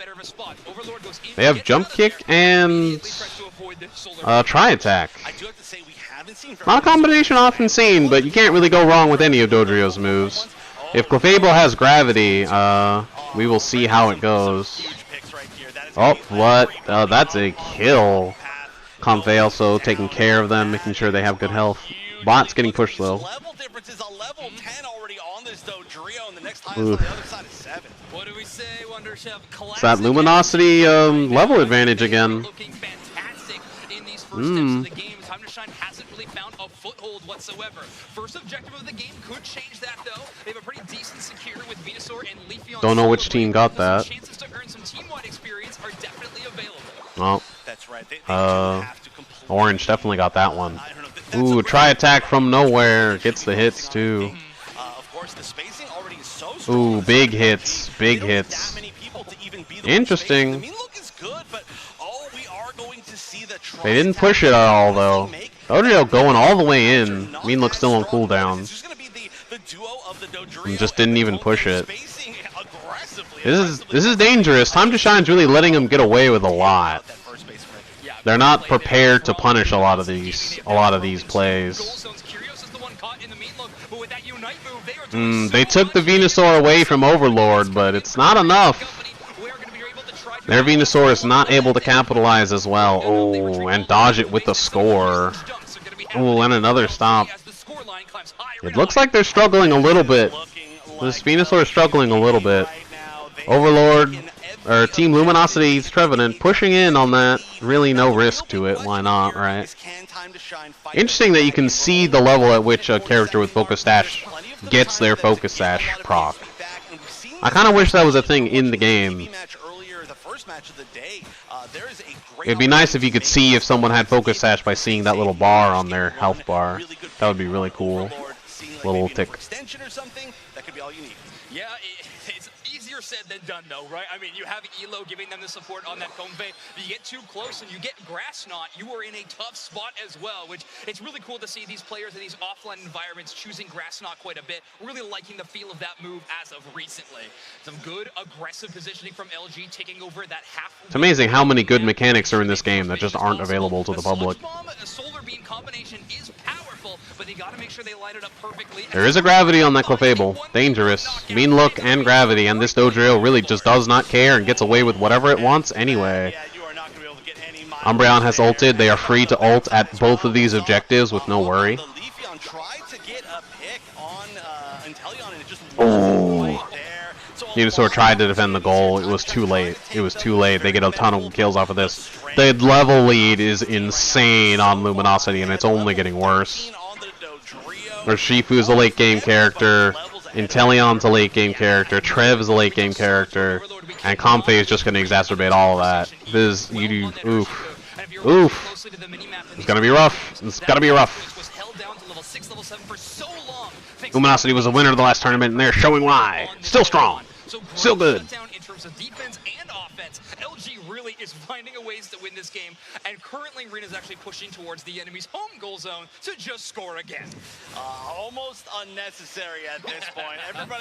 They have Jump Kick and Tri Attack. Not a combination often seen, but you can't really go wrong with any of Dodrio's moves. If Clefable has Gravity, we will see how it goes. Oh, what? That's a kill. Convey also taking care of them, making sure they have good health. Bot's getting pushed though. Level difference is a level 10 already on this Dodrio, and the next highest on the other side is 7. What do we say, Wonder Chef? It's that Luminosity level advantage again. Looking fantastic in these first steps of the game. Time to Shine hasn't really found a foothold whatsoever. First objective of the game could change that though. They have a pretty decent secure with Venusaur and Leafeon. Don't know which team got that. Chances to earn some team-wide experience are definitely available. Oh. That's right. Orange definitely got that one. Ooh, try attack from nowhere. Gets the hits too. Of course, the spacing already is so strong. Ooh, big hits. Big hits. Interesting. The look is good, but we are going to see the they didn't push it at all though. Dodrio going all the way in. Mean Look's still on cooldown. And just didn't even push it. This is dangerous. Time to Shine's really letting him get away with a lot. They're not prepared to punish a lot of these plays. They took the Venusaur away from Overlord, but it's not enough. Their Venusaur is not able to capitalize as well. Oh, and dodge it with the score. Oh, and another stop. It looks like they're struggling a little bit. This Venusaur is struggling a little bit. Overlord, or Team Luminosity's Trevenant pushing in on that. Really no risk to it. Why not, right? Interesting that you can see the level at which a character with Focus Sash gets their Focus Sash proc. I kind of wish that was a thing in the game. It'd be nice if you could see if someone had Focus Sash by seeing that little bar on their health bar. That would be really cool. Little tick. Yeah, it's easier said than done, though, right? I mean, you have Elo giving them the support on that Convey. If you get too close and you get Grass Knot, you are in a tough spot as well, which it's really cool to see these players in these offline environments choosing Grass Knot quite a bit. Really liking the feel of that move as of recently. Some good aggressive positioning from LG, taking over that half. It's amazing how many good mechanics are in this game that just aren't available to the public. The Solar Beam combination is powerful, but they got to make sure they line it up perfectly. There is a gravity on that Clefable. Dangerous. Mean Look and gravity, and this Dodrio really just does not care and gets away with whatever it wants anyway. Umbreon has ulted. They are free to ult at both of these objectives with no worry. Oh. Venusaur tried to defend the goal. It was too late. It was too late. They get a ton of kills off of this. The level lead is insane on Luminosity, and it's only getting worse. Urshifu is a late game character. Inteleon's a late game character. Trev is a late game character. And Comfey is just going to exacerbate all of that. This, you do, oof. Oof. It's going to be rough. It's going to be rough. Luminosity was a winner of the last tournament, and they're showing why. Still strong. Still good. In terms of defense and offense, LG really is finding a ways to win this game, and currently Rena's actually pushing towards the enemy's home goal zone to just score again. Almost unnecessary at this point.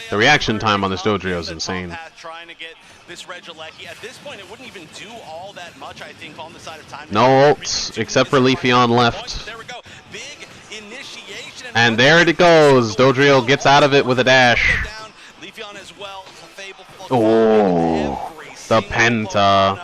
The reaction time on this Dodrio is insane. Trying to get this Regieleki. At this point, it wouldn't even do all that much, I think, on the side of time. No ults, except for Leafeon left. There we go. Big initiation. And there it goes. Dodrio gets out of it with a dash. Leafeon as well. Oh, the Penta.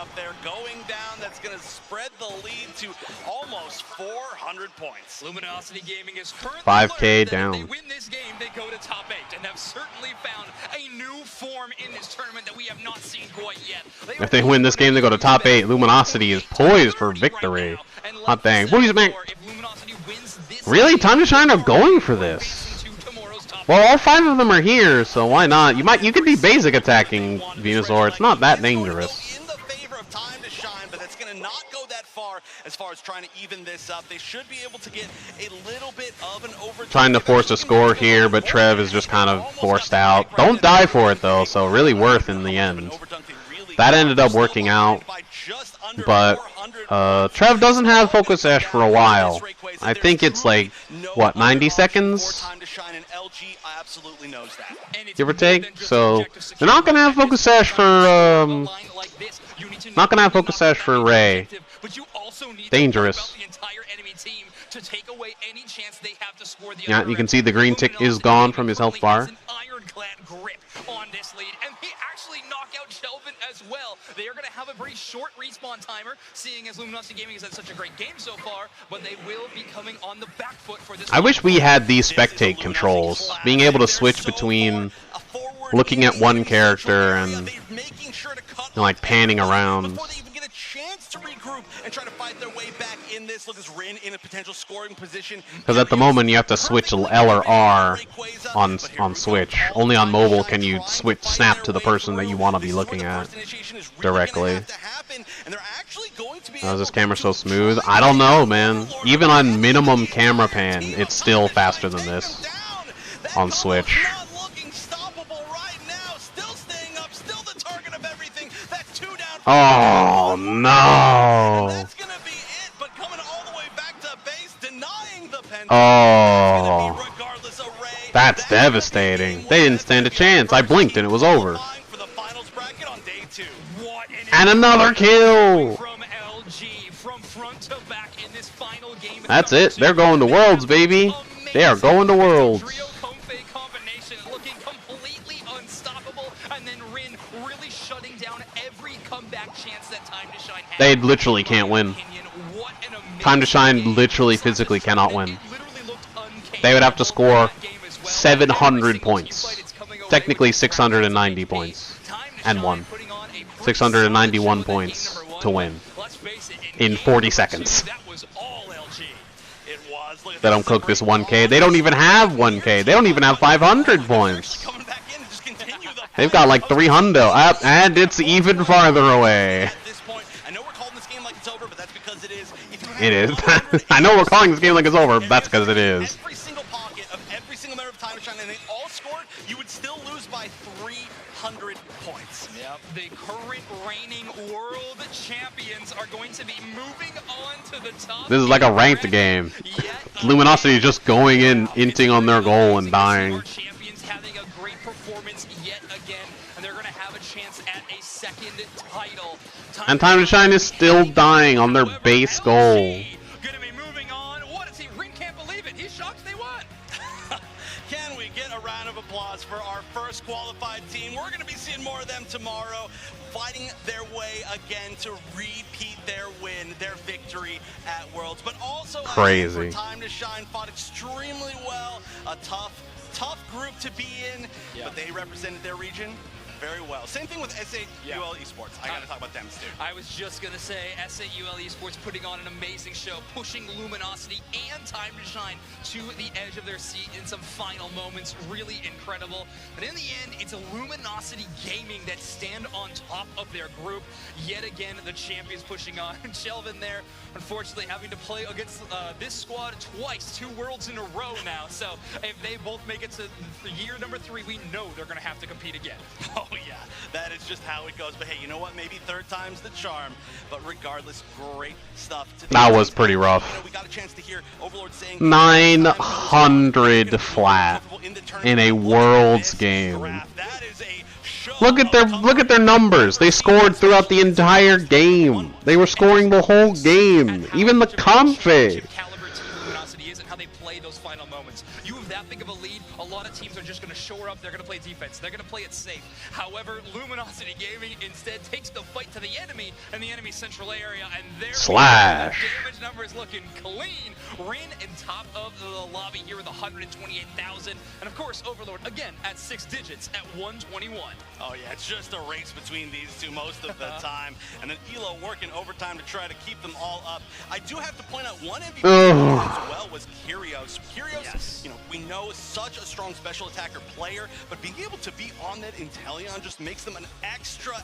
Going down, that's going to spread the lead to almost 400 points. Luminosity Gaming is currently 5K down. If they win this game, they go to top 8 and have certainly found a new form in this tournament that we have not seen quite yet. If they win this game, they go to top 8. Luminosity is poised for victory. Hot dang. Boys, man. Really? Time to Shine are going for this. Well, all 5 of them are here, so why not? You could be basic attacking Venusaur. It's not that dangerous. In the favor of Time to Shine, but that's going to not go that far as trying to even this up. They should be able to get a little bit of an overtime. Trying to force a score here, but Trev is just kind of forced out. Don't die for it, though, so really worth in the end. That ended up working out, but Trev doesn't have Focus Sash for a while. I think it's like, what, 90 seconds? Give or take. So they're not gonna have Focus Sash for not gonna have Focus Sash for Ray. Dangerous. Yeah, you can see the green tick is gone from his health bar. plant grip on this lead, and they actually knock out Shelvin as well. They are going to have a pretty short respawn timer, seeing as Luminosity Gaming has had such a great game so far, but they will be coming on the back foot for this. I wish we had these spectate controls, being able to switch between looking at one character and like panning around. To regroup and try to fight their way back in this. Look, as Rin in a potential scoring position. Because at the moment you have to switch L or R on Switch. Only on mobile can you snap to the person that you want to be looking at directly. Oh, is this camera so smooth? I don't know, man. Even on minimum camera pan, it's still faster than this on Switch. Oh no! Oh, that's devastating. They didn't stand a chance. I blinked and it was over. And another kill! That's it. They're going to Worlds, baby. They are going to Worlds. They literally can't win. Time to Shine literally physically cannot win. They would have to score 700 points. Technically 690 points. And won. 691 points to win. In 40 seconds. They don't cook this 1K. They don't even have 1K. They don't even have 500 points. They've got like 300. And it's even farther away. It is. I know we're calling this game like it's over, but that's because it is. Every single pocket of every single member of Time to Shine, and they all scored, you would still lose by 300 points. Yep. The current reigning world champions are going to be moving on to the top. This is like a ranked game. Luminosity is just going in, inting on their goal and dying. Champions having a great performance yet again, and they're going to have a chance at a second title. And Time to Shine is still dying on their base goal. Gonna be moving on. What is he? Ring can't believe it. He's shocked they won. Can we get a round of applause for our first qualified team? We're going to be seeing more of them tomorrow, fighting their way again to repeat their win, their victory at Worlds. But also, crazy. Time to Shine fought extremely well. A tough group to be in, but they represented their region very well. Same thing with SAUL Esports. I gotta talk about them too. I was just gonna say, SAUL Esports putting on an amazing show, pushing Luminosity and Time to Shine to the edge of their seat in some final moments. Really incredible. But in the end, it's a Luminosity Gaming that stand on top of their group. Yet again, the champions pushing on. Shelvin there, unfortunately, having to play against this squad twice, 2 worlds in a row now. So if they both make it to year number 3, we know they're gonna have to compete again. Oh yeah, that is just how it goes. But hey, you know what? Maybe third time's the charm. But regardless, great stuff. That was pretty rough. You know, we got a chance to hear Overlord saying 900 flat in a Worlds game. Look at their numbers. They scored throughout the entire game. They were scoring the whole game. Even the config. You have that big of a lead, a lot of teams are just going to shore up, they're going to play defense, they're going to play it safe. However, Luminosity Gaming instead takes the fight to the enemy and the enemy central area, and there Slash. The damage number is looking clean. Rin in top of the lobby here with 128,000, and of course Overlord again at 6 digits at 121. Oh yeah, it's just a race between these two most of the time, and then Elo working overtime to try to keep them all up. I do have to point out one MVP as well was Kyrios. Kyrios, you know, we know such a strong special attacker player, but being able to be on that Inteleon just makes them an extra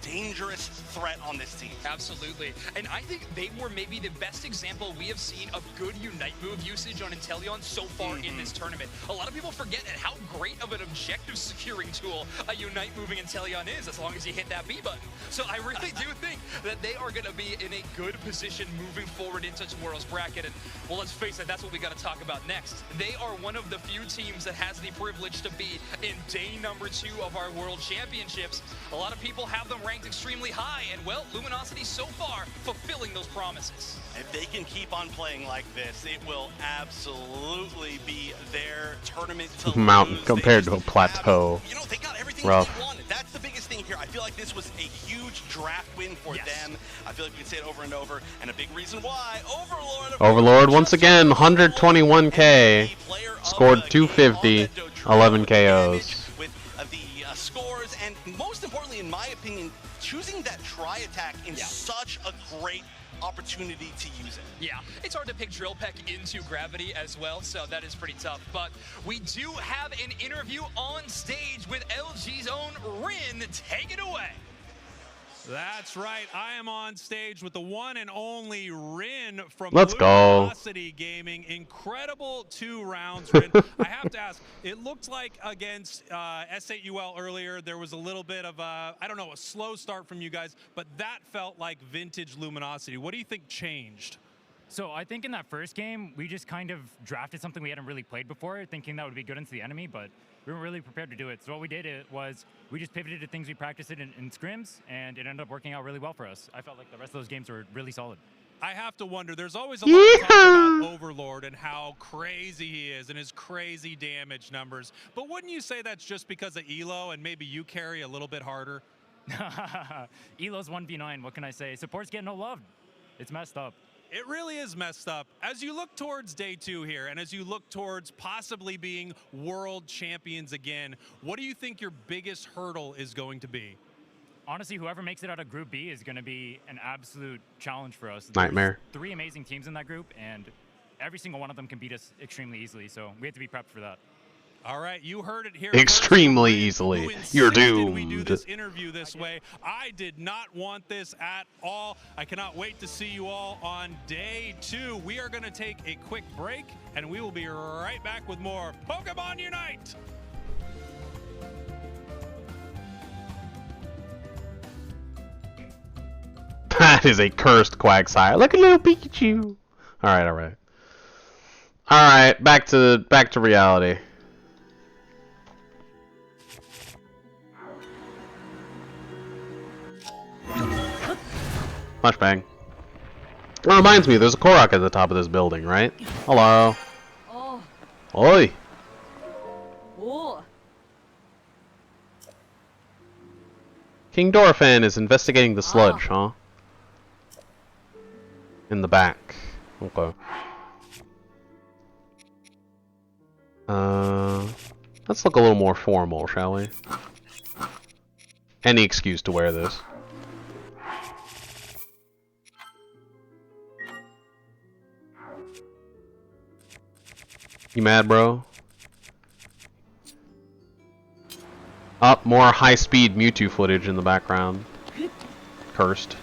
dangerous threat on this team. Absolutely, and I think they were maybe the best example we have seen of good Unite move usage on Inteleon so far in this tournament. A lot of people forget at how great of an objective securing tool a Unite moving Inteleon is, as long as you hit that B button. So I really do think that they are going to be in a good position moving forward into tomorrow's bracket, and well, let's face it, that's what we got to talk about next. They are one of the few teams that has the privilege to be in day number 2 of our World Championships. A lot of people have them ranked extremely high, and well, Luminosity so far fulfilling those promises. If they can keep on playing like this, it will absolutely be their tournament to Mountain lose. compared to a plateau. You know, they got everything Rough. they wanted. That's the biggest thing here. I feel like this was a huge draft win for them. I feel like we can say it over and over, and a big reason why. Overlord once again, 121k, scored 250, 11 KOs. With the scores, and most importantly, in my opinion, choosing that try attack in such a great opportunity to use it. Yeah, it's hard to pick Drill Peck into Gravity as well, so that is pretty tough. But we do have an interview on stage with LG's own Rin. Take it away. That's right. I am on stage with the one and only Rin from Let's go. Luminosity Gaming. Incredible 2 rounds, Rin. I have to ask, it looked like against S8UL earlier, there was a little bit of a, I don't know, a slow start from you guys, but that felt like vintage Luminosity. What do you think changed? So I think in that first game, we just kind of drafted something we hadn't really played before, thinking that would be good into the enemy, but we weren't really prepared to do it. So what we did was we just pivoted to things we practiced in scrims, and it ended up working out really well for us. I felt like the rest of those games were really solid. I have to wonder, there's always a lot of talk about Overlord and how crazy he is and his crazy damage numbers. But wouldn't you say that's just because of Elo and maybe you carry a little bit harder? Elo's 1v9, what can I say? Support's getting no love. It's messed up. It really is messed up. As you look towards day 2 here, and as you look towards possibly being world champions again, what do you think your biggest hurdle is going to be? Honestly, whoever makes it out of Group B is going to be an absolute challenge for us. Nightmare. There's 3 amazing teams in that group, and every single one of them can beat us extremely easily, so we have to be prepped for that. All right, you heard it here. Extremely easily. You're doomed. We do this interview this way. I did not want this at all. I cannot wait to see you all on day 2. We are going to take a quick break, and we will be right back with more Pokemon Unite. That is a cursed Quagsire. Look at little Pikachu. All right. All right, back to reality. Flashbang. It reminds me, there's a Korok at the top of this building, right? Hello. Oh. Oi. Oh. King Dorphan is investigating the sludge, huh? In the back. Okay. Let's look a little more formal, shall we? Any excuse to wear this. You mad, bro? Up, more high-speed Mewtwo footage in the background. Cursed.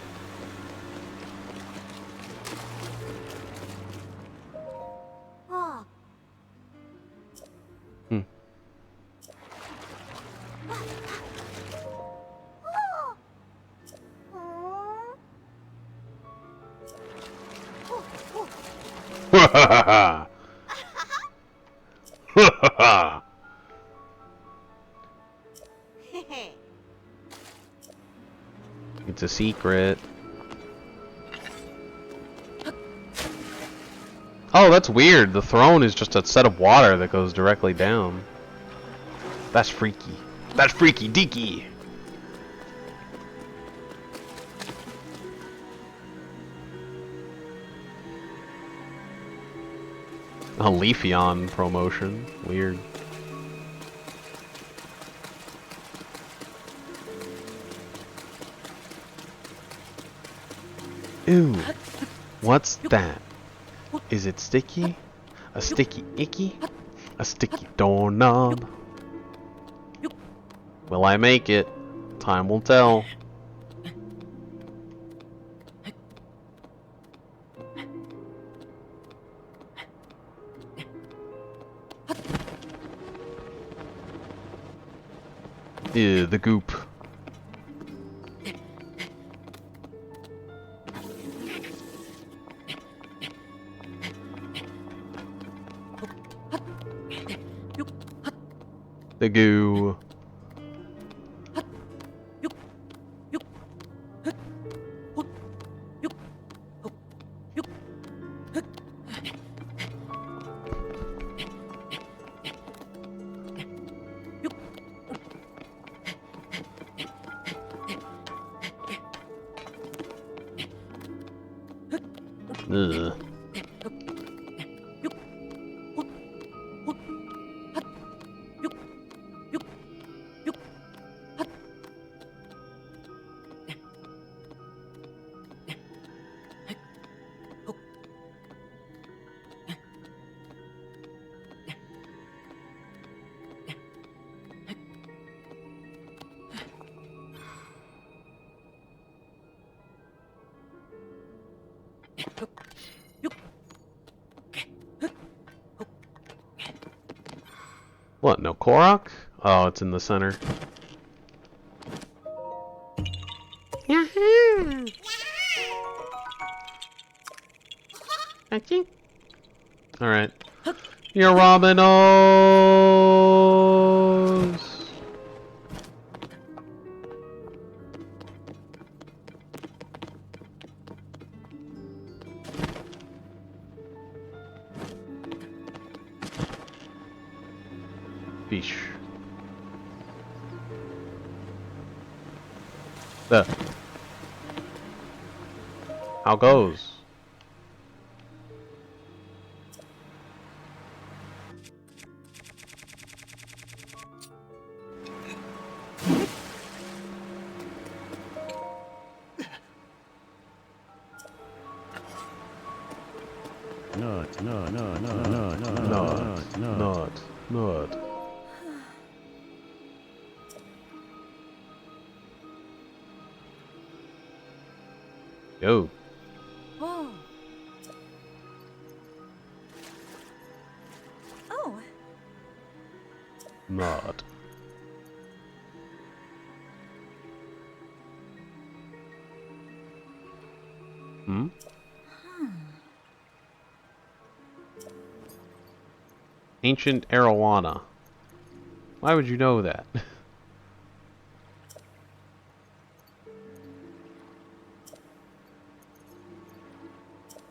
It's a secret. Oh, that's weird. The throne is just a set of water that goes directly down. That's freaky. That's freaky deaky. A Leafeon promotion. Weird. Ooh. What's that? Is it sticky? A sticky icky? A sticky doorknob? Will I make it? Time will tell. Ew, the goop. The goo. Ugh. What, no Korok? Oh, it's in the center. Yahoo! Okay. Alright. Your Ramenos! Fish. How goes? Not. Yo. Whoa. Oh. Not. Hmm? Ancient arowana. Why would you know that?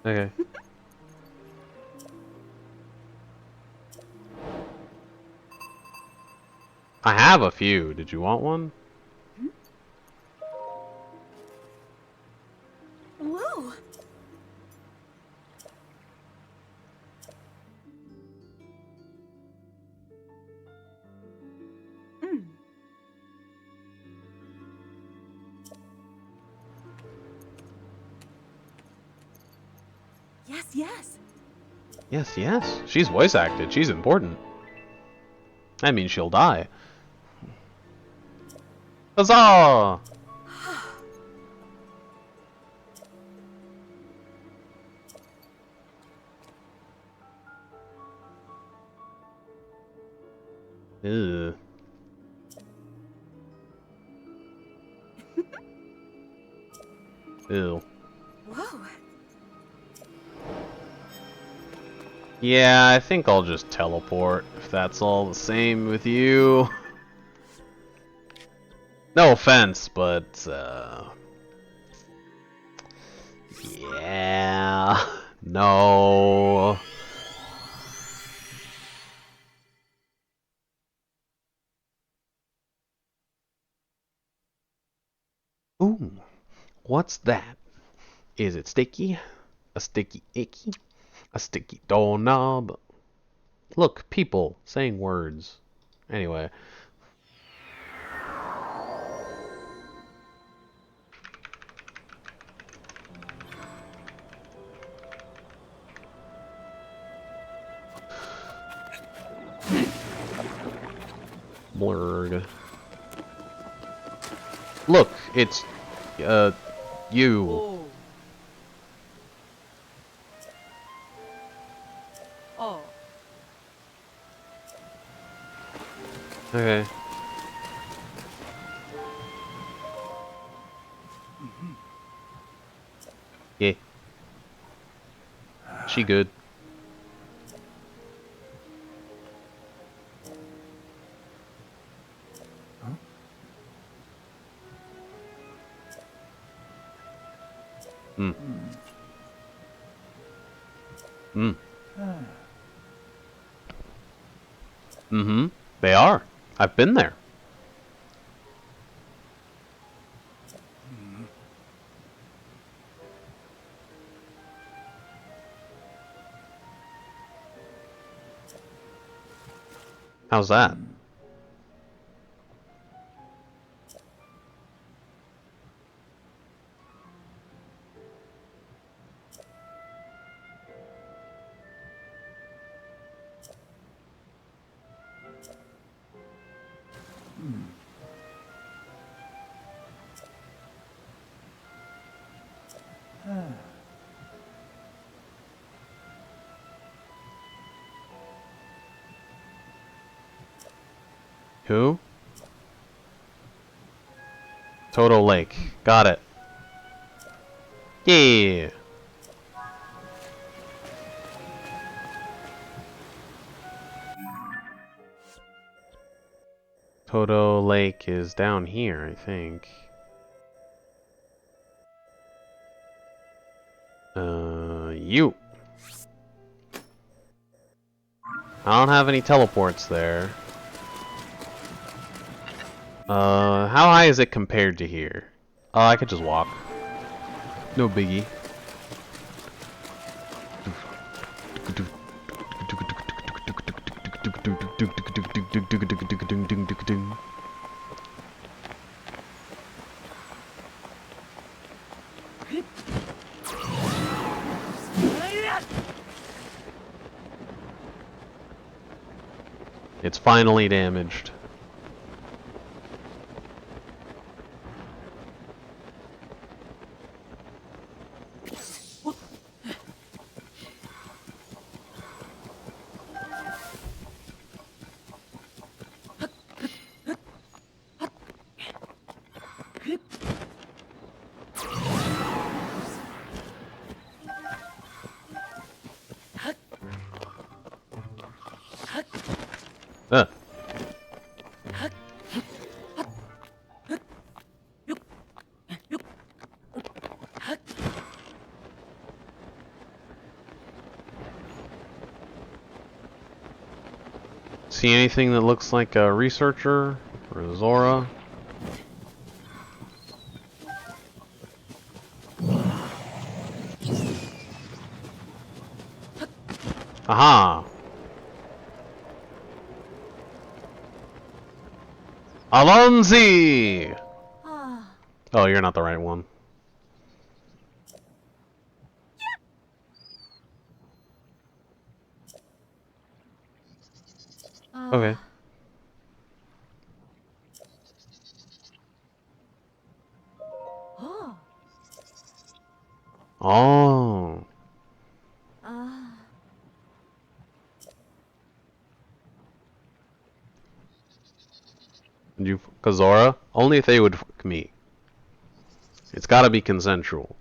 Okay. I have a few. Did you want one? Whoa. Yes. Yes. She's voice acted. She's important. That means she'll die. Huzzah! Ew. Ew. Whoa. Yeah, I think I'll just teleport, if that's all the same with you. No offense, but, yeah... No... Ooh, what's that? Is it sticky? A sticky icky? A sticky doorknob? Look, people saying words. Anyway. Blurg. Look, it's, you. Oh. Okay. Yeah. She good. Hmm. Hmm. Mm-hmm. They are. I've been there. How's that? Who? Toto Lake. Got it. Yeah. Toto Lake is down here, I think. You. I don't have any teleports there. How high is it compared to here? Oh, I could just walk. No biggie. It's finally damaged. See anything that looks like a researcher or a Zora? Aha! Alonzi! Oh, you're not the right one. Okay. Oh. You Kazora? Only if they would fuck me. It's gotta be consensual.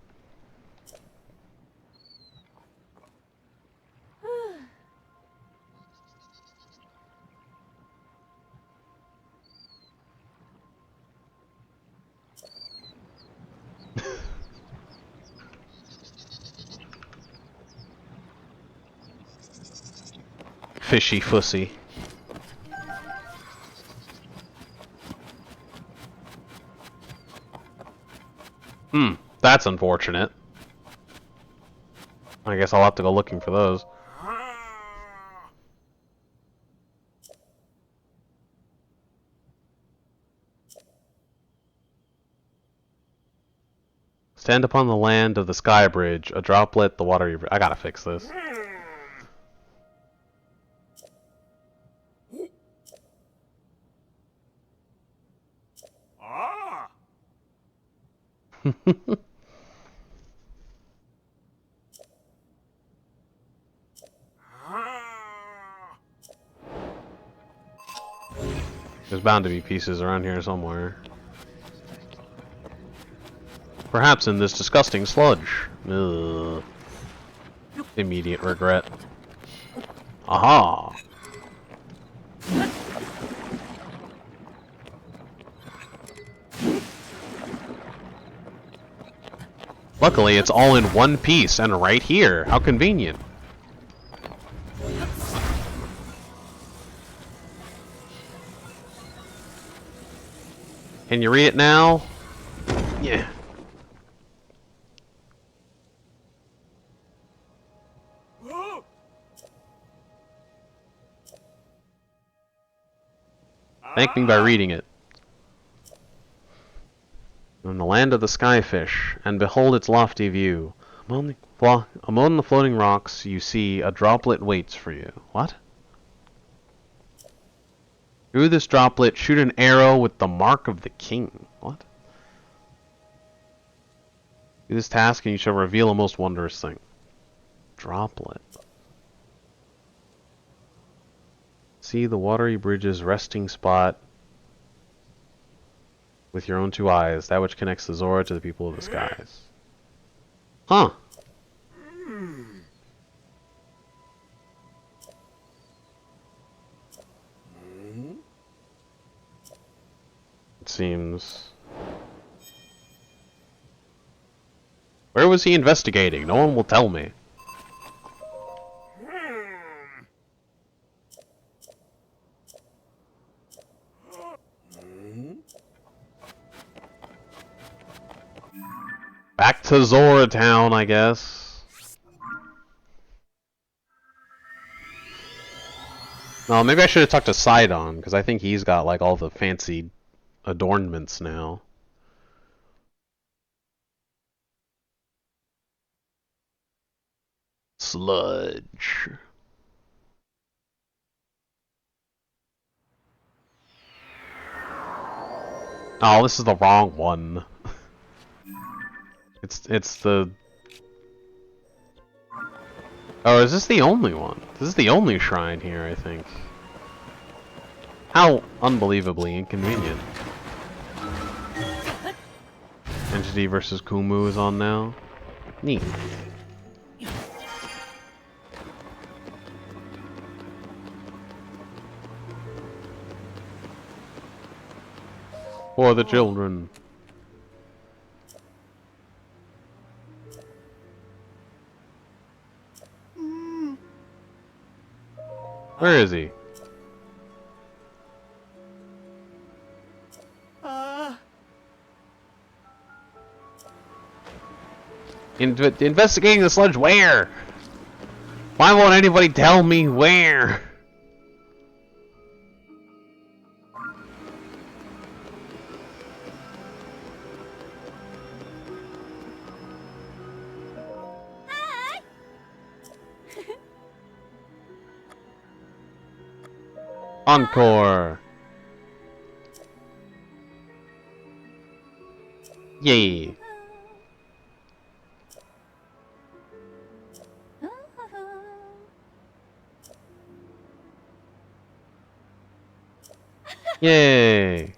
Fishy fussy. That's unfortunate. I guess I'll have to go looking for those. Stand upon the land of the sky bridge, a droplet, the water. I gotta fix this. There's bound to be pieces around here somewhere. Perhaps in this disgusting sludge. Ugh. Immediate regret. Aha! Luckily, it's all in one piece and right here. How convenient. Can you read it now? Yeah. Thank me by reading it. In the land of the skyfish, and behold its lofty view. Among the floating rocks, you see a droplet waits for you. What? Through this droplet, shoot an arrow with the mark of the king. What? Do this task, and you shall reveal a most wondrous thing. Droplet. See the watery bridge's resting spot with your own two eyes, that which connects the Zora to the people of the skies. Huh. It seems... Where was he investigating? No one will tell me. Back to Zora Town, I guess. No, maybe I should have talked to Sidon, because I think he's got like all the fancy adornments now. Sludge. Oh, this is the wrong one. It's the... Oh, is this the only one? This is the only shrine here, I think. How unbelievably inconvenient. Entity versus Kumu is on now. Neat. For the children. Where is he? Investigating the sludge where? Why won't anybody tell me where? Encore! Yay! Yay!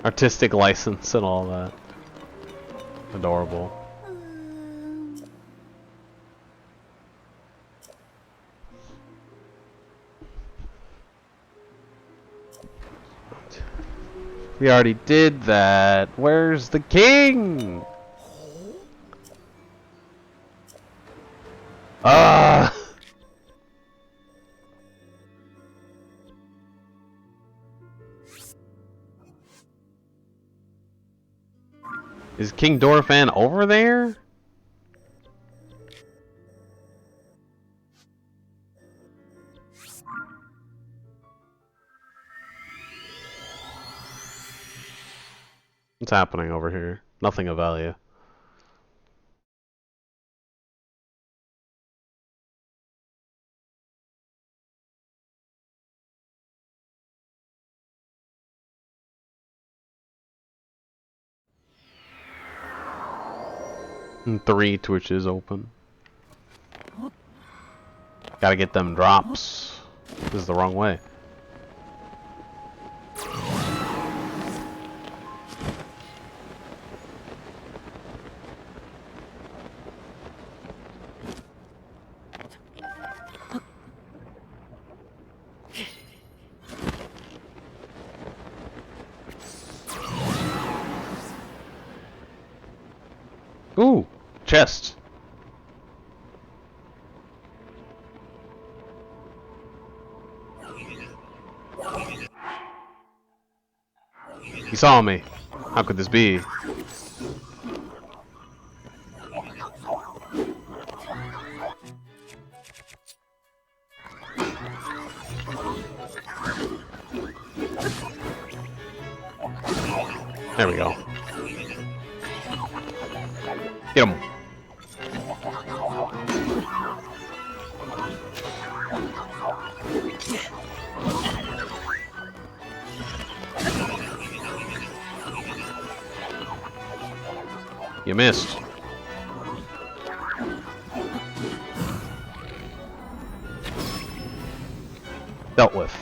Artistic license and all that. Adorable. We already did that. Where's the king? Ah! Is King Dorphan over there? What's happening over here? Nothing of value. And 3 Twitches open. Gotta get them drops. This is the wrong way. Ooh, chest. He saw me. How could this be? There we go. Get him. You missed. Dealt with.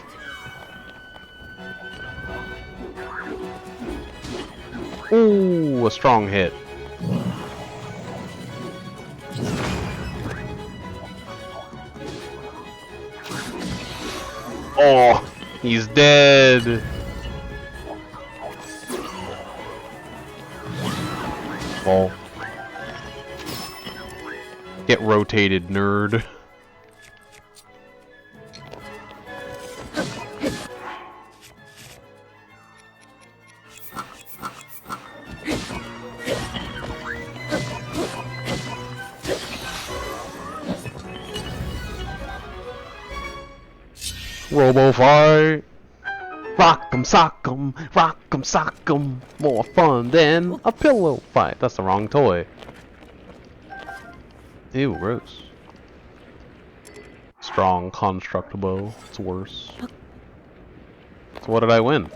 Ooh, a strong hit. Oh, he's dead. Oh. Get rotated, nerd. Robo fight. Rock'em sock'em, rock'em sock'em. More fun than a pillow fight. That's the wrong toy. Ew, gross. Strong construct bow. It's worse. So what did I win?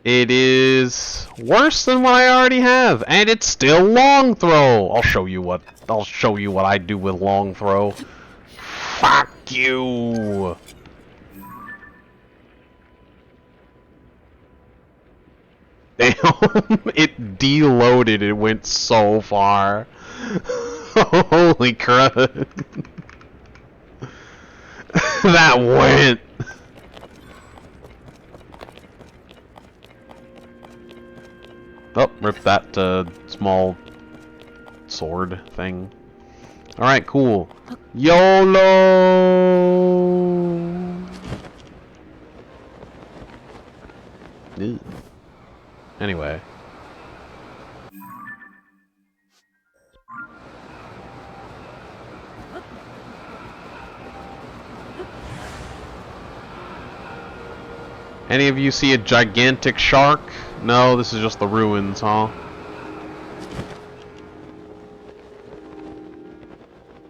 It is worse than what I already have, and it's still long throw. I'll show you what I do with long throw. Fuck you. Damn, it deloaded. It went so far. Holy crud. That went. Oh, rip that small sword thing. Alright, cool. YOLO! Ew. Anyway. Any of you see a gigantic shark? No, this is just the ruins, huh?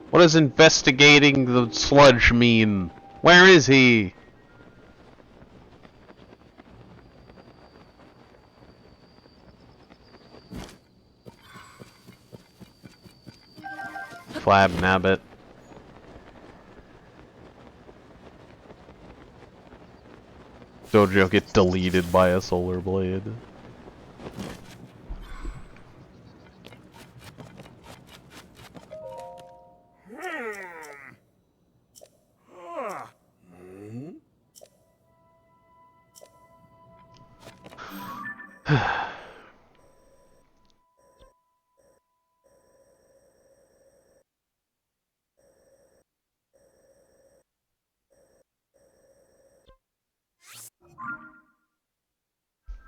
What does investigating the sludge mean? Where is he? Flab nabbit. Dojo gets deleted by a solar blade.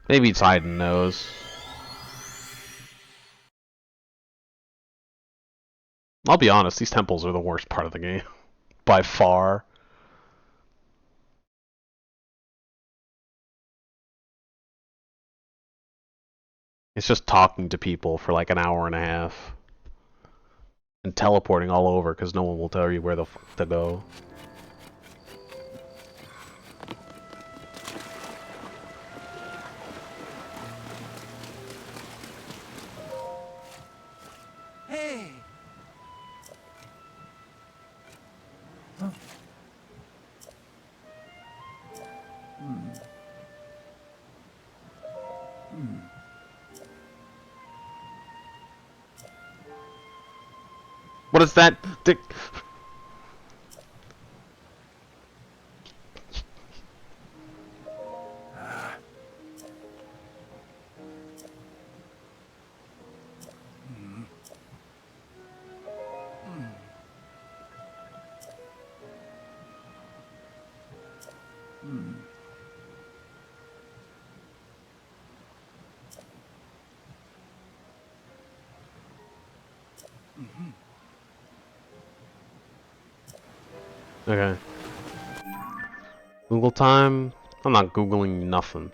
Maybe Titan knows. I'll be honest, these temples are the worst part of the game. By far. It's just talking to people for like an hour and a half. And teleporting all over because no one will tell you where the fuck to go. Hey! What is that? Okay. Google time? I'm not Googling nothing.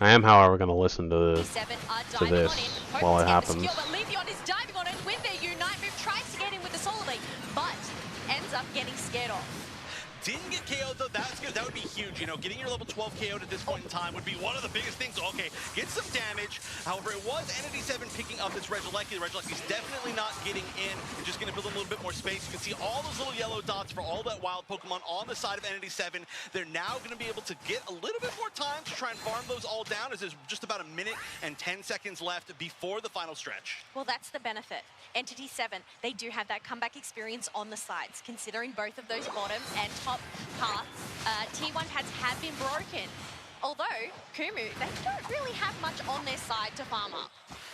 I am, however, going to listen to this while it happens. Leafeon is diving on it with their Unite move, tries to get in with the Solar Blade, but ends up getting scared off. Didn't get KO'd though, that's good. That would be huge, you know, getting your level 12 KO'd at this point in time would be one of the biggest things. Okay, get some damage. However, it was Entity 7 picking up this Regieleki. The Regieleki's definitely not getting in. It's just gonna build a little bit more space. You can see all those little yellow dots for all that wild Pokemon on the side of Entity 7. They're now gonna be able to get a little bit more time to try and farm those all down, as there's just about 1 minute and 10 seconds left before the final stretch. Well, that's the benefit. Entity 7, they do have that comeback experience on the sides, considering both of those bottom and top paths. T1 pads have been broken. Although, Kumu, they don't really have much on their side to farm up.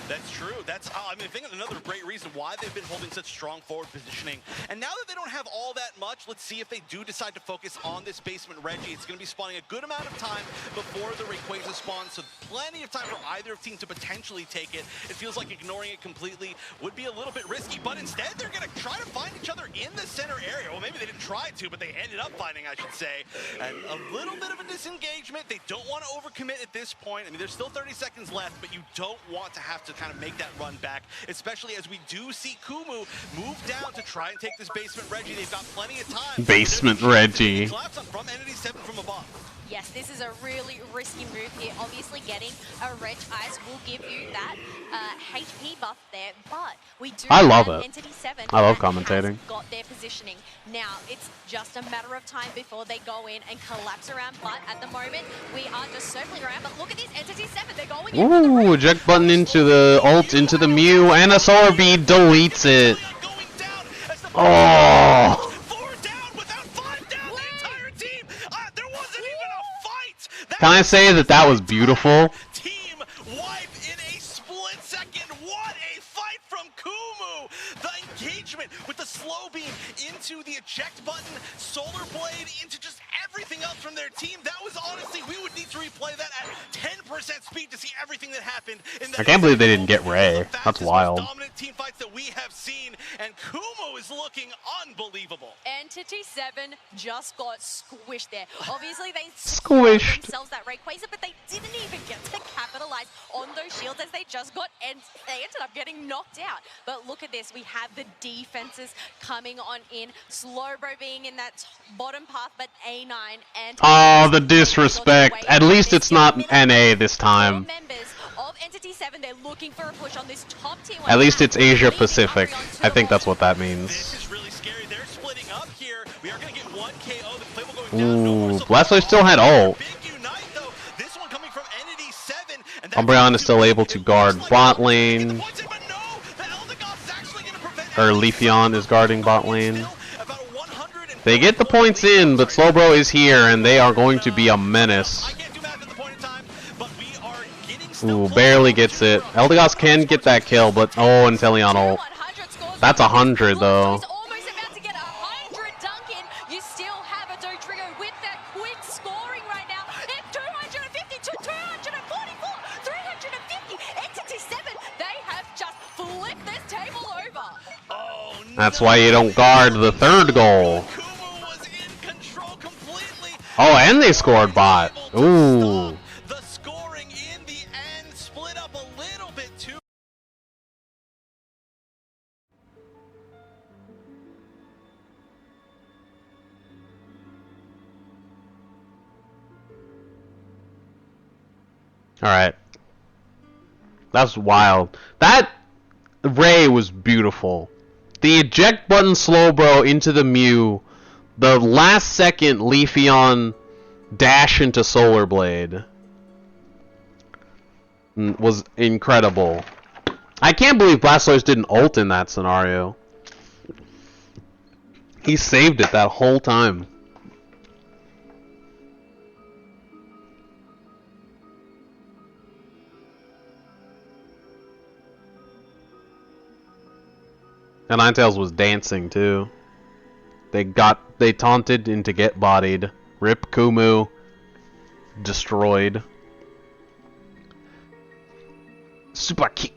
That's true. That's, I mean, I think another great reason why they've been holding such strong forward positioning. And now that they don't have all that much, let's see if they do decide to focus on this basement Reggie. It's going to be spawning a good amount of time before the Rayquaza spawns, so plenty of time for either team to potentially take it. It feels like ignoring it completely would be a little bit risky, but instead they're going to try to find each other in the center area. Well, maybe they didn't try to, but they ended up finding, I should say. And a little bit of a disengagement. They don't want to overcommit at this point. I mean, there's still 30 seconds left, but you don't want to have to kind of make that run back, especially as we do see Kumu move down to try and take this basement Reggie. They've got plenty of time. Basement Reggie. From Entity 7 from above. Yes, this is a really risky move here. Obviously, getting a Reg Ice will give you that HP buff there, but we do I love have it. Entity 7 I love that commentating. has got their positioning. Now, it's just a matter of time before they go in and collapse around, but at the moment, we are just circling around. But look at these Entity 7, they're going in for the Ooh, eject button into the ult, into the Mew, and a Solar Bead deletes it. Oh! Can I say that that was beautiful? Team wipe in a split second. What a fight from Kumu! The engagement with the slow beam into the eject button, Solar Blade into just everything else from their team. That was honestly, we would need to replay that at 10% speed to see everything that happened. In I can't believe they didn't get Ray. That's wild. Dominant team fights that we have seen, and Kumu is looking unbelievable. Entity 7 just got squished there. Obviously, they Squished themselves that Rayquaza, but they didn't even get to capitalize on those shields as they just got, and they ended up getting knocked out. But look at this, we have the defenses coming on in. Slowbro being in that bottom path, but A9 and... Oh, the disrespect. At least it's not NA this time. Members of Entity 7, they're looking for a push on this top tier. At least it's Asia Pacific. I think that's what that means. This is really scary. They're splitting up here. We are going to get one KO. The playbook going down. Ooh, Blastoise still had ult. Big Unite, though. This one coming from Entity 7. And Umbreon is still able to guard bot lane. Or Leafeon is guarding bot lane. They get the points in, but Slowbro is here, and they are going to be a menace. Ooh, barely gets it. Eldegoss can get that kill, but oh, and Inteleon ult. That's 100 though. You still have a Dodrigo with that quick scoring right now. It's 250 to 244, 350. Entity 7, they have just flipped this table over. Oh, no. That's why you don't guard the third goal. Oh, and they scored bot. Ooh. The scoring in the end split up a little bit too. Alright. That's wild. That Ray was beautiful. The eject button Slowbro into the Mew. The last second Leafeon dash into Solar Blade was incredible. I can't believe Blastoise didn't ult in that scenario. He saved it that whole time. And Ninetales was dancing too. They taunted into get bodied. Rip Kumu. Destroyed. Super kick.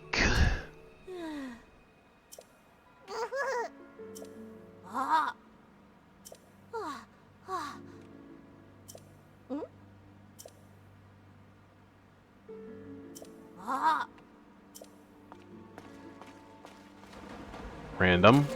Random.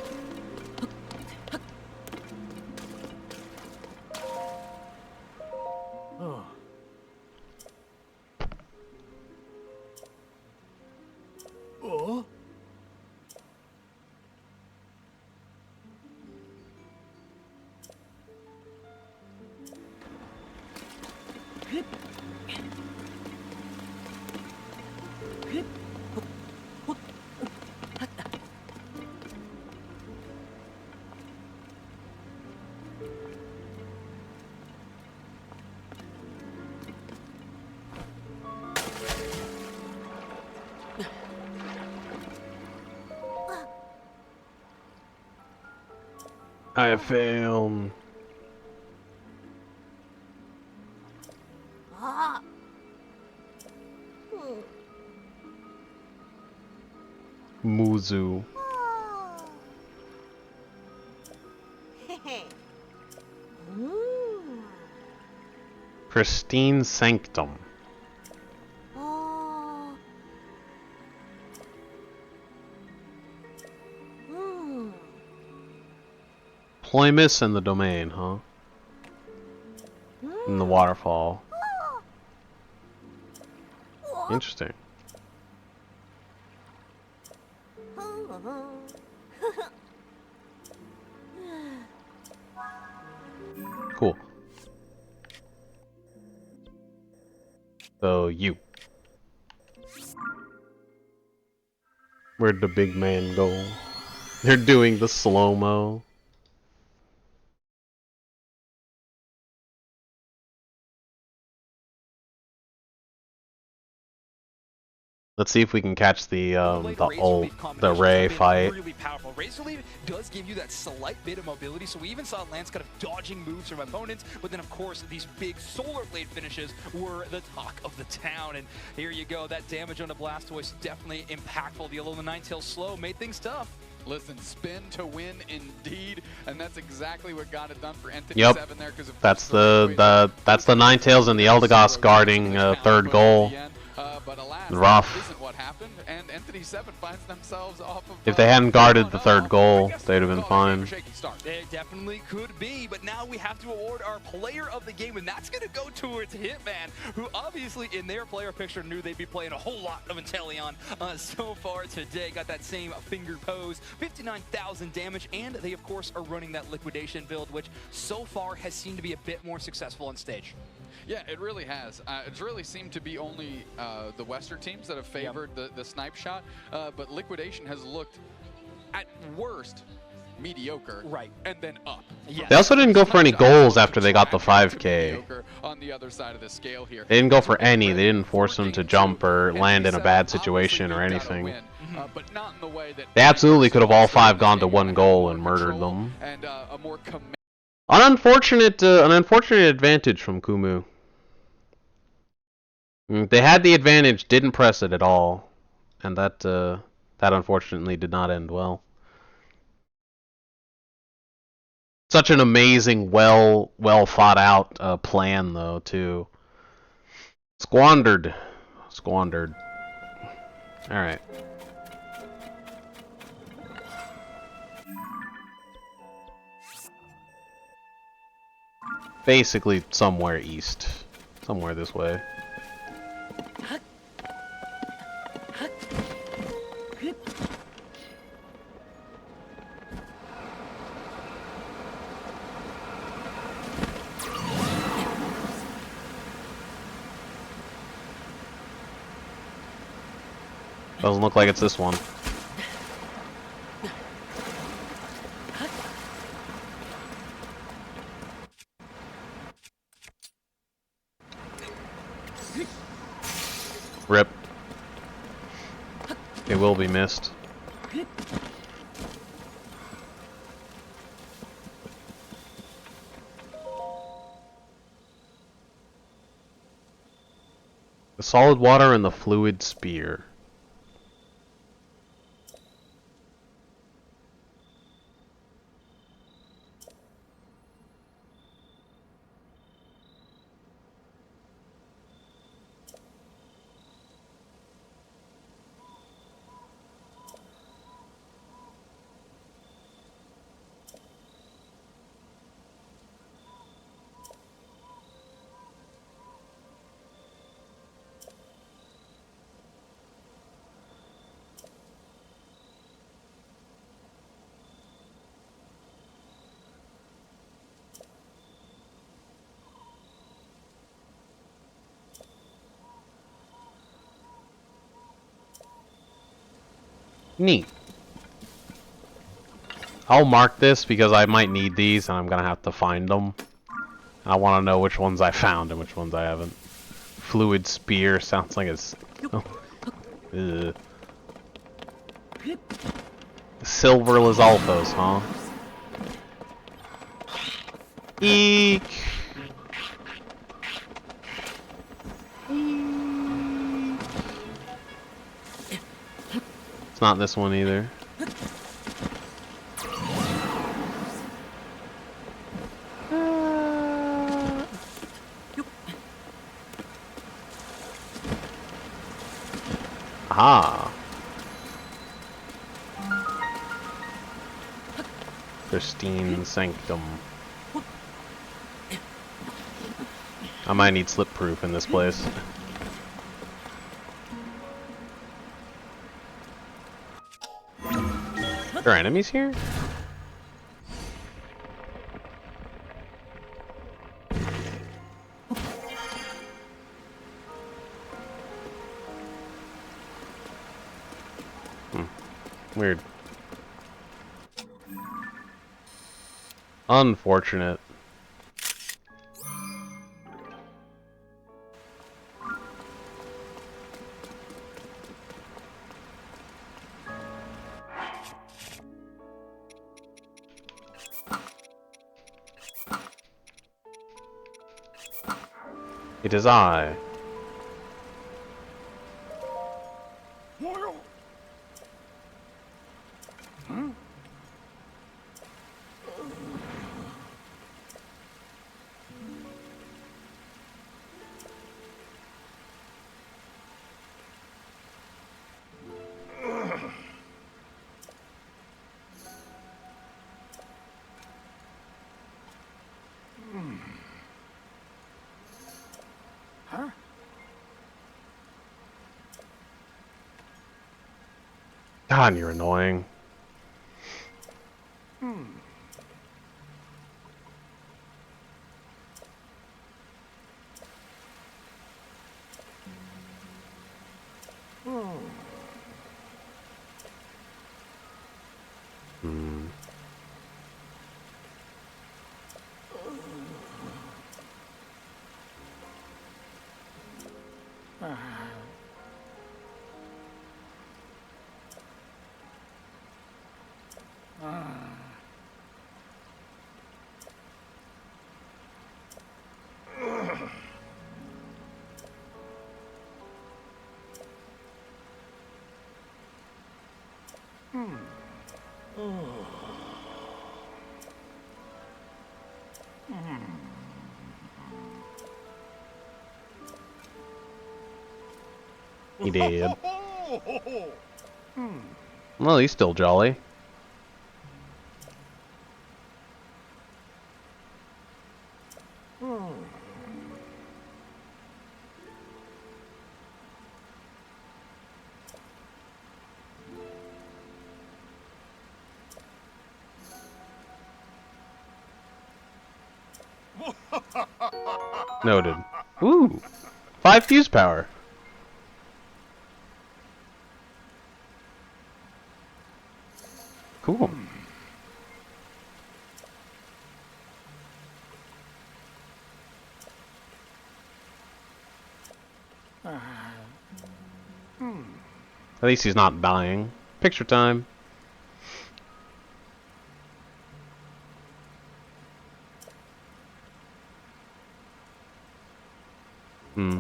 I have failed. Muzu. Pristine Sanctum. Ploymus and the domain, huh? In the waterfall. Interesting. Cool. So you. Where'd the big man go? They're doing the slow-mo. Let's see if we can catch the Ray fight. Really powerful. Razor Leaf does give you that slight bit of mobility, so we even saw Lance kind of dodging moves from opponents, but then of course these big Solar Blade finishes were the talk of the town, and here you go, that damage on the Blastoise definitely impactful. The although the Ninetales slow made things tough. Listen, spin to win indeed, and that's exactly what got it done for Entity Yep. 7 there. Because That's the Ninetales and the Eldegoss guarding third goal. But alas, Rough. that isn't what happened, and Entity 7 finds themselves off of... If they hadn't guarded the third goal, they'd have been fine. It definitely could be, but now we have to award our player of the game, and that's going to go towards Hitman, who obviously in their player picture knew they'd be playing a whole lot of Inteleon so far today. Got that same finger pose, 59,000 damage, and they of course are running that liquidation build, which so far has seemed to be a bit more successful on stage. Yeah, it really has. It's really seemed to be only the Western teams that have favored the snipe shot, but Liquidation has looked, at worst, mediocre. Right. And then up. Yeah. They also didn't go for any goals after they got the 5K. On the other side of the scale here. They didn't go for any. They didn't force them to jump or land in a bad situation or anything. But not in the way that They absolutely could have all 5 gone to 1 goal and murdered them. And a more An unfortunate advantage from Kumu. They had the advantage, didn't press it at all, and that unfortunately did not end well. Such an amazing, well thought out plan though too. Squandered. All right. Basically somewhere east, somewhere this way. Doesn't look like it's this one. Rip. It will be missed. The solid water and the fluid spear. Neat. I'll mark this because I might need these and I'm gonna have to find them. I want to know which ones I found and which ones I haven't. Fluid spear sounds like it's... Oh. Ugh. Silver Lizalfos, huh? Eek! It's not this one either. Aha! Pristine Sanctum. I might need slip proof in this place. Are there enemies here? Weird. Unfortunate. It is I. God, you're annoying. He did. Well, he's still jolly. Noted. Ooh! 5 fuse power. Cool. At least he's not dying. Picture time. Hmm.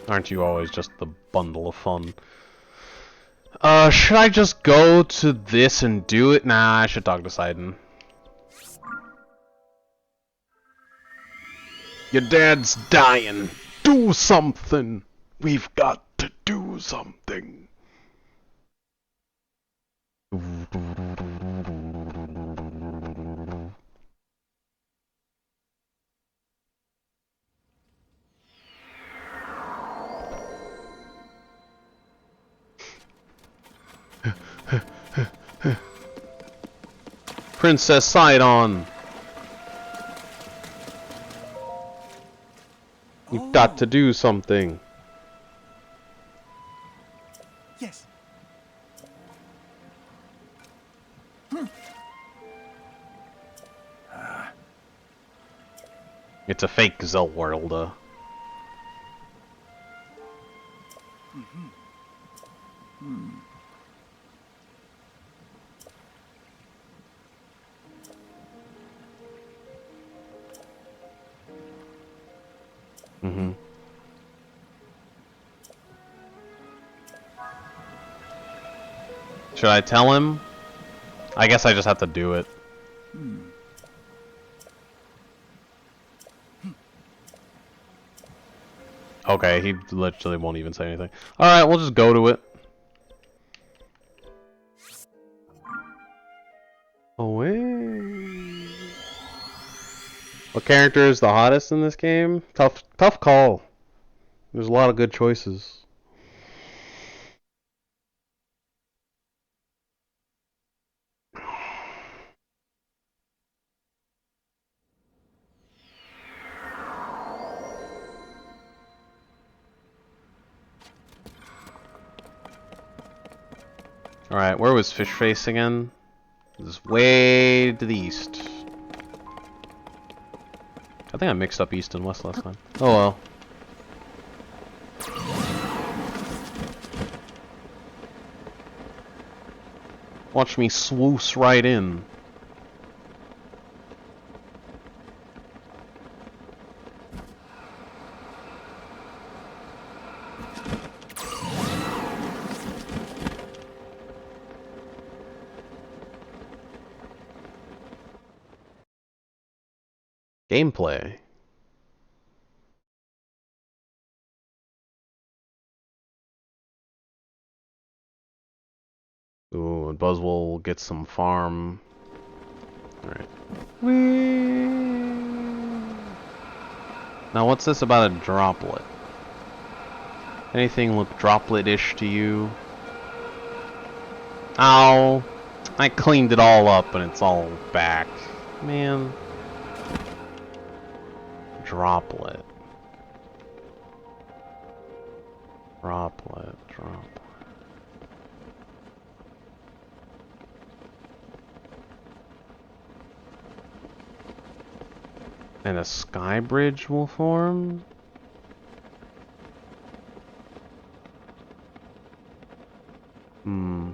Aren't you always just the bundle of fun? Should I just go to this and do it? Nah, I should talk to Sidon. Your dad's dying. Do something. We've got to do something. Princess Sidon. You've got to do something. Yes. It's a fake Zellworld. Should I tell him? I guess I just have to do it. Okay, he literally won't even say anything. Alright, we'll just go to it. Away. What character is the hottest in this game? Tough call. There's a lot of good choices. Alright, where was Fish Face again? This is way to the east. I think I mixed up east and west last time. Oh well. Watch me swoosh right in. Gameplay. Ooh, and Buzz will get some farm. Alright. Now what's this about a droplet? Anything look droplet-ish to you? Ow! I cleaned it all up and it's all back. Man. Droplet. Droplet. And a sky bridge will form? Hmm.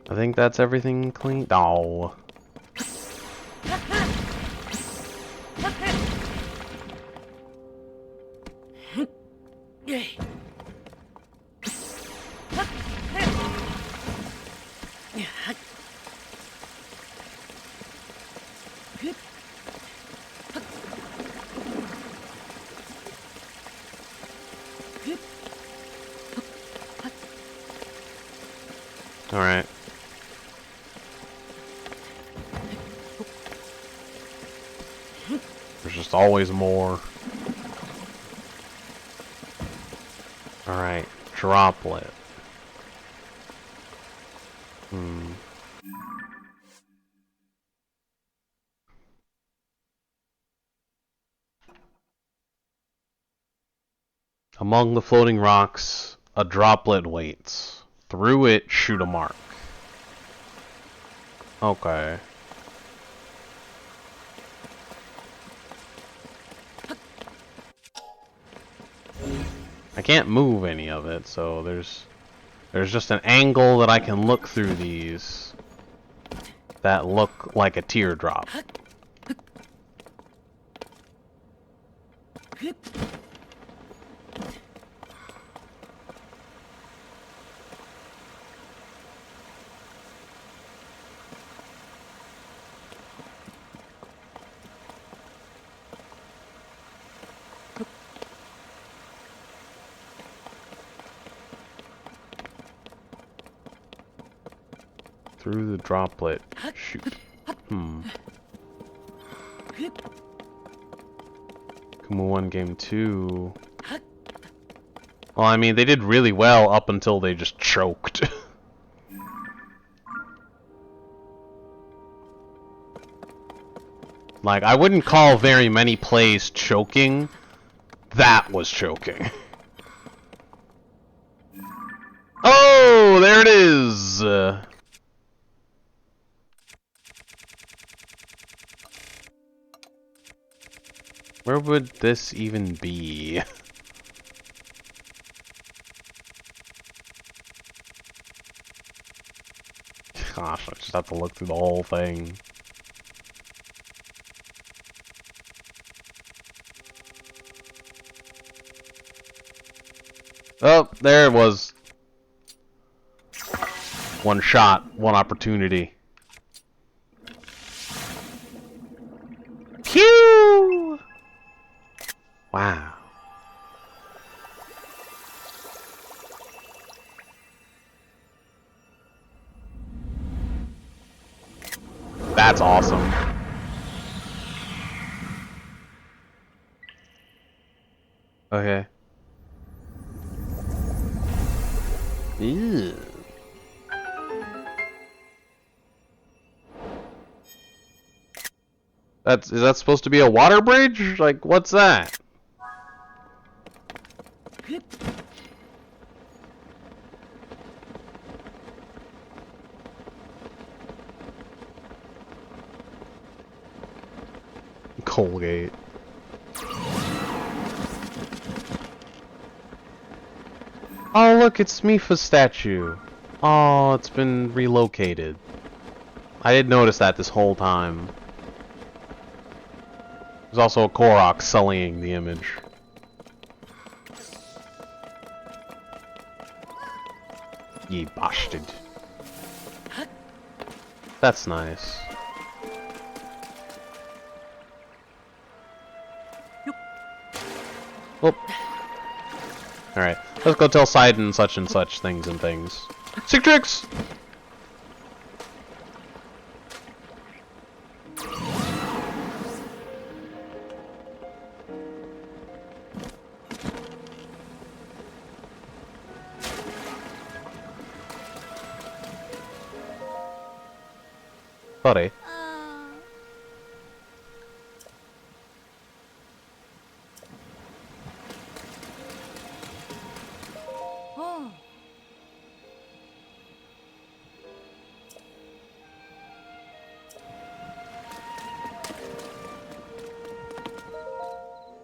I think that's everything clean. Oh. Alright. There's just always more. Alright, droplet. Among the floating rocks, a droplet waits. Through it, shoot a mark. Okay. I can't move any of it, so there's just an angle that I can look through these that look like a teardrop. Through the droplet. Shoot. Kuma 1 game 2. Well, I mean, they did really well up until they just choked. Like, I wouldn't call very many plays choking. That was choking. Oh, there it is! Where would this even be? Gosh, I just have to look through the whole thing. Oh, there it was. One shot, one opportunity. Phew! Wow. That's awesome. Okay. Ew. Is that supposed to be a water bridge? Like, what's that? Colgate. Oh, look, it's Mifa's statue. Oh, it's been relocated. I didn't notice that this whole time. There's also a Korok sullying the image. Ye bastard. That's nice. Whoop. Alright, let's go tell Sidon such and such things and things. Sick tricks! Sorry. Oh.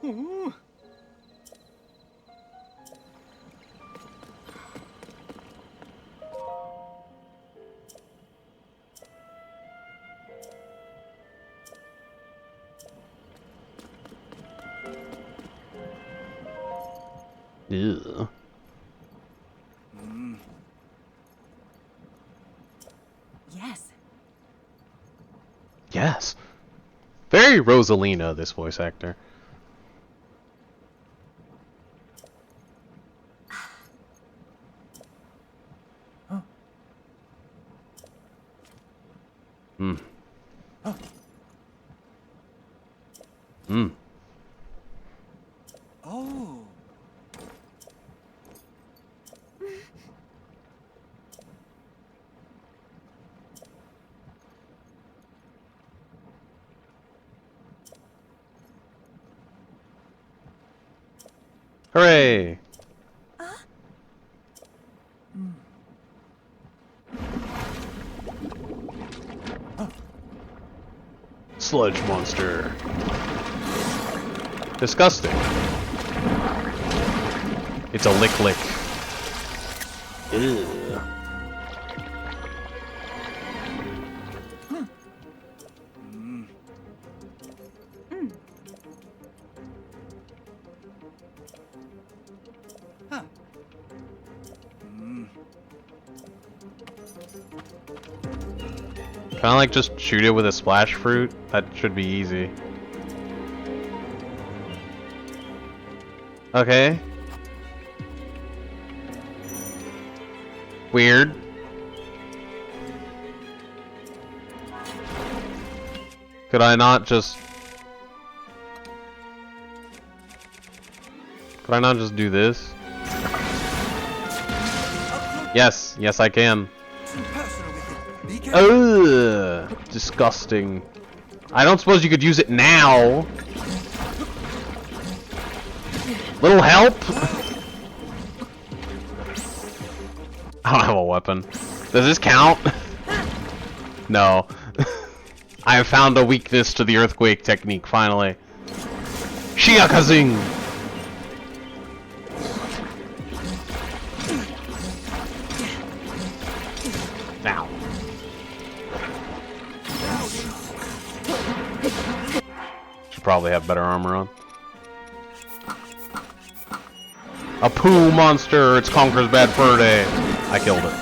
Ooh. Ew. Yes. Yes. Very Rosalina, this voice actor. Hmm. Hmm. Oh. Hooray! Sludge monster. Disgusting. It's a lick. Ew. Can I like just shoot it with a splash fruit? That should be easy. Okay. Weird. Could I not just... Could I not just do this? Yes, yes I can. Ugh, disgusting. I don't suppose you could use it now. Little help? I don't have a weapon. Does this count? No. I have found a weakness to the earthquake technique, finally. Shiakazing! Now. Should probably have better armor on. A poo monster! It's Conker's bad fur day! I killed it.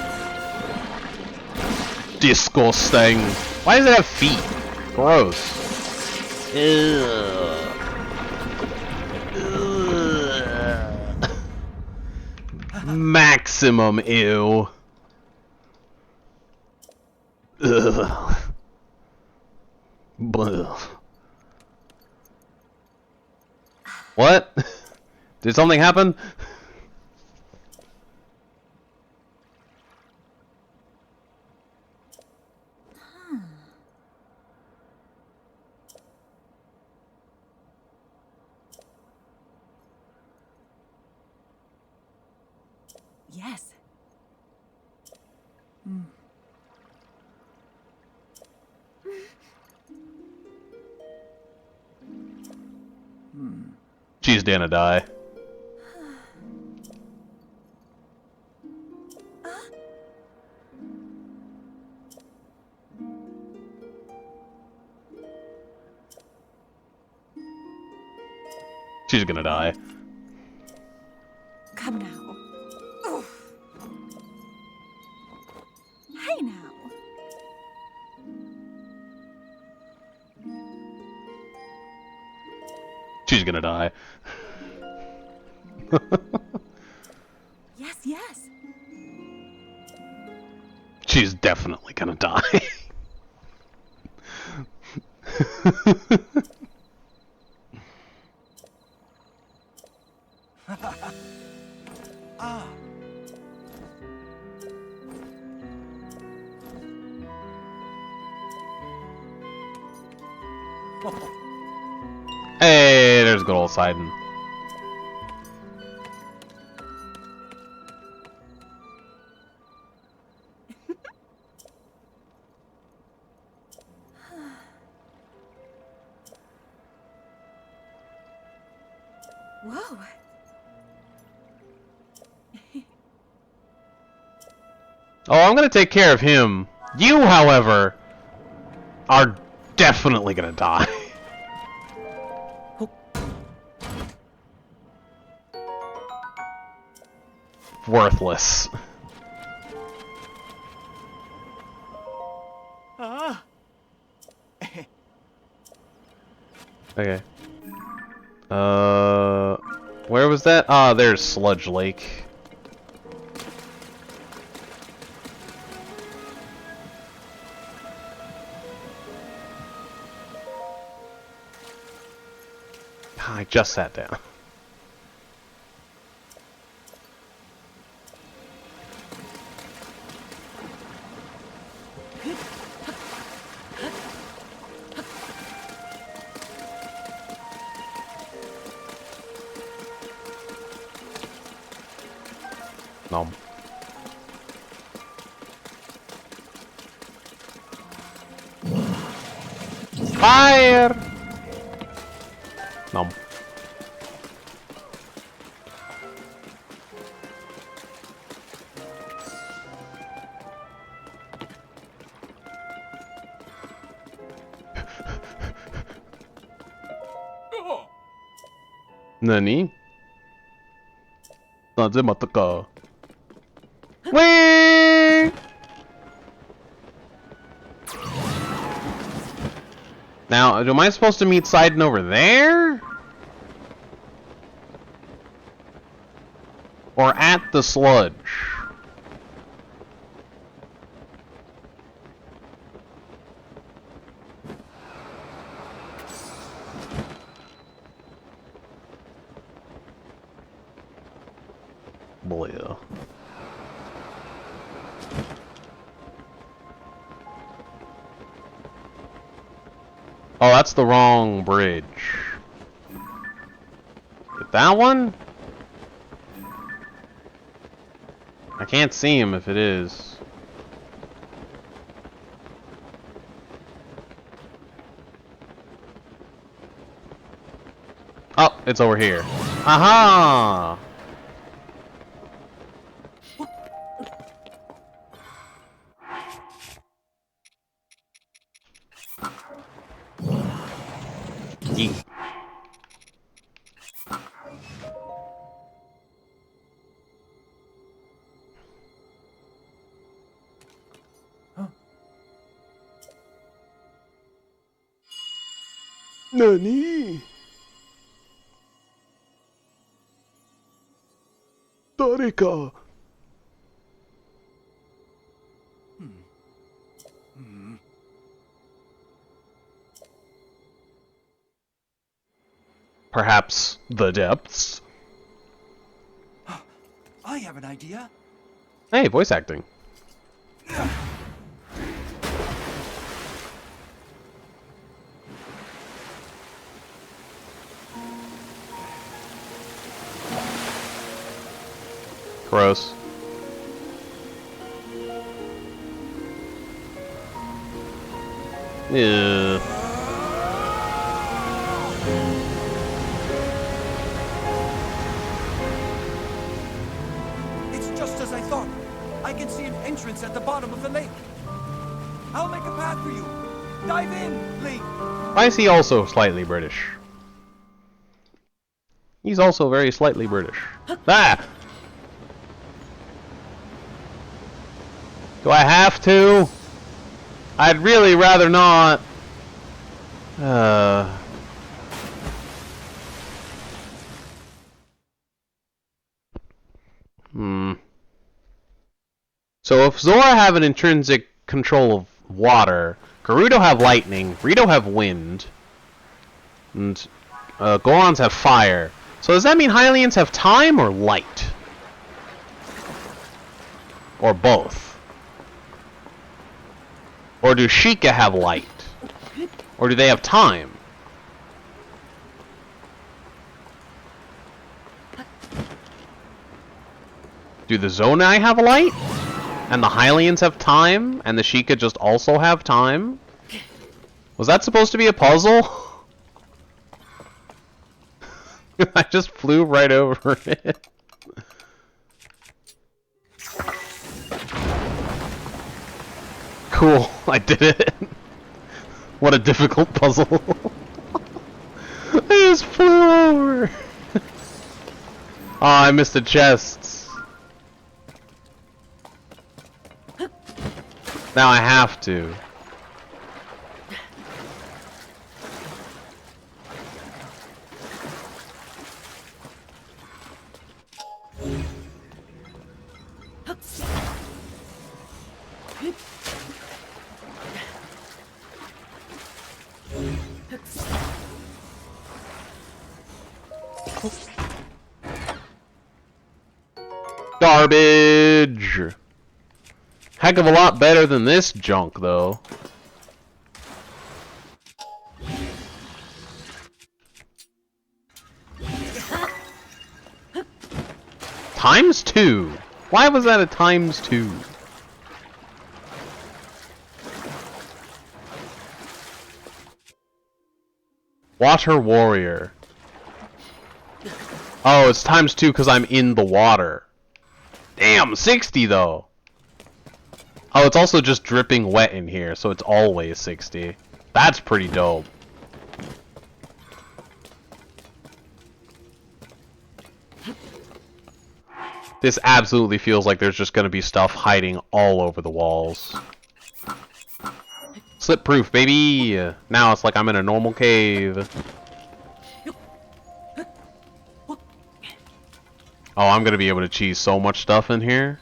Disgusting! Why does it have feet? Gross. Ugh. Ugh. Maximum ew. Ugh. Blah. What? Did something happen? Yes. She's gonna die. She's gonna die. Come now. Oof. Hey now. She's gonna die. Yes, yes. She's definitely gonna die. Ah. Hey, there's good old Sidon. Whoa. Oh, I'm gonna take care of him. You, however, are definitely gonna die. worthless. Okay. Where was that? Ah, there's Sludge Lake. I just sat down. Nom. Fire! Nom. Nani? なぜまたか Whee! Now, am I supposed to meet Sidon over there? Or at the sludge? Boy. Oh, that's the wrong bridge. That one? I can't see him if it is. Oh, it's over here. Aha! Yeet. Nani? 誰か Perhaps the depths? I have an idea. Hey, voice acting. Gross. Yeah. It's just as I thought. I can see an entrance at the bottom of the lake. I'll make a path for you. Dive in, Link. Why is he also slightly British? He's also very slightly British. Ah! Do I have to? I'd really rather not. So if Zora have an intrinsic control of water, Gerudo have lightning, Rito have wind, and Gorons have fire. So does that mean Hylians have time or light? Or both? Or do Sheikah have light? Or do they have time? Do the Zonai have light? And the Hylians have time? And the Sheikah just also have time? Was that supposed to be a puzzle? I just flew right over it. Cool, I did it. What a difficult puzzle. I just flew over. Oh, I missed the chests. Now I have to. Garbage! Heck of a lot better than this junk, though. ×2? Why was that a ×2? Water Warrior. Oh, it's ×2 because I'm in the water. Damn, 60 though. Oh, it's also just dripping wet in here, so it's always 60. That's pretty dope. This absolutely feels like there's just gonna be stuff hiding all over the walls. Slip proof, baby! Now it's like I'm in a normal cave. Oh, I'm gonna be able to cheese so much stuff in here.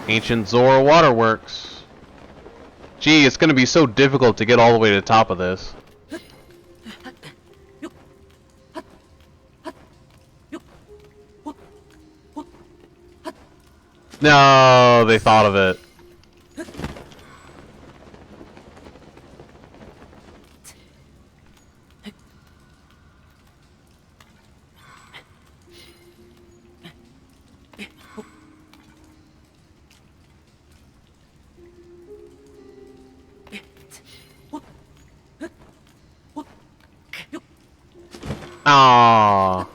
Ancient Zora Waterworks. Gee, it's gonna be so difficult to get all the way to the top of this. No, they thought of it. Aww.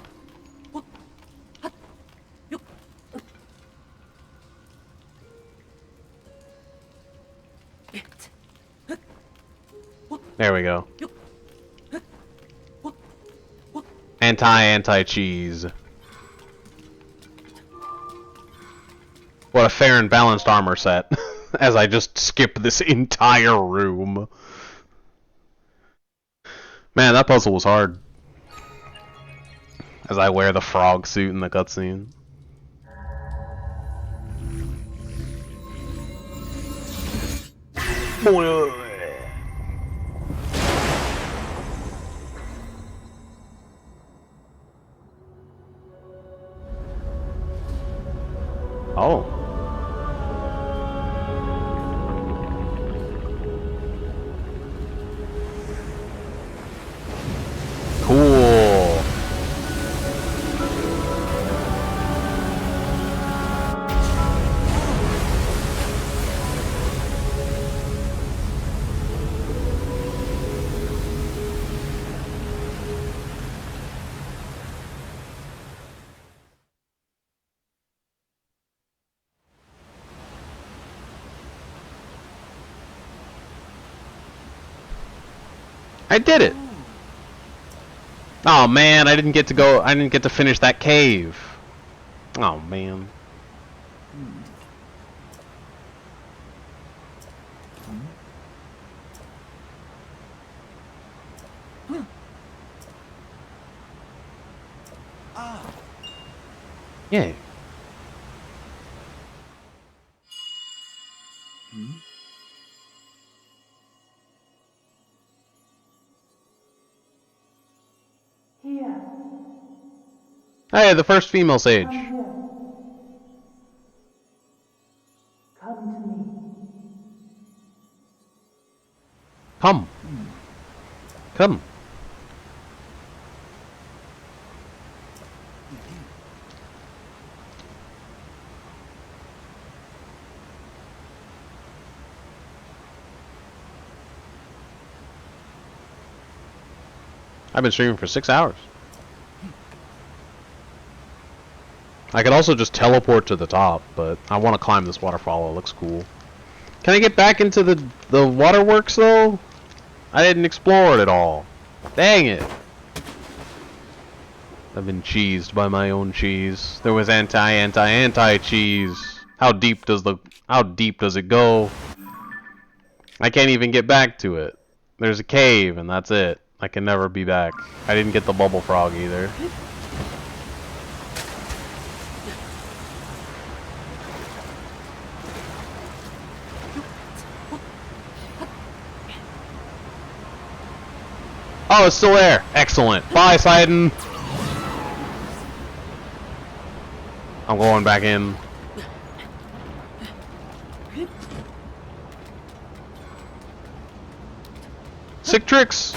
There we go. Anti-cheese. What a fair and balanced armor set. As I just skip this entire room. Man, that puzzle was hard. As I wear the frog suit in the cutscene. Oh. Cool. I did it. Oh man, I didn't get to finish that cave. Oh man. Yeah. Here. Hey, the first female sage. Come here. Come to me. Come. Come. I've been streaming for 6 hours. I could also just teleport to the top, but I want to climb this waterfall. It looks cool. Can I get back into the waterworks though? I didn't explore it at all. Dang it. I've been cheesed by my own cheese. There was anti-cheese. How deep does it go? I can't even get back to it. There's a cave and that's it. I can never be back. I didn't get the bubble frog either. Oh, it's still there. Excellent. Bye, Sidon. I'm going back in. Sick tricks.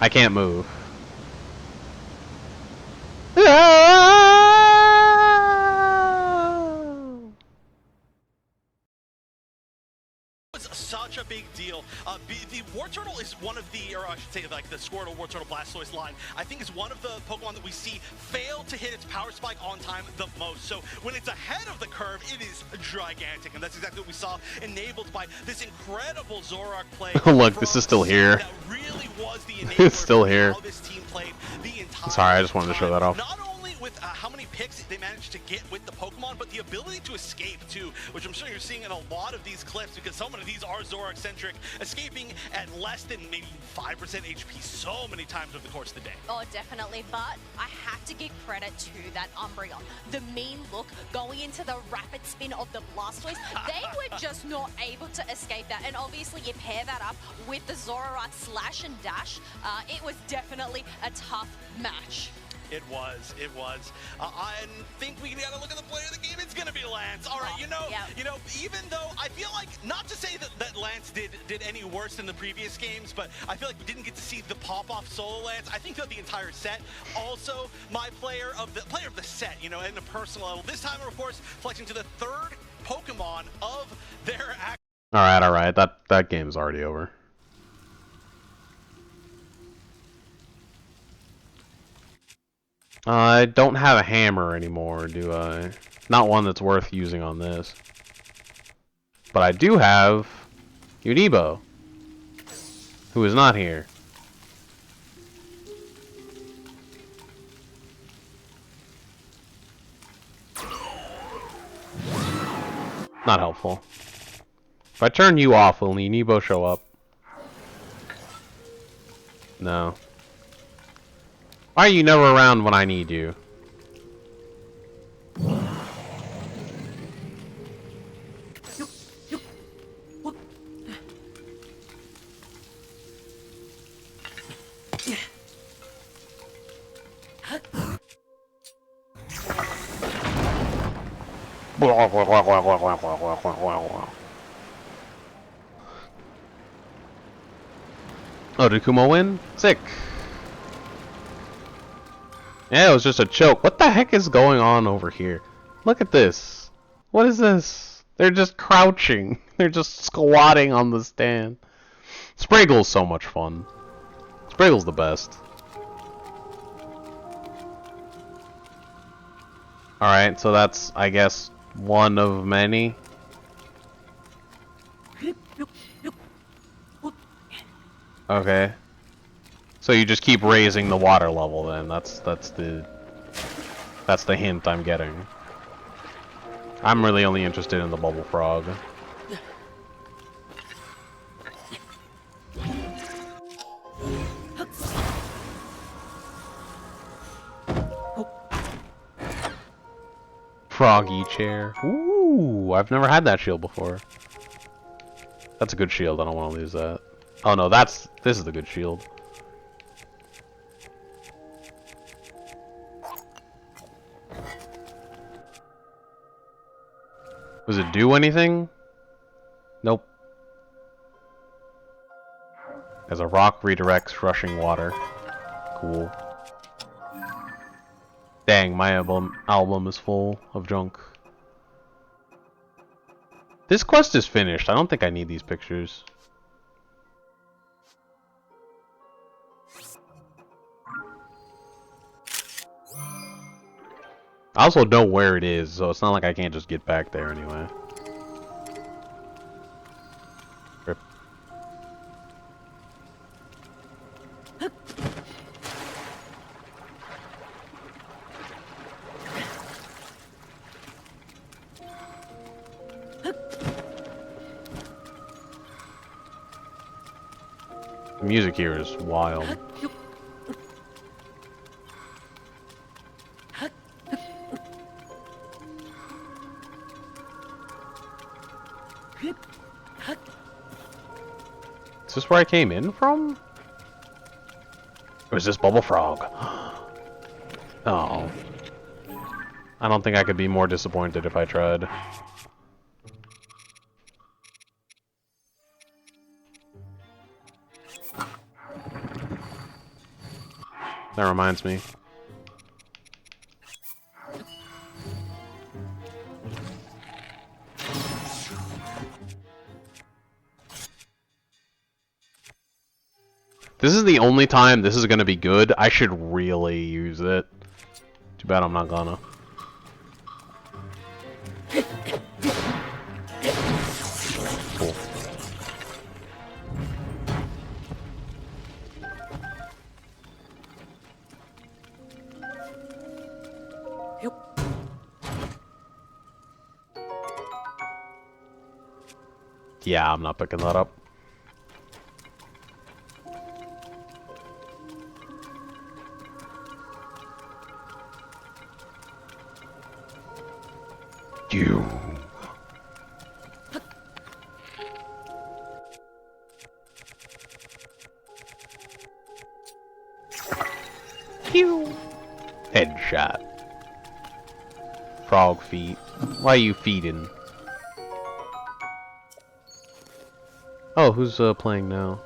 I can't move. Such a big deal. The War Turtle is one of the, or I should say like the Squirtle, War Turtle, Blastoise line, I think is one of the Pokemon that we see fail to hit its power spike on time the most. So when it's ahead of the curve, it is gigantic. And that's exactly what we saw, enabled by this incredible Zoroark play. Look, this is still here. That really was the It's still here. how this team played the entire Sorry, I just wanted to show that off. Not only with how many picks they managed to get with the Pokemon, but the ability to escape too, which I'm sure you're seeing in a lot of these clips because so many of these are Zoroark-centric, escaping at less than maybe 5% HP so many times over the course of the day. Oh, definitely, but I have to give credit to that Umbreon. The mean look going into the rapid spin of the Blastoise, they were just not able to escape that. And obviously you pair that up with the Zoroark slash and dash, it was definitely a tough match. It was. I think we gotta look at the player of the game. It's gonna be Lance. All right, you know, even though I feel like, not to say that Lance did any worse than the previous games, but I feel like we didn't get to see the pop-off solo Lance. I think throughout the entire set. Also, my player of the set, you know, in a personal level. This time, of course, flexing to the third Pokemon of their act. All right. That game's already over. I don't have a hammer anymore, do I? Not one that's worth using on this. But I do have Unibo, who is not here. Not helpful. If I turn you off, will Unibo show up? No. Why are you never around when I need you? Oh, did Kumo win? Sick. Yeah, it was just a choke. What the heck is going on over here? Look at this. What is this? They're just crouching. They're just squatting on the stand. Spraggle's so much fun. Spraggle's the best. Alright, so that's, I guess, one of many. Okay. So you just keep raising the water level then. That's the hint I'm getting. I'm really only interested in the bubble frog. Froggy chair. Ooh, I've never had that shield before. That's a good shield. I don't want to lose that. Oh no, this is the good shield. Does it do anything? Nope. As a rock redirects rushing water. Cool. Dang, my album is full of junk. This quest is finished. I don't think I need these pictures. I also know where it is, so it's not like I can't just get back there anyway. Rip. Music here is wild. Is this where I came in from? Or is this Bubble Frog? Oh. I don't think I could be more disappointed if I tried. That reminds me. This is the only time this is gonna be good. I should really use it. Too bad I'm not gonna. Cool. Yeah, I'm not picking that up. You. Pew. Headshot. Frog feet. Why are you feeding? Oh, who's playing now?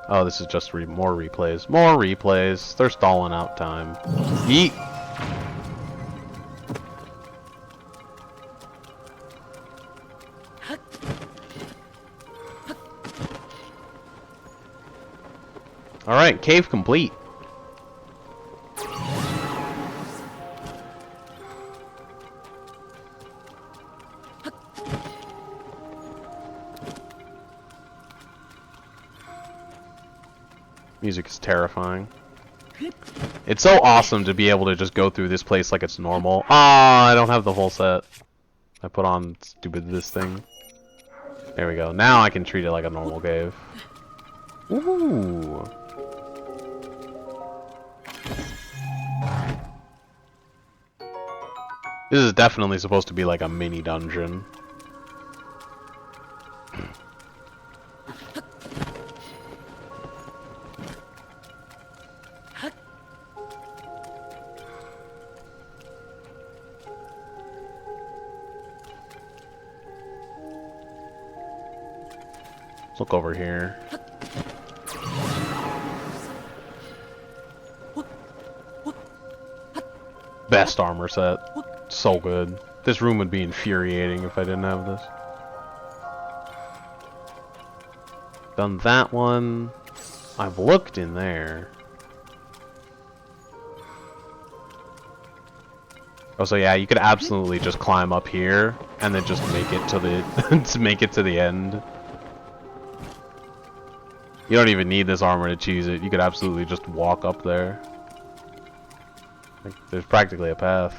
Oh, this is just more replays. More replays. They're stalling out time. Yeet. Alright, cave complete. Music is terrifying. It's so awesome to be able to just go through this place like it's normal. Ah, I don't have the full set. I put on this thing. There we go. Now I can treat it like a normal cave. Ooh. This is definitely supposed to be like a mini dungeon. Let's look over here. Best armor set. So good. This room would be infuriating if I didn't have this. Done that one. I've looked in there. Oh, so yeah, you could absolutely just climb up here and then just make it to the to make it to the end. You don't even need this armor to choose it. You could absolutely just walk up there. Like, there's practically a path.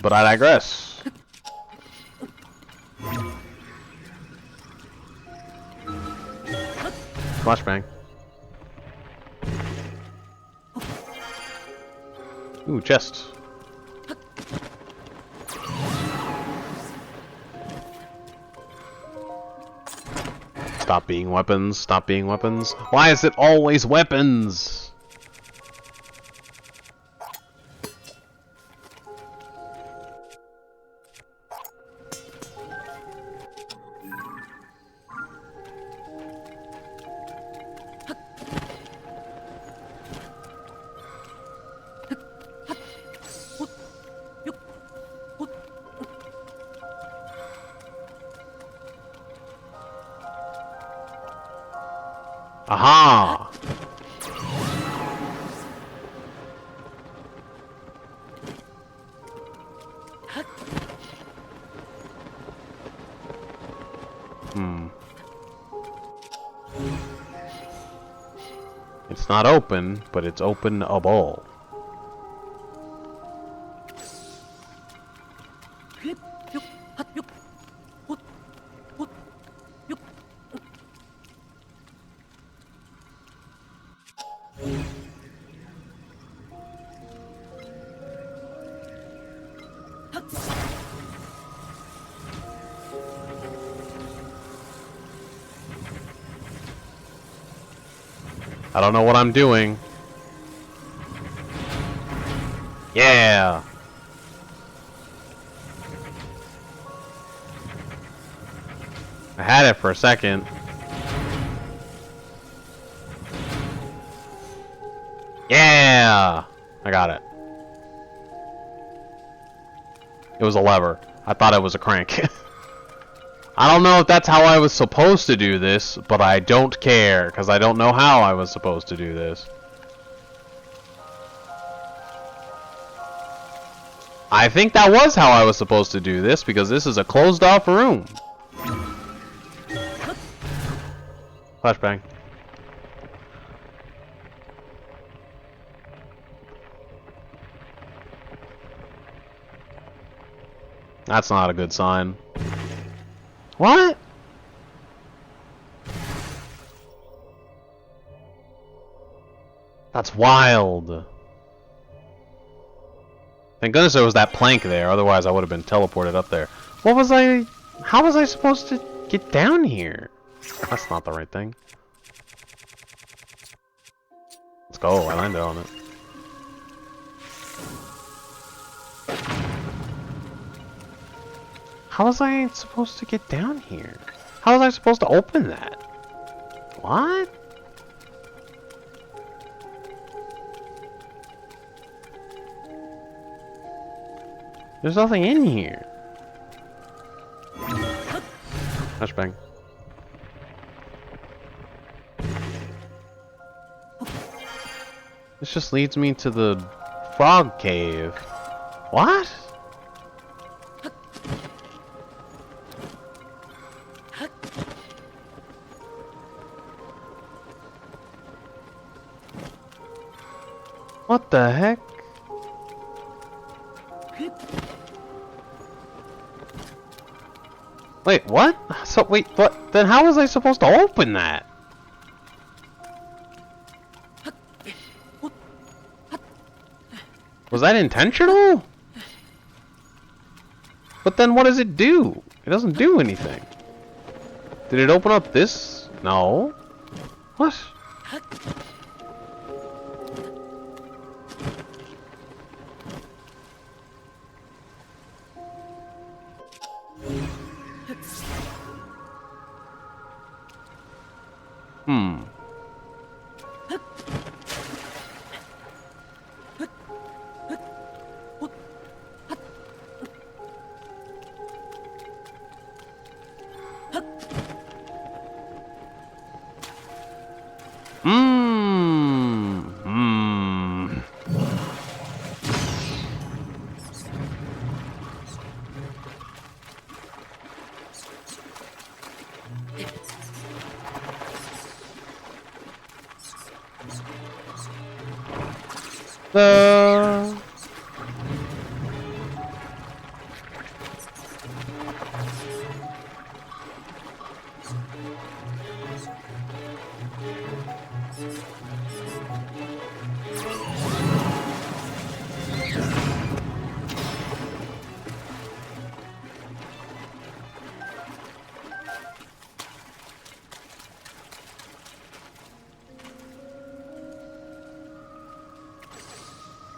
But I digress. Flashbang. Ooh, chest. Stop being weapons. Stop being weapons. Why is it always weapons? Aha! It's not open, but it's openable. I don't know what I'm doing. Yeah! I had it for a second. Yeah! I got it. It was a lever. I thought it was a crank. I don't know if that's how I was supposed to do this, but I don't care, because I don't know how I was supposed to do this. I think that was how I was supposed to do this, because this is a closed-off room. Flashbang. That's not a good sign. What? That's wild. Thank goodness there was that plank there, otherwise I would have been teleported up there. What was I... How was I supposed to get down here? That's not the right thing. Let's go, I landed on it. How was I supposed to get down here? How was I supposed to open that? What? There's nothing in here. Flashbang. This just leads me to the frog cave. What? What the heck? Wait, what? So, wait, what? Then how was I supposed to open that? Was that intentional? But then what does it do? It doesn't do anything. Did it open up this? No. What?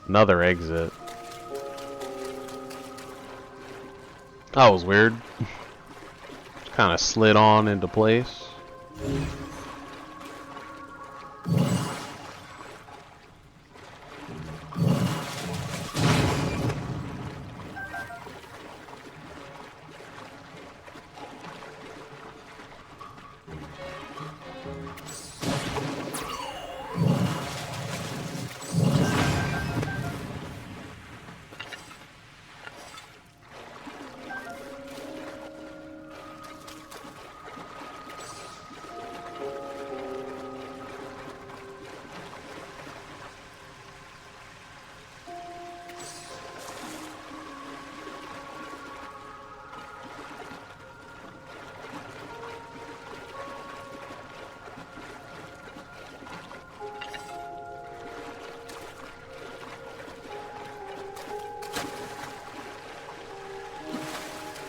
Another exit. That was weird. Kind of slid on into place.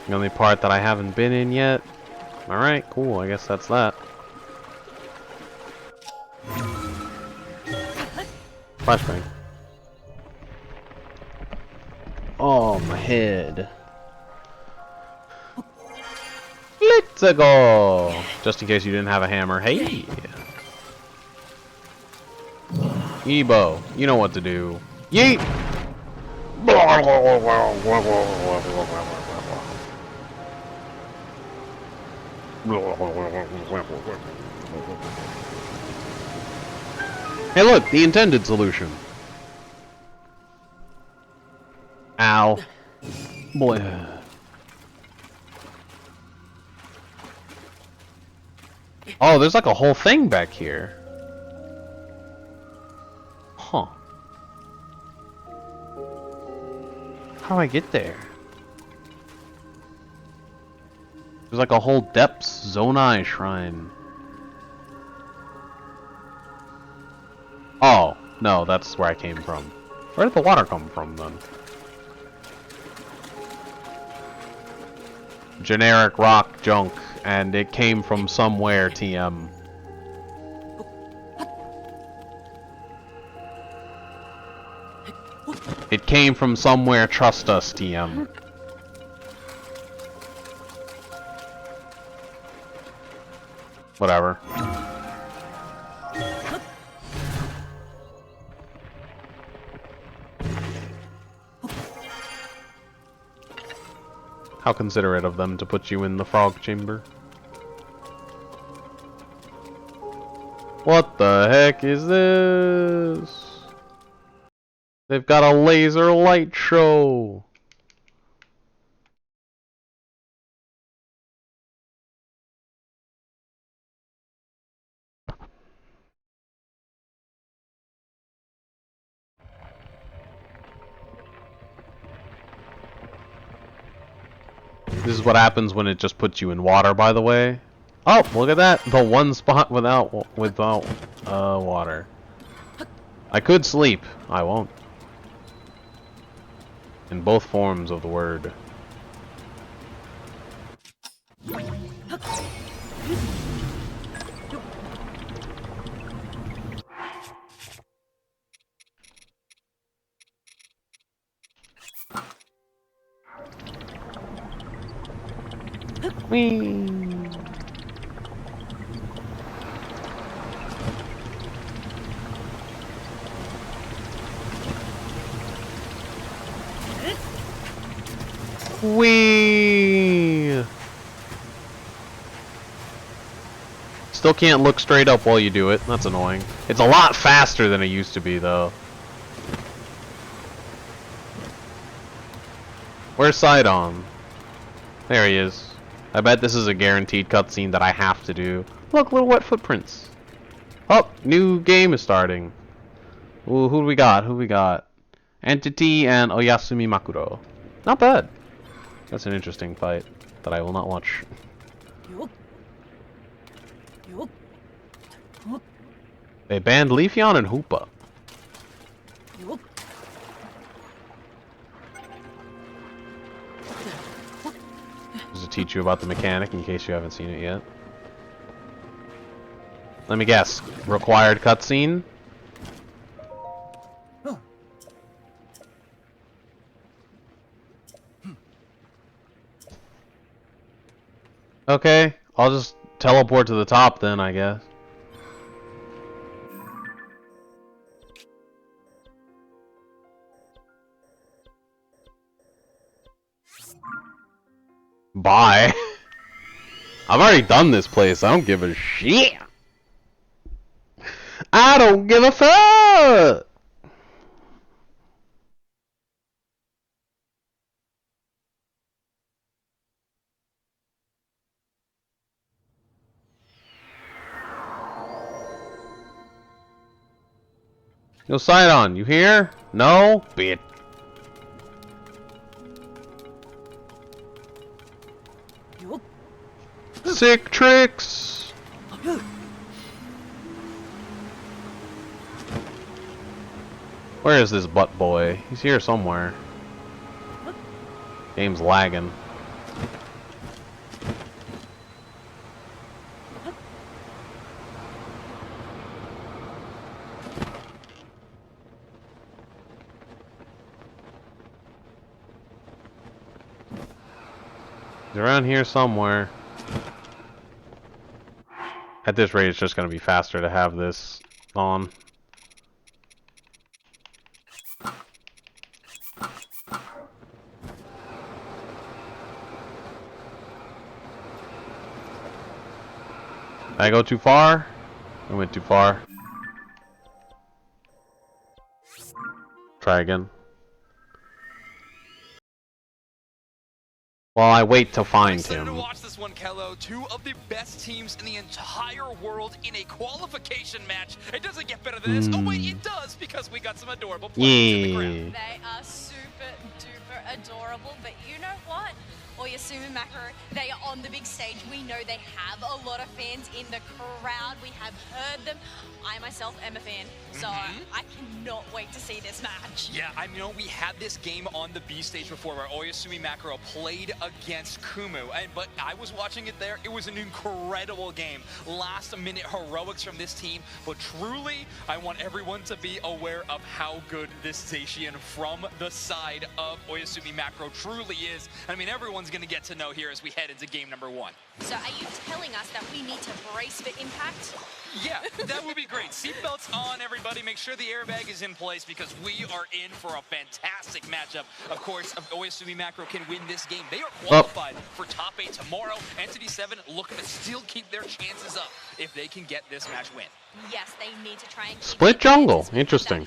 The only part that I haven't been in yet. Alright, cool, I guess that's that. Flashbang. Oh, my head. Let's go! Just in case you didn't have a hammer. Hey! Ebo, you know what to do. Yeet! Hey look, the intended solution. Ow. Boy. Oh, there's like a whole thing back here. Huh. How do I get there? There's like a whole Depths Zonai shrine. Oh, no, that's where I came from. Where did the water come from, then? Generic rock junk, and it came from somewhere, TM. It came from somewhere, trust us, TM. Whatever. How considerate of them to put you in the frog chamber. What the heck is this? They've got a laser light show. This is what happens when it just puts you in water, by the way. Oh, look at that! The one spot without water. I could sleep. I won't. In both forms of the word. Whee! Whee! Still can't look straight up while you do it. That's annoying. It's a lot faster than it used to be, though. Where's Sidon? There he is. I bet this is a guaranteed cutscene that I have to do. Look, little wet footprints. Oh, new game is starting. Ooh, who do we got? Who we got? Entity and Oyasumi Makuro. Not bad. That's an interesting fight that I will not watch. They banned Leafeon and Hoopa. Just to teach you about the mechanic in case you haven't seen it yet. Let me guess. Required cutscene? Okay, I'll just teleport to the top then, I guess. Bye. I've already done this place. I don't give a shit. I don't give a fuck. Yo, Sidon, you here? No? Bitch. Sick tricks! Where is this butt boy? He's here somewhere. Game's lagging. He's around here somewhere. At this rate, it's just going to be faster to have this on. Did I go too far? I went too far. Try again. While I wait to find him. To watch this one, Kello. Two of the best teams in the entire world in a qualification match. It doesn't get better than this. Oh wait, it does, because we got some adorable players in the crowd. They are super duper adorable, but you know what? Oyasumi Macro, they are on the big stage. We know they have a lot of fans in the crowd. We have heard them. I myself am a fan, so I cannot wait to see this match. Yeah, I know we had this game on the B stage before where Oyasumi Macro played against Kumu, but I was watching it there. It was an incredible game. Last minute heroics from this team, but truly, I want everyone to be aware of how good this Zacian from the side of Oyasumi Macro truly is. I mean, everyone's going to get to know here as we head into game number 1. So are you telling us that we need to brace for impact? Yeah, that would be great. Seatbelts on, everybody. Make sure the airbag is in place because we are in for a fantastic matchup. Of course, if Oyasumi Macro can win this game, they are qualified for top 8 tomorrow. Entity 7 looking to still keep their chances up if they can get this match win. Yes, they need to try and split jungle. Interesting.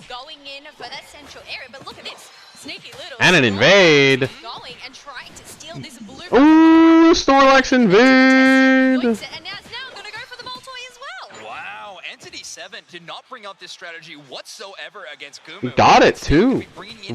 Going in for that central area, but look at this. Sneaky little. And an invade. Going and trying to steal this blue. Ooh, Snorlax invade. And now it's going to go for the Voltoy as well. Wow, Entity 7 did not bring out this strategy whatsoever against Kumu. Got it too.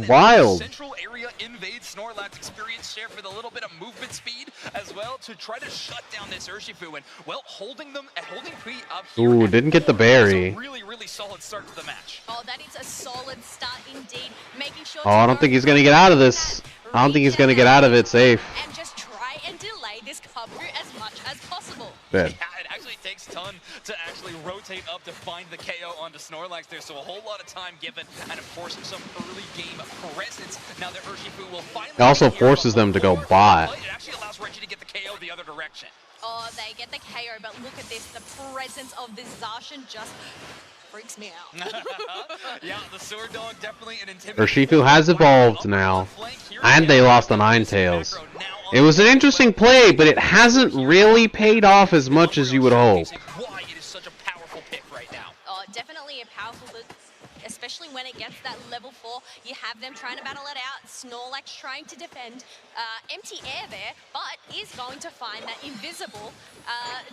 Wild. Central area invade Snorlax experience share for the little bit of movement speed as well to try to shut down this Urshifu, and well, holding P up here. Ooh, didn't get the berry. Really solid start to the match. Oh, that is a solid start indeed. Making sure. Oh, I don't think he's gonna get out of this. I don't think he's gonna get out of it safe. And just try and delay this Kabu as much as possible. Yeah, it actually takes a ton to actually rotate up to find the KO onto Snorlax there, so a whole lot of time given, and of course some early game presence. Now the Urshifu will finally. It also forces them to go bot. It actually allows Reggie to get the KO the other direction. Oh, they get the KO, but look at this. The presence of this Zacian just freaks me out. Yeah, the Sword Dog definitely an intimidating. Urshifu has evolved now, and they lost the Ninetales. It was an interesting play, but it hasn't really paid off as much as you would hope. Why it is such a powerful pick right now. Oh, definitely a powerful look, especially when it gets that level 4. You have them trying to battle it out. Snorlax trying to defend. Empty air there, but is going to find that invisible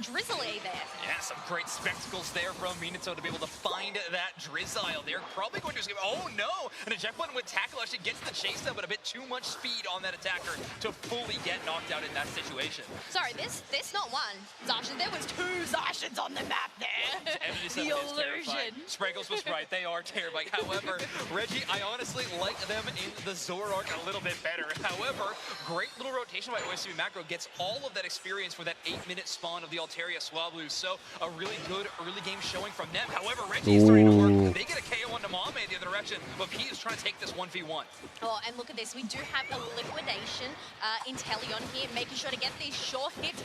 Drizzly there. Yeah, some great spectacles there from Minato to be able to find that Drizzile. They're probably going to oh no! And a jet button with tackle actually gets the chase down, but a bit too much speed on that attacker to fully get knocked out in that situation. Sorry, there's not one Zacian. There was 2 Zacians on the map there. The illusion. Sprinkles was right. They are terrifying. However, Reggie, I honestly like them in the Zoroark a little bit better. However, great little rotation by Oyasumi Macro gets all of that experience for that 8-minute spawn of the Altaria Swablu. So a really good early game showing from them. However, Reggie is starting to work. They get a KO on Mame the other direction, but P is trying to take this 1v1. Oh, and look at this. We do have a liquidation Inteleon here, making sure to get these short hits.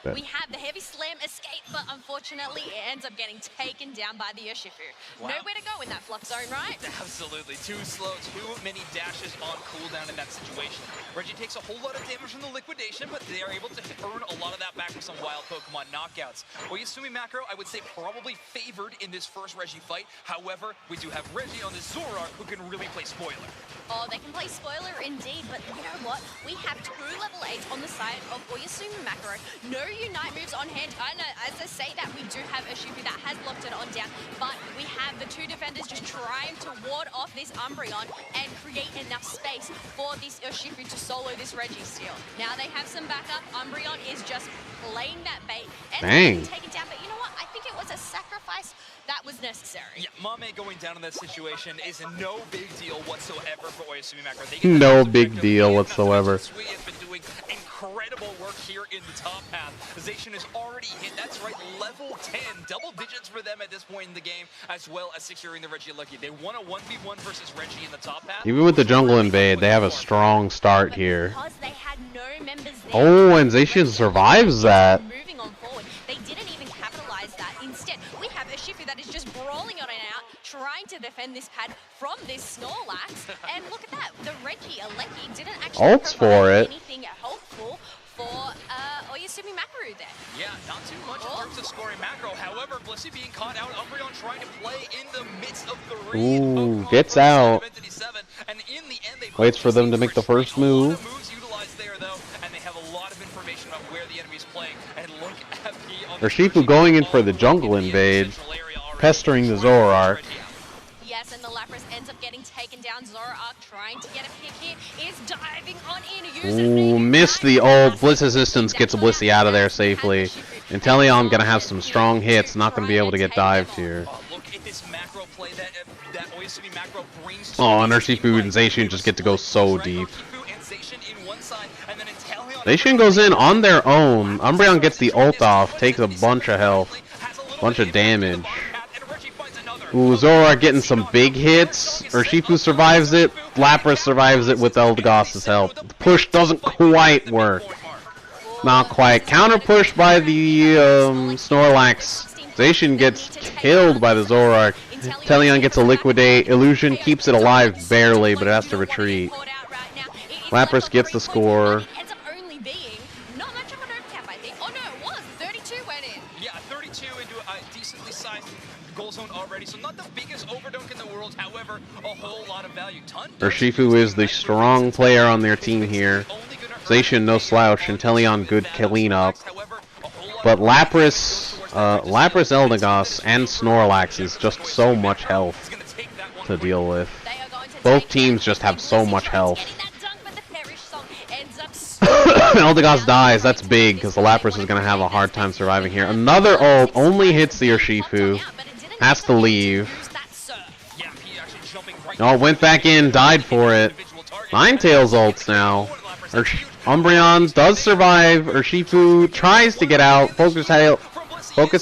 We have the heavy slam escape, but unfortunately it ends up getting taken down by the Urshifu. Wow. Nowhere to go in that flux zone, right? Absolutely. Too slow, too many dashes on cooldown in that situation. Reggie takes a whole lot of damage from the liquidation, but they are able to earn a lot of that back with some wild Pokemon knockouts. Oyasumi Macro, I would say probably favored in this first Reggie fight. However, we do have Reggie on this Zoroark who can really play spoiler. Oh, they can play spoiler indeed, but you know what? We have 2 level 8s on the side of Oyasumi Macro. No Unite moves on hand. I know, as I say that, we do have Urshifu that has locked it on down, but we have the 2 defenders just trying to ward off this Umbreon and create enough space for this Urshifu to solo this Reggie steal. Now they have some backup. Umbreon is just playing that bait and taken down, but you know what? I think it was a sacrifice that was necessary. Yeah, Mame going down in that situation is no big deal whatsoever for Oyasumi Macro. No big deal whatsoever. Sui has been doing incredible work here in the top half. Zacian is already hit, that's right, level 10. Double digits for them at this point in the game, as well as securing the Reggie Lucky. They won a 1v1 versus Reggie in the top half. Even with the jungle invade, they have a strong start here. Because they had no members there. Oh, and Zacian survives that. Moving on forward, they didn't even capitalize that. Instead, we have a Shifu that is just brawling on and out, trying to defend this pad from this Snorlax. And look at that, the Reggie Aleki didn't actually Ults for it. anything helpful for Oyasumi Makaru there. Yeah, not too much in terms of scoring macro. However, Blissey being caught out, Umbreon trying to play in the midst of the Ooh, gets out. and in the end, they Waits for them to make the first move. moves utilized there though, and they have a lot of information about where the enemy's playing. And look at the Urshifu going in for the jungle invade, pestering the Zoroark. Yes, and the Lapras ends up getting taken down. Zoroark trying to get a pick here, is diving on in. Ooh, missed the ult. Bliss Assistance gets a Blissey out of there safely. Inteleon gonna have some strong hits, not gonna be able to get dived here. Look at this macro play that Oyasumi macro brings to Oh, and Urshifu and Zacian just get to go so deep. Zacian goes in on their own. Umbreon gets the ult off, takes a bunch of health, bunch of damage. Ooh, Zoroark getting some big hits. Urshifu survives it. Lapras survives it with Eldegoss's help. The push doesn't quite work. Not quite. Counter push by the Snorlax. Zacian gets killed by the Zoroark. Inteleon gets a liquidate. Illusion keeps it alive barely, but it has to retreat. Lapras gets the score. Not much of an overcap, I think. Oh no, it was. 32 went in. Yeah, 32 into a decently sized goal zone already, so not the biggest overdunk in the world, however, a whole lot of value. Urshifu is the strong player on their team here. Zacian no slouch, Inteleon good cleanup. But Lapras, Eldegoss, and Snorlax is just so much health to deal with. Both teams just have so much health. Eldegoss dies, that's big, because the Lapras is going to have a hard time surviving here. Another ult only hits the Urshifu. Has to leave. Oh, went back in, died for it. Ninetales ults now. Umbreon does survive. Urshifu tries to get out. Focus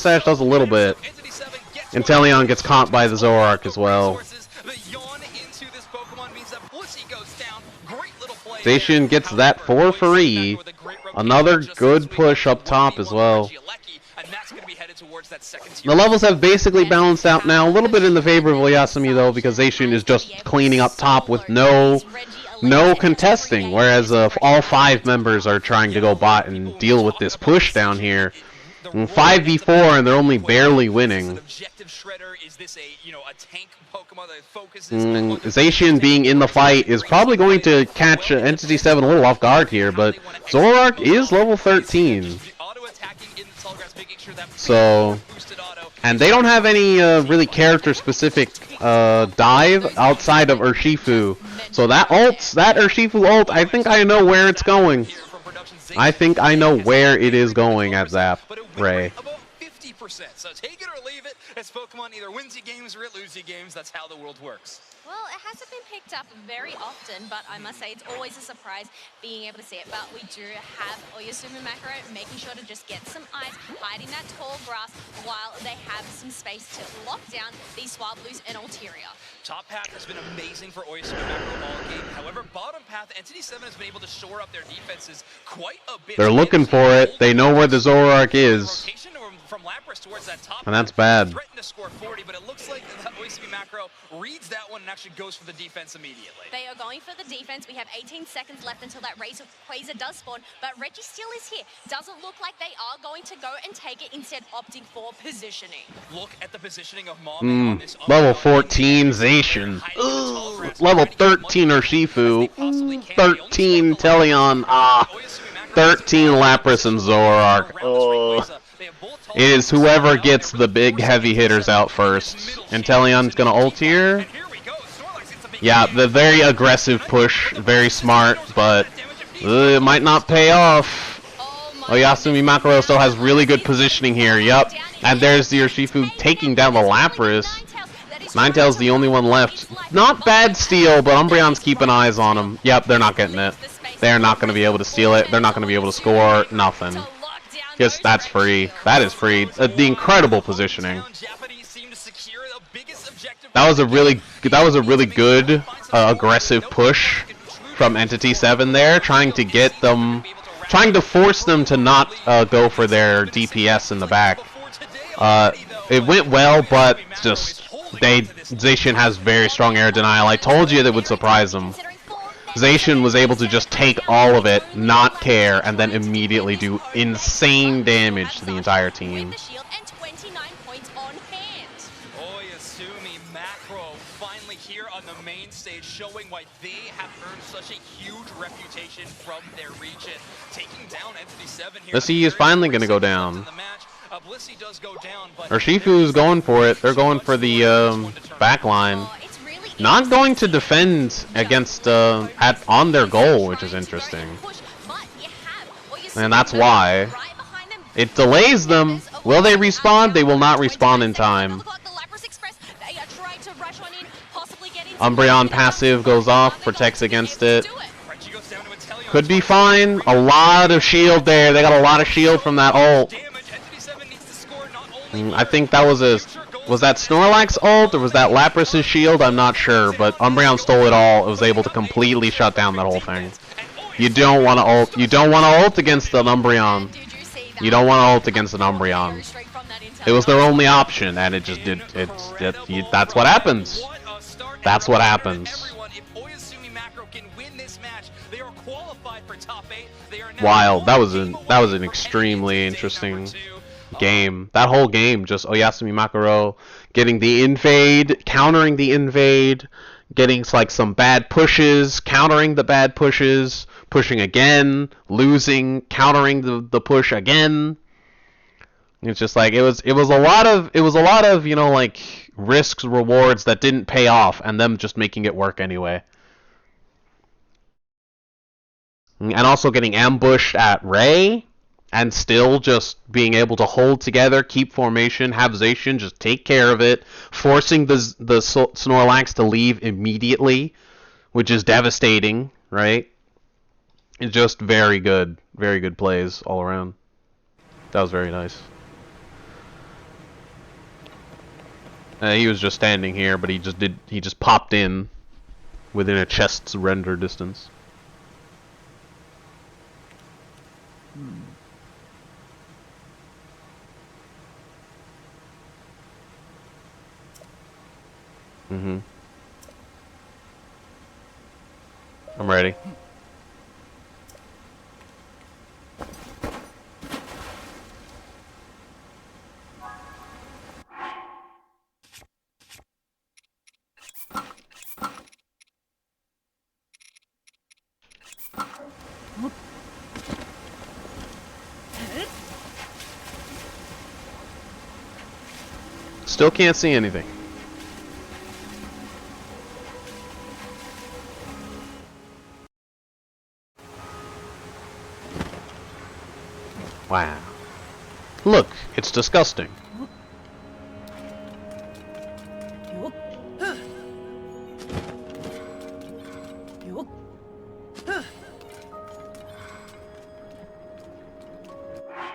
Sash does a little bit. Inteleon gets caught by the Zoroark as well. Zacian gets that for free. Another good push up top as well. The levels have basically balanced out now. A little bit in the favor of Oyasumi though, because Zacian is just cleaning up top with no contesting, whereas all 5 members are trying to go bot and deal with this push down here. 5v4 and they're only barely winning. Zacian being in the fight is probably going to catch Entity 7 a little off guard here, but Zoroark is level 13. So, and they don't have any really character-specific dive outside of Urshifu. So that Urshifu ult, I think I know where it's going. I think I know where it is going at Zap Ray. 50%. So take it or leave it. As Pokemon either wins you games or it loses you games. That's how the world works. Well, it hasn't been picked up very often, but I must say it's always a surprise being able to see it. But we do have Oyasumi Makaru making sure to just get some eyes, hiding that tall grass while they have some space to lock down these Swablu's and Ulterior. Top path has been amazing for Oyasumi Makaru all game. However, bottom path, Entity 7 has been able to shore up their defenses quite a bit. They're looking for it. They know where the Zoroark is. From Lapras towards that top, and that's bad. Threatened to score 40, but it looks like Oyasumi Makaru reads that one and actually goes for the defense immediately. They are going for the defense. We have 18 seconds left until that Razor Quasar does spawn, but Reggie still is here. Doesn't look like they are going to go and take it, instead opting for positioning. Look at the positioning of Mom on this. Level 14 Zacian. Level 13 Urshifu. 13 Inteleon. 13 Lapras and Zoroark. It is whoever gets the big heavy hitters out first. Inteleon's gonna ult here. Yeah, the very aggressive push, very smart, but it might not pay off. Oyasumi Makaru still has really good positioning here, yep. And there's the Urshifu taking down the Lapras. Ninetale's the only one left. Not bad steal, but Umbreon's keeping eyes on him. Yep, they're not getting it. They're not going to be able to steal it. They're not going to be able to score. Nothing. Yes, that's free. That is free. The incredible positioning. That was a really good aggressive push from Entity 7 there, trying to get them, trying to force them to not go for their DPS in the back. It went well, but just Zacian has very strong air denial. I told you that would surprise them. Zacian was able to just take all of it, not care, and then immediately do insane damage to the entire team. Finally here on the main stage, showing why they have earned such a huge reputation from their region. Taking down Entity 7 here. Let's see, he's finally going to go down. Blissey does go down, but Urshifu's going for it. They're going for the back line. Not going to defend against on their goal, which is interesting. And that's why. It delays them. Will they respawn? They will not respawn in time. Umbreon passive goes off, protects against it. Could be fine. A lot of shield there. They got a lot of shield from that ult. I think that was that Snorlax ult or was that Lapras's shield? I'm not sure, but Umbreon stole it all. It was able to completely shut down that whole thing. You don't want to ult. You don't want to ult against an Umbreon. You don't want to ult against an Umbreon. It was their only option, and it just did. That's what happens. That's what happens. Wild. That was an extremely interesting game. That whole game, just Oyasumi Makaro getting the invade, countering the invade, getting like some bad pushes, countering the bad pushes, pushing again, losing, countering the push again. It's just like it was a lot of you know, like risks, rewards that didn't pay off, and them just making it work anyway. And also getting ambushed at Ray, and still just being able to hold together, keep formation, have Zacian just take care of it, forcing the Snorlax to leave immediately, which is devastating, right? It's just very good plays all around. That was very nice. He was just standing here, but he just popped in within a chest's render distance. I'm ready. Still can't see anything. Wow. Look, it's disgusting.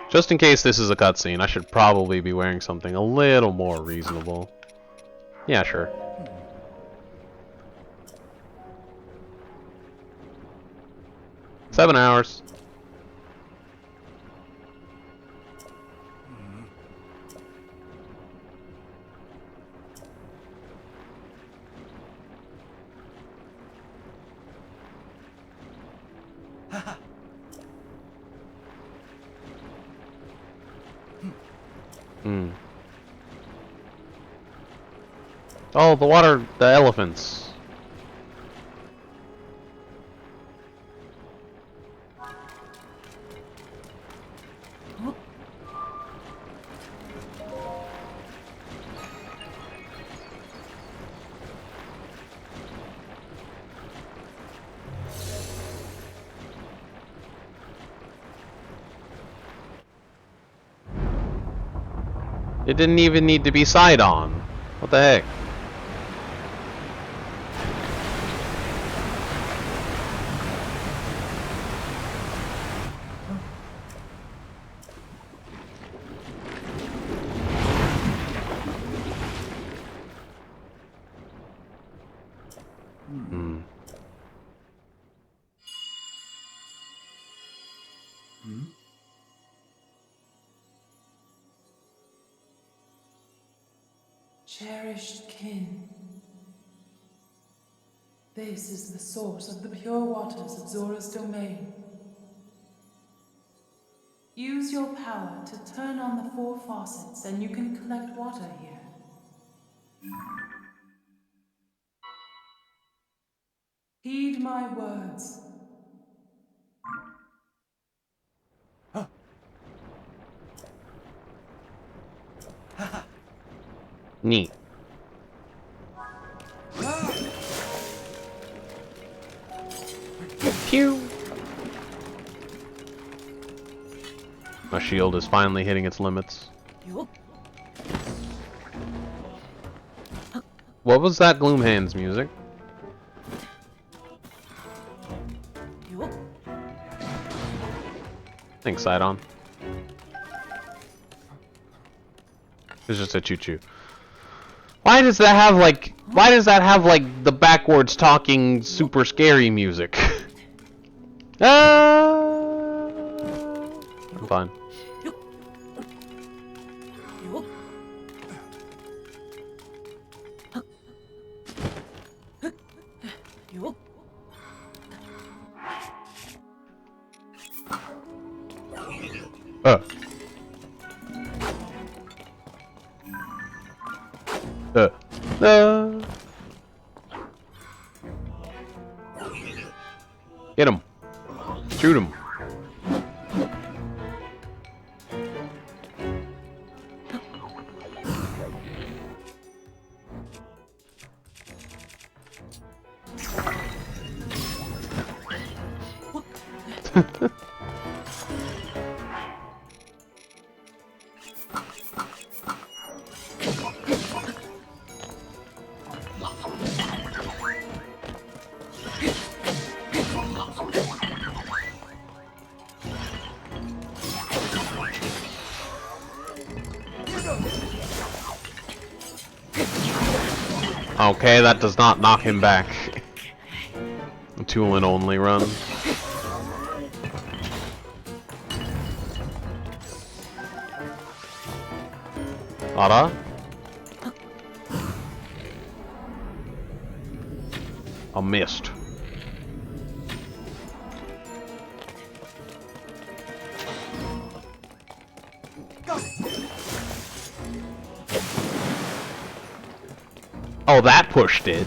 Just in case this is a cutscene, I should probably be wearing something a little more reasonable. Yeah, sure. Seven hours. Oh, the elephants. It didn't even need to be side on. What the heck? Cherished kin. This is the source of the pure waters of Zora's domain. Use your power to turn on the 4 faucets and you can collect water here. Heed my words. Neat. Pew! My shield is finally hitting its limits. What was that Gloomhands music? Thanks, Sidon. It's just a choo-choo. Why does that have like the backwards talking super scary music? I'm fine. Get him. Shoot him. Okay, that does not knock him back. A tool and only run. Ada? I missed. Oh, that pushed it.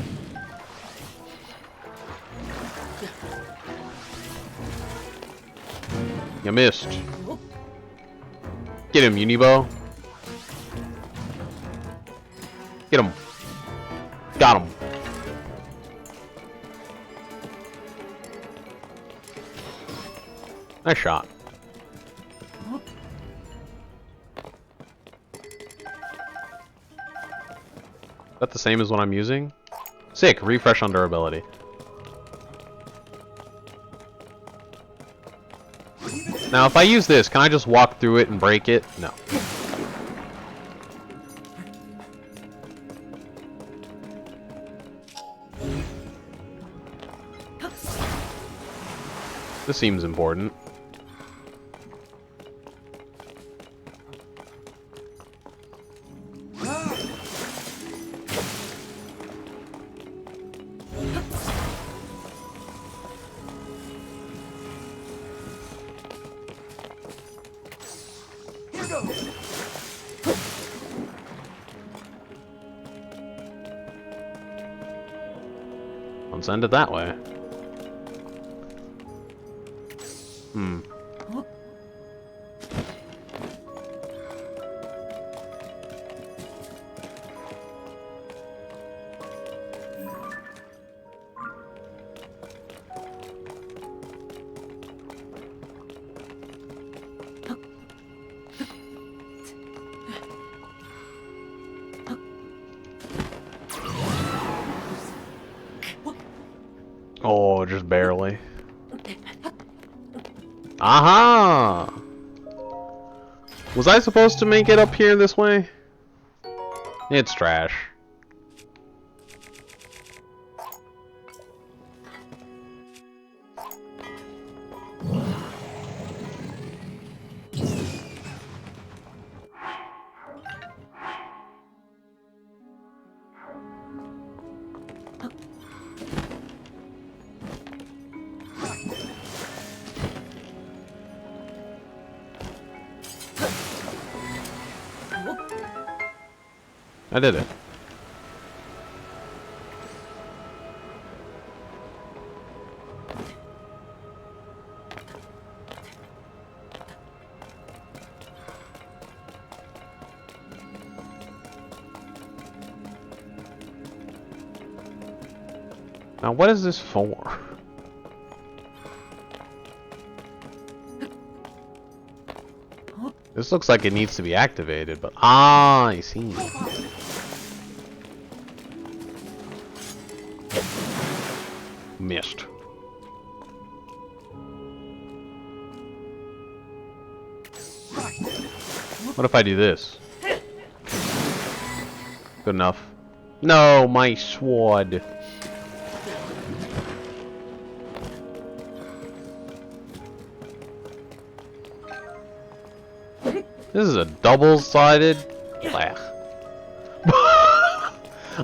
You missed. Get him, Unibo. Get him. Got him. Nice shot. Is that the same as what I'm using? Sick. Refresh on durability. Now, if I use this, can I just walk through it and break it? No. This seems important. Let's end it that way. Oh, just barely. Aha! Was I supposed to make it up here this way? It's trash. I did it. Now, what is this for? This looks like it needs to be activated, but I see. Missed. What if I do this? Good enough. No, my sword. This is a double-sided.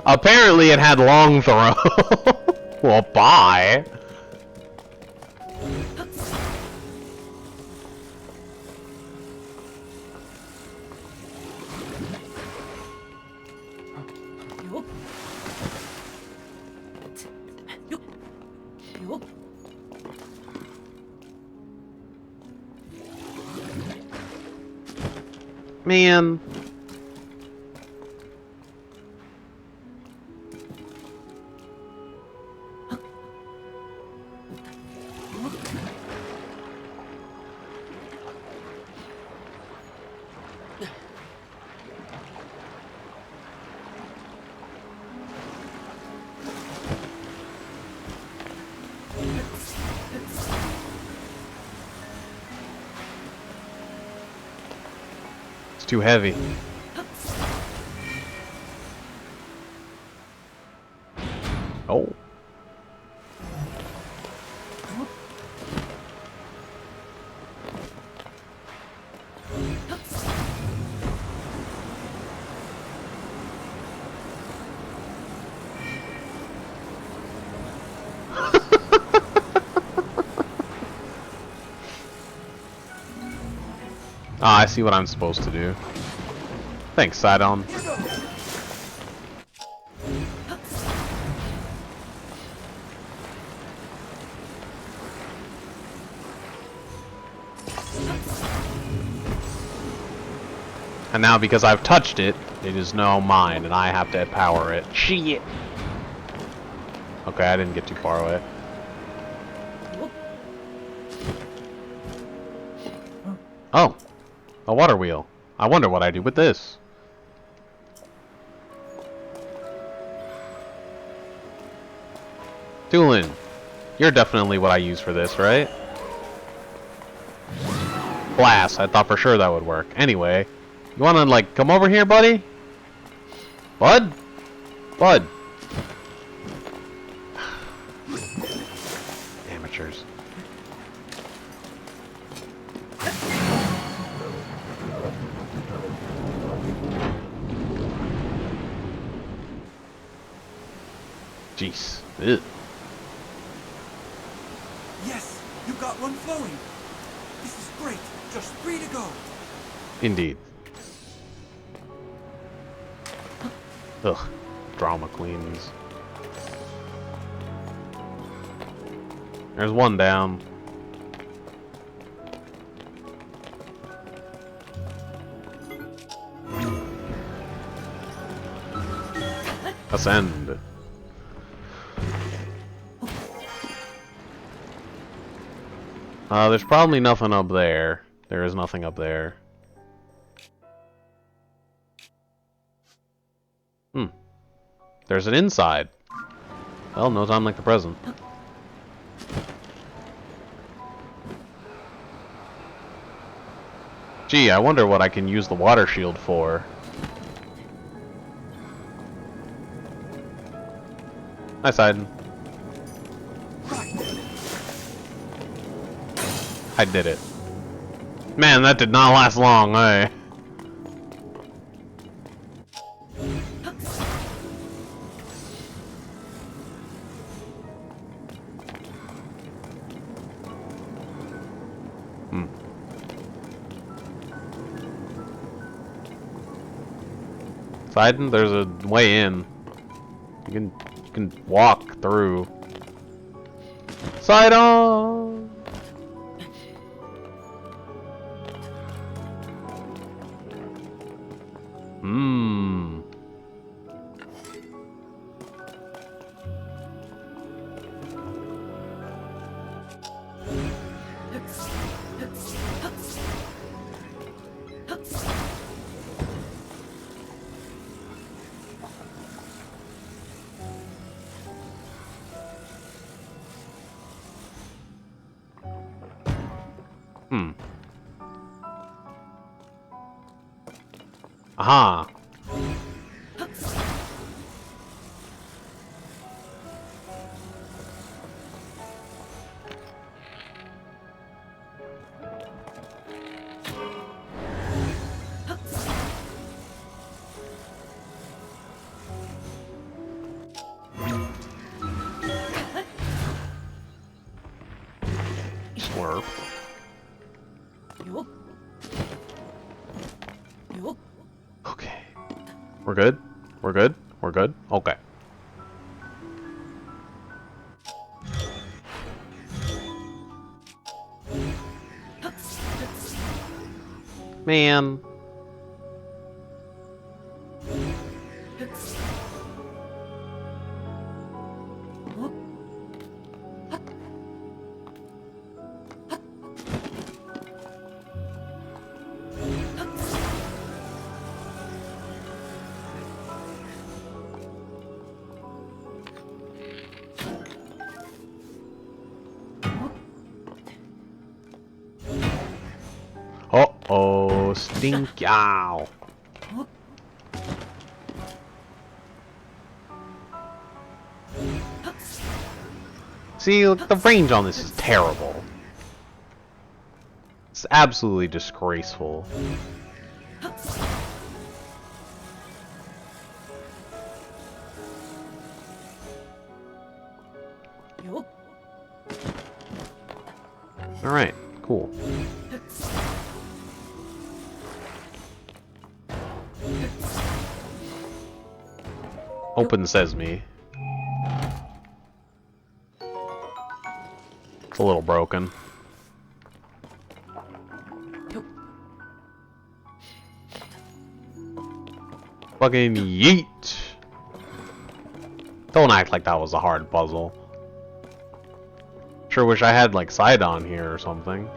Apparently, it had long throw. Well, bye. Man. It's too heavy. Oh. Ah, I see what I'm supposed to do. Thanks, Sidon. And now, because I've touched it, it is now mine, and I have to power it. Shit! Okay, I didn't get too far away. Oh! A water wheel. I wonder what I do with this. Doolin, you're definitely what I use for this, right? Blast. I thought for sure that would work. Anyway, you wanna, like, come over here, buddy? Bud? Bud. Amateurs. Jeez. Ugh. Yes, you got one flowing. This is great. Just 3 to go. Indeed. Ugh. Drama queens. There's one down. Ascend. There's probably nothing up there. There is nothing up there. Hmm. There's an inside. Well, no time like the present. Gee, I wonder what I can use the water shield for. Nice hiding. I did it. Man, that did not last long, eh? Sidon, there's a way in. You can walk through. Sidon! Hmm. Hmm. Aha. Slurp. Okay. We're good? We're good? We're good? Okay. Man. Uh-oh, stink ow. See, look, the range on this is terrible. It's absolutely disgraceful. Alright, cool. Open sesame. It's a little broken. Fucking yeet! Don't act like that was a hard puzzle. Sure wish I had like Sidon here or something.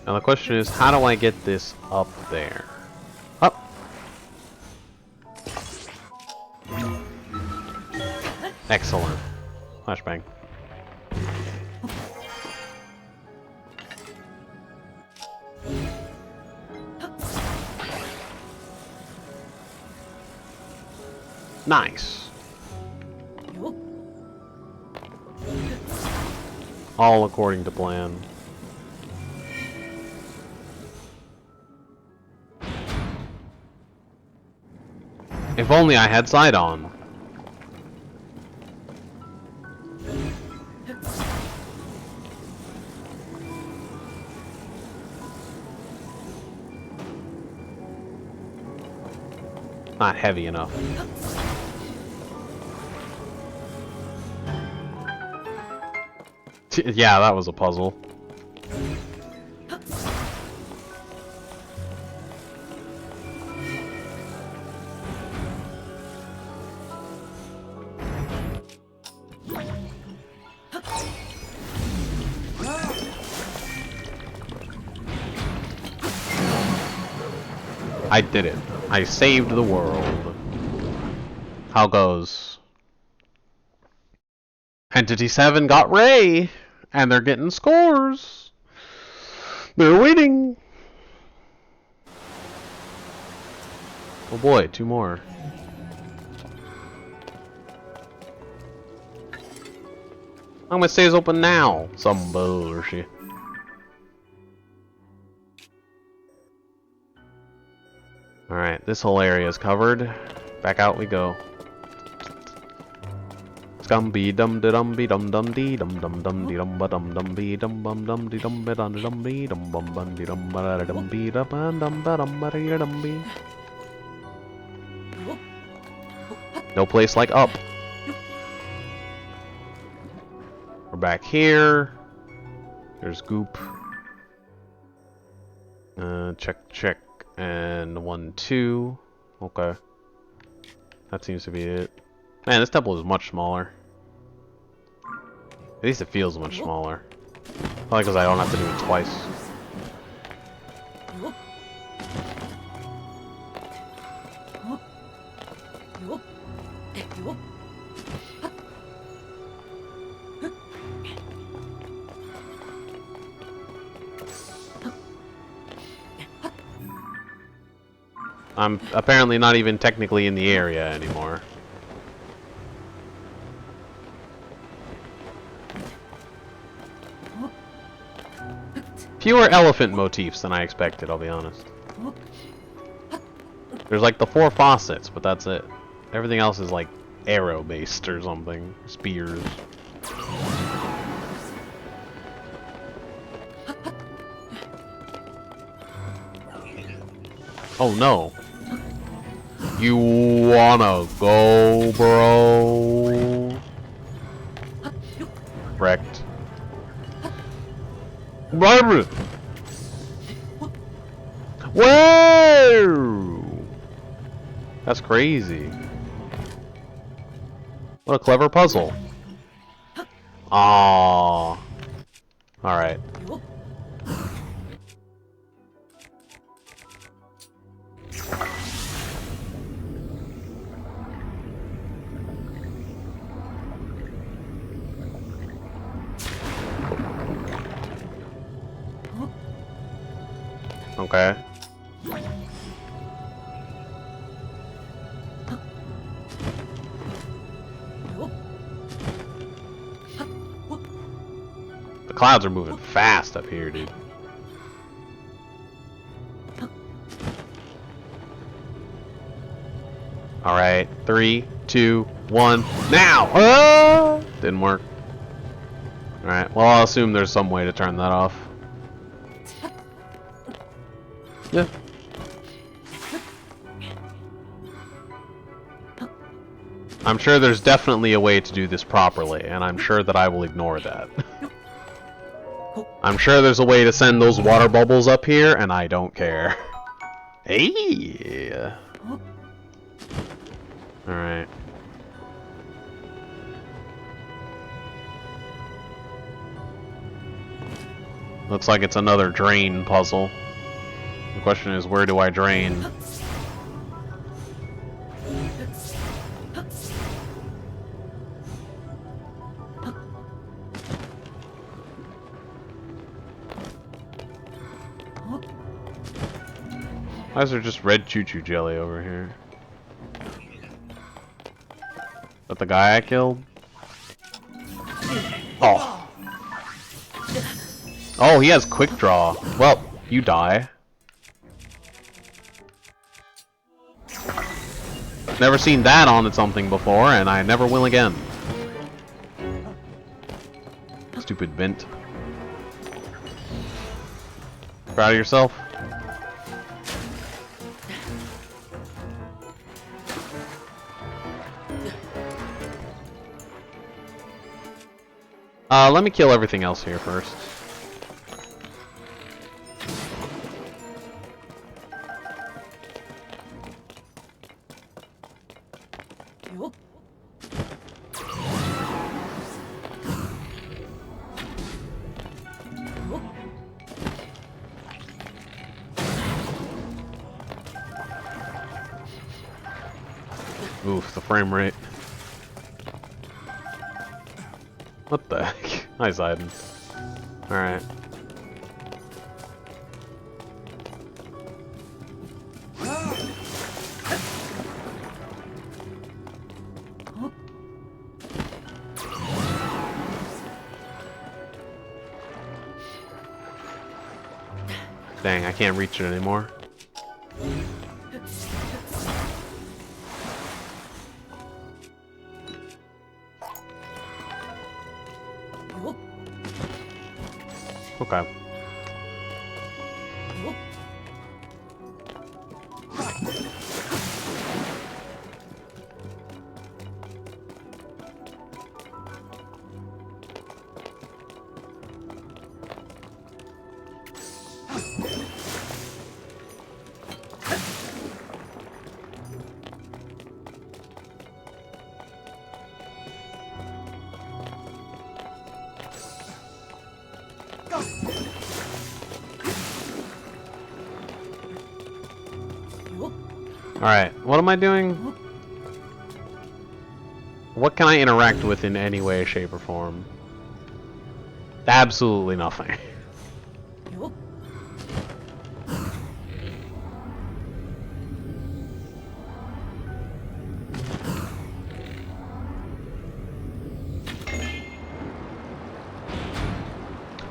Now the question is, how do I get this up there? Up! Excellent. Flashbang. Nice. All according to plan. If only I had Sidon. Not heavy enough. Yeah, that was a puzzle. I did it. I saved the world. How goes? Entity 7 got Ray! And they're getting scores! They're winning! Oh boy, 2 more. I'm gonna stays open now. Some bullshit. Alright, this whole area is covered. Back out we go. Scumby dum de dum be dum dum dee dum dum dum dee dum ba dum dum be dum bum dum dee dum ba dum dum be dum bum bum dee dum ba da dum be da ba dum ba dum ba dee dum be. No place like up. We're back here. There's goop. Check. And 1, 2. Okay. That seems to be it. Man, this temple is much smaller. At least it feels much smaller. Probably because I don't have to do it twice. I'm apparently not even technically in the area anymore. Fewer elephant motifs than I expected, I'll be honest. There's like the 4 faucets, but that's it. Everything else is like arrow-based or something. Spears. Oh no. You wanna go, bro? Wrecked. Whoa! That's crazy. What a clever puzzle. Aww. Alright. Okay. The clouds are moving fast up here, dude. Alright, 3, 2, 1, now! Ah! Didn't work. Alright, well, I'll assume there's some way to turn that off. Yeah. I'm sure there's definitely a way to do this properly, and I'm sure that I will ignore that. I'm sure there's a way to send those water bubbles up here, and I don't care. Hey! Alright. Looks like it's another drain puzzle. The question is, where do I drain? Why is there just red choo-choo jelly over here? Is that the guy I killed? Oh. Oh, he has quick draw. Well, you die. Never seen that on something before, and I never will again. Stupid vent. Proud of yourself? Let me kill everything else here first. Oof, the frame rate. What the heck? Nice hiding. Alright. Dang, I can't reach it anymore. Okay. Alright, what am I doing? What can I interact with in any way, shape, or form? Absolutely nothing.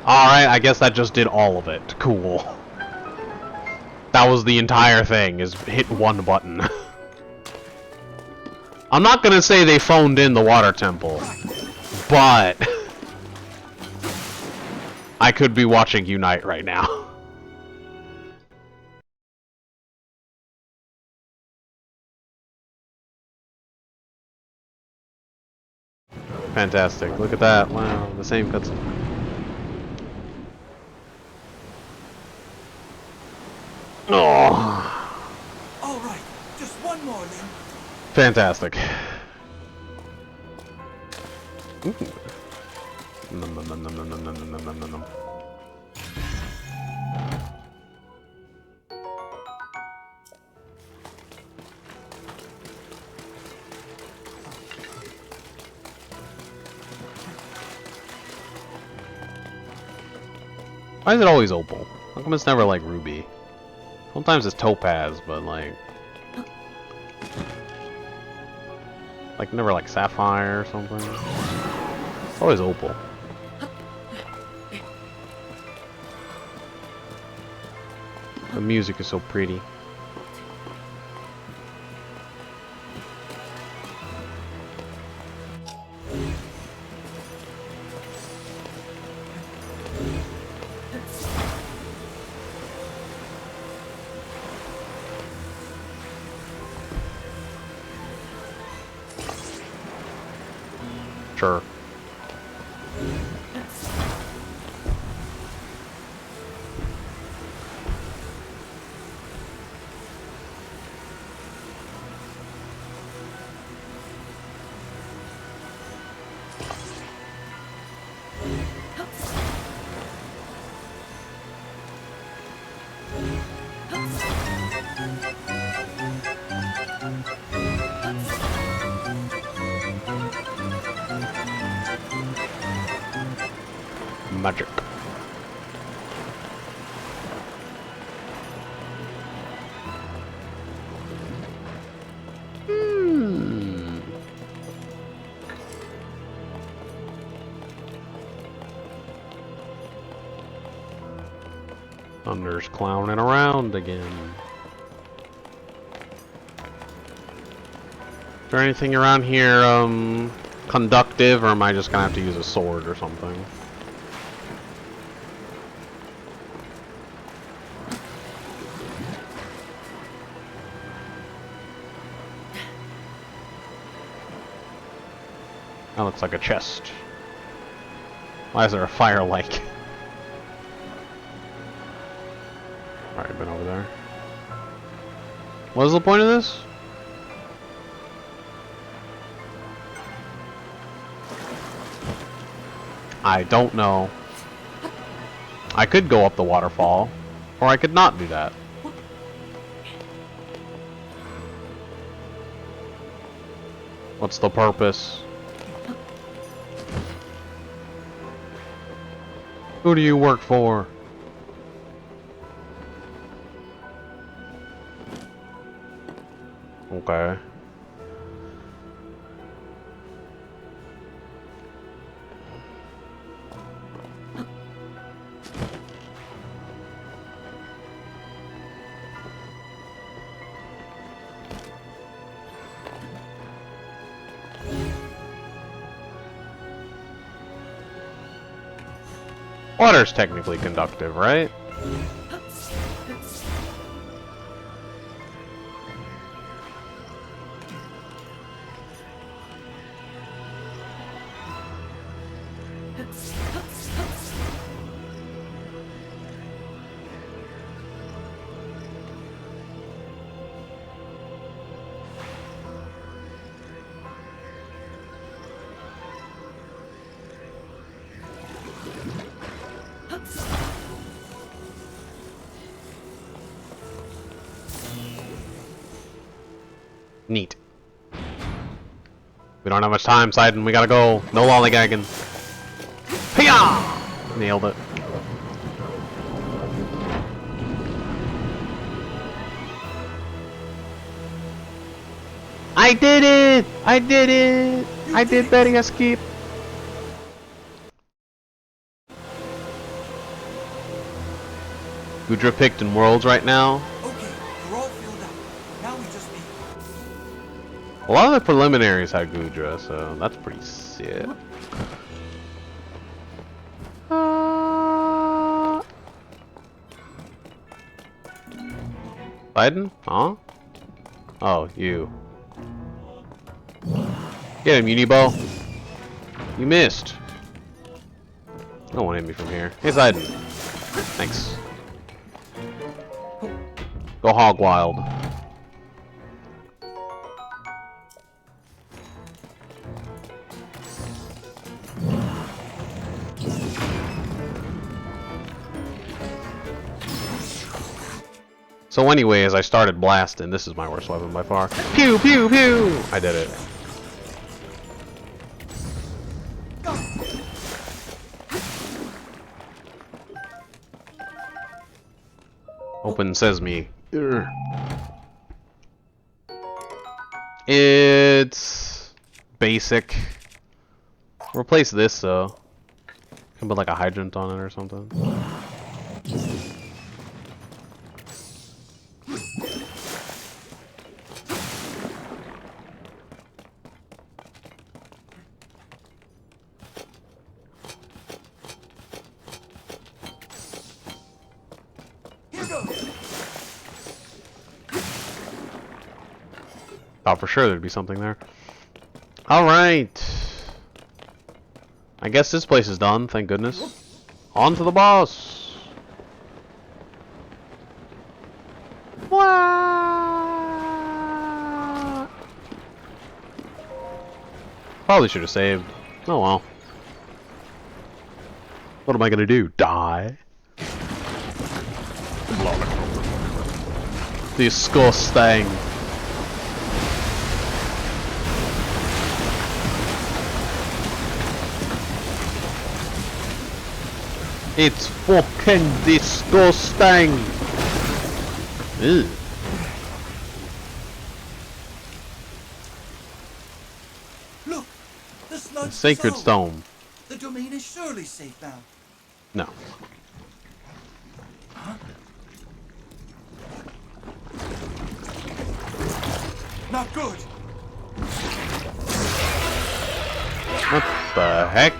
Alright, I guess that just did all of it. Cool. That was the entire thing, is hit one button. I'm not gonna say they phoned in the water temple, but I could be watching Unite right now. Fantastic. Look at that. Wow, the same cutscene. Oh. All right, just one more, Lin. Fantastic. Ooh. Nom, nom, nom, nom, nom, nom, nom, nom, nom, nom, nom. Why is it always opal? How come it's never like ruby? Sometimes it's topaz, but like never like sapphire or something. It's always opal. The music is so pretty. Sure. Magic. Thunder's clowning around again. Is there anything around here, conductive, or am I just gonna have to use a sword or something? That looks like a chest. Why is there a fire like? Alright, been over there. What is the point of this? I don't know. I could go up the waterfall, or I could not do that. What's the purpose? Who do you work for? Okay. Water's technically conductive, right? Neat. We don't have much time, Sidon. We gotta go. No lollygagging. Hiya! Nailed it. I did it! I did it! I did betting escape. Gudra picked in Worlds right now. Okay, you're all filled up. Now we just need... A lot of the preliminaries had Gudra, so that's pretty sick. Biden? Huh? Oh, you. Get him, Unibo. You missed. No one hit me from here. Hey, Biden. Thanks. Go hog wild. So anyway, as I started blasting, this is my worst weapon by far. Pew pew pew! I did it. Open sesame. Urgh. It's basic. Replace this though. Can put like a hydrant on it or something. Thought for sure there'd be something there. Alright. I guess this place is done, thank goodness. On to the boss! What? Probably should have saved. Oh well. What am I gonna do? Die? Disgusting. It's fucking disgusting. Ew. Look, the sludge Sacred dissolved. stone. The domain is surely safe now. No. Huh? Not good. What the heck?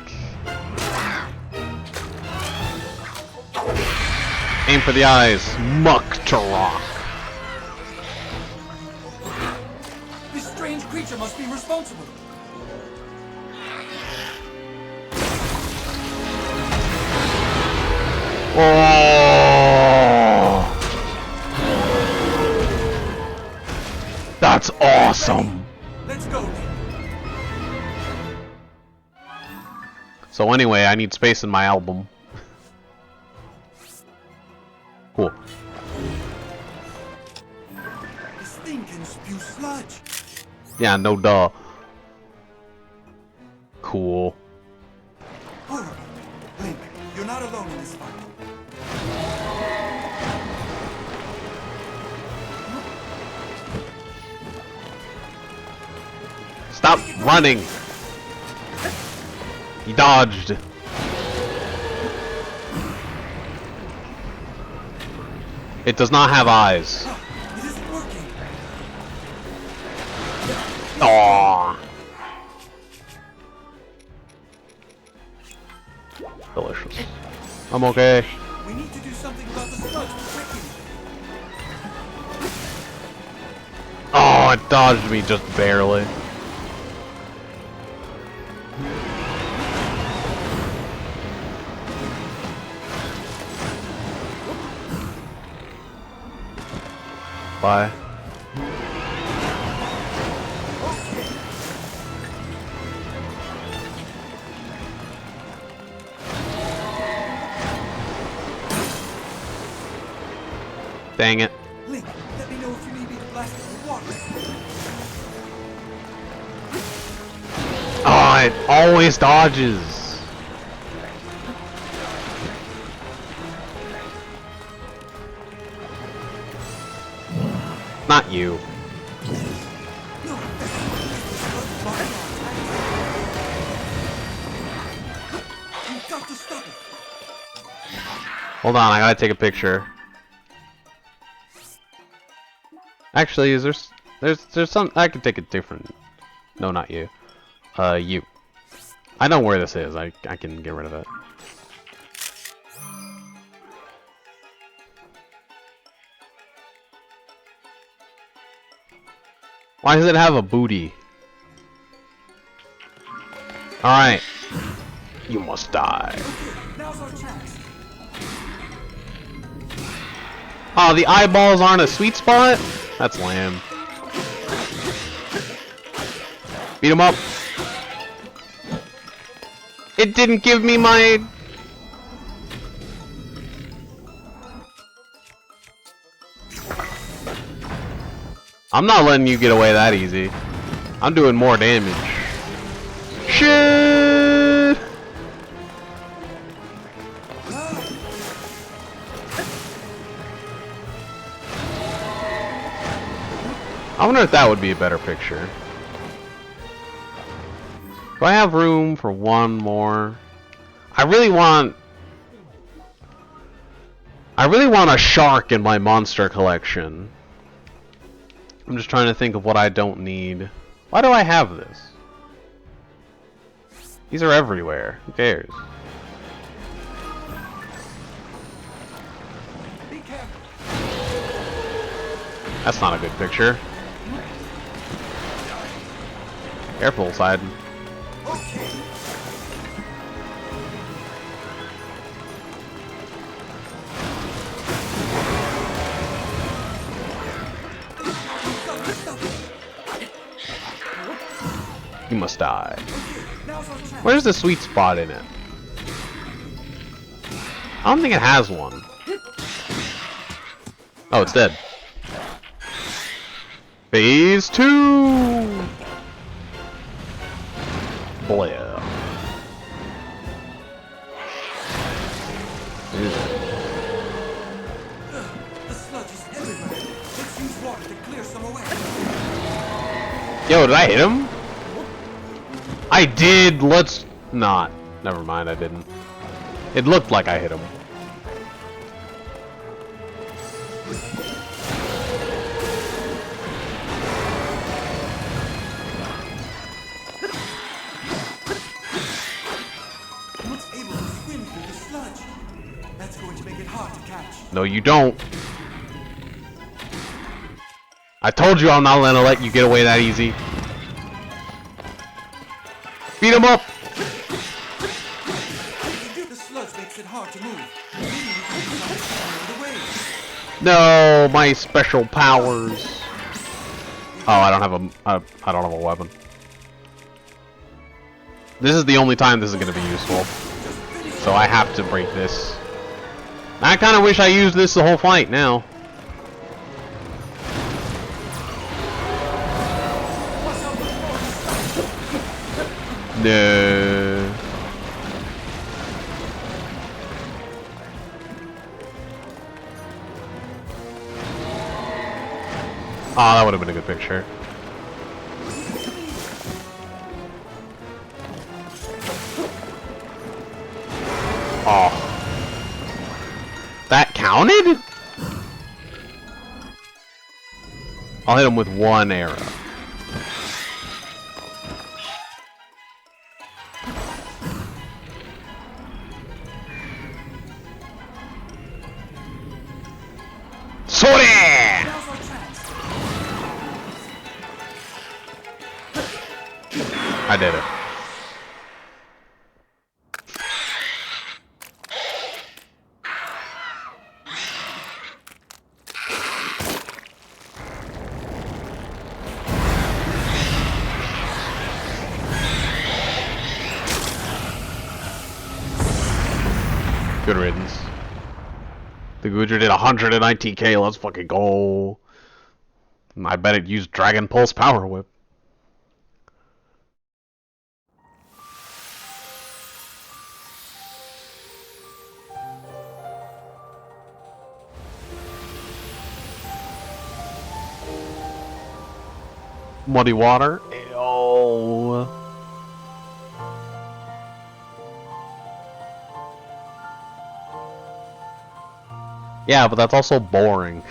Aim for the eyes. Muck to rock. This strange creature must be responsible. Oh! That's awesome. Let's go. So anyway, I need space in my album. Cool. This thing can spew sludge. Yeah, no duh. Cool. Horrible. Link, you're not alone in this fight. Stop running! He dodged. It does not have eyes. It isn't working. Aww. Delicious. I'm okay. We need to do something about the sludge protecting it. Oh, it dodged me just barely. Bye. Dang it. Link, let me know if you need me to blast it with water. Oh, it always dodges. Not you. You've got to stop it. Hold on, I gotta take a picture. Actually, is there's some I could take a different. No, not you. You. I know where this is. I can get rid of it. Why does it have a booty? Alright. You must die. Now's our chance. Oh, the eyeballs aren't a sweet spot? That's lame. Beat him up. It didn't give me my... I'm not letting you get away that easy. I'm doing more damage. Shit! I wonder if that would be a better picture. Do I have room for one more? I really want a shark in my monster collection. I'm just trying to think of what I don't need. Why do I have this? These are everywhere. Who cares? Be careful. That's not a good picture. Careful, side. Okay. You must die. Now's our chance. Where's the sweet spot in it? I don't think it has one. Oh, it's dead. Phase 2! Blair. The sludge is everywhere. Let's use water to clear some away. Yo, did I hit him? I did. Let's not. Never mind, I didn't. It looked like I hit him. It's able to swim through the sludge. That's going to make it hard to catch. No, you don't. I told you I'm not gonna let you get away that easy. Beat him up! The sludge makes it hard to move. Maybe we can use the waves. No, my special powers. Oh, I don't have a weapon. This is the only time this is gonna be useful. So I have to break this. I kinda wish I used this the whole fight now. No. Oh, that would have been a good picture. Oh. That counted? I'll hit him with one arrow. Tori! I did it. Good riddance. The Gujar did 119k, let's fucking go. I bet it used Dragon Pulse Power Whip. Muddy water. Oh. Yeah, but that's also boring.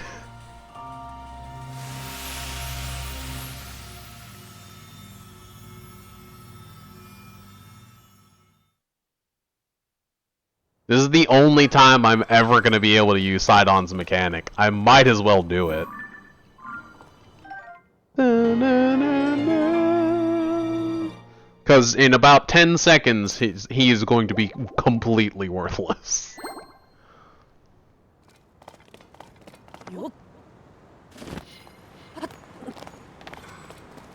This is the only time I'm ever going to be able to use Sidon's mechanic. I might as well do it. Because in about 10 seconds, he is going to be completely worthless.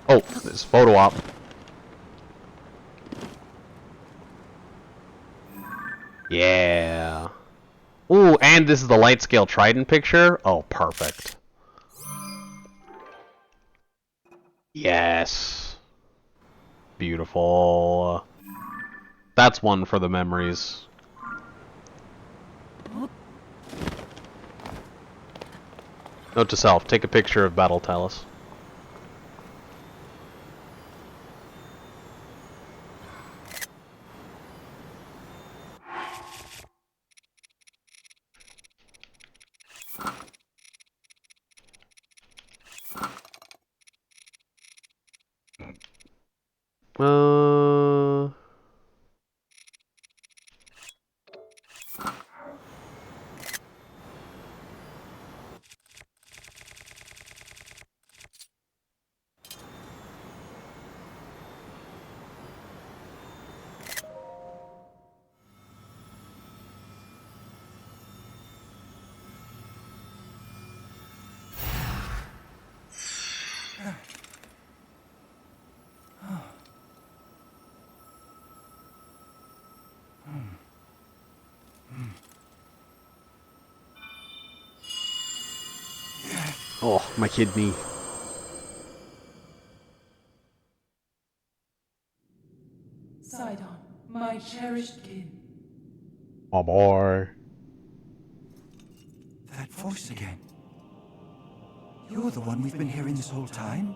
Oh, this photo op. Yeah. Ooh, and this is the light scale trident picture. Oh, perfect. Yes. Beautiful. That's one for the memories. Note to self, take a picture of Battle Talus. Oh, my kidney. Sidon, my cherished kin. Oh boy. That voice again. You're the one we've been hearing this whole time?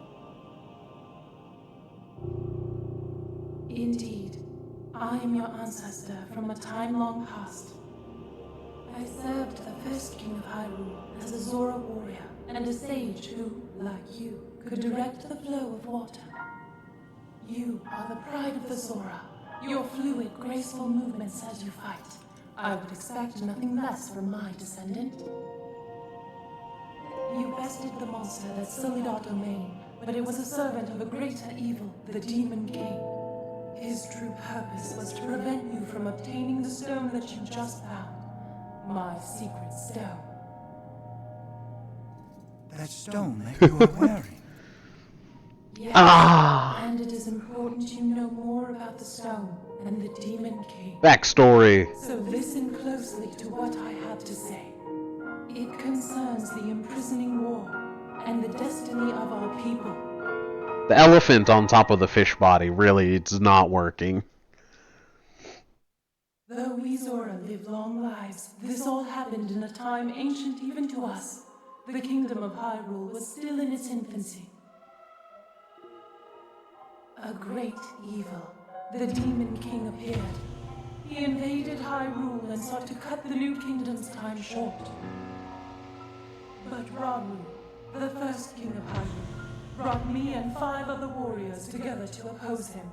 Indeed, I am your ancestor from a time long past. I served the first king of Hyrule as a Zora warrior and a sage who, like you, could direct the flow of water. You are the pride of the Zora, your fluid, graceful movements as you fight. I would expect nothing less from my descendant. You bested the monster that sullied our domain, but it was a servant of a greater evil, the Demon King. His true purpose was to prevent you from obtaining the stone that you just found. My secret stone. That stone that you are wearing. Yes, and it is important you know more about the stone and the Demon King. Backstory. So listen closely to what I have to say. It concerns the imprisoning war and the destiny of our people. The elephant on top of the fish body, really, it's not working. Though we Zora live long lives, this all happened in a time ancient even to us. The kingdom of Hyrule was still in its infancy. A great evil, the Demon King, appeared. He invaded Hyrule and sought to cut the new kingdom's time short. But Rauru, the first king of Hyrule, brought me and 5 other warriors together to oppose him.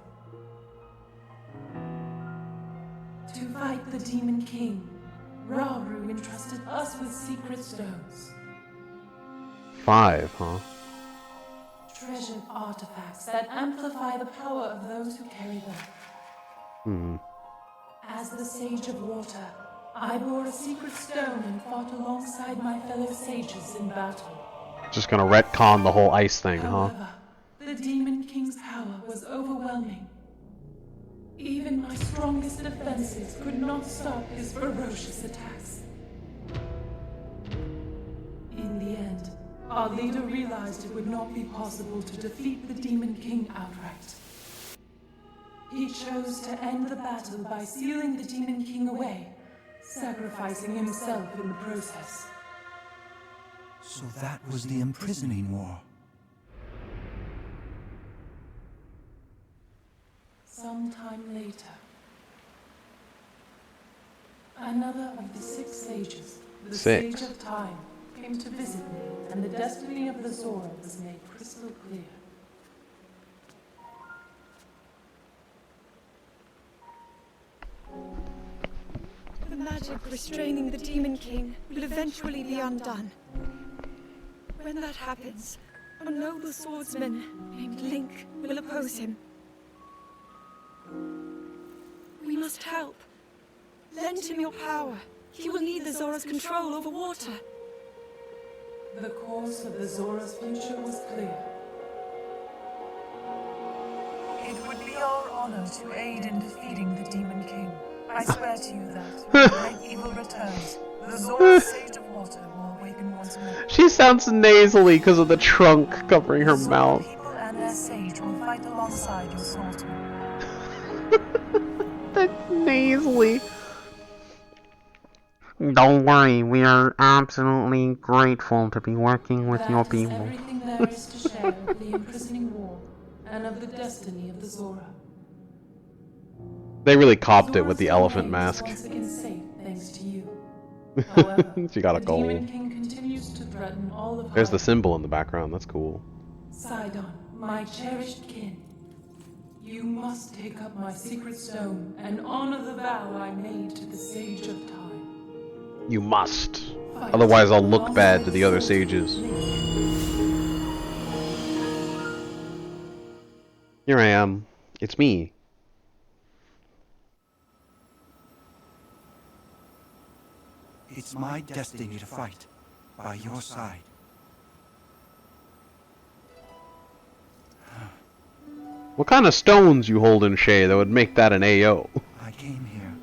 To fight the Demon King, Rauru entrusted us with secret stones. 5, huh? Treasured artifacts that amplify the power of those who carry them. Hmm. As the Sage of Water, I bore a secret stone and fought alongside my fellow sages in battle. Just gonna retcon the whole ice thing, huh? However, the Demon King's power was overwhelming. Even my strongest defenses could not stop his ferocious attacks. In the end, our leader realized it would not be possible to defeat the Demon King outright. He chose to end the battle by sealing the Demon King away, sacrificing himself in the process. So that was the imprisoning war. Sometime later, another of the 6 sages, the 6. Sage of Time, came to visit me, and the destiny of the Zora was made crystal clear. The magic restraining the Demon King will eventually be undone. When that happens, a noble swordsman named Link will oppose him. We must help. Lend him your power. He will need the Zora's control over water. The course of the Zora's future was clear. It would be our honor to aid in defeating the Demon King. I swear to you that, when the great evil returns, the Zora's Sage of Water will awaken once more. She sounds nasally because of the trunk covering her mouth. People and their sage will fight alongside your swordsman. That's nasally. Don't worry, we are absolutely grateful to be working with your That is people. everything there is to share of the imprisoning war and of the destiny of the Zora. They really copped it with the elephant mask. Once again safe, thanks to you. However, She got a the gold. Demon King continues to threaten all of There's the Hylia. symbol in the background, that's cool. Sidon, my cherished kin, you must take up my secret stone and honor the vow I made to the Sage of Time. You must. Otherwise I'll look bad to the other sages. Here I am. It's me. It's my destiny to fight by your side. What kind of stones you holding, Shay, that would make that an AO? I came here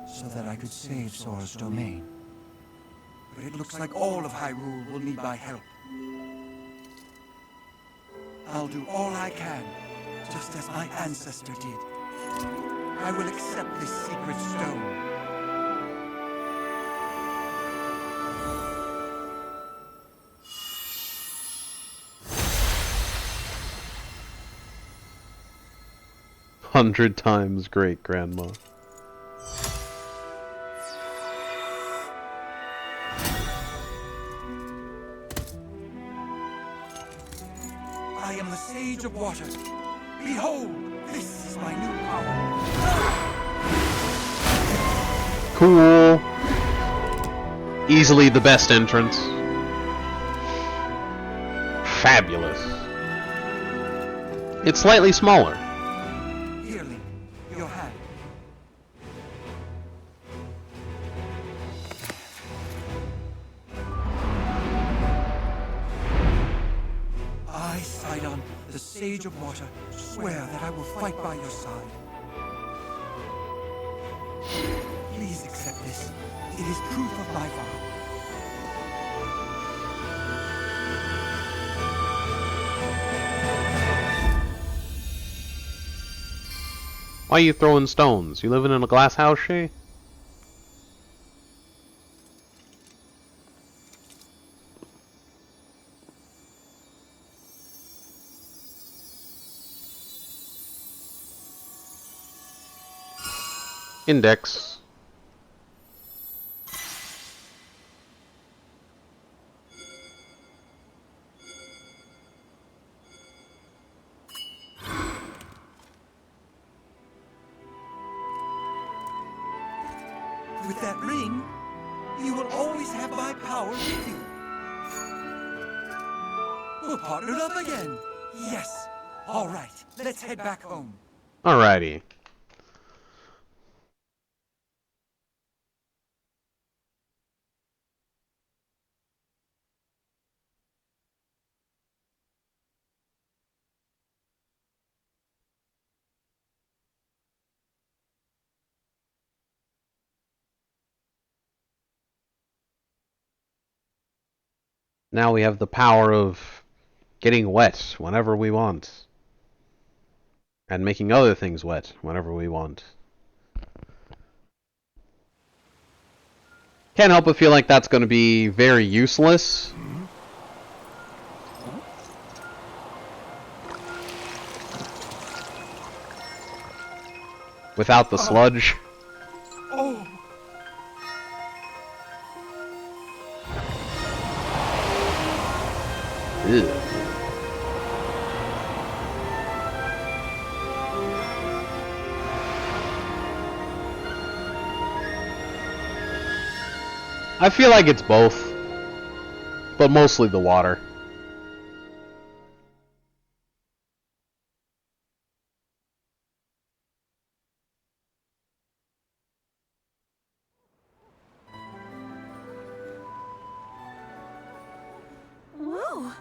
so that I could save Zora's domain. But it looks like all of Hyrule will need my help. I'll do all I can, just as my ancestor did. I will accept this secret stone. "100 times great, Grandma." I am the Sage of Water. Behold, this is my new power. Cool. Easily the best entrance. Fabulous. It's slightly smaller. Here, Link, your hand. I, Sidon, the Sage of Water, swear that I will fight by your side. Please accept this. It is proof of my vow. Why are you throwing stones? You living in a glass house, Shay? Index. With that ring, you will always have my power with you. We're partnered up again. Yes. All right, let's head back home. Alrighty. Now we have the power of getting wet whenever we want. And making other things wet whenever we want. Can't help but feel like that's going to be very useless. Without the sludge. Oh. Ew. I feel like it's both, but mostly the water. Whoa.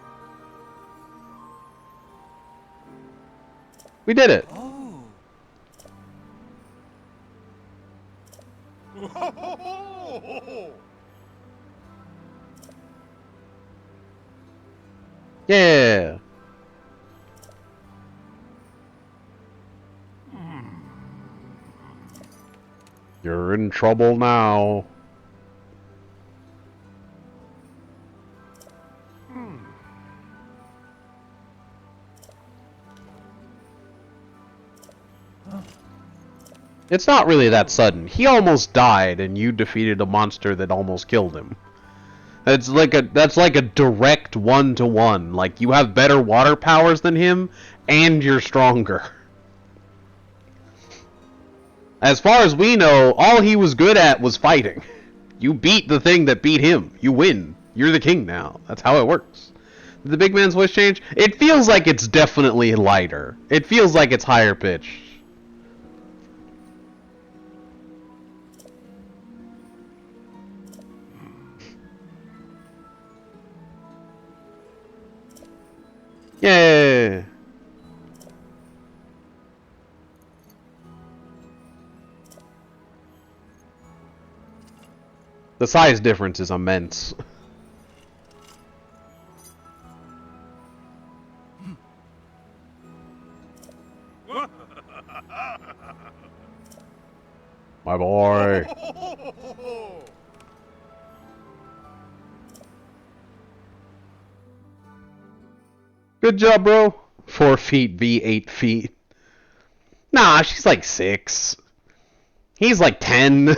We did it. Yeah. You're in trouble now. It's not really that sudden. He almost died, and you defeated a monster that almost killed him. That's like a direct 1-to-1. Like, you have better water powers than him, and you're stronger. As far as we know, all he was good at was fighting. You beat the thing that beat him. You win. You're the king now. That's how it works. Did the big man's voice change? It feels like it's definitely lighter. It feels like it's higher pitched. Yeah. The size difference is immense. My boy. Good job, bro. 4 feet v 8 feet. Nah, she's like 6. He's like 10.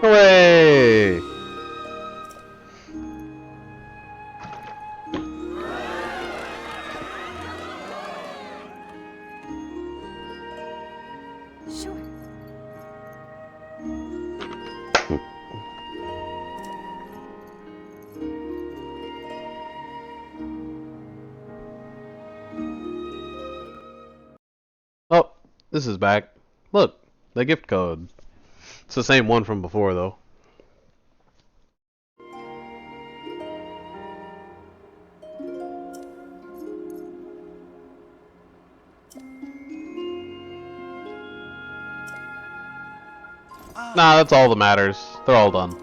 Hooray! Sure. Oh, this is back. Look, the gift code. It's the same one from before, though. Nah, that's all that matters. They're all done.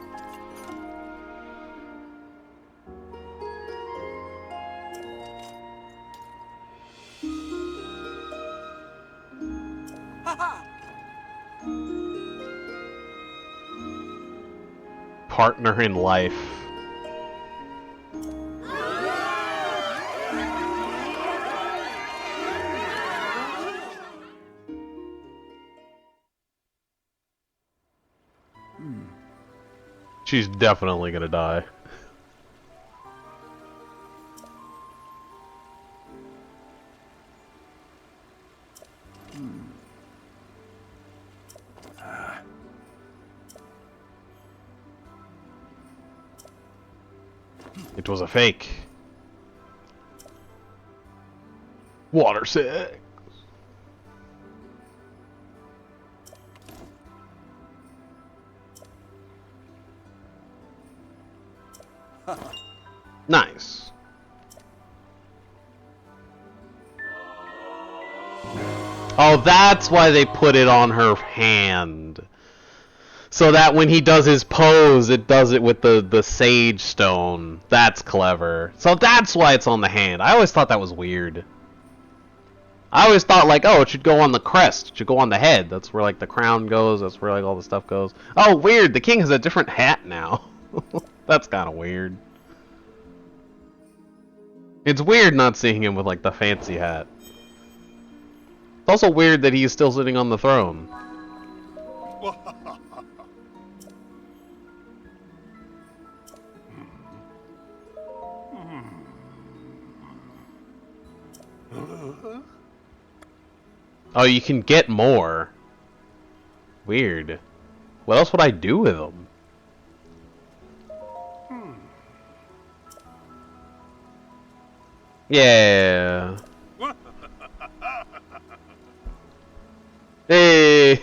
Partner in life. She's definitely gonna die. It was a fake. Water sick. Nice. Oh, that's why they put it on her hand. So that when he does his pose, it does it with the sage stone. That's clever. So that's why it's on the hand. I always thought that was weird. I always thought, like, oh, it should go on the crest. It should go on the head. That's where, like, the crown goes. That's where, like, all the stuff goes. Oh, weird. The king has a different hat now. That's kind of weird. It's weird not seeing him with, like, the fancy hat. It's also weird that he's still sitting on the throne. Oh, you can get more. Weird. What else would I do with them? Yeah. Hey.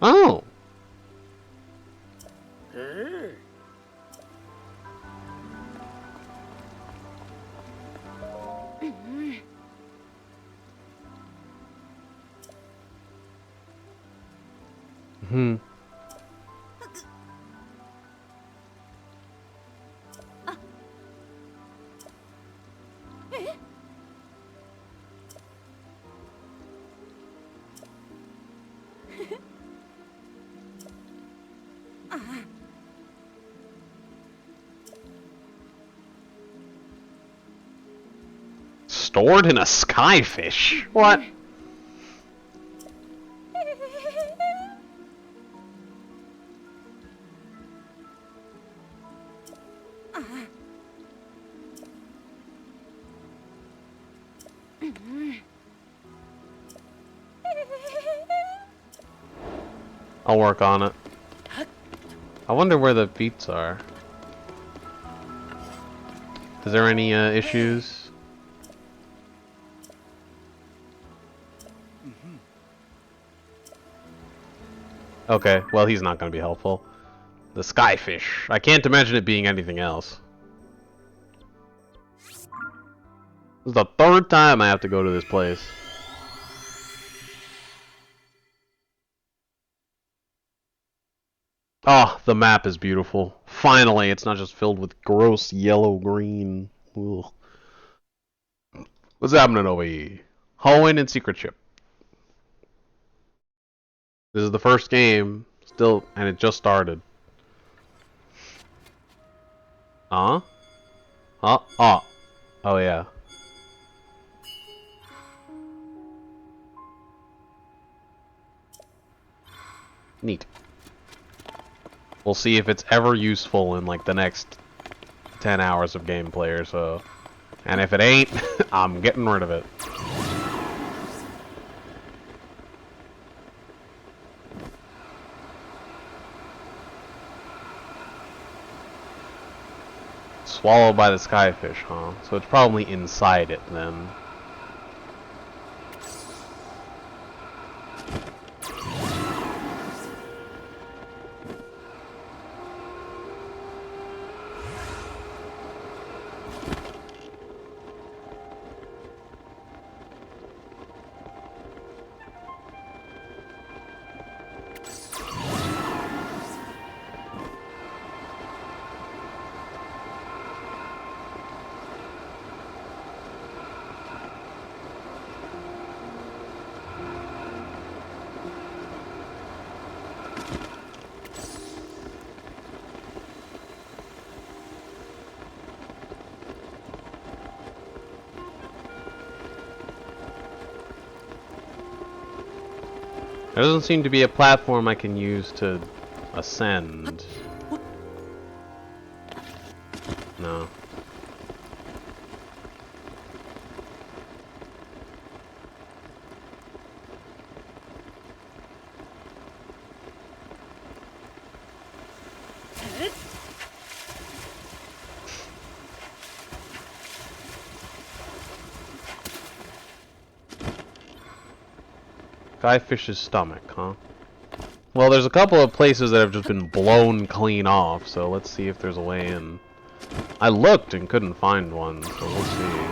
Oh. Hmm. Stored in a skyfish? What? I'll work on it. I wonder where the beats are. Is there any issues? Okay, well he's not going to be helpful. The skyfish. I can't imagine it being anything else. This is the third time I have to go to this place. Oh, the map is beautiful. Finally, it's not just filled with gross yellow-green. What's happening over here? Hoenn and Secret Ship. This is the first game, still, and it just started. Huh? Huh? Oh. Oh, yeah. Neat. We'll see if it's ever useful in, like, the next 10 hours of gameplay or so. And if it ain't, I'm getting rid of it. Swallowed by the skyfish, huh? So it's probably inside it, then. There doesn't seem to be a platform I can use to ascend. No. Skyfish's stomach, huh? Well, there's a couple of places that have just been blown clean off, so let's see if there's a way in. I looked and couldn't find one, so we'll see.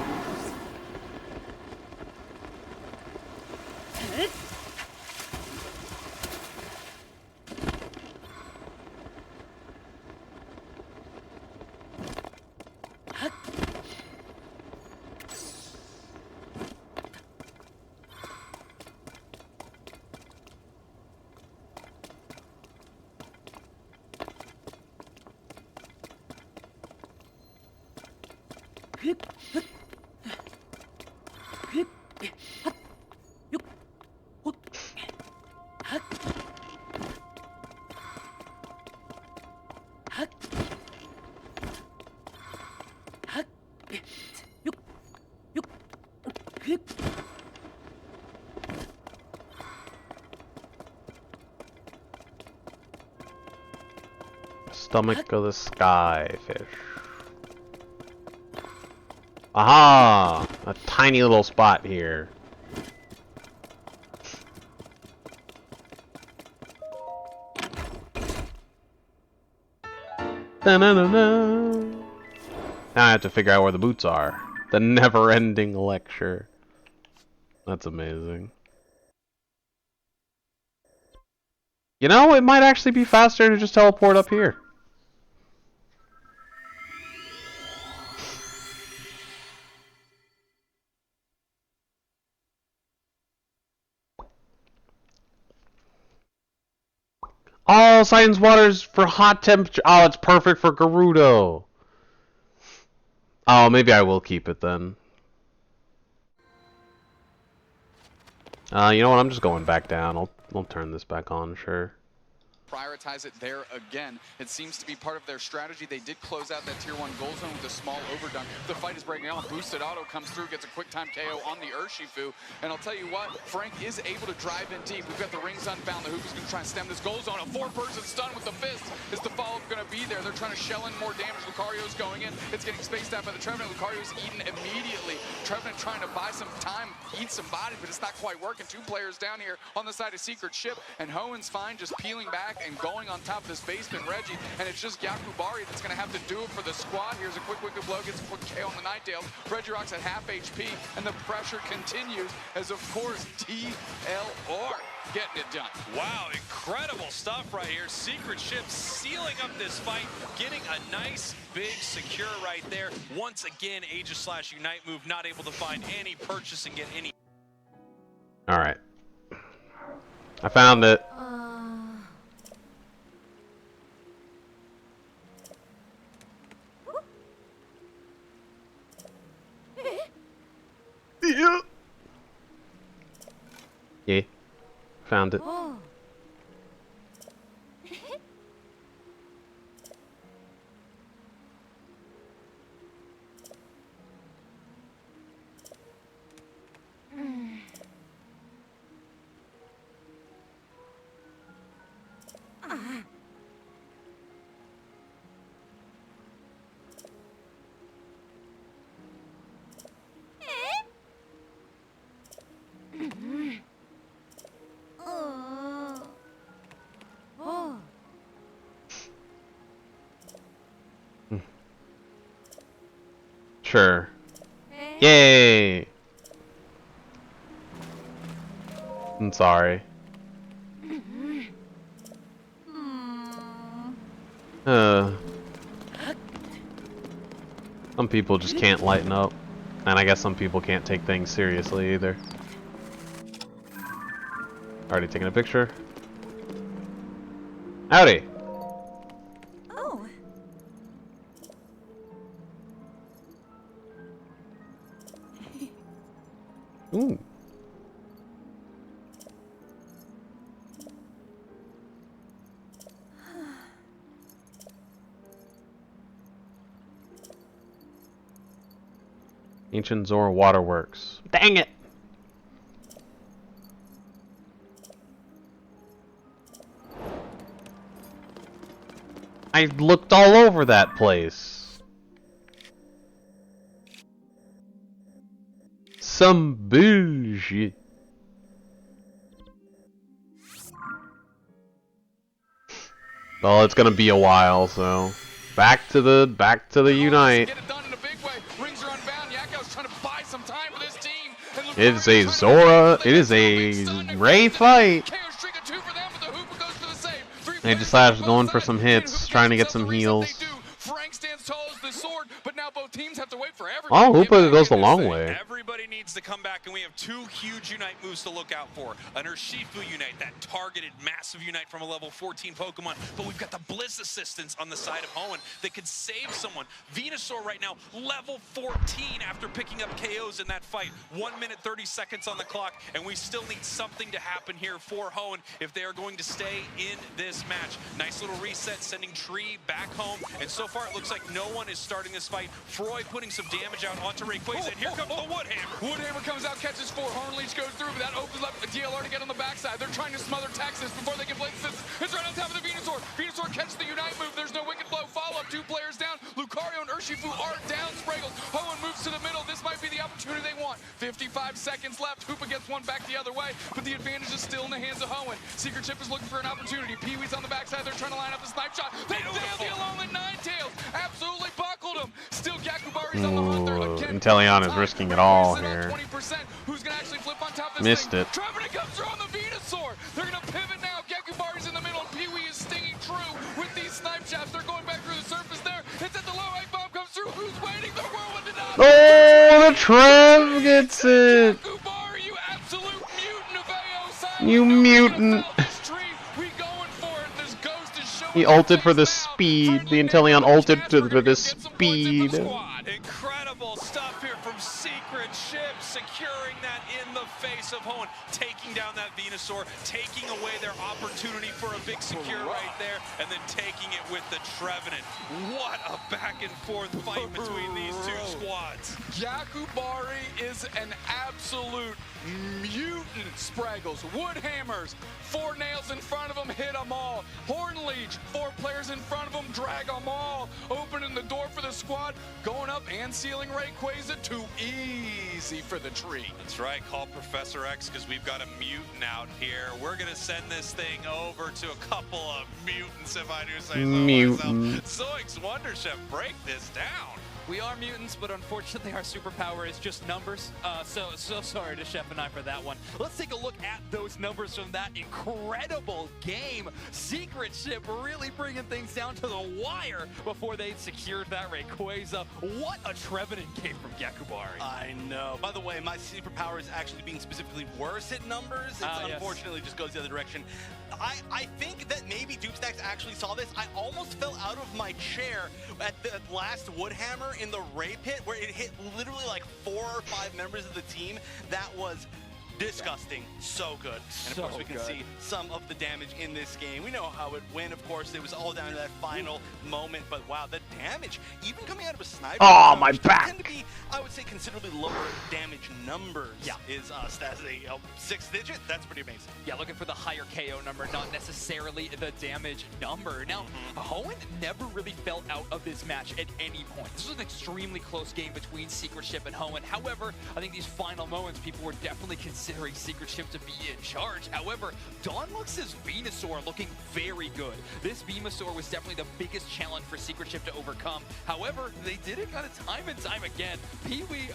Stomach of the skyfish. Aha! A tiny little spot here. Da-na-na-na. Now I have to figure out where the boots are. The never-ending lecture. That's amazing. You know, it might actually be faster to just teleport up here. Oh, Saiyans water's for hot temperature. Oh, it's perfect for Gerudo. Oh, maybe I will keep it then. You know what? I'm just going back down. I'll turn this back on, sure. Prioritize it there again. It seems to be part of their strategy. They did close out that tier 1 gold zone with a small overdone. The fight is breaking on. Boosted auto comes through, gets a quick time KO on the Urshifu. And I'll tell you what, Frank is able to drive in deep. We've got the rings unbound. The Hoop is going to try and stem this gold zone. A 4-person stun with the fist. Is the follow-up going to be there? They're trying to shell in more damage. Lucario's going in. It's getting spaced out by the Trevenant. Lucario's eaten immediately. Trevenant trying to buy some time, eat some body, but it's not quite working. 2 players down here on the side of Secret Ship. And Hoen's fine, just peeling back and going on top of this basement Reggie, and it's just Yakubari that's going to have to do it for the squad. Here's a quick wicked blow, gets a quick KO on the Ninetales. Reggie Rock's at half HP, and the pressure continues as, of course, TLR getting it done. Wow, incredible stuff right here. Secret Ship sealing up this fight, getting a nice, big, secure right there. Once again, Aegis/Unite move, not able to find any purchase and get any. Alright. I found it. Yeah. Yeah. Found it. Sure. Yay! I'm sorry. Some people just can't lighten up. And I guess some people can't take things seriously either. Already taking a picture. Howdy! Oh. Ooh. Ancient Zora Waterworks. Dang it! I looked all over that place. Some bullshit. Well, it's gonna be a while, so back to the Unite. It is a Zora. It is a Ray fight. They decided going for some hits, trying to get some heals. Oh, Hoopa goes the long way. Everybody needs to come back, and we have two huge Unite moves to look out for. An Urshifu Unite, that targeted massive Unite from a level 14 Pokemon, but we've got the Blizz Assistance on the side of Hoenn that could save someone. Venusaur right now, level 14 after picking up KOs in that fight. 1 minute, 30 seconds on the clock, and we still need something to happen here for Hoenn if they are going to stay in this match. Nice little reset, sending Tree back home, and so far it looks like no one is starting this fight. Froy putting some damage out onto Rayquaza, and here comes the Woodhammer. Woodhammer comes out, catches 4. Hornleech goes through, but that opens up a DLR to get on the backside. They're trying to smother Texas before they can play this. It's right on top of the Venusaur. Venusaur catches the Unite move. There's no Wicked Blow. Follow-up, 2 players down. Lucario and Urshifu are down. Spraggles. Hoenn moves to the middle. This might be the opportunity they want. 55 seconds left. Hoopa gets one back the other way, but the advantage is still in the hands of Hoenn. Secret Chip is looking for an opportunity. Pee-wee's on the backside. They're trying to line up the snipe shot. They nail the Alolan Ninetales. Absolutely buckled him. Still Gakubari's on the hunt there again. Inteleon is risking it all here. Who's gonna actually flip on top of this Missed thing? it. Trevenant comes through on the Venusaur. They're gonna pivot now. Gekubari's in the middle. Pee-wee is stinging true with these snipe shots. They're going back through the surface there. It's at the low. Egg bomb comes through. Who's waiting? The whirlwind did not. Oh, the Trev gets it. Gekubari, you absolute mutant of AO. You mutant. He ulted for the speed. The Inteleon ulted for the speed. Incredible stuff here from Secret Chip, securing that in the face of Hoenn, taking down that Venusaur, taking away their opportunity for a big secure right there, and then taking it with the Trevenant. What a back and forth fight between these two squads. Gakubari is an absolute mutant. Spraggles, Woodhammers, 4 nails in front of him, hit them all. Hornleech, 4 players in front of him, drag them all. Opening the door for the squad, going up and sealing Rayquaza. Too easy for the tree. That's right, call Professor X because we've got a mutant out here. We're gonna send this thing over to a couple of mutants, if I do say so myself. Zoics Wonder Chef, break this down. We are mutants, but unfortunately our superpower is just numbers. So sorry to Chef and I for that one. Let's take a look at those numbers from that incredible game. Secret Chip really bringing things down to the wire before they secured that Rayquaza. What a Trevenant game from Gakubari. I know. By the way, my superpower is actually being specifically worse at numbers. It unfortunately just goes the other direction. I think that maybe Doopstacks actually saw this. I almost fell out of my chair at the last Woodhammer in the Ray Pit, where it hit literally like 4 or 5 members of the team. That was disgusting. So good. And of course we can see some of the damage in this game. We know how it went. Of course, it was all down to that final moment, but wow, the damage, even coming out of a sniper. Oh, my back. Tend to be, I would say, considerably lower damage numbers. Yeah. Is as a 6 digit. That's pretty amazing. Yeah, looking for the higher KO number, not necessarily the damage number. Now, Hoenn never really fell out of this match at any point. This was an extremely close game between Secret Chip and Hoenn. However, I think these final moments, people were definitely considering Secret Chip to be in charge. However, Dawnlux's Venusaur looking very good. This Venusaur was definitely the biggest challenge for Secret Chip to overcome. However, they did it kind of time and time again. Pee-wee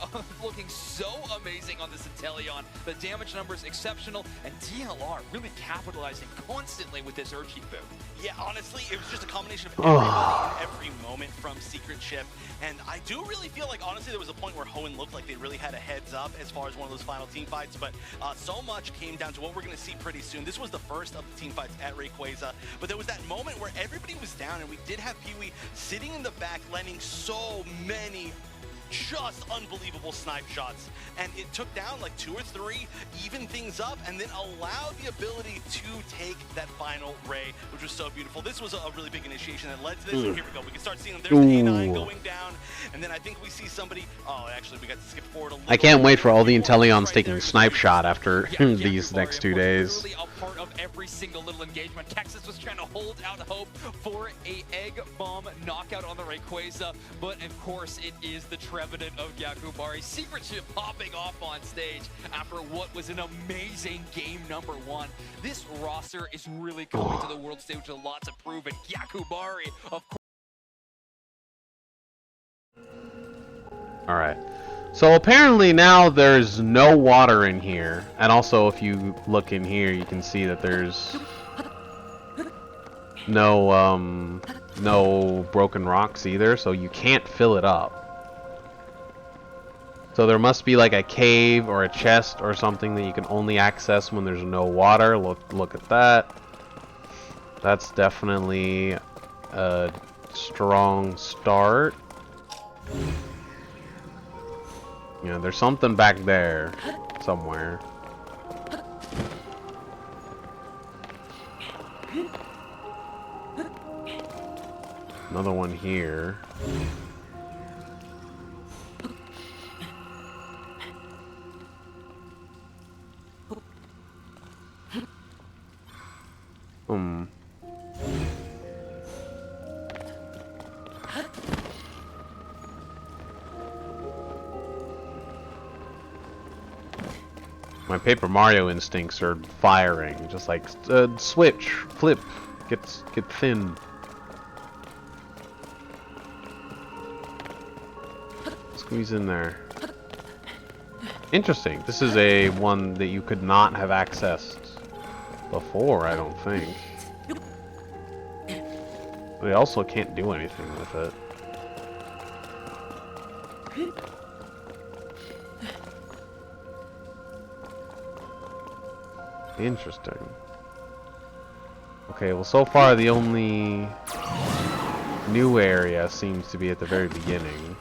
looking so amazing on this Inteleon. The damage numbers exceptional, and DLR really capitalizing constantly with this Urshifu. Yeah, honestly, it was just a combination of everybody in every moment from Secret Chip. And I do really feel like, honestly, there was a point where Hoenn looked like they really had a heads up as far as one of those final team fights. But so much came down to what we're going to see pretty soon. This was the first of the team fights at Rayquaza. But there was that moment where everybody was down, and we did have Pee-wee sitting in the back, landing so many just unbelievable snipe shots, and it took down like 2 or 3, even things up, and then allowed the ability to take that final ray, which was so beautiful. This was a really big initiation that led to this, and here we go. We can start seeing them. There's the A9 going down, And then I think we see somebody. Oh, actually, we got to skip forward a little. I can't wait for all the Intellions taking snipe shot after these next 2 days. Truly a part of every single little engagement. Texas was trying to hold out hope for a egg bomb knockout on the Rayquaza, but of course it is the Trevenant of Yakubari. Secret ship popping off on stage after what was an amazing game number 1. This roster is really coming to the world stage with a lot to prove, and Yakubari, of course. Alright. So apparently now there's no water in here. And also if you look in here you can see that there's no broken rocks either, so you can't fill it up. So there must be like a cave or a chest or something that you can only access when there's no water. Look at that. That's definitely a strong start. Yeah, there's something back there somewhere. Another one here. My Paper Mario instincts are firing, just like switch, flip, get thin. Squeeze in there. Interesting. This is a one that you could not have accessed before, I don't think. But I also can't do anything with it. Interesting. Okay, well so far the only new area seems to be at the very beginning.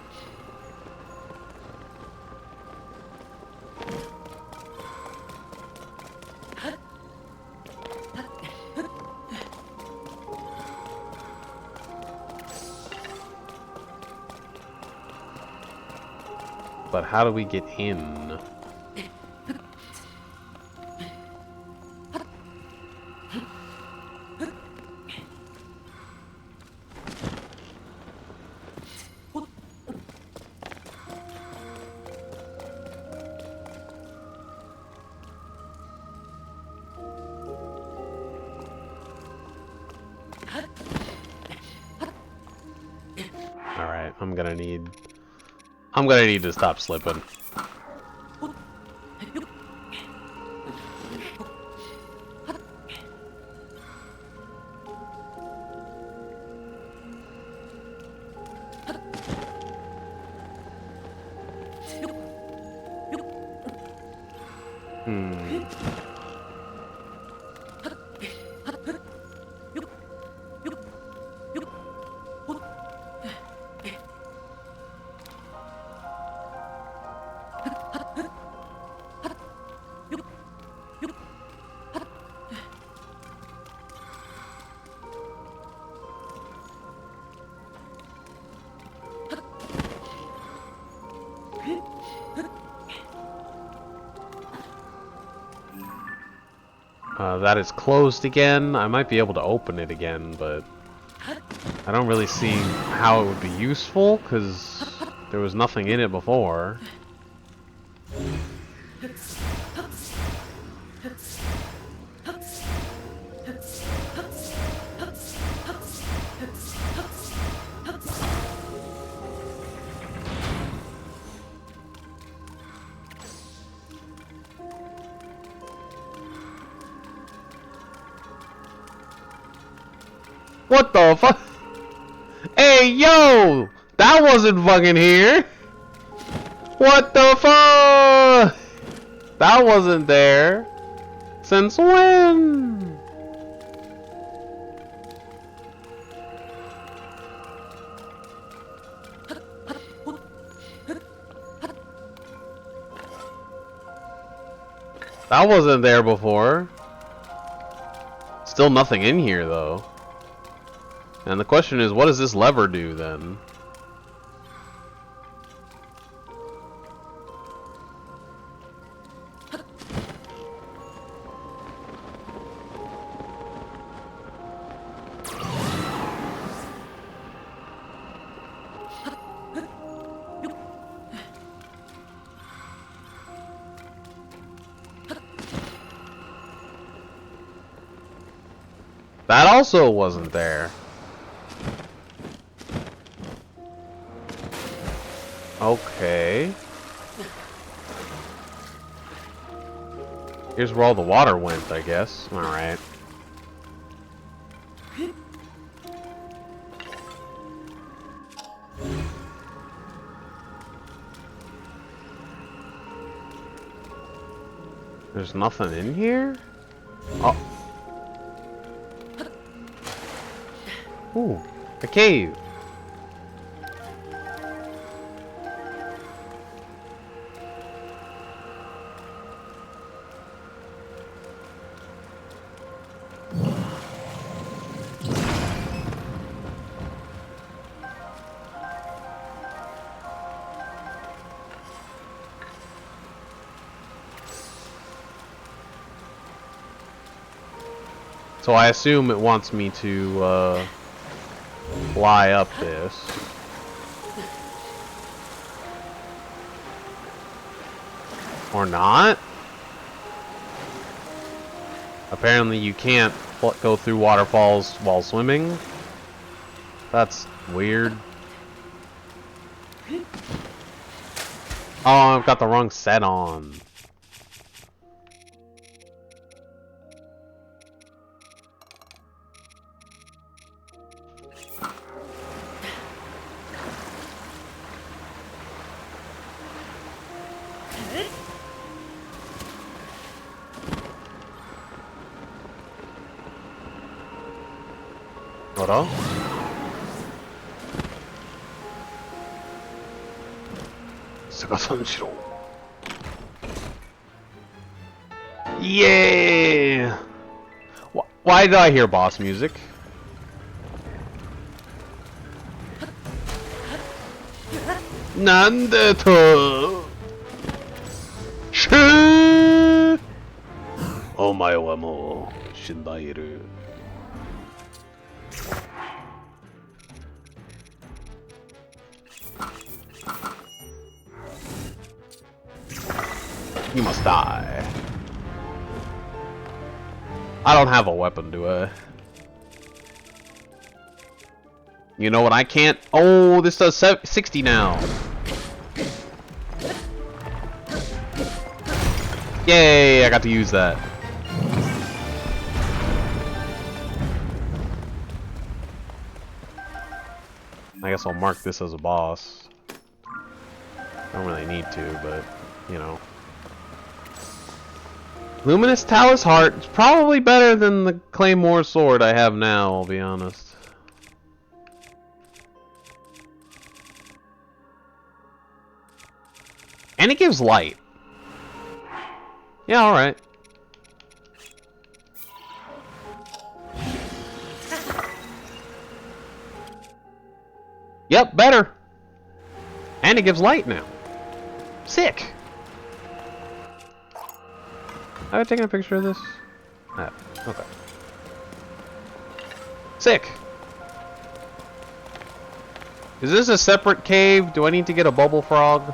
But how do we get in? Alright, I'm gonna need to stop slipping. That is closed again. I might be able to open it again, but I don't really see how it would be useful, because there was nothing in it before. What the fuck? Hey, yo! That wasn't fucking here! What the fuck? That wasn't there. Since when? That wasn't there before. Still nothing in here, though. And the question is, what does this lever do, then? also wasn't there. Okay. Here's where all the water went, I guess. Alright. There's nothing in here? Oh. Ooh, a cave. So I assume it wants me to fly up this. Or not? Apparently you can't go through waterfalls while swimming. That's weird. Oh, I've got the wrong set on. What? Yeah! Why did I hear boss music? Nande to? Shoo! Omae wa mou shindairu. You must die. I don't have a weapon, do I? You know what? I can't. Oh, this does 60 now. Yay! I got to use that. I guess I'll mark this as a boss. Don't really need to, but you know. Luminous Talus Heart is probably better than the Claymore Sword I have now, I'll be honest. And it gives light. Yeah, alright. Yep, better. And it gives light now. Sick. Have I taken a picture of this? Ah, okay. Sick. Is this a separate cave? Do I need to get a bubble frog?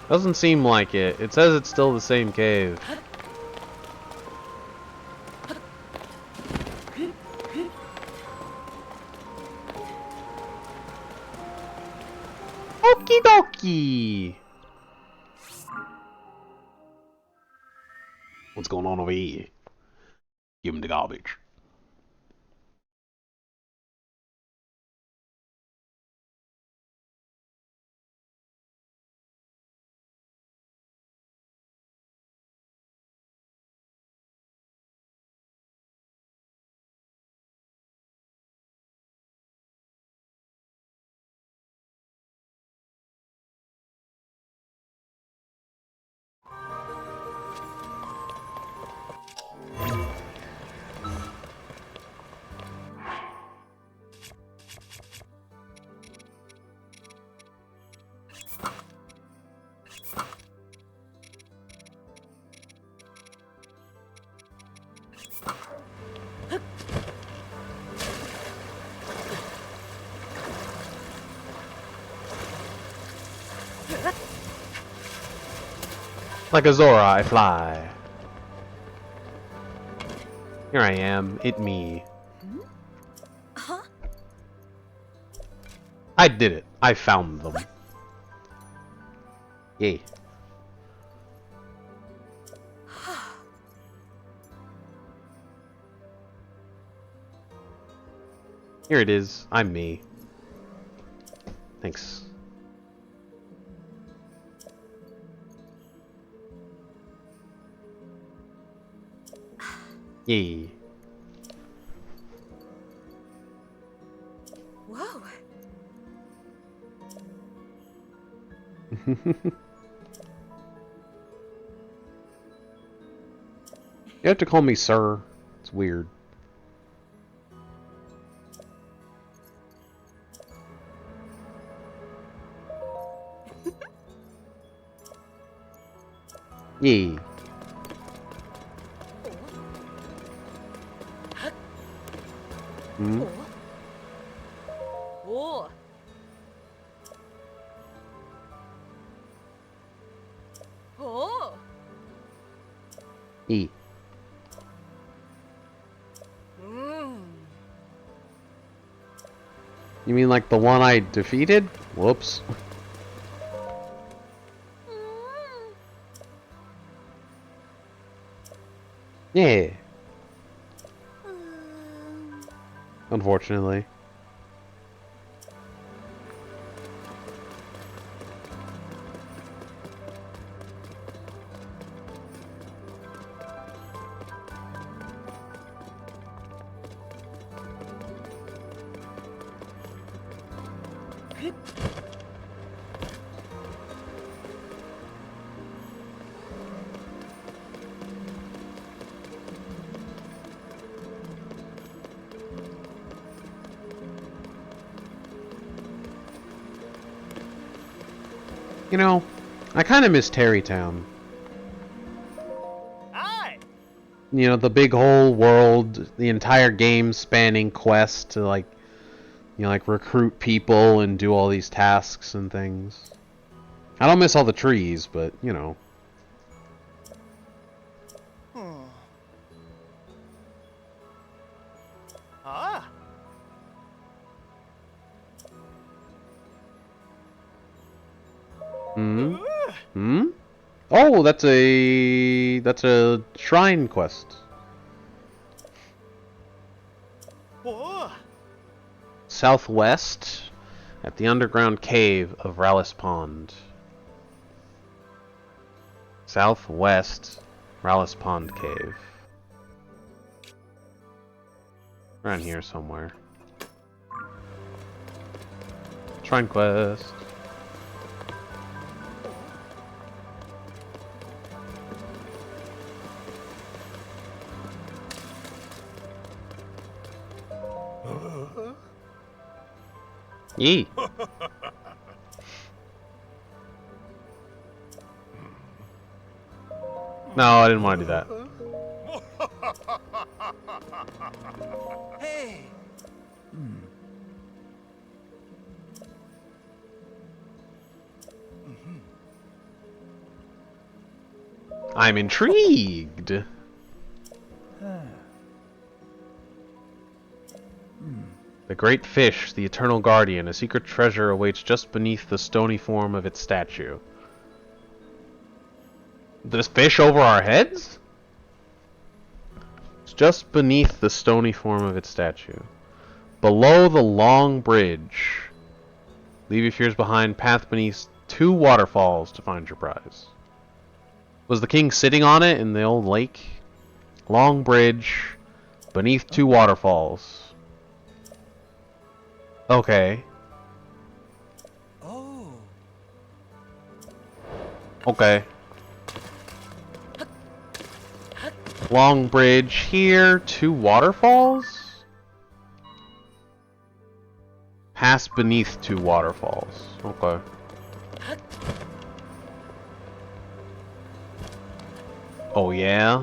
Doesn't seem like it. It says it's still the same cave. Okie dokie. What's going on over here? Give him the garbage. Like a Zora, I fly. Here I am. It me. Huh? I did it. I found them. Yay. Here it is. I'm me. Thanks. Yay. Whoa. You have to call me sir. It's weird. Yay. Hmm? Oh. Oh. E. You mean like the one I defeated? Whoops. Yeah. Unfortunately. You know, I kind of miss Terrytown. Hi. You know, the big whole world, the entire game spanning quest to like, you know, like recruit people and do all these tasks and things. I don't miss all the trees, but, you know. Ah. Hmm? Hmm? Oh, that's a shrine quest. Oh. Southwest at the underground cave of Rallis Pond. Southwest Rallis Pond Cave. Around here somewhere. Shrine quest. Yee. No, I didn't want to do that. Hey! I'm intrigued. The great fish, the eternal guardian, a secret treasure awaits just beneath the stony form of its statue. This fish over our heads? It's just beneath the stony form of its statue. Below the long bridge. Leave your fears behind, path beneath 2 waterfalls to find your prize. Was the king sitting on it in the old lake? Long bridge, beneath 2 waterfalls. Okay. Oh. Okay. Long bridge here, 2 waterfalls? Pass beneath 2 waterfalls. Okay. Oh yeah?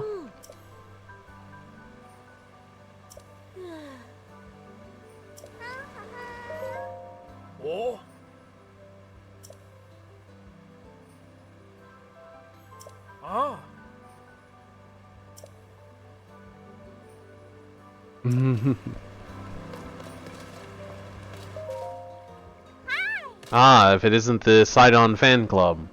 Oh. Ah. Ah, if it isn't the Sidon fan club.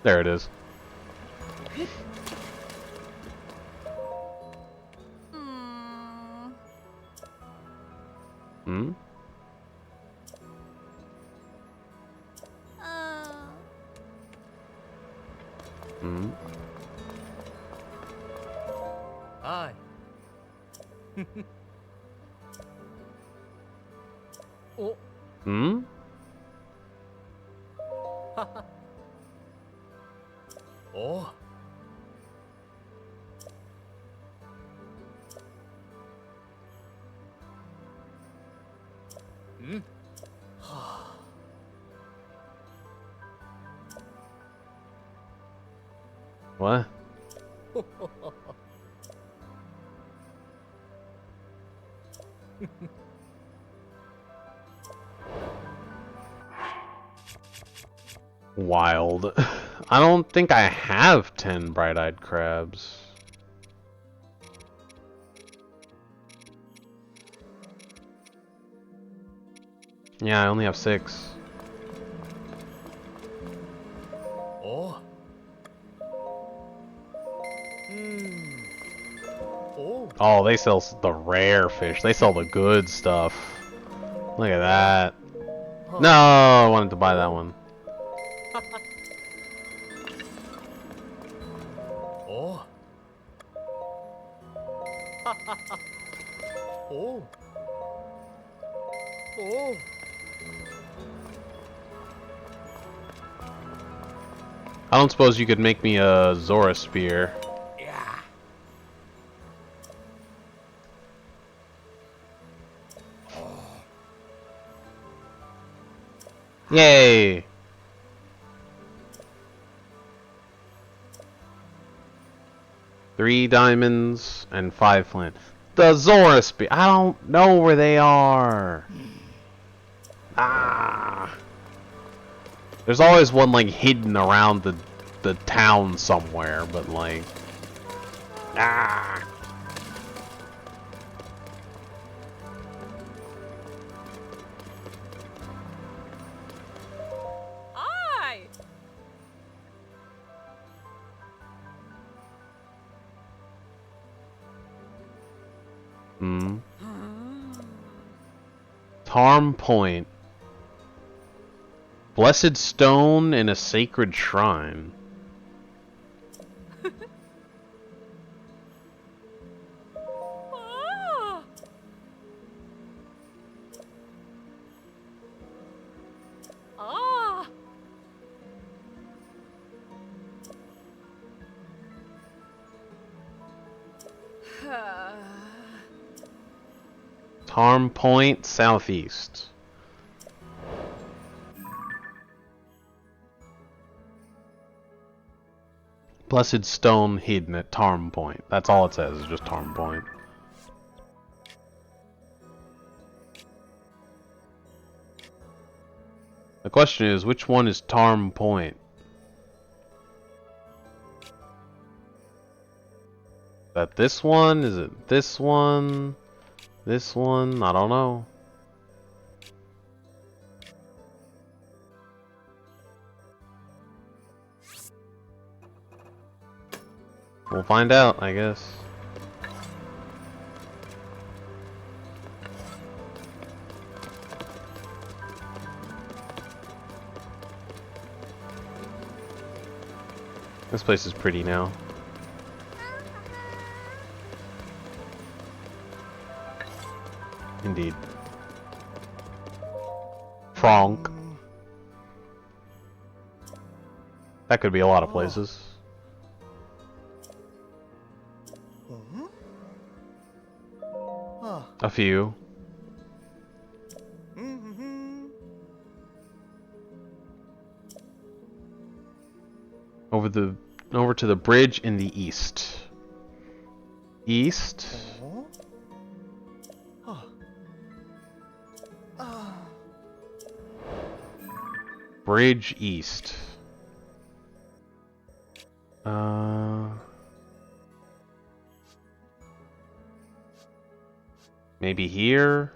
There it is. Hmm? Hmm? Aye. Oh. Hmm? Oh. Hmm? What? Wild. I don't think I have 10 bright-eyed crabs. Yeah, I only have 6. Oh. Oh. Oh, they sell the rare fish. They sell the good stuff. Look at that. No, I wanted to buy that one. Oh. Oh. Oh. I don't suppose you could make me a Zora spear. Yeah. Yay! Three diamonds and 5 flint. The Zora spear. I don't know where they are. Ah. There's always one like hidden around the town somewhere, but like ah. Hi. Hmm. Tarm Point. Blessed stone in a sacred shrine. Ah. Ah. Tarm Point, southeast. Blessed stone hidden at Tarm Point. That's all it says, is just Tarm Point. The question is, which one is Tarm Point? Is that this one? Is it this one? This one? I don't know. We'll find out, I guess. This place is pretty now. Indeed. Franck. That could be a lot of places. A few. Over to the bridge in the east. East. Bridge east. Maybe here?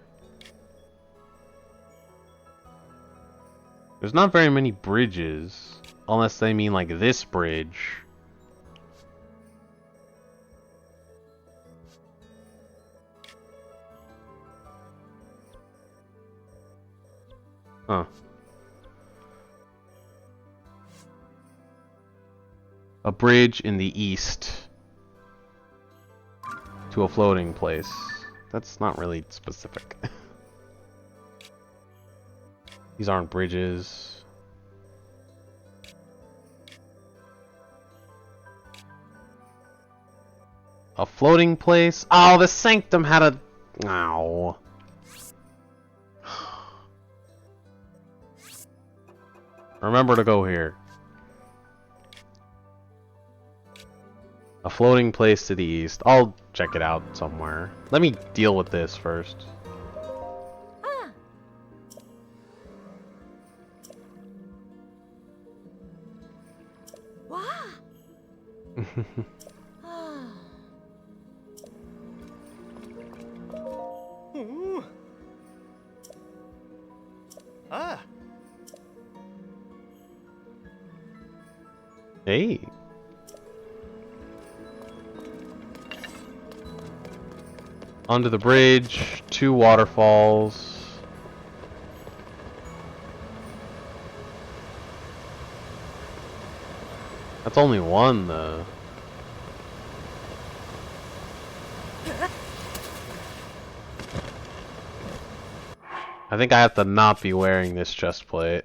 There's not very many bridges. Unless they mean like this bridge. Huh. A bridge in the east to a floating place. That's not really specific. These aren't bridges. A floating place? Oh, the Sanctum had a... Ow. Remember to go here. A floating place to the east. I'll check it out somewhere. Let me deal with this first. Hey. Under the bridge, 2 waterfalls. That's only 1 though. I think I have to not be wearing this chest plate.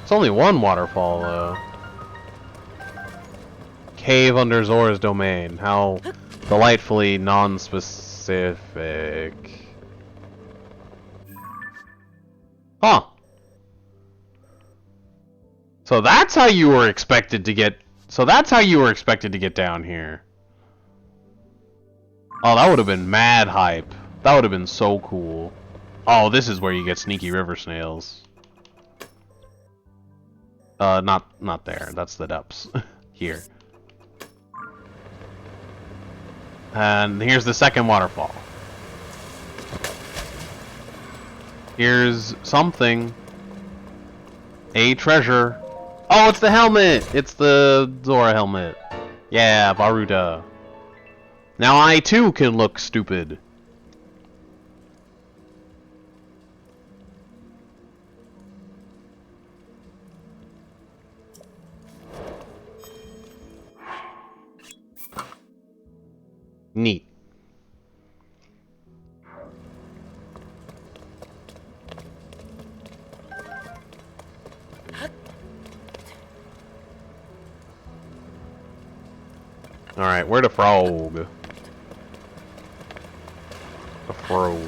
It's only 1 waterfall, though. Cave under Zora's domain. How delightfully non-specific. Huh. So that's how you were expected to get... So that's how you were expected to get down here. Oh, that would have been mad hype. That would have been so cool. Oh, this is where you get sneaky river snails. Not there. That's the depths. Here. And here's the second waterfall. Here's something. A treasure. Oh, it's the helmet! It's the Zora helmet. Yeah, Baruta. Now I too can look stupid. Neat. Alright, where the frog? The frog.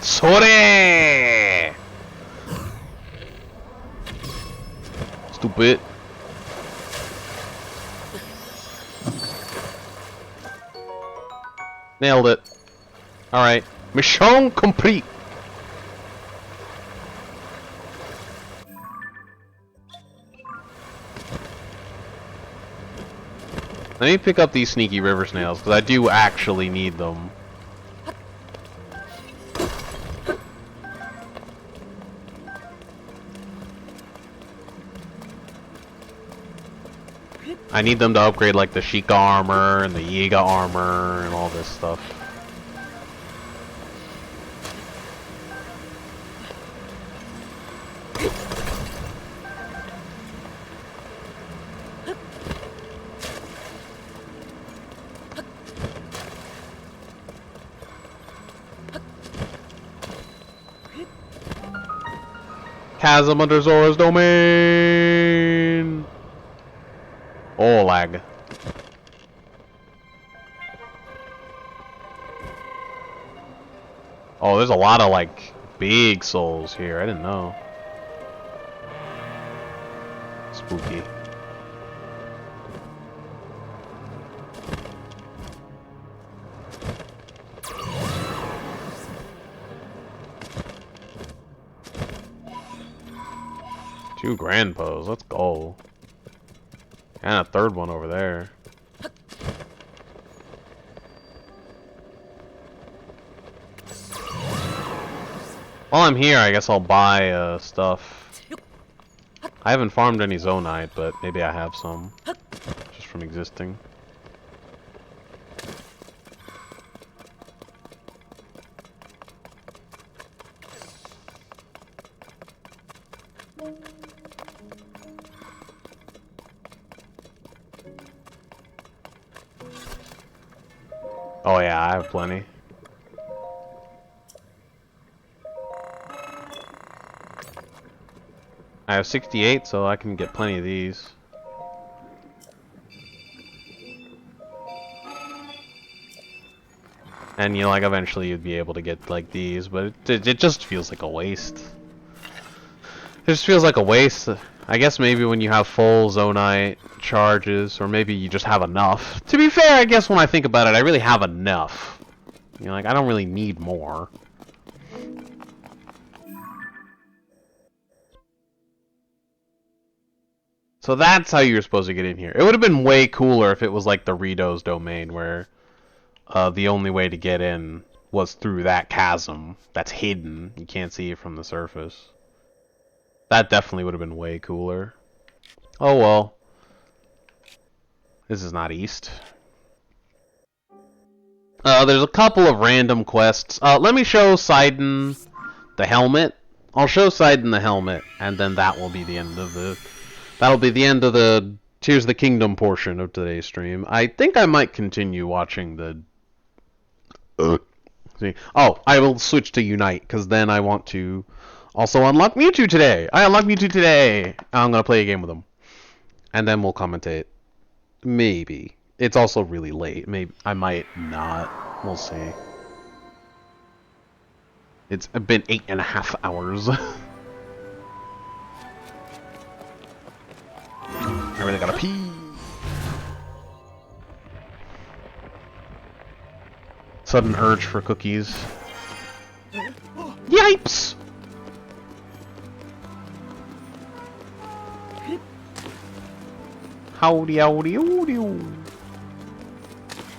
Sore! Stupid. Nailed it. Alright. Mission complete. Let me pick up these sneaky river snails, because I do actually need them. I need them to upgrade like the Sheikah armor and the Yiga armor and all this stuff. chasm under Zora's domain. Oh, lag. Oh, there's a lot of, like, big souls here. I didn't know. Spooky. Two grandpas. Let's go. And a third one over there. While I'm here, I guess I'll buy stuff. I haven't farmed any Zonite, but maybe I have some. Just from existing. Oh yeah, I have plenty. I have 68, so I can get plenty of these. And, you know, like, eventually you'd be able to get, like, these, but it just feels like a waste. It just feels like a waste. I guess maybe when you have full Zonite charges, or maybe you just have enough. To be fair, I guess when I think about it, I really have enough. You know, like, I don't really need more. So that's how you're supposed to get in here. It would have been way cooler if it was like the Rito's domain, where the only way to get in was through that chasm that's hidden. You can't see it from the surface. That definitely would have been way cooler. Oh well. This is not East. There's a couple of random quests. Let me show Sidon the helmet. I'll show Sidon the helmet, and then that will be the end of the... That'll be the end of the Tears of the Kingdom portion of today's stream. I think I might continue watching the... See. Oh, I will switch to Unite, because then I want to also unlock Mewtwo today. I unlocked Mewtwo today. I'm going to play a game with him. And then we'll commentate. Maybe. It's also really late. Maybe I might not. We'll see. It's been 8.5 hours. I really gotta pee. Sudden urge for cookies. Yipes! Howdy, howdy, howdy.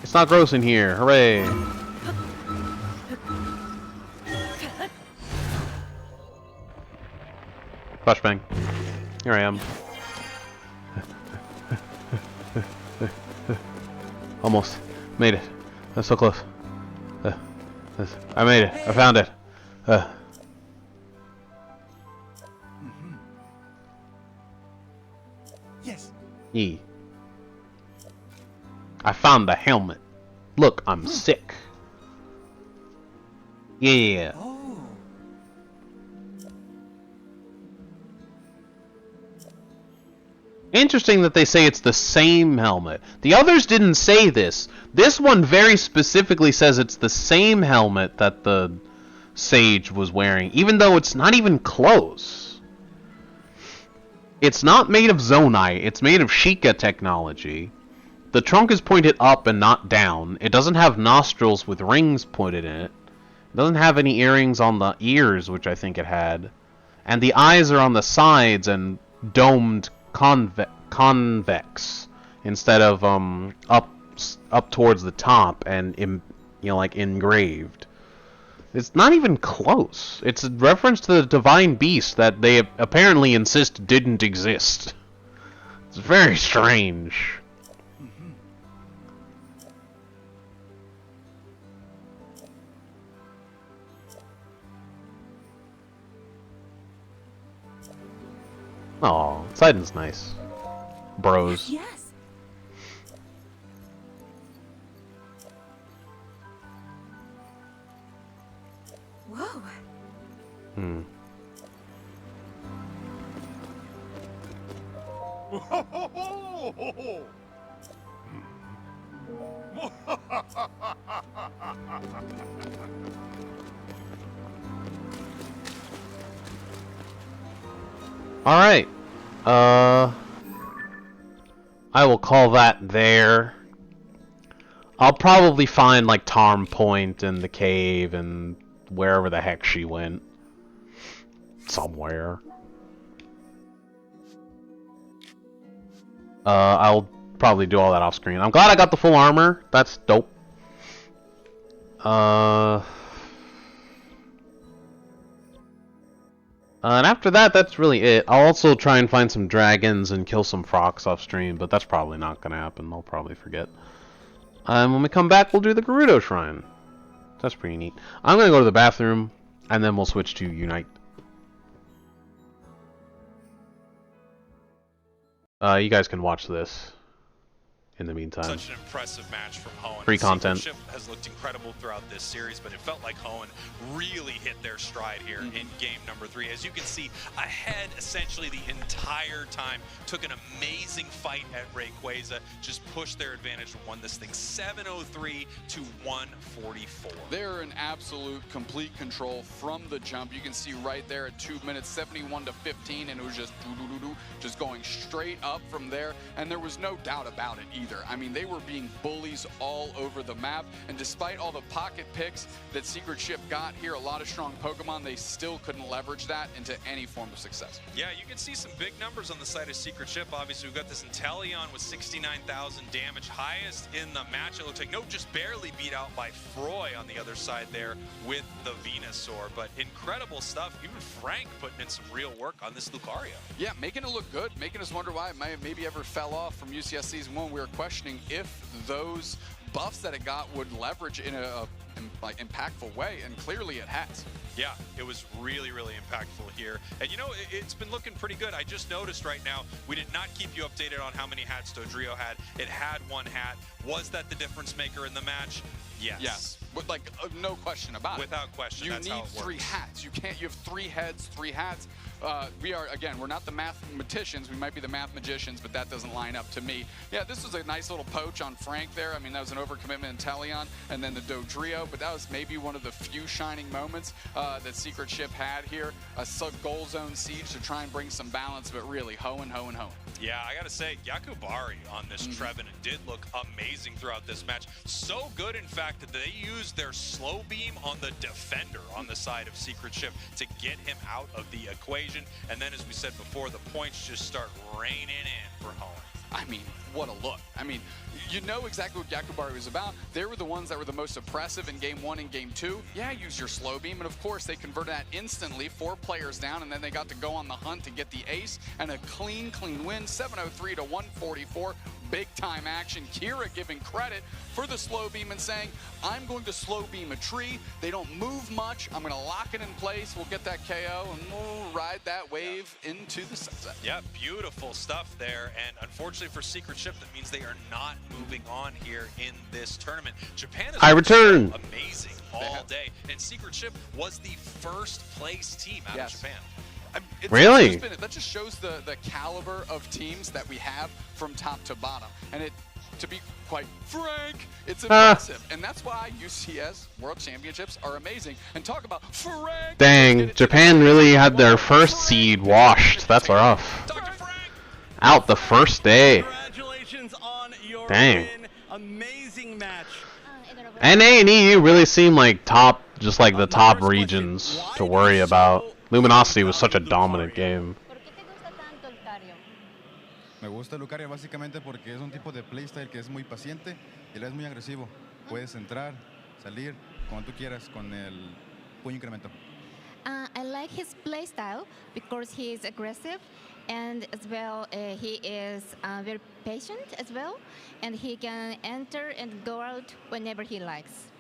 It's not gross in here. Hooray. Flashbang. Here I am. Almost. Made it. That's so close. I made it. I found it. Yes. E. I found the helmet. Look, I'm sick. Yeah. Oh. Interesting that they say it's the same helmet. The others didn't say this. This one very specifically says it's the same helmet that the Sage was wearing, even though it's not even close. It's not made of Zonite, it's made of Sheikah technology. The trunk is pointed up and not down. It doesn't have nostrils with rings pointed in it. It doesn't have any earrings on the ears, which I think it had. And the eyes are on the sides and domed convex instead of up towards the top and you know, like engraved. It's not even close. It's a reference to the divine beast that they apparently insist didn't exist. It's very strange. Oh, Sidon's nice. Bros. Yes. Whoa. All right. I will call that there. I'll probably find like Tarm Point and the cave and wherever the heck she went. Somewhere. I'll probably do all that off screen. I'm glad I got the full armor. That's dope. And after that, that's really it. I'll also try and find some dragons and kill some frogs off stream, but that's probably not gonna happen. I'll probably forget. When we come back, we'll do the Gerudo Shrine. That's pretty neat. I'm gonna go to the bathroom, and then we'll switch to Unite. You guys can watch this in the meantime. Such an impressive match from Hoenn. Free content. Secret Ship has looked incredible throughout this series, but it felt like Hoenn really hit their stride here in game number 3. As you can see, ahead essentially the entire time, took an amazing fight at Rayquaza, just pushed their advantage and won this thing 703 to 144. They're in absolute complete control from the jump. You can see right there at 2 minutes 71 to 15, and it was just just going straight up from there, and there was no doubt about it either. I mean, they were being bullies all over the map, and despite all the pocket picks that Secret Ship got here, a lot of strong Pokemon, they still couldn't leverage that into any form of success. Yeah, you can see some big numbers on the side of Secret Ship. Obviously, we've got this Inteleon with 69,000 damage, highest in the match. It looks like, no, just barely beat out by Froy on the other side there with the Venusaur. But incredible stuff. Even Frank putting in some real work on this Lucario. Yeah, making it look good, making us wonder why it might have maybe ever fell off from UCS Season 1. We were questioning if those buffs that it got would leverage in a like impactful way, and clearly it has. Yeah, it was really, really impactful here. And you know, it's been looking pretty good. I just noticed right now, we did not keep you updated on how many hats Dodrio had. It had 1 hat. Was that the difference maker in the match? Yes. Yes. With like no question about it. Without question, that's how it works. You need 3 hats. You can't. You have 3 heads, 3 hats. We are, again, we're not the mathematicians. We might be the math magicians, but that doesn't line up to me. Yeah, this was a nice little poach on Frank there. I mean, that was an overcommitment in Teleon, and then the Dodrio, but that was maybe one of the few shining moments that Secret Ship had here. A goal zone siege to try and bring some balance, but really, Hoenn. Yeah, I gotta say, Yakubari on this Trevenant did look amazing throughout this match. So good, in fact, that they used their slow beam on the defender on the side of Secret Ship to get him out of the equation. And then, as we said before, the points just start raining in for Hoenn. I mean, what a look. I mean, you know exactly what Yakubari was about. They were the ones that were the most oppressive in Game 1 and Game 2. Yeah, use your slow beam, and of course they converted that instantly, 4 players down, and then they got to go on the hunt to get the ace, and a clean win, 703 to 144. Big time action. Kira giving credit for the slow beam and saying, I'm going to slow beam a tree. They don't move much. I'm going to lock it in place. We'll get that KO, and we'll ride that wave into the sunset. Yeah, beautiful stuff there. And unfortunately for Secret Ship, that means they are not moving on here in this tournament. Japan is amazing all day. And Secret Ship was the first place team out of Japan. Really? That just shows the caliber of teams that we have from top to bottom. And to be quite frank, it's impressive. And that's why UCS World Championships are amazing. And talk about Frank. Dang, Japan really had their first seed washed. That's rough. Out the first day. Congratulations on your Dang. win. Amazing match. NA and EU really seem like just like the top regions to worry about. Luminosity was such a dominant game. Me gusta Lucario básicamente porque es un tipo de playstyle que es muy paciente y él es muy agresivo. Puedes entrar, salir, como tú quieras con el puño incremento. I like his playstyle because he is aggressive, and as well he is very patient as well, and he can enter and go out whenever he likes.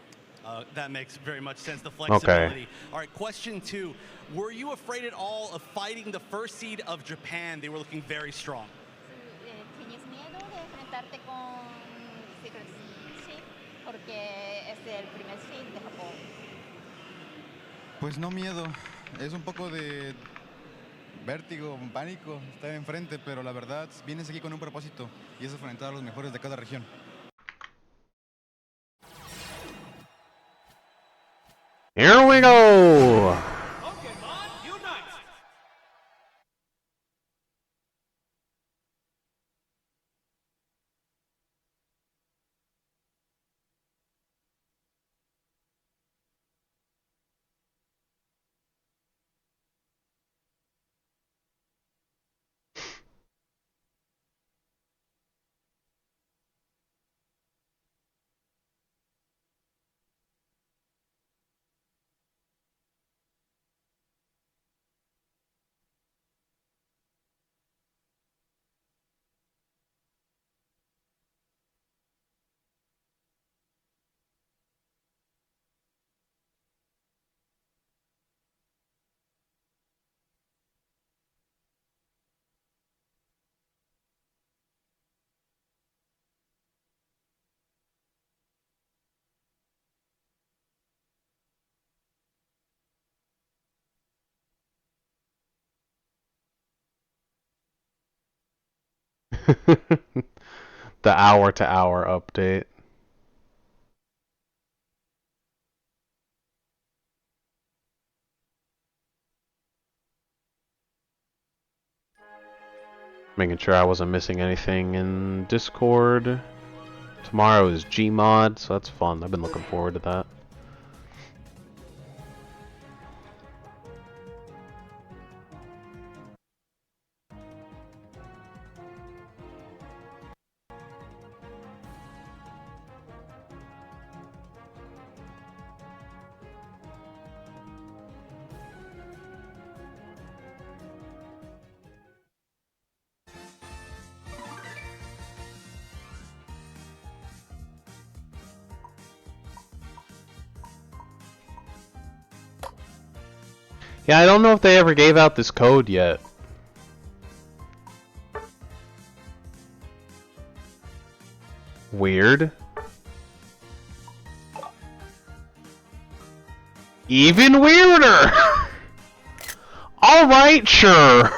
That makes very much sense, the flexibility. Okay. All right, question 2. Were you afraid at all of fighting the first seed of Japan? They were looking very strong. ¿Tienes miedo de enfrentarte con Secret Ship porque es el primer seed de Japón? Pues no miedo, es un poco de vértigo, pánico, estar enfrente, pero la verdad vienes aquí con un propósito y es enfrentar a los mejores de cada región. Here we go! The hour-to-hour update. Making sure I wasn't missing anything in Discord. Tomorrow is Gmod, so that's fun. I've been looking forward to that. Yeah, I don't know if they ever gave out this code yet. Weird. Even weirder! Alright, sure.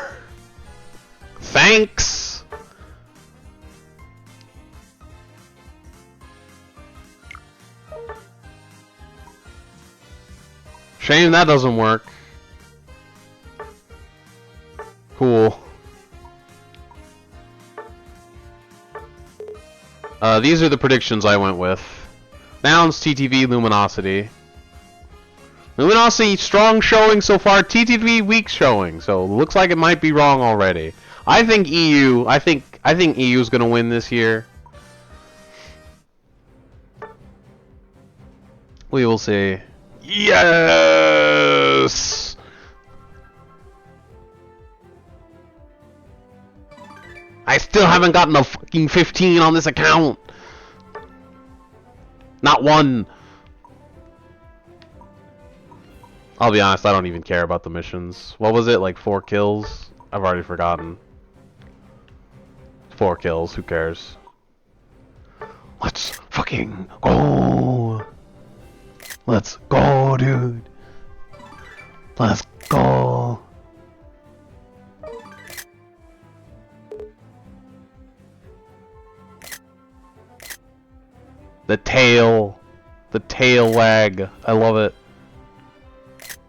Thanks. Shame that doesn't work. Cool. These are the predictions I went with. Nouns, TTV, Luminosity. Luminosity, strong showing so far. TTV, weak showing. So, looks like it might be wrong already. I think EU, I think EU's gonna win this year. We will see. Yes! I still haven't gotten a fucking 15 on this account. Not one. I'll be honest, I don't even care about the missions. What was it, like 4 kills? I've already forgotten. 4 kills, who cares? Let's fucking go. Let's go, dude. Let's go. The tail wag. I love it.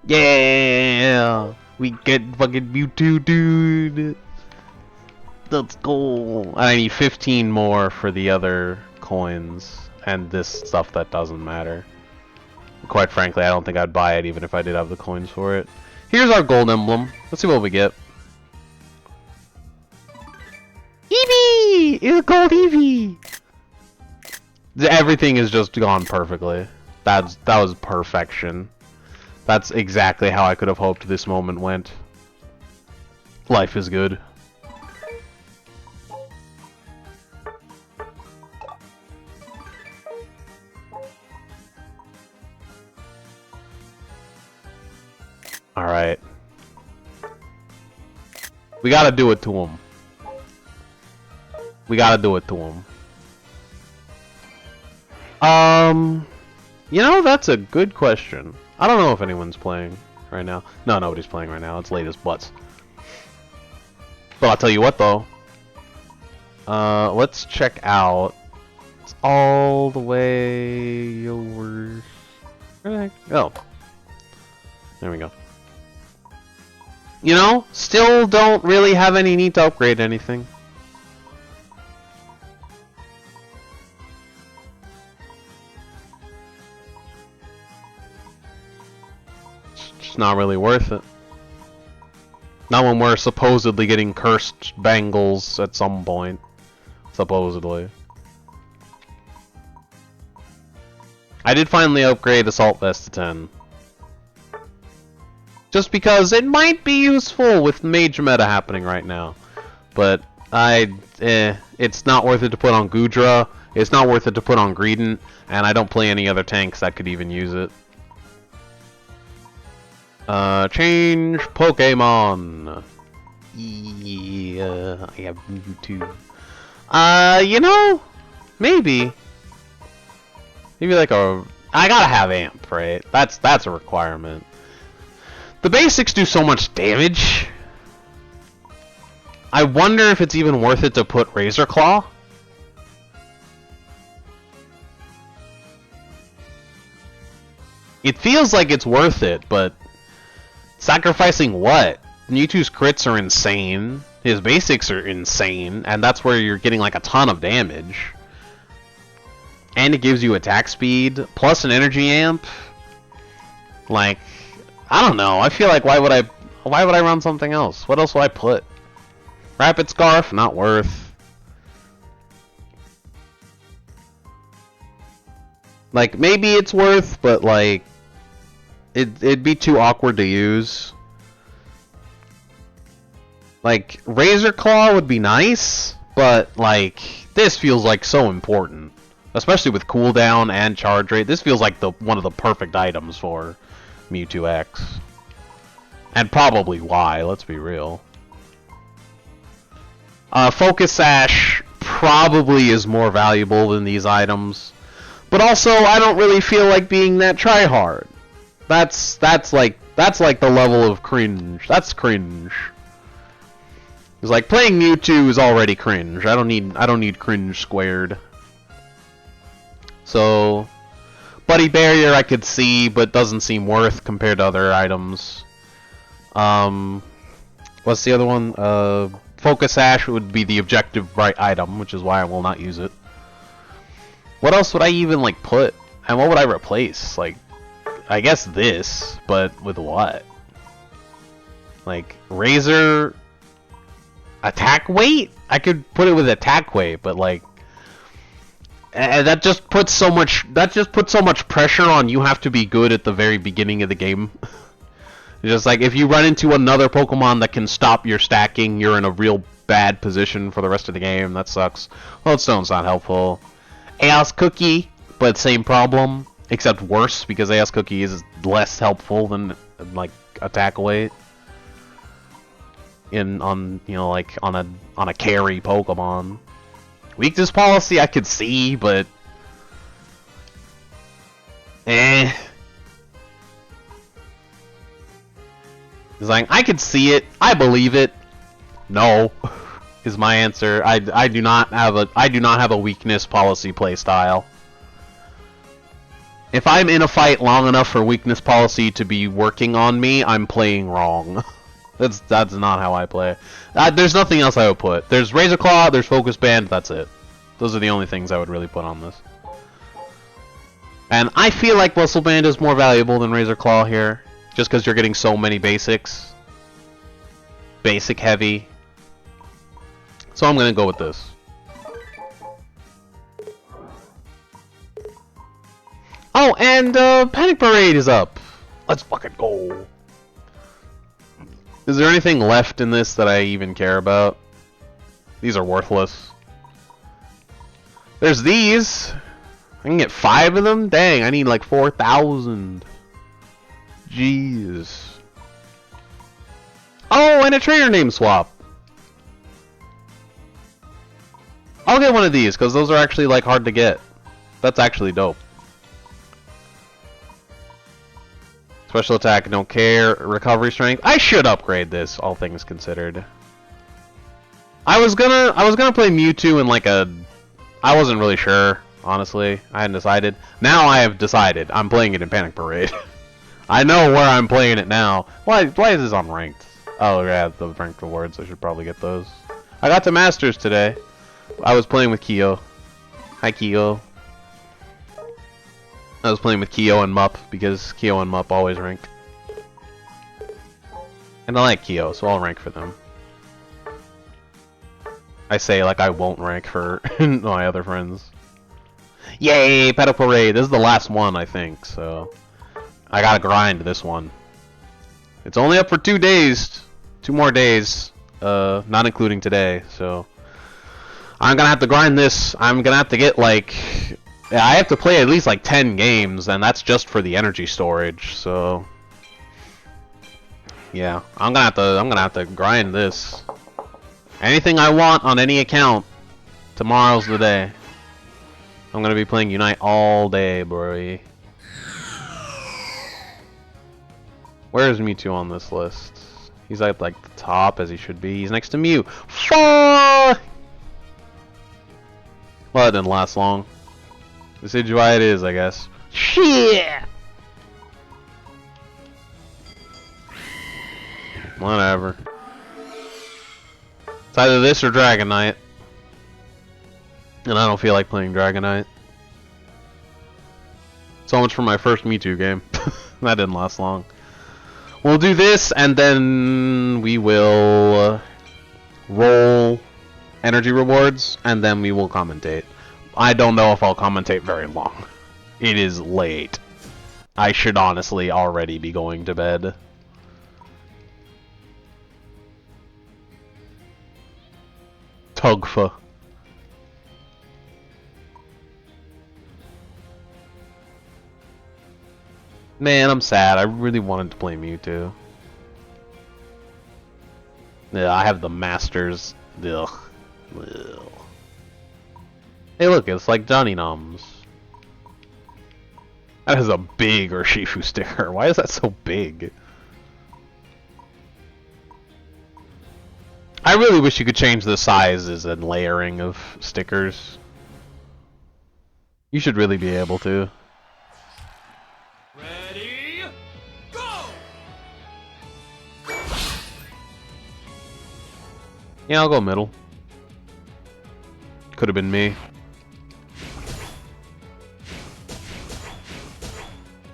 Yeah, we get fucking Mewtwo, dude. Let's go. I need 15 more for the other coins and this stuff that doesn't matter. Quite frankly, I don't think I'd buy it even if I did have the coins for it. Here's our gold emblem. Let's see what we get. Eevee! It's a gold Eevee! Everything has just gone perfectly. That was perfection. That's exactly how I could have hoped this moment went. Life is good. Alright. We gotta do it to him. We gotta do it to him. You know, that's a good question. I don't know if anyone's playing right now. No, nobody's playing right now. It's late as butts. But I'll tell you what though. Let's check out. It's all the way over. Where the heck? Oh. There we go. You know, still don't really have any need to upgrade anything. It's just not really worth it. Not when we're supposedly getting cursed bangles at some point. Supposedly. I did finally upgrade Assault Vest to 10. Just because it might be useful with mage meta happening right now. But it's not worth it to put on Gudra, it's not worth it to put on Greedent, and I don't play any other tanks that could even use it. Change Pokemon. Yeah, I have Mewtwo. You know, maybe like a. I gotta have Amp, right? That's a requirement. The basics do so much damage. I wonder if it's even worth it to put Razor Claw. It feels like it's worth it, but sacrificing what? Mewtwo's crits are insane. His basics are insane, and that's where you're getting like a ton of damage. And it gives you attack speed, plus an energy amp. Like, I don't know. I feel like why would I run something else? What else would I put? Rapid Scarf, not worth. Like, maybe it's worth, but like it'd be too awkward to use. Like, Razor Claw would be nice, but like this feels like so important. Especially with cooldown and charge rate. This feels like one of the perfect items for Mewtwo X. And probably why, let's be real. Focus Sash probably is more valuable than these items. But also, I don't really feel like being that tryhard. That's like the level of cringe. That's cringe. It's like playing Mewtwo is already cringe. I don't need cringe squared. So, Buddy Barrier I could see, but doesn't seem worth compared to other items. What's the other one? Focus Sash would be the objective right item, which is why I will not use it. What else would I even like put? And what would I replace? Like, I guess this, but with what? Like, Razor attack weight? I could put it with attack weight, but like that just puts so much pressure on you have to be good at the very beginning of the game. Just like if you run into another Pokemon that can stop your stacking, you're in a real bad position for the rest of the game. That sucks. Lodestone's not helpful. Chaos Cookie, but same problem, except worse because Chaos Cookie is less helpful than like attack weight on a carry Pokemon. Weakness policy I could see, but It's like, I could see it, I believe it. No is my answer. I do not have a weakness policy playstyle. If I'm in a fight long enough for weakness policy to be working on me, I'm playing wrong. That's not how I play. There's nothing else I would put. There's Razor Claw, there's Focus Band, that's it. Those are the only things I would really put on this. And I feel like Whistle Band is more valuable than Razor Claw here, just because you're getting so many basics. Basic heavy. So I'm gonna go with this. Oh, and Panic Parade is up. Let's fucking go. Is there anything left in this that I even care about? These are worthless. There's these. I can get 5 of them? Dang, I need like 4,000. Jeez. Oh, and a trainer name swap. I'll get one of these, because those are actually like hard to get. That's actually dope. Special attack, don't care. Recovery strength. I should upgrade this, all things considered. I was gonna play Mewtwo in like a. I wasn't really sure, honestly. I hadn't decided. Now I have decided. I'm playing it in Panic Parade. I know where I'm playing it now. Why is this on ranked? Oh yeah, the ranked rewards. I should probably get those. I got to Masters today. I was playing with Kyo. Hi Kyo. I was playing with Kyo and Mup because Kyo and Mup always rank. And I like Kyo, so I'll rank for them. I say like I won't rank for my other friends. Yay, Pedal Parade! This is the last one, I think, so I gotta grind this one. It's only up for 2 days. 2 more days. Not including today, so I'm gonna have to grind this. I'm gonna have to get like I have to play at least like 10 games, and that's just for the energy storage, so yeah, I'm gonna have to grind this. Anything I want on any account, tomorrow's the day. I'm gonna be playing Unite all day, bro. Where is Mewtwo on this list? He's at like the top as he should be. He's next to Mew. Well, it didn't last long. This is why it is, I guess. Shit. Whatever. It's either this or Dragonite. And I don't feel like playing Dragonite. So much for my first Mewtwo game. That didn't last long. We'll do this, and then we will roll energy rewards, and then we will commentate. I don't know if I'll commentate very long. It is late. I should honestly already be going to bed. Tugfa. Man, I'm sad. I really wanted to play Mewtwo. Yeah, I have the Masters. Ugh. Ugh. Hey, look, it's like Johnny Noms. That is a big Urshifu sticker. Why is that so big? I really wish you could change the sizes and layering of stickers. You should really be able to. Ready, go! Yeah, I'll go middle. Could have been me.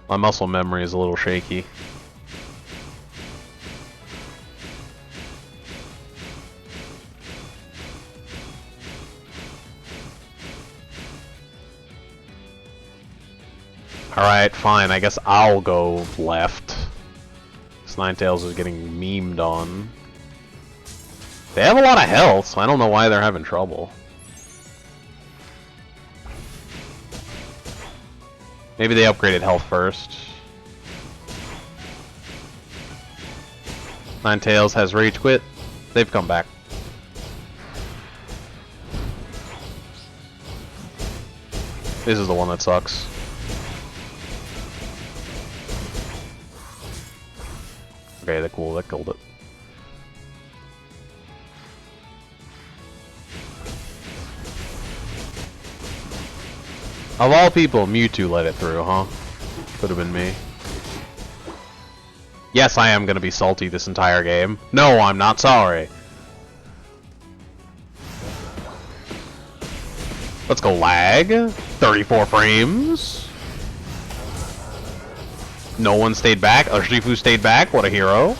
My muscle memory is a little shaky. Alright, fine. I guess I'll go left. This Ninetales is getting memed on. They have a lot of health, so I don't know why they're having trouble. Maybe they upgraded health first. Ninetales has Rage Quit. They've come back. This is the one that sucks. Okay, that's cool. That killed it. Of all people, Mewtwo let it through, huh? Could have been me. Yes, I am gonna be salty this entire game. No, I'm not sorry. Let's go lag. 34 frames. No one stayed back. Urshifu stayed back. What a hero.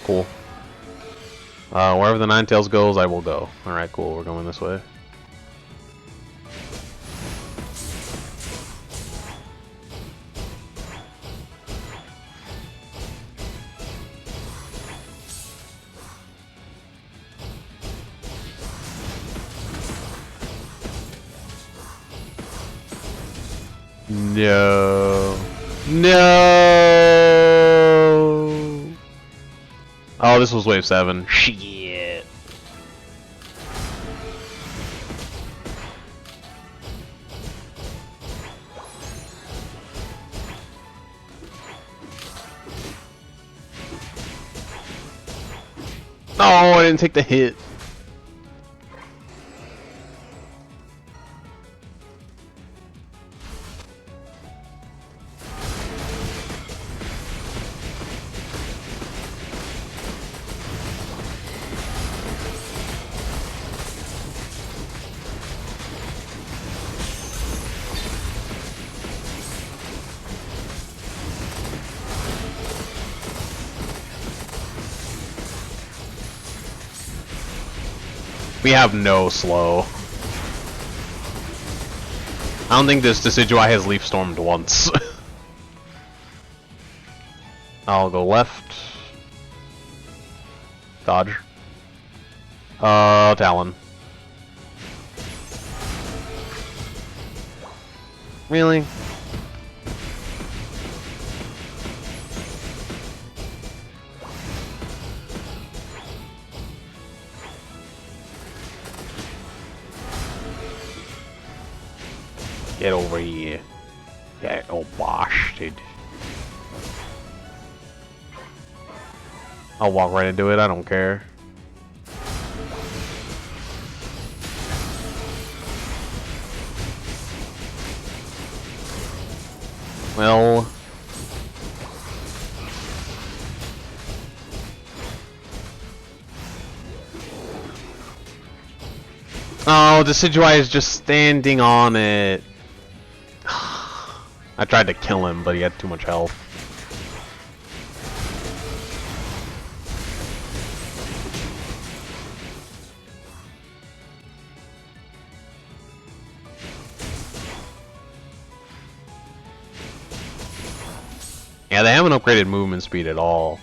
Cool. Wherever the Ninetales goes, I will go. Alright, cool. We're going this way. No. No. Oh, this was wave 7. Shit. Oh, I didn't take the hit. We have no slow. I don't think this Decidueye has Leaf Stormed once. I'll go left. Dodge. Talon. Really? Get over here. Get oh bastard. I'll walk right into it, I don't care. Well, oh, Decidueye is just standing on it. I tried to kill him, but he had too much health. Yeah, they haven't upgraded movement speed at all,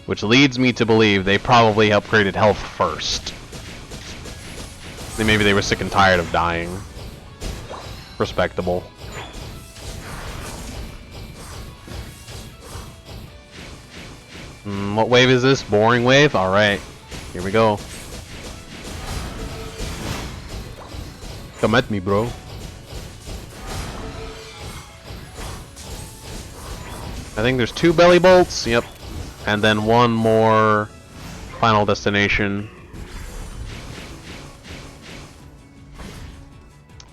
which leads me to believe they probably upgraded health first. Maybe they were sick and tired of dying. Respectable. What wave is this? Boring wave? Alright. Here we go. Come at me, bro. I think there's 2 belly bolts. Yep. And then 1 more final destination.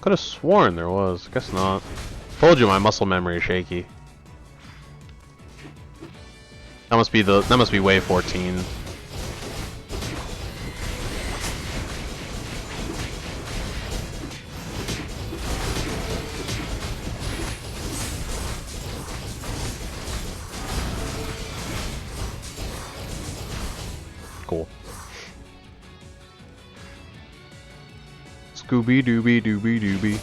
Could have sworn there was. Guess not. Told you my muscle memory is shaky. That must be wave 14. Cool. Scooby Dooby Dooby Dooby.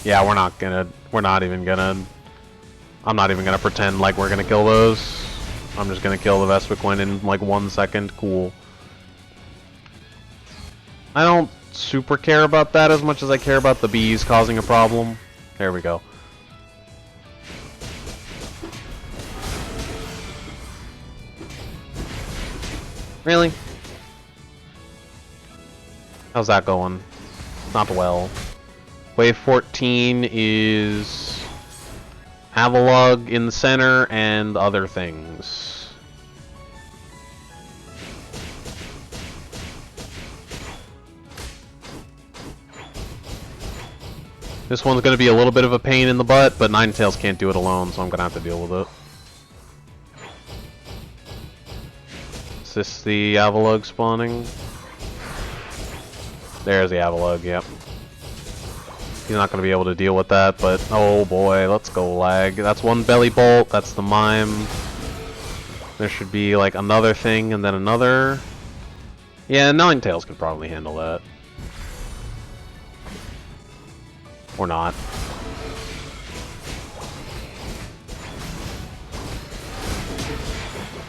Yeah, I'm not even gonna pretend like we're gonna kill those. I'm just gonna kill the Vespiquen in like 1 second. Cool. I don't super care about that as much as I care about the bees causing a problem. There we go. Really? How's that going? Not well. Wave 14 is Avalugg in the center and other things. This one's going to be a little bit of a pain in the butt, but Ninetales can't do it alone, so I'm going to have to deal with it. Is this the Avalugg spawning? There's the Avalugg, yep. He's not going to be able to deal with that, but oh boy, let's go lag. That's 1 belly bolt, that's the mime. There should be like another thing and then another. Yeah, Ninetales could probably handle that. Or not.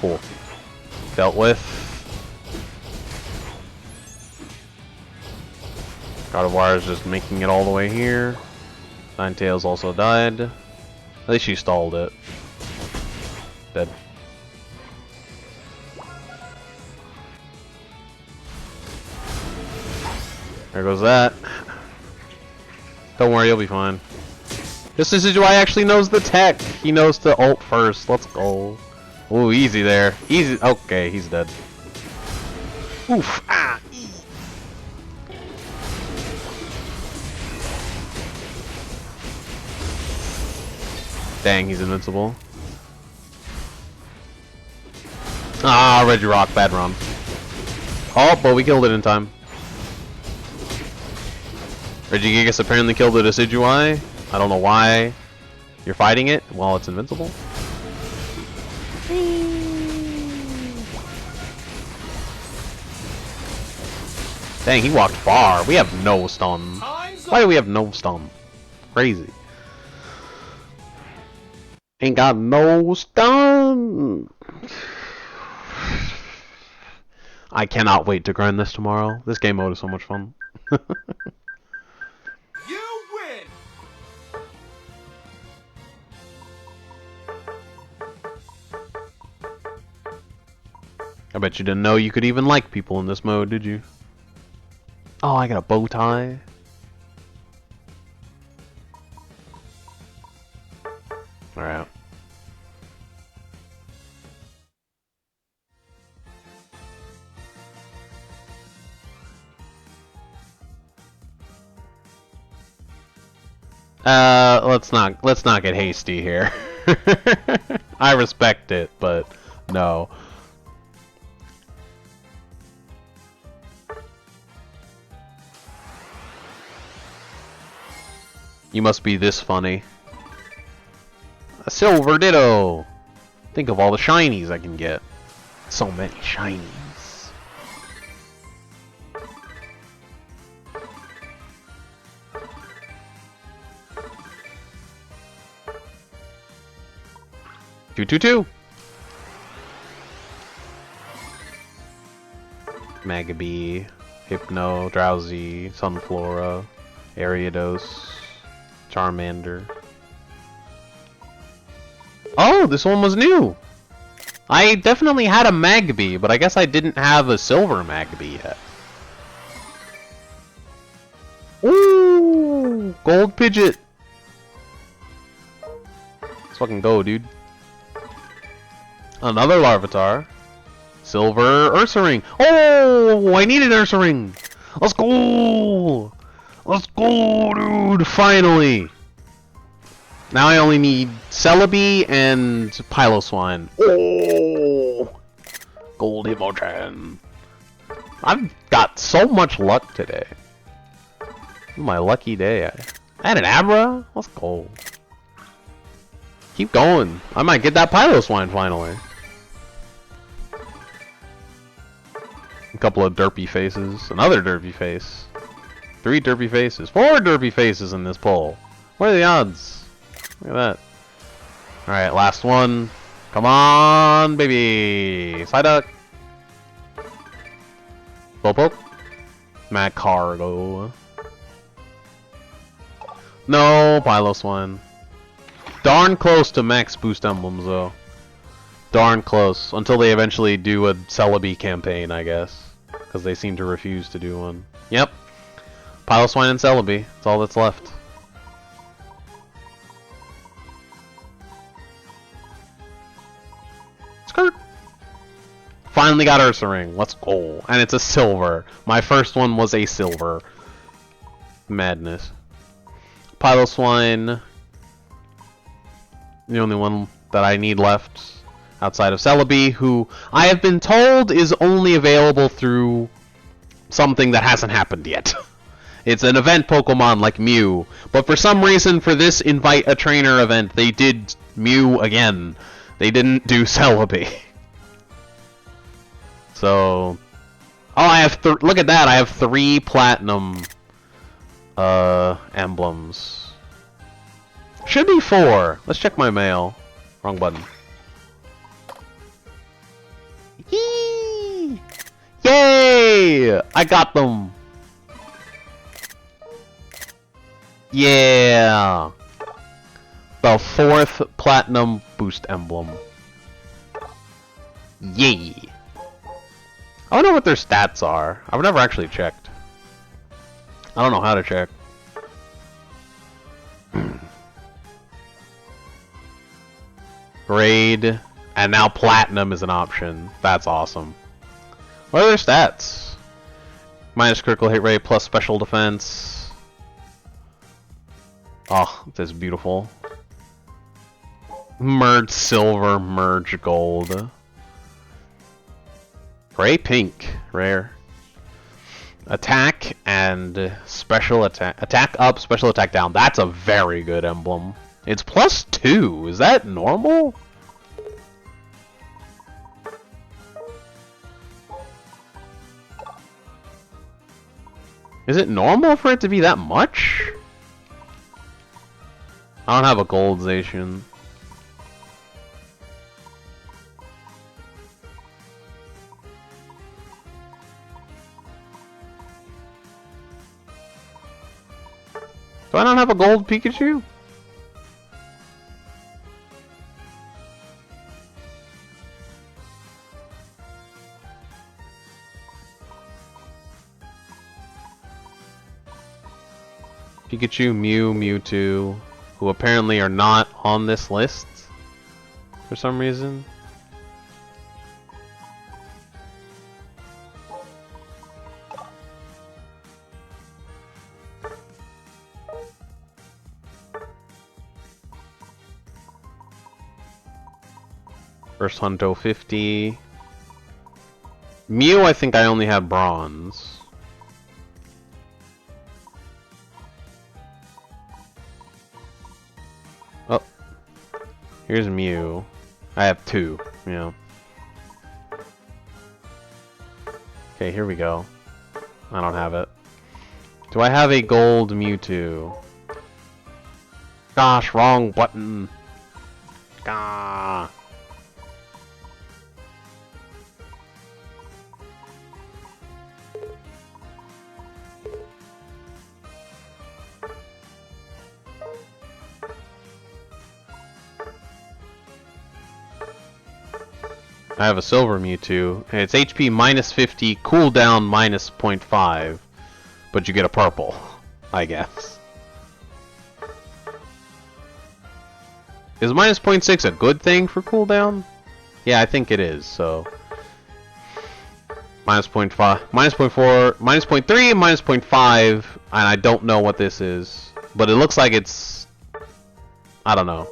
Cool. Dealt with. Gardevoir is just making it all the way here. Ninetales also died. At least she stalled it. Dead. There goes that. Don't worry, you'll be fine. This is why actually knows the tech. He knows to ult first. Let's go. Ooh, easy there. Easy. Okay, he's dead. Oof. Ah. Dang, he's invincible. Ah, Regirock, bad run. Oh, but we killed it in time. Regigigas apparently killed the Decidueye. I don't know why you're fighting it while it's invincible. Dang, he walked far. We have no stun. Why do we have no stun? Crazy. Ain't got no stun. I cannot wait to grind this tomorrow. This game mode is so much fun. You win! I bet you didn't know you could even like people in this mode, did you? Oh, I got a bow tie. Alright. Let's not get hasty here. I respect it, but no. You must be this funny. A silver ditto! Think of all the shinies I can get. So many shinies. Two. Magabee, Hypno, Drowsy, Sunflora, Ariados, Charmander. Oh, this one was new! I definitely had a Magabee, but I guess I didn't have a silver Magabee yet. Ooh! Gold Pidgeot! Let's fucking go, dude. Another Larvitar. Silver Ursaring. Oh, I need an Ursaring. Let's go. Let's go, dude. Finally. Now I only need Celebi and Piloswine. Oh, Gold Hitmonchan. I've got so much luck today. My lucky day. I had an Abra. Let's go. Keep going. I might get that Piloswine finally. A couple of derpy faces. Another derpy face. 3 derpy faces. 4 derpy faces in this poll. What are the odds? Look at that. Alright, last one. Come on, baby. Psyduck. Slowpoke. Magcargo. No, Piloswine. Darn close to max boost emblems, though. Darn close. Until they eventually do a Celebi campaign, I guess. Because they seem to refuse to do one. Yep. Piloswine and Celebi. That's all that's left. Skirt! Finally got Ursaring. Let's go. And it's a silver. My first one was a silver. Madness. Piloswine. The only one that I need left outside of Celebi, who I have been told is only available through something that hasn't happened yet. It's an event Pokemon like Mew, but for some reason for this Invite a Trainer event, they did Mew again. They didn't do Celebi. So, oh, I have look at that. I have 3 platinum emblems. Should be 4. Let's check my mail. Wrong button. Yee! Yay! I got them. Yeah. The 4th platinum boost emblem. Yay. I wonder what their stats are. I've never actually checked. I don't know how to check. Grade, and now platinum is an option. That's awesome. What are their stats? Minus critical hit rate plus special defense. Oh, that's beautiful. Merge silver, merge gold. Gray pink, rare. Attack and special attack. Attack up, special attack down. That's a very good emblem. It's +2. Is that normal? Is it normal for it to be that much? I don't have a goldization. Do I not have a gold Pikachu? Pikachu, Mew, Mewtwo, who apparently are not on this list for some reason. First Hunto 50. Mew, I think I only have bronze. Oh. Here's Mew. I have 2. Yeah. Okay, here we go. I don't have it. Do I have a gold Mewtwo? Gosh, wrong button. Gah. I have a silver Mewtwo, and it's HP -50, cooldown -0.5, but you get a purple, I guess. Is -0.6 a good thing for cooldown? Yeah, I think it is, so... -0.5, -0.4, -0.3, and -0.5, and I don't know what this is. But it looks like it's... I don't know.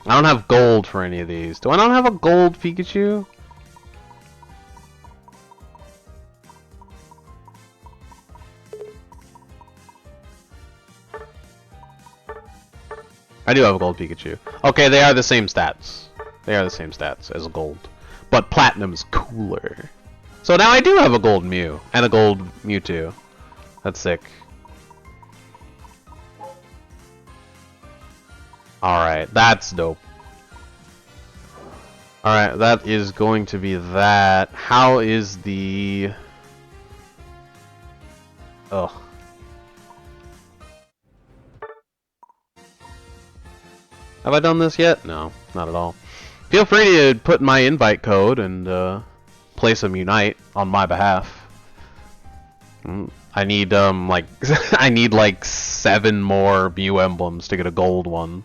I don't have gold for any of these. Do I not have a gold Pikachu? I do have a gold Pikachu. Okay, they are the same stats. They are the same stats as gold. But platinum's cooler. So now I do have a gold Mew and a gold Mewtwo. That's sick. Alright, that's dope. Alright, that is going to be that. How is the... Ugh. Have I done this yet? No, not at all. Feel free to put my invite code and play some Unite on my behalf. I need like I need like 7 more Mew emblems to get a gold one.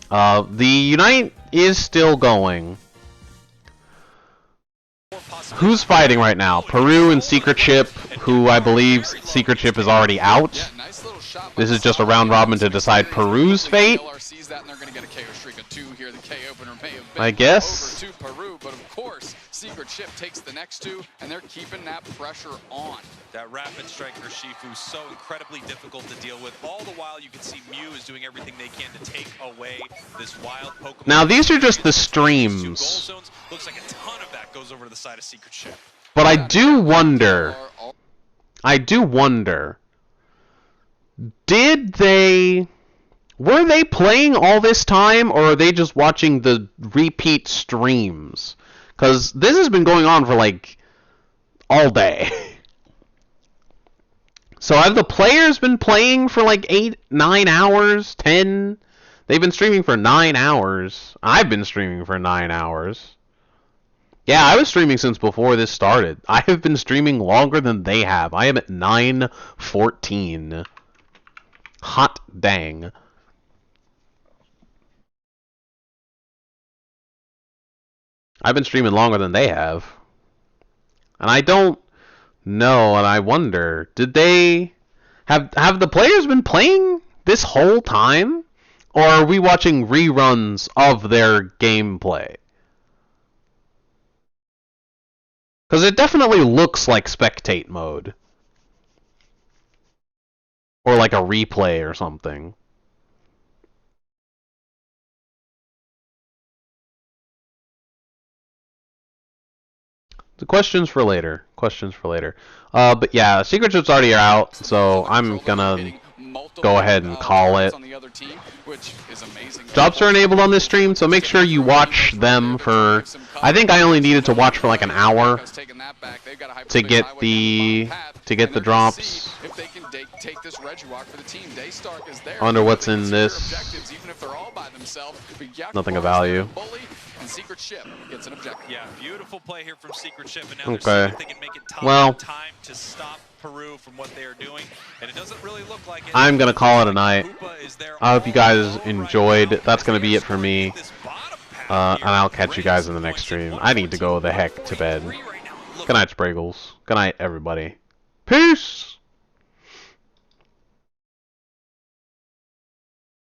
The Unite is still going. Who's fighting right now? Peru and Secret Chip, who I believe Secret Chip is already out. This is just a round robin to decide Peru's fate. I guess. Over to Peru, but of course, Secret Chip takes the next 2, and they're keeping that pressure on. That rapid striker Shifu is so incredibly difficult to deal with. All the while, you can see Mew is doing everything they can to take away this wild Pokemon. Now these are just the streams. Looks like a ton of that goes over to the side of Secret Chip. But I do wonder. Were they playing all this time, or are they just watching the repeat streams? Because this has been going on for, like, all day. So have the players been playing for, like, 8, 9 hours, 10? They've been streaming for 9 hours. I've been streaming for 9 hours. Yeah, I was streaming since before this started. I have been streaming longer than they have. I am at 9:14. Hot dang. I've been streaming longer than they have. And I don't know, and I wonder, did they have the players been playing this whole time? Or are we watching reruns of their gameplay? Because it definitely looks like spectate mode. Or like a replay or something. The questions for later. Questions for later. But yeah, Secret Ship's already out, so I'm gonna go ahead and call it. Jobs are enabled on this stream, so make sure you watch them for... I think I only needed to watch for like an hour to get the drops. I wonder what's in this. Nothing of value. And Secret Ship gets an objective. Yeah, beautiful play here from Secret Ship, and now Okay. they're seeing if they can make it time to stop Peru from what they are doing, and it doesn't really look like it. I'm gonna call it a night. I hope you guys enjoyed. That's gonna be it for me. And I'll catch you guys in the next stream. I need to go the heck to bed. Good night, Spraggles. Good night, everybody. Peace!